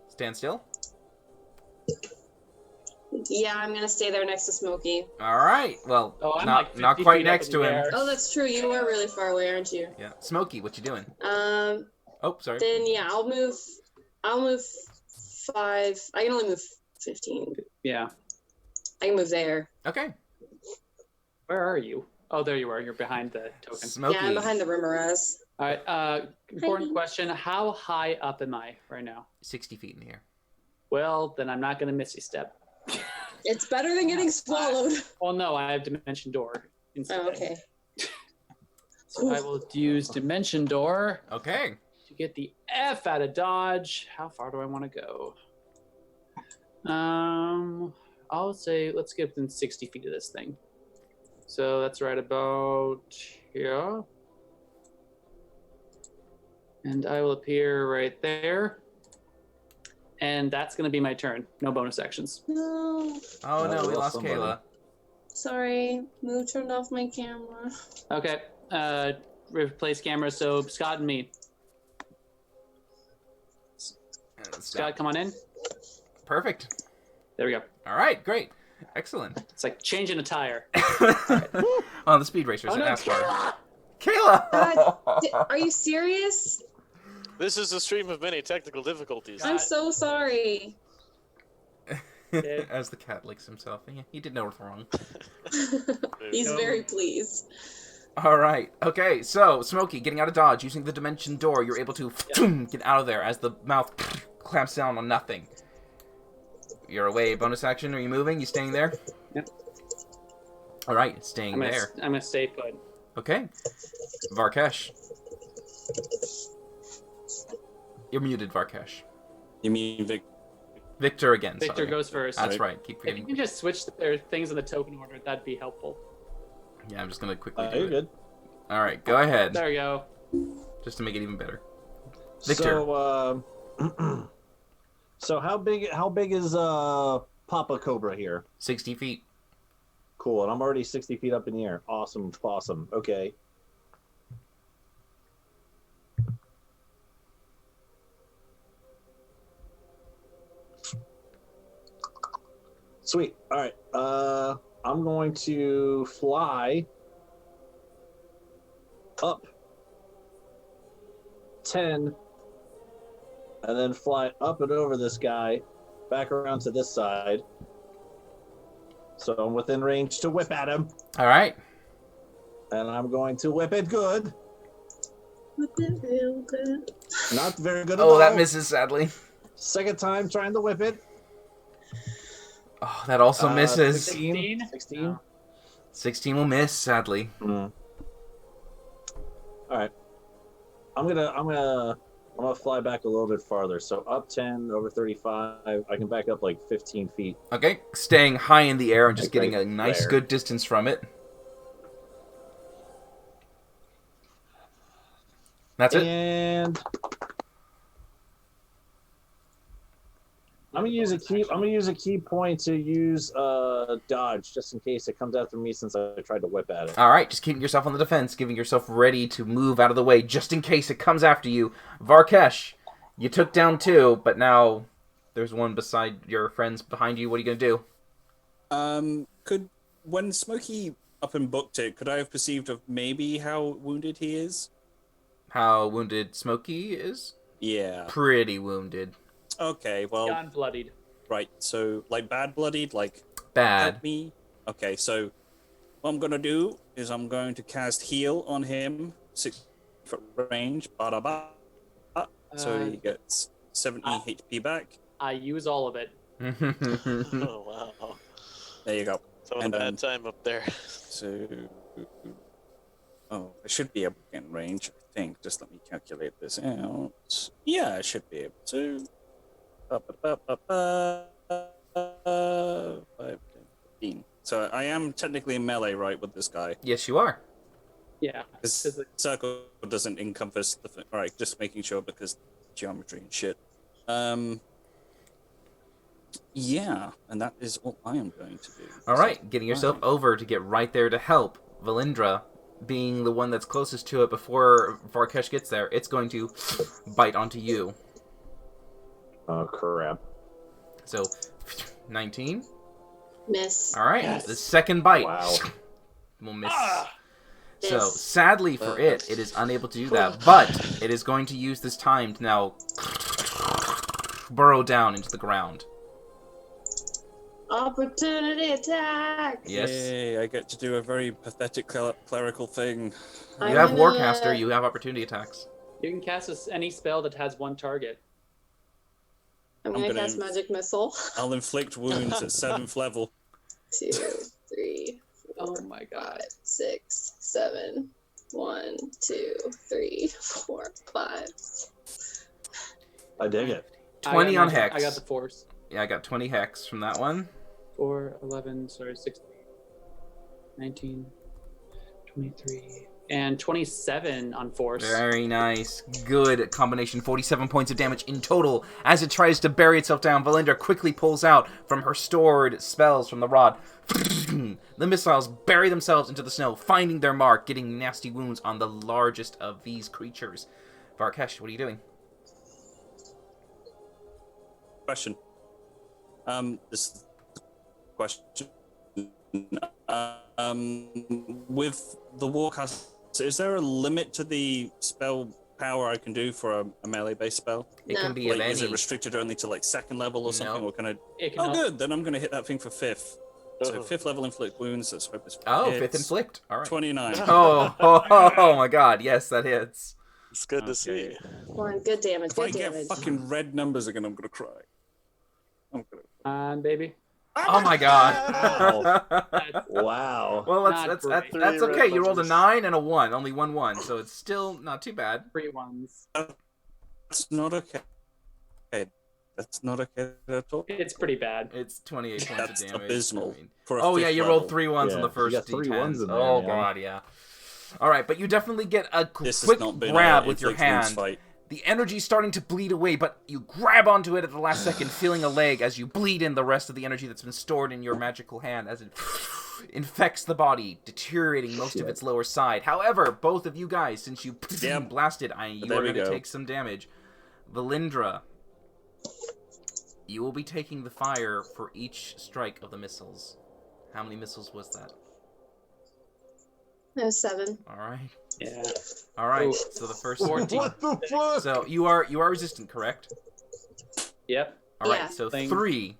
Stand still. Yeah, I'm gonna stay there next to Smokey. All right. Well, Oh, I'm not like 50 not quite feet up next in to the him. air. Oh, that's true. You are really far away, aren't you? Yeah, Smokey, what you doing? Um, Oh, sorry. then yeah, I'll move 5. I can only move 15. Yeah. I can move there. Okay. Where are you? Oh, there you are. You're behind the token. Smokey. Yeah, I'm behind the Remoras. All right. Important question. How high up am I right now? 60 feet in the air. Well, then I'm not going to Misty Step. It's better than getting swallowed. Well, no, I have Dimension Door instead. Oh, okay. So I will use Dimension Door Okay. to get the F out of dodge. How far do I want to go? I'll say let's get within 60 feet of this thing. So that's right about here. And I will appear right there. And that's going to be my turn. No bonus actions. No, Oh no, we we lost lost somebody. Kayla. sorry. Move turned off my camera. Okay. Replace camera. So Scott and me. Scott, come on in. Perfect. There we go. All right, great. Excellent. It's like changing a tire. On the Speed Racers Oh, no, and NASCAR. Kayla! Kayla! Are you serious? This is a stream of many technical difficulties. I'm so sorry. As the cat licks himself. Yeah, he did no wrong. He's very pleased. All right. Okay, so, Smokey, getting out of dodge, using the dimension door, you're able to get out of there as the mouth clamps down on nothing. You're away. Bonus action. Are you moving? You staying there? Yep. All right, staying there. I'm gonna stay put. Okay. Varkesh. You're muted, Varkesh. You mean Victor again. Victor sorry. goes first. That's right. Keep If forgetting. you can just switch their things in the token order, that'd be helpful. Yeah, I'm just gonna quickly do You're it. good. All right, go ahead. There we go. Just to make it even better. Victor. So, so how big is Papa Cobra here? 60 feet. Cool, and I'm already 60 feet up in the air. Awesome. Okay. Sweet. All right. I'm going to fly up 10 and then fly up and over this guy back around to this side. So I'm within range to whip at him. All right. And I'm going to whip it good. Whip it real good. Not very good at all. Oh, that misses, sadly. Second time trying to whip it. Oh, that also misses. 16. 16. 16 will miss, sadly. All right. I'm gonna fly back a little bit farther. So up 10, over 35. I can back up like 15 feet. Okay, staying high in the air and just Okay, getting a nice, there. good distance from it. That's it. And I'm gonna use a key point to use dodge just in case it comes after me since I tried to whip at it. All right, just keeping yourself on the defense, giving yourself ready to move out of the way just in case it comes after you. Varkesh, you took down 2, but now there's one beside your friends behind you. What are you gonna do? When Smokey up and booked it, could I have perceived of maybe how wounded he is? How wounded Smokey is? Yeah. Pretty wounded. Okay, well. Gone bloodied. Right, so like bad bloodied, like bad. At me. Okay, so what I'm gonna do is I'm going to cast heal on him, 6-foot range, so he gets 70 HP back. I use all of it. Oh wow! There you go. So a bad time up there. So, I should be able to get in range. I think. Just let me calculate this out. Yeah, I should be able to. 5, 15. So I am technically in melee, right, with this guy? Yes, you are. Yeah. Because the circle doesn't encompass the thing. All right, just making sure because geometry and shit. Yeah, and that is all I am going to do. All right, getting yourself over to get right there to help. Valindra, being the one that's closest to it before Varkesh gets there, it's going to bite onto you. Oh, crap. So, 19? Miss. All right, Yes. the second bite Wow. will miss. So, Miss. sadly for it is unable to do that, but it is going to use this time to now burrow down into the ground. Opportunity attack. Yes. Yay, I get to do a very pathetic clerical thing. You have Warcaster, you have opportunity attacks. You can cast any spell that has one target. I'm gonna cast Magic Missile. I'll inflict wounds at 7th level. 2, 3, 4, Oh my god. 5, 6, 7. 1, 2, 3, 4, 5. I dig it. 20 on magic- Hex. I got the force. Yeah, I got 20 Hex from that one. 4, 11, sorry, 16, 19, 23, and 27 on force. Very nice. Good combination. 47 points of damage in total. As it tries to bury itself down, Valindra quickly pulls out from her stored spells from the rod. The missiles bury themselves into the snow, finding their mark, getting nasty wounds on the largest of these creatures. Varkesh, what are you doing? Question. This question. With the Warcaster, is there a limit to the spell power I can do for a melee-based spell? It can be of Like, is it any. restricted only to like second level or something, No. or can I? It can Oh, also- good. Then I'm gonna hit that thing for 5th. So Oh. 5th level inflict wounds. Let's hope it's. Oh, hits. 5th inflict. All right. 29. Oh my God! Yes, that hits. It's good to see. Okay. Come on, good damage, If I good get damage. fucking red numbers again, I'm gonna cry. I'm gonna. Baby. Oh my God! Wow. Well, Not that's great. that's Three okay. red You rolled a numbers. 9 and a 1, only 1-1, so it's still not too bad. 3 ones. That's not okay. That's not okay at all. It's pretty bad. It's 28 points That's of damage. abysmal. I mean- For a Oh yeah, fifth you level. rolled 3 ones on Yeah, the you first got 3 D10s. ones in there, Oh yeah. God, yeah. All right, but you definitely get a This quick has not been grab a with your inflict wounds hand. fight. The energy's starting to bleed away, but you grab onto it at the last second, feeling a leg as you bleed in the rest of the energy that's been stored in your magical hand as it infects the body, deteriorating most of its lower side. However, both of you guys, since you Yep. blasted, you There are we going to go. take some damage. Valindra, you will be taking the fire for each strike of the missiles. How many missiles was that? That was 7. All right. Yeah. All right. Ooh. So the first 14. What the fuck? So you are resistant, correct? Yep. All right. Yeah. So Thing. 3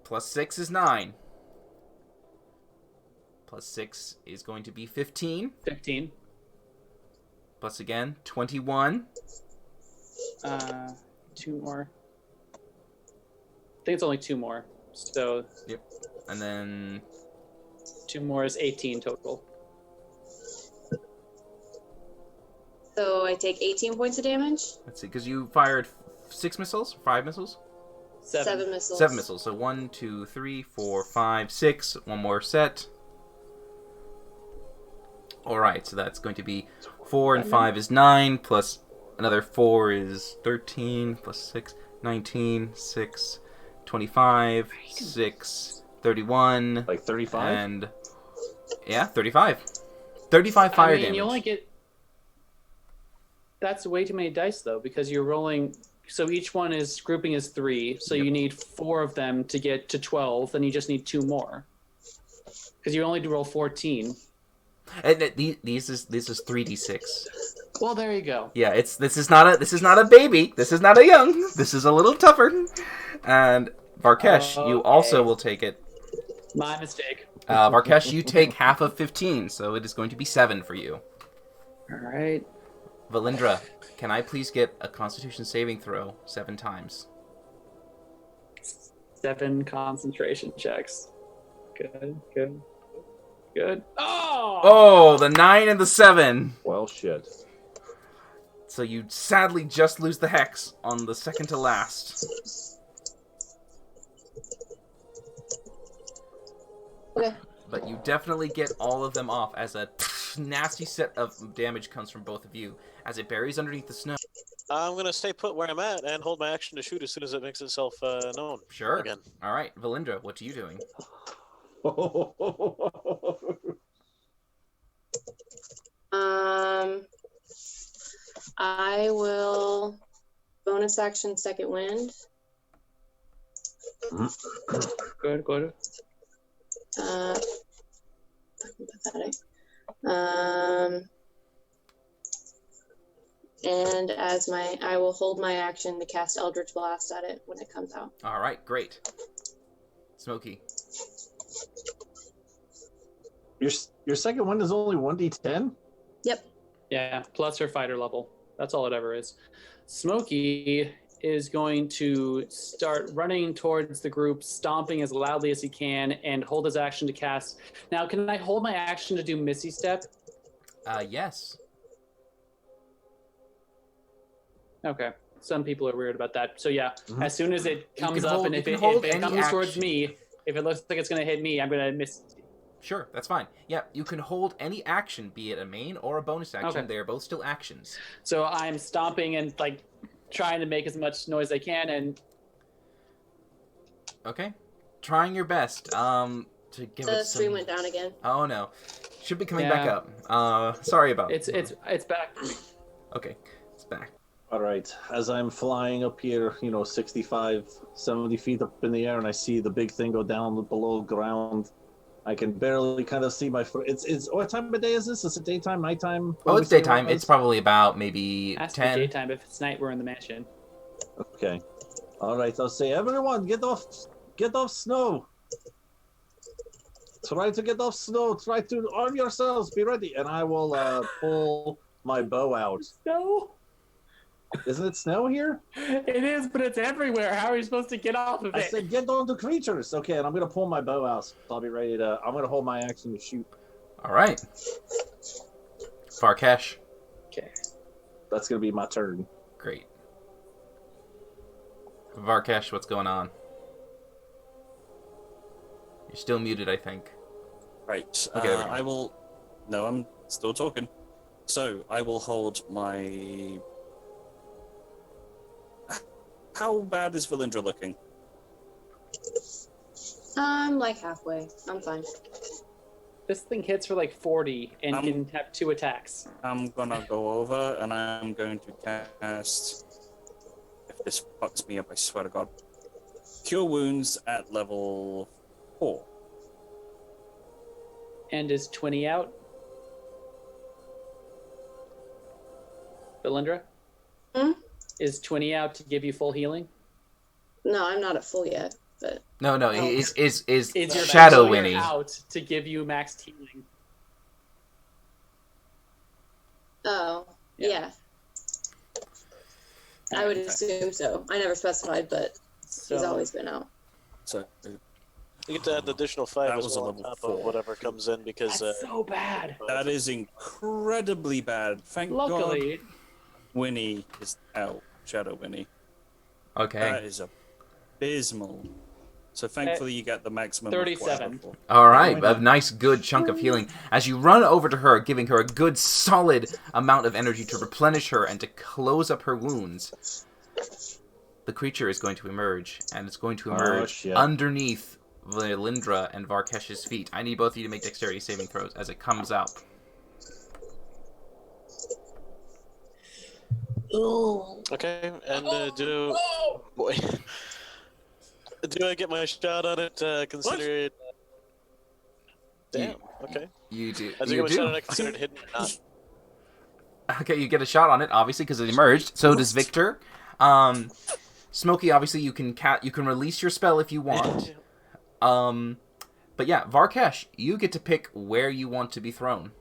plus 6 is 9. Plus 6 is going to be 15. 15. Plus again 21. 2 more. I think it's only 2 more. So And then 2 more is 18 total. So I take 18 points of damage. let's see, because you fired 6 missiles, 5 missiles, 7. Missiles. 7 missiles. So 1, 2, 3, 4, 5, 6. One more set. All right. So that's going to be 4 and 5 is 9. Plus another 4 is 13. Plus 6, 19. 6, 25. 6, 31. Like 35? And yeah, 35. 35 fire I mean, damage. you only get. That's way too many dice, though, because you're rolling. So each one is grouping is 3. So Yep. you need 4 of them to get to 12. Then you just need 2 more. Because you only do roll 14. And this is 3d6. Well, there you go. Yeah, this is not a baby. This is not a young. This is a little tougher. And Varkesh, you Okay. also will take it. My mistake. Varkesh, you take half of 15, so it is going to be 7 for you. All right. Valindra, can I please get a Constitution saving throw 7 times? 7 concentration checks. Good. Oh! Oh, the 9 and the 7. Well, shit. So you sadly just lose the hex on the second to last. Okay. But you definitely get all of them off as a nasty set of damage comes from both of you as it buries underneath the snow. I'm gonna stay put where I'm at and hold my action to shoot as soon as it makes itself known. Sure. Again. All right, Valindra, what are you doing? I will bonus action second wind. Good. Fucking pathetic. And as I will hold my action to cast Eldritch Blast at it when it comes out. All right, great. Smokey. Your second one is only 1d10? Yep. Yeah, plus her fighter level. That's all it ever is. Smokey is going to start running towards the group, stomping as loudly as he can, and hold his action to cast. Now, can I hold my action to do Misty Step? Yes. Okay. Some people are weird about that. So yeah, as soon as it You comes can up hold- and you if can it hold any comes towards action. me, if it looks like it's going to hit me, I'm going to miss. Sure, that's fine. Yeah, you can hold any action, be it a main or a bonus action. Okay. They are both still actions. So I'm stomping and like trying to make as much noise as I can, and Okay. Trying your best. To give The it stream some... went down again. Oh no. Should be coming Yeah. back up. Sorry about it's back. Okay, it's back. All right. As I'm flying up here, 65, 70 feet up in the air, and I see the big thing go down below ground, I can barely kind of see my foot. It's what time of day is this? Is it daytime, nighttime? Oh, it's daytime. It's probably about maybe Has to 10. be daytime. If it's night, we're in the mansion. Okay. All right. I'll say, everyone, get off snow. Try to get off snow. Try to arm yourselves. Be ready, and I will pull my bow out. No. Isn't it snow here? It is, but it's everywhere. How are you supposed to get off of I it? said get on the creatures. Okay, and I'm gonna pull my bow out. So I'll be ready to. I'm gonna hold my action to shoot. All right. Varkesh. Okay. That's gonna be my turn. Great. Varkesh, what's going on? You're still muted, I think. Right. Okay, there we go. I will. No, I'm still talking. So I will hold my. How bad is Valindra looking? I'm like halfway. I'm fine. This thing hits for like 40 and can have 2 attacks. I'm gonna go over and I'm going to cast. If this fucks me up, I swear to God. Cure Wounds at level 4. And is 20 out? Valindra? Hmm? Is 20 out to give you full healing? No, I'm not at full yet. But No, is Is your Shadow Valindra Winnie. out to give you maxed healing? oh yeah. I would assume so. I never specified, but he's always been out. So You get to add the additional 5 That as was a well on level top 4. of whatever comes in because That's so bad. that is incredibly bad. Thank God Luckily, Winnie is out. Shadow Winnie. Okay. That is abysmal. So thankfully you get the maximum. of 37. whatever. All right, a nice good chunk of healing. As you run over to her, giving her a good solid amount of energy to replenish her and to close up her wounds, the creature is going to emerge, and it's going to emerge underneath Valindra and Varkesh's feet. I need both of you to make dexterity saving throws as it comes out. Okay, and boy, do I get my shot on it? Consider it. Damn. Okay. You do. I get my shot on it. Consider it hidden or not. Okay, you get a shot on it, obviously, because it emerged. So does Victor. Smokey, obviously, you can release your spell if you want. But yeah, Varkesh, you get to pick where you want to be thrown.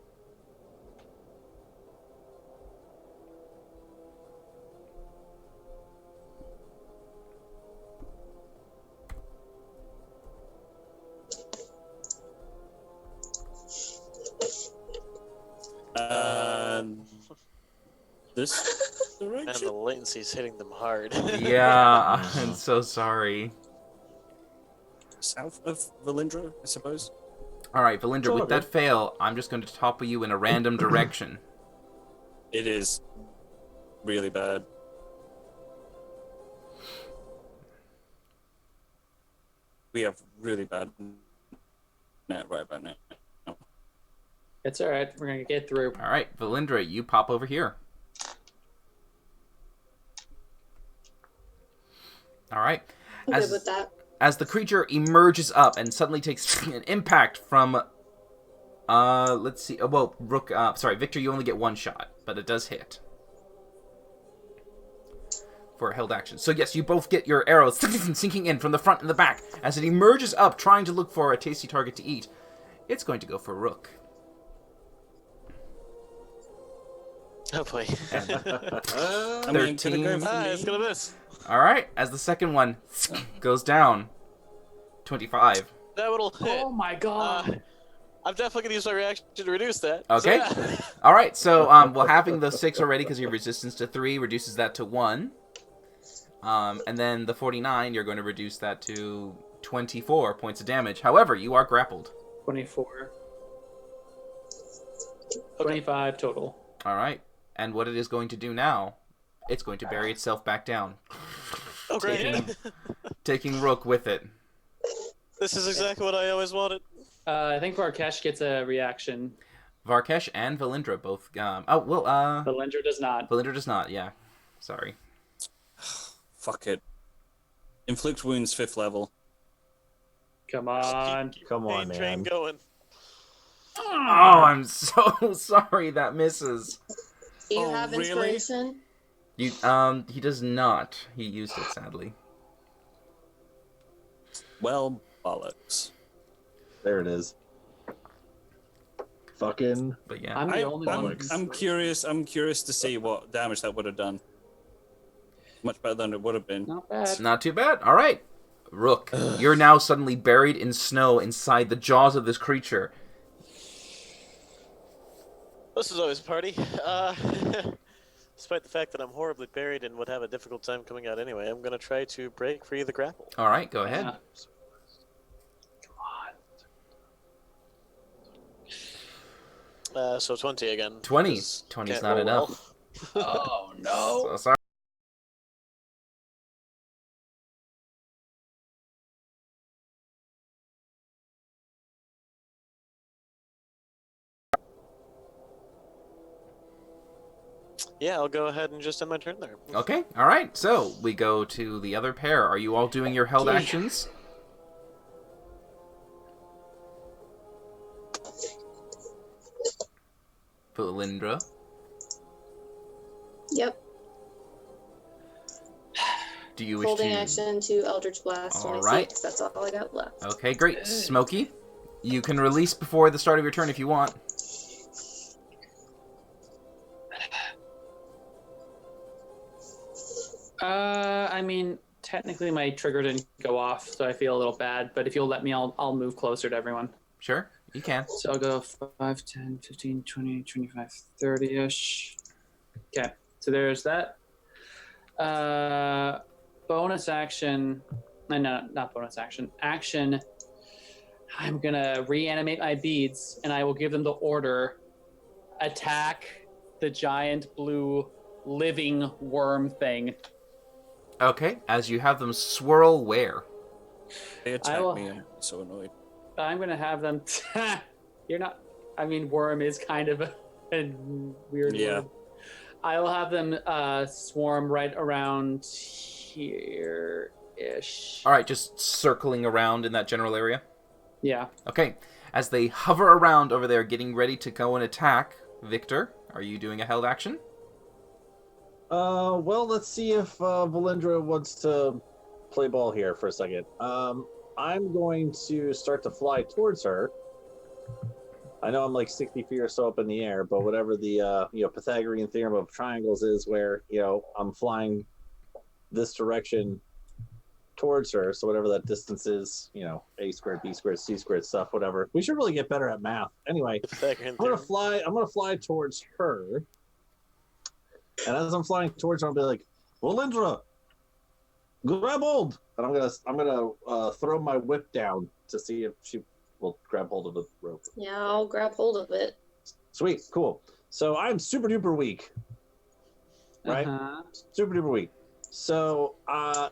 This direction? And the latency's hitting them hard. Yeah, I'm so sorry. South of Valindra, I suppose. All right, Valindra, with that fail, I'm just going to topple you in a random direction. It is really bad. We have really bad net right about now. it's all right. We're gonna get through. All right, Valindra, you pop over here. All right. I'm good with that. As the creature emerges up and suddenly takes an impact from, let's see. Well, Rook. Sorry, Victor. You only get one shot, but it does hit for a held action. So yes, you both get your arrows sinking in from the front and the back as it emerges up, trying to look for a tasty target to eat. It's going to go for Rook. Oh boy. 13. It's gonna miss. All right. As the second one goes down, 25. That one'll hit. Oh my god. I'm definitely gonna use my reaction to reduce that. Okay. So, yeah. All right. So, well, having the 6 already because your resistance to 3 reduces that to 1. And then the 49, you're going to reduce that to 24 points of damage. However, you are grappled. 24. 25 total. All right. And what it is going to do now, it's going to bury itself back down. Oh, great. Taking Rook with it. This is exactly what I always wanted. I think Varkesh gets a reaction. Varkesh and Valindra both. Valindra does not. Valindra does not, yeah. Sorry. Fuck it. Inflict wounds 5th level. Come on. Come on, Pain train man. going. Oh, I'm so sorry. That misses. Do you Oh, have really? inspiration? You he does not. He used it sadly. Well, bollocks. There it is. Fucking. But yeah. I'm the only one. I'm curious to see what damage that would have done. Much better than it would have been. Not bad. Not too bad. All right. Rook, you're now suddenly buried in snow inside the jaws of this creature. This is always a party. Despite the fact that I'm horribly buried and would have a difficult time coming out anyway, I'm going to try to break free of the grapple. All right, go ahead. So 20 again. 20. 'cause 20's can't not roll enough. well. Oh no. So sorry. Yeah, I'll go ahead and just end my turn there. Okay, all right. So we go to the other pair. Are you all doing your held Yeah. actions? Valindra. Yep. Do you wish Holding to? action to Eldritch Blast All when I right. see it, 'cause that's all I got left. Okay, great. Smokey, you can release before the start of your turn if you want. I mean, technically my trigger didn't go off, so I feel a little bad. But if you'll let me, I'll move closer to everyone. Sure, you can. So I'll go 5, 10, 15, 20, 25, 30-ish. Okay, so there's that. Bonus action. No, not bonus action. Action. I'm going to reanimate my beads, and I will give them the order. Attack the giant blue living worm thing. Okay, as you have them swirl where? They attacked me. I'm so annoyed. I'm going to have them... You're not... I mean, worm is kind of a weird word. I will have them swarm right around here-ish. All right, just circling around in that general area? Yeah. Okay, as they hover around over there getting ready to go and attack, Victor, are you doing a held action? Well, let's see if Valindra wants to play ball here for a second. I'm going to start to fly towards her. I know I'm like 60 feet or so up in the air, but whatever the Pythagorean theorem of triangles is, where I'm flying this direction towards her. So whatever that distance is, a squared, b squared, c squared stuff, whatever. We should really get better at math. Anyway, I'm gonna fly towards her. And as I'm flying towards her, I'll be like, Valindra, grab hold! And I'm gonna throw my whip down to see if she will grab hold of the rope. Yeah, I'll grab hold of it. Sweet, cool. So I'm super duper weak, right? Super duper weak. So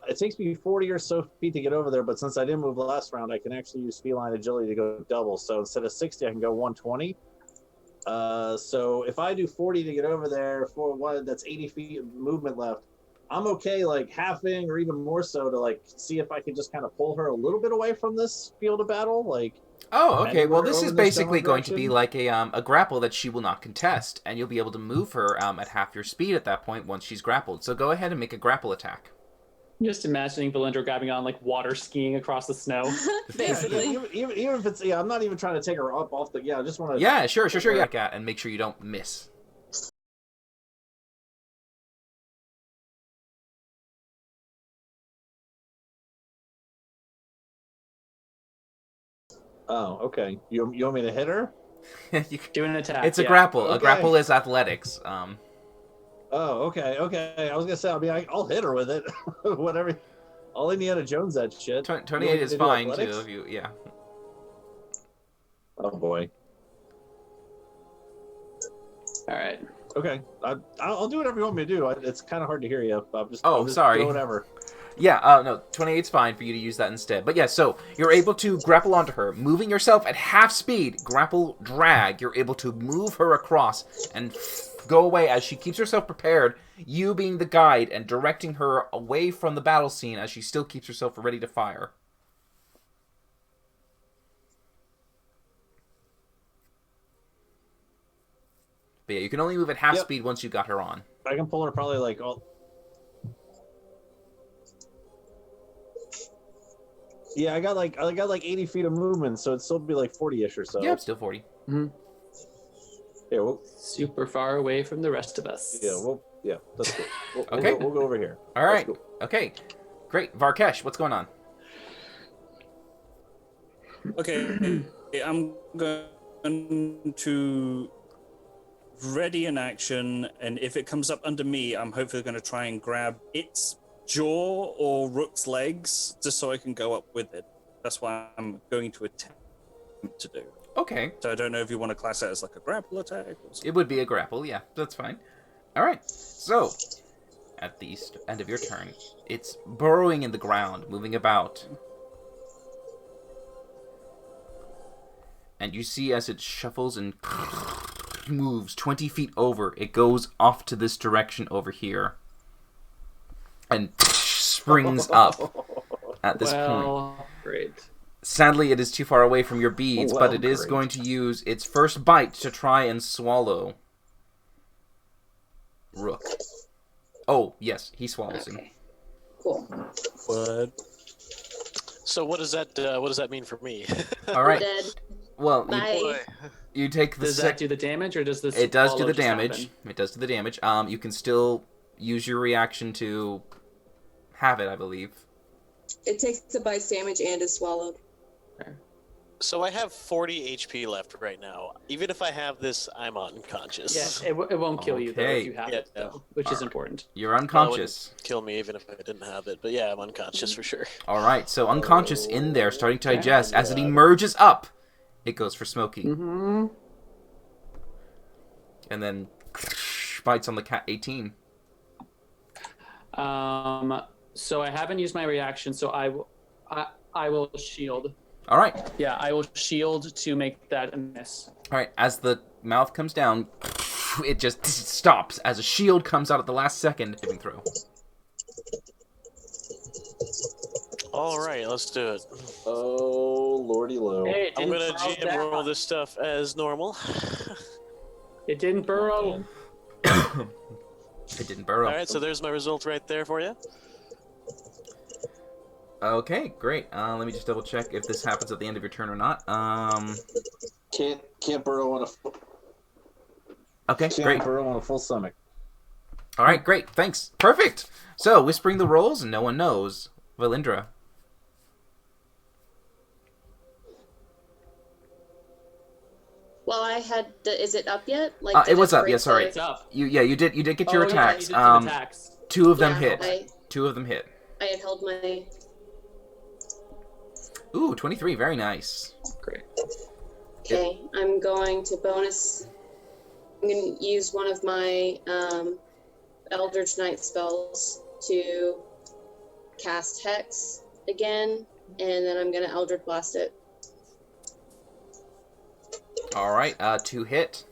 it takes me 40 or so feet to get over there, but since I didn't move last round, I can actually use feline agility to go double. So instead of 60, I can go 120. So if I do 40 to get over there for one, that's 80 feet of movement left. I'm okay, like halving or even more so to like see if I can just kind of pull her a little bit away from this field of battle. Like, oh, okay. Well, this is basically going to direction. be like a grapple that she will not contest, and you'll be able to move her at half your speed at that point once she's grappled. So go ahead and make a grapple attack. I'm just imagining Valindra grabbing on like water skiing across the snow. Basically. Even if it's I'm not even trying to take her up off the. I just want to. Yeah, sure. Yeah, and make sure you don't miss. Oh, okay. You want me to hit her? You do an attack. It's a grapple. Okay. A grapple is athletics. Oh, okay. I was gonna say, I'll hit her with it. Whatever. I'll Indiana Jones that shit. 28 is fine too. If you, yeah. Oh boy. All right. Okay. I'll do whatever you want me to do. It's kind of hard to hear you. I'm just sorry. Whatever. Yeah, no, 28's fine for you to use that instead. But yeah, so you're able to grapple onto her, moving yourself at half speed, grapple, drag. You're able to move her across and go away as she keeps herself prepared, you being the guide and directing her away from the battle scene as she still keeps herself ready to fire. But yeah, you can only move at half speed once you got her on. I can pull her probably like all. Yeah, I got like 80 feet of movement, so it'd still be like 40-ish or so. Yeah, it's still 40. Mm-hmm. Yeah, well, super far away from the rest of us. Yeah, that's cool. Okay. We'll go over here. All right. Cool. Okay. Great. Varkesh, what's going on? Okay, I'm going to ready an action, and if it comes up under me, I'm hopefully going to try and grab its jaw or Rook's legs, just so I can go up with it. That's what I'm going to attempt to do. Okay. So I don't know if you want to class that as like a grapple attack or something. It would be a grapple, yeah, that's fine. All right, so at the end of your turn, it's burrowing in the ground, moving about. And you see as it shuffles and moves 20 feet over, it goes off to this direction over here. And springs up at this point. Great. Sadly, it is too far away from your beads, but it is going to use its first bite to try and swallow Rook. Oh, yes, he swallows him. Cool. What? So what does that mean for me? All right. Dead. Well, Bye. you take the. Does that do the damage, or does this? It does do all the just damage. happen? It does do the damage. You can still use your reaction to have it, I believe. It takes the bite damage and is swallowed. So I have 40 HP left right now. Even if I have this, I'm unconscious. Yeah, it won't kill you though Okay. if you have it though, which is important. You're unconscious. Kill me even if I didn't have it. But yeah, I'm unconscious for sure. All right, so unconscious in there, starting to digest. As it emerges up, it goes for Smokey. Mm-hmm. And then bites on the cat 18. So I haven't used my reaction, so I will shield. All right. Yeah, I will shield to make that a miss. All right, as the mouth comes down, it just stops as a shield comes out at the last second. Saving throw. All right, let's do it. Oh, lordy low. Hey, I'm gonna GM roll this stuff as normal. It didn't burrow. It didn't burrow. All right, so there's my result right there for you. Okay, great. Let me just double check if this happens at the end of your turn or not. Can't burrow on a. Okay, Can't great. burrow on a full stomach. All right, great. Thanks. Perfect. So, whispering the rolls, and no one knows. Valindra. Well, I had. Is it up yet? It was up. break Yeah, sorry. It's up. You did get your Oh, yeah, attacks. you did some attacks. 2 of them Yeah, hit. 2 of them hit. I had held my. Ooh, 23. Very nice. Great. Okay, I'm going to bonus. I'm going to use one of my Eldritch Knight spells to cast Hex again, and then I'm going to Eldritch Blast it. All right, 2 hit.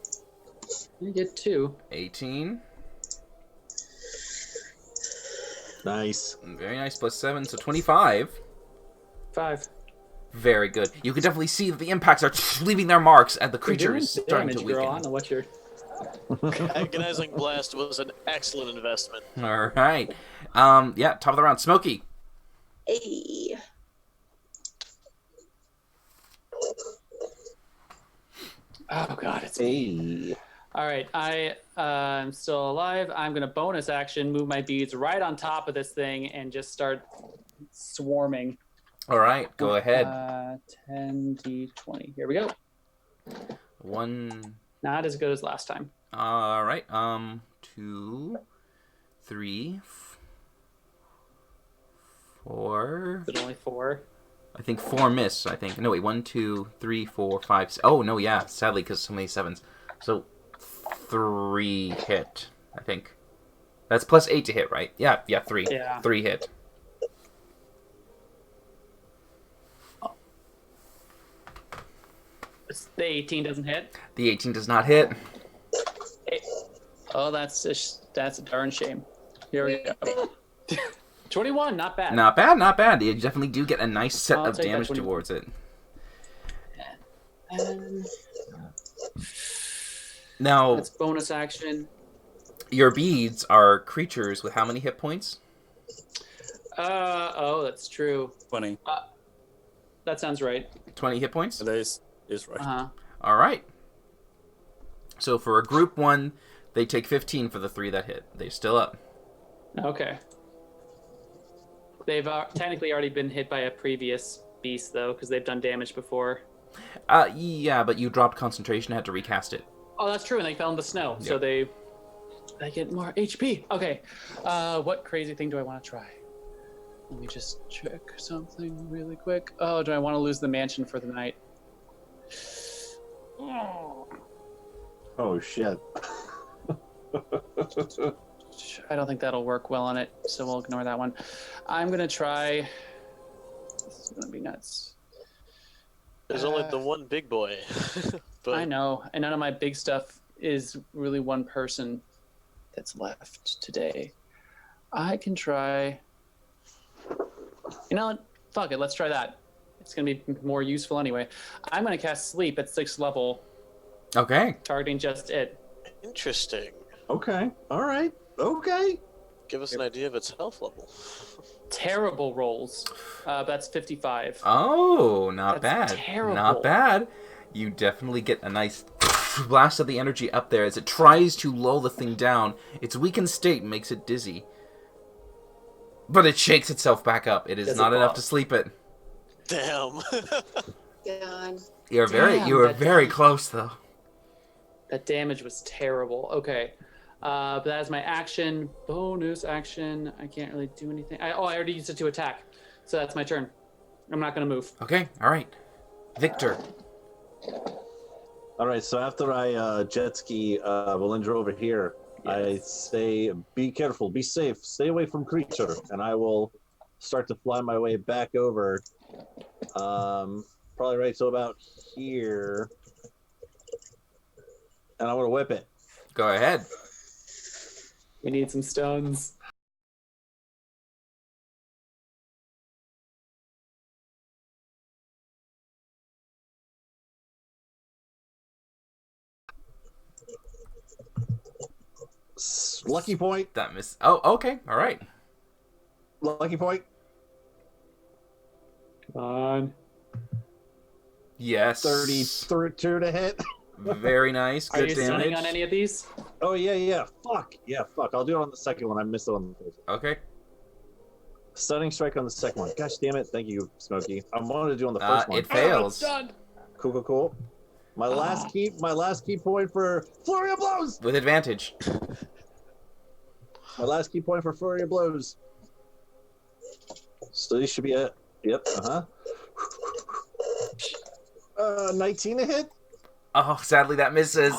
You get 2. 18. Nice. Very nice. Plus 7, so 25. 5. Very good. You can definitely see that the impacts are leaving their marks, and the creature is starting to weaken. Girl. I don't know what you're. Agonizing Blast was an excellent investment. All right. Yeah, top of the round. Smokey. Hey. Oh God, it's Hey. All right, I'm still alive. I'm gonna bonus action, move my beads right on top of this thing, and just start swarming. All right, go ahead. 10 d20. Here we go. 1. Not as good as last time. All right. 2, 3, 4. But only 4. I think 4 miss. I think. No, wait. 1, 2, 3, 4, 5. Oh no, yeah. Sadly, because so many 7s. So 3 hit. I think. That's plus 8 to hit, right? Yeah. 3. Yeah. 3 hit. The 18 doesn't hit. The 18 does not hit. Oh, that's a darn shame. Here we go. 21, not bad. Not bad, not bad. You definitely do get a nice set I'll of take that damage 20. towards it. And Now, that's bonus action. your beads are creatures with how many hit points? Oh, that's true. 20. That sounds right. 20 hit points? That is right. Uh-huh. All right. So for a group 1, they take 15 for the 3 that hit. They're still up. Okay. They've technically already been hit by a previous beast, though, because they've done damage before. Yeah, but you dropped concentration, had to recast it. Oh, that's true, and they fell in the snow, so Yep. they get more HP. Okay. What crazy thing do I want to try? Let me just check something really quick. Oh, do I want to lose the mansion for the night? Oh shit. I don't think that'll work well on it, so we'll ignore that one. I'm gonna try. This is gonna be nuts. There's only the one big boy. But I know, and none of my big stuff is really one person that's left today. I can try. You know what? Fuck it, let's try that. It's gonna be more useful anyway. I'm gonna cast Sleep at 6th level, Okay. targeting just it. Interesting. Okay. All right. Okay. Give us an idea of its health level. Terrible rolls. That's 55. Oh, not That's bad. terrible. Not bad. You definitely get a nice blast of the energy up there as it tries to lull the thing down. Its weakened state makes it dizzy. But it shakes itself back up. It is Does not it enough pop? to sleep it. Damn. God. You were Damn, that very damage. close though. That damage was terrible. Okay. But that is my action. Bonus action. I can't really do anything. I already used it to attack. So that's my turn. I'm not going to move. Okay, alright. Victor. All right. So after I jet ski Valindra over here, I say, be careful, be safe, stay away from creature, and I will start to fly my way back over. Probably right to about here, and I'm gonna whip it. Go ahead. We need some stones. Lucky point. That miss. Oh, okay, alright. Lucky point. Come on. Yes. 32 to hit. Very nice. Are Good you damage. stunning on any of these? Oh yeah. Fuck. Yeah, fuck. I'll do it on the second one. I missed it on the first one. Okay. Stunning strike on the second one. Gosh damn it. Thank you, Smokey. I wanted to do on the first one. It fails. Done. Cool. My last key point for Flurry of Blows. With advantage. My last key point for Flurry of Blows. So these should be a 19 to hit. Oh, sadly that misses.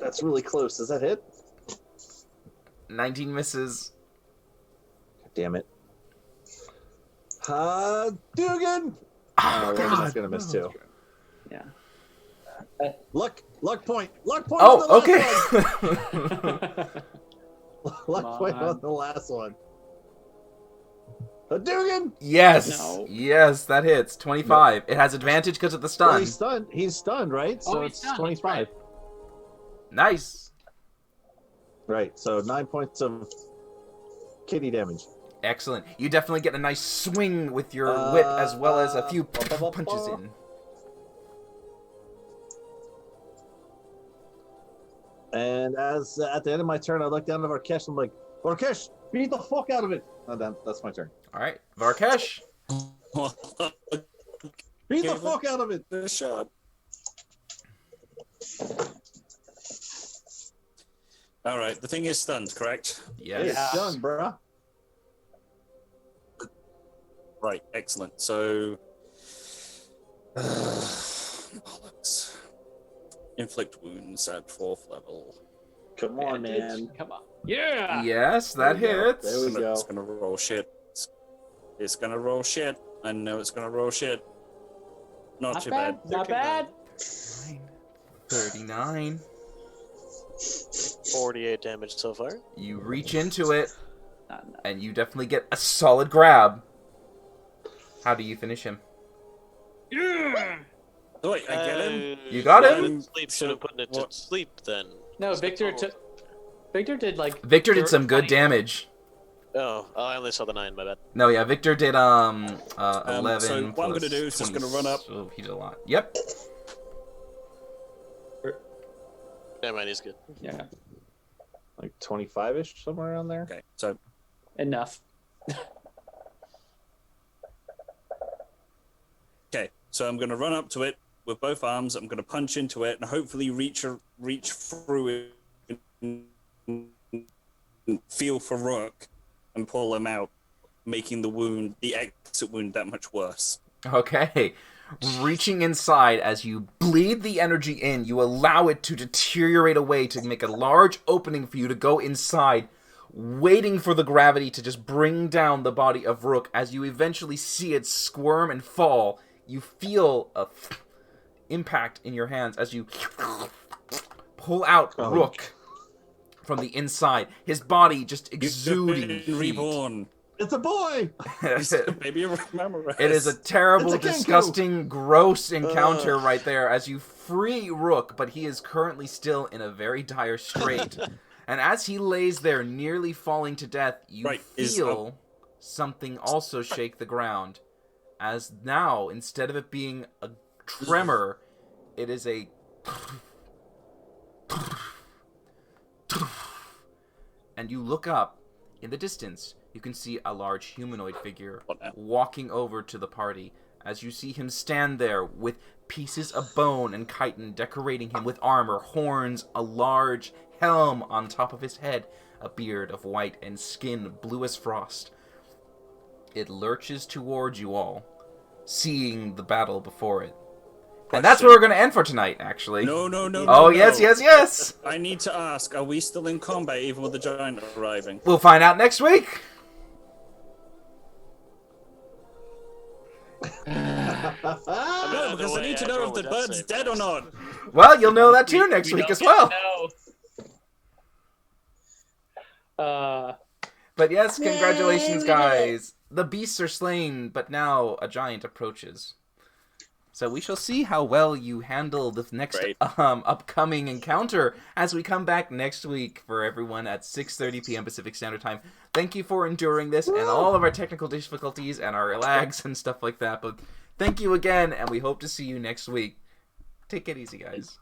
That's really close. Does that hit? 19 misses. Damn it. Dugan. Oh, well, God. that's gonna miss too. Yeah. Luck point. Luck point. Oh, on the okay. last one. Luck point on the last one. Dugan. Yes. No. Yes, that hits. 25. It has advantage because of the stun. Well, he's stunned. He's stunned, right? So he's it's stunned, 25. Nice. Right. So 9 points of kitty damage. Excellent. You definitely get a nice swing with your whip as well as a few punches in. And as at the end of my turn, I look down at Varkesh. I'm like, Varkesh, beat the fuck out of it. That's my turn. All right. Varkesh. Beat the fuck out of it. The shot. All right. The thing is stunned, correct? Hey, Yes. it's done, bruh. Right. Excellent. So, bollocks. Inflict wounds at 4th level. Come on, man. Come on. Yeah. Yes, that There we go. hits. There we go. It's gonna roll shit. It's gonna roll shit. I know it's gonna roll shit. Not too bad. Not bad. 39. 48 damage so far. You reach into it, and you definitely get a solid grab. How do you finish him? Oh, wait, I get him? You got him? Sleep should have put it to sleep then. No, Victor did like. Victor did some good damage. Oh, I only saw the 9, my bad. No, yeah, Victor did 11. So what I'm gonna do is just gonna run up. Oh, he did a lot. Yep. Never mind, he's good. Yeah. Like 25-ish, somewhere around there. Okay, so Enough. okay, so I'm gonna run up to it with both arms. I'm gonna punch into it and hopefully reach through it, and feel for Rook, and pull him out, making the exit wound that much worse. Okay. Reaching inside, as you bleed the energy in, you allow it to deteriorate away to make a large opening for you to go inside, waiting for the gravity to just bring down the body of Rook. As you eventually see it squirm and fall, you feel a impact in your hands as you pull out Rook from the inside. His body just exuding heat. Reborn. It's a boy! Maybe remember It is a terrible, disgusting, gross encounter right there as you free Rook, but he is currently still in a very dire strait. And as he lays there nearly falling to death, you feel something also shake the ground. As now, instead of it being a tremor, it is a... And you look up in the distance. You can see a large humanoid figure walking over to the party. As you see him stand there with pieces of bone and chitin decorating him with armor, horns, a large helm on top of his head, a beard of white and skin blue as frost. It lurches towards you all, seeing the battle before it. And that's where we're going to end for tonight, actually. No. Oh, yes. I need to ask, are we still in combat even with the giant arriving? We'll find out next week. No, because I need to know if the bird's dead or not. Well, you'll know that too next week as well. But yes, congratulations, guys. The beasts are slain, but now a giant approaches. So we shall see how well you handle the next upcoming encounter as we come back next week for everyone at 6:30 p.m. Pacific Standard Time. Thank you for enduring this and all of our technical difficulties and our lags and stuff like that. But thank you again, and we hope to see you next week. Take it easy, guys.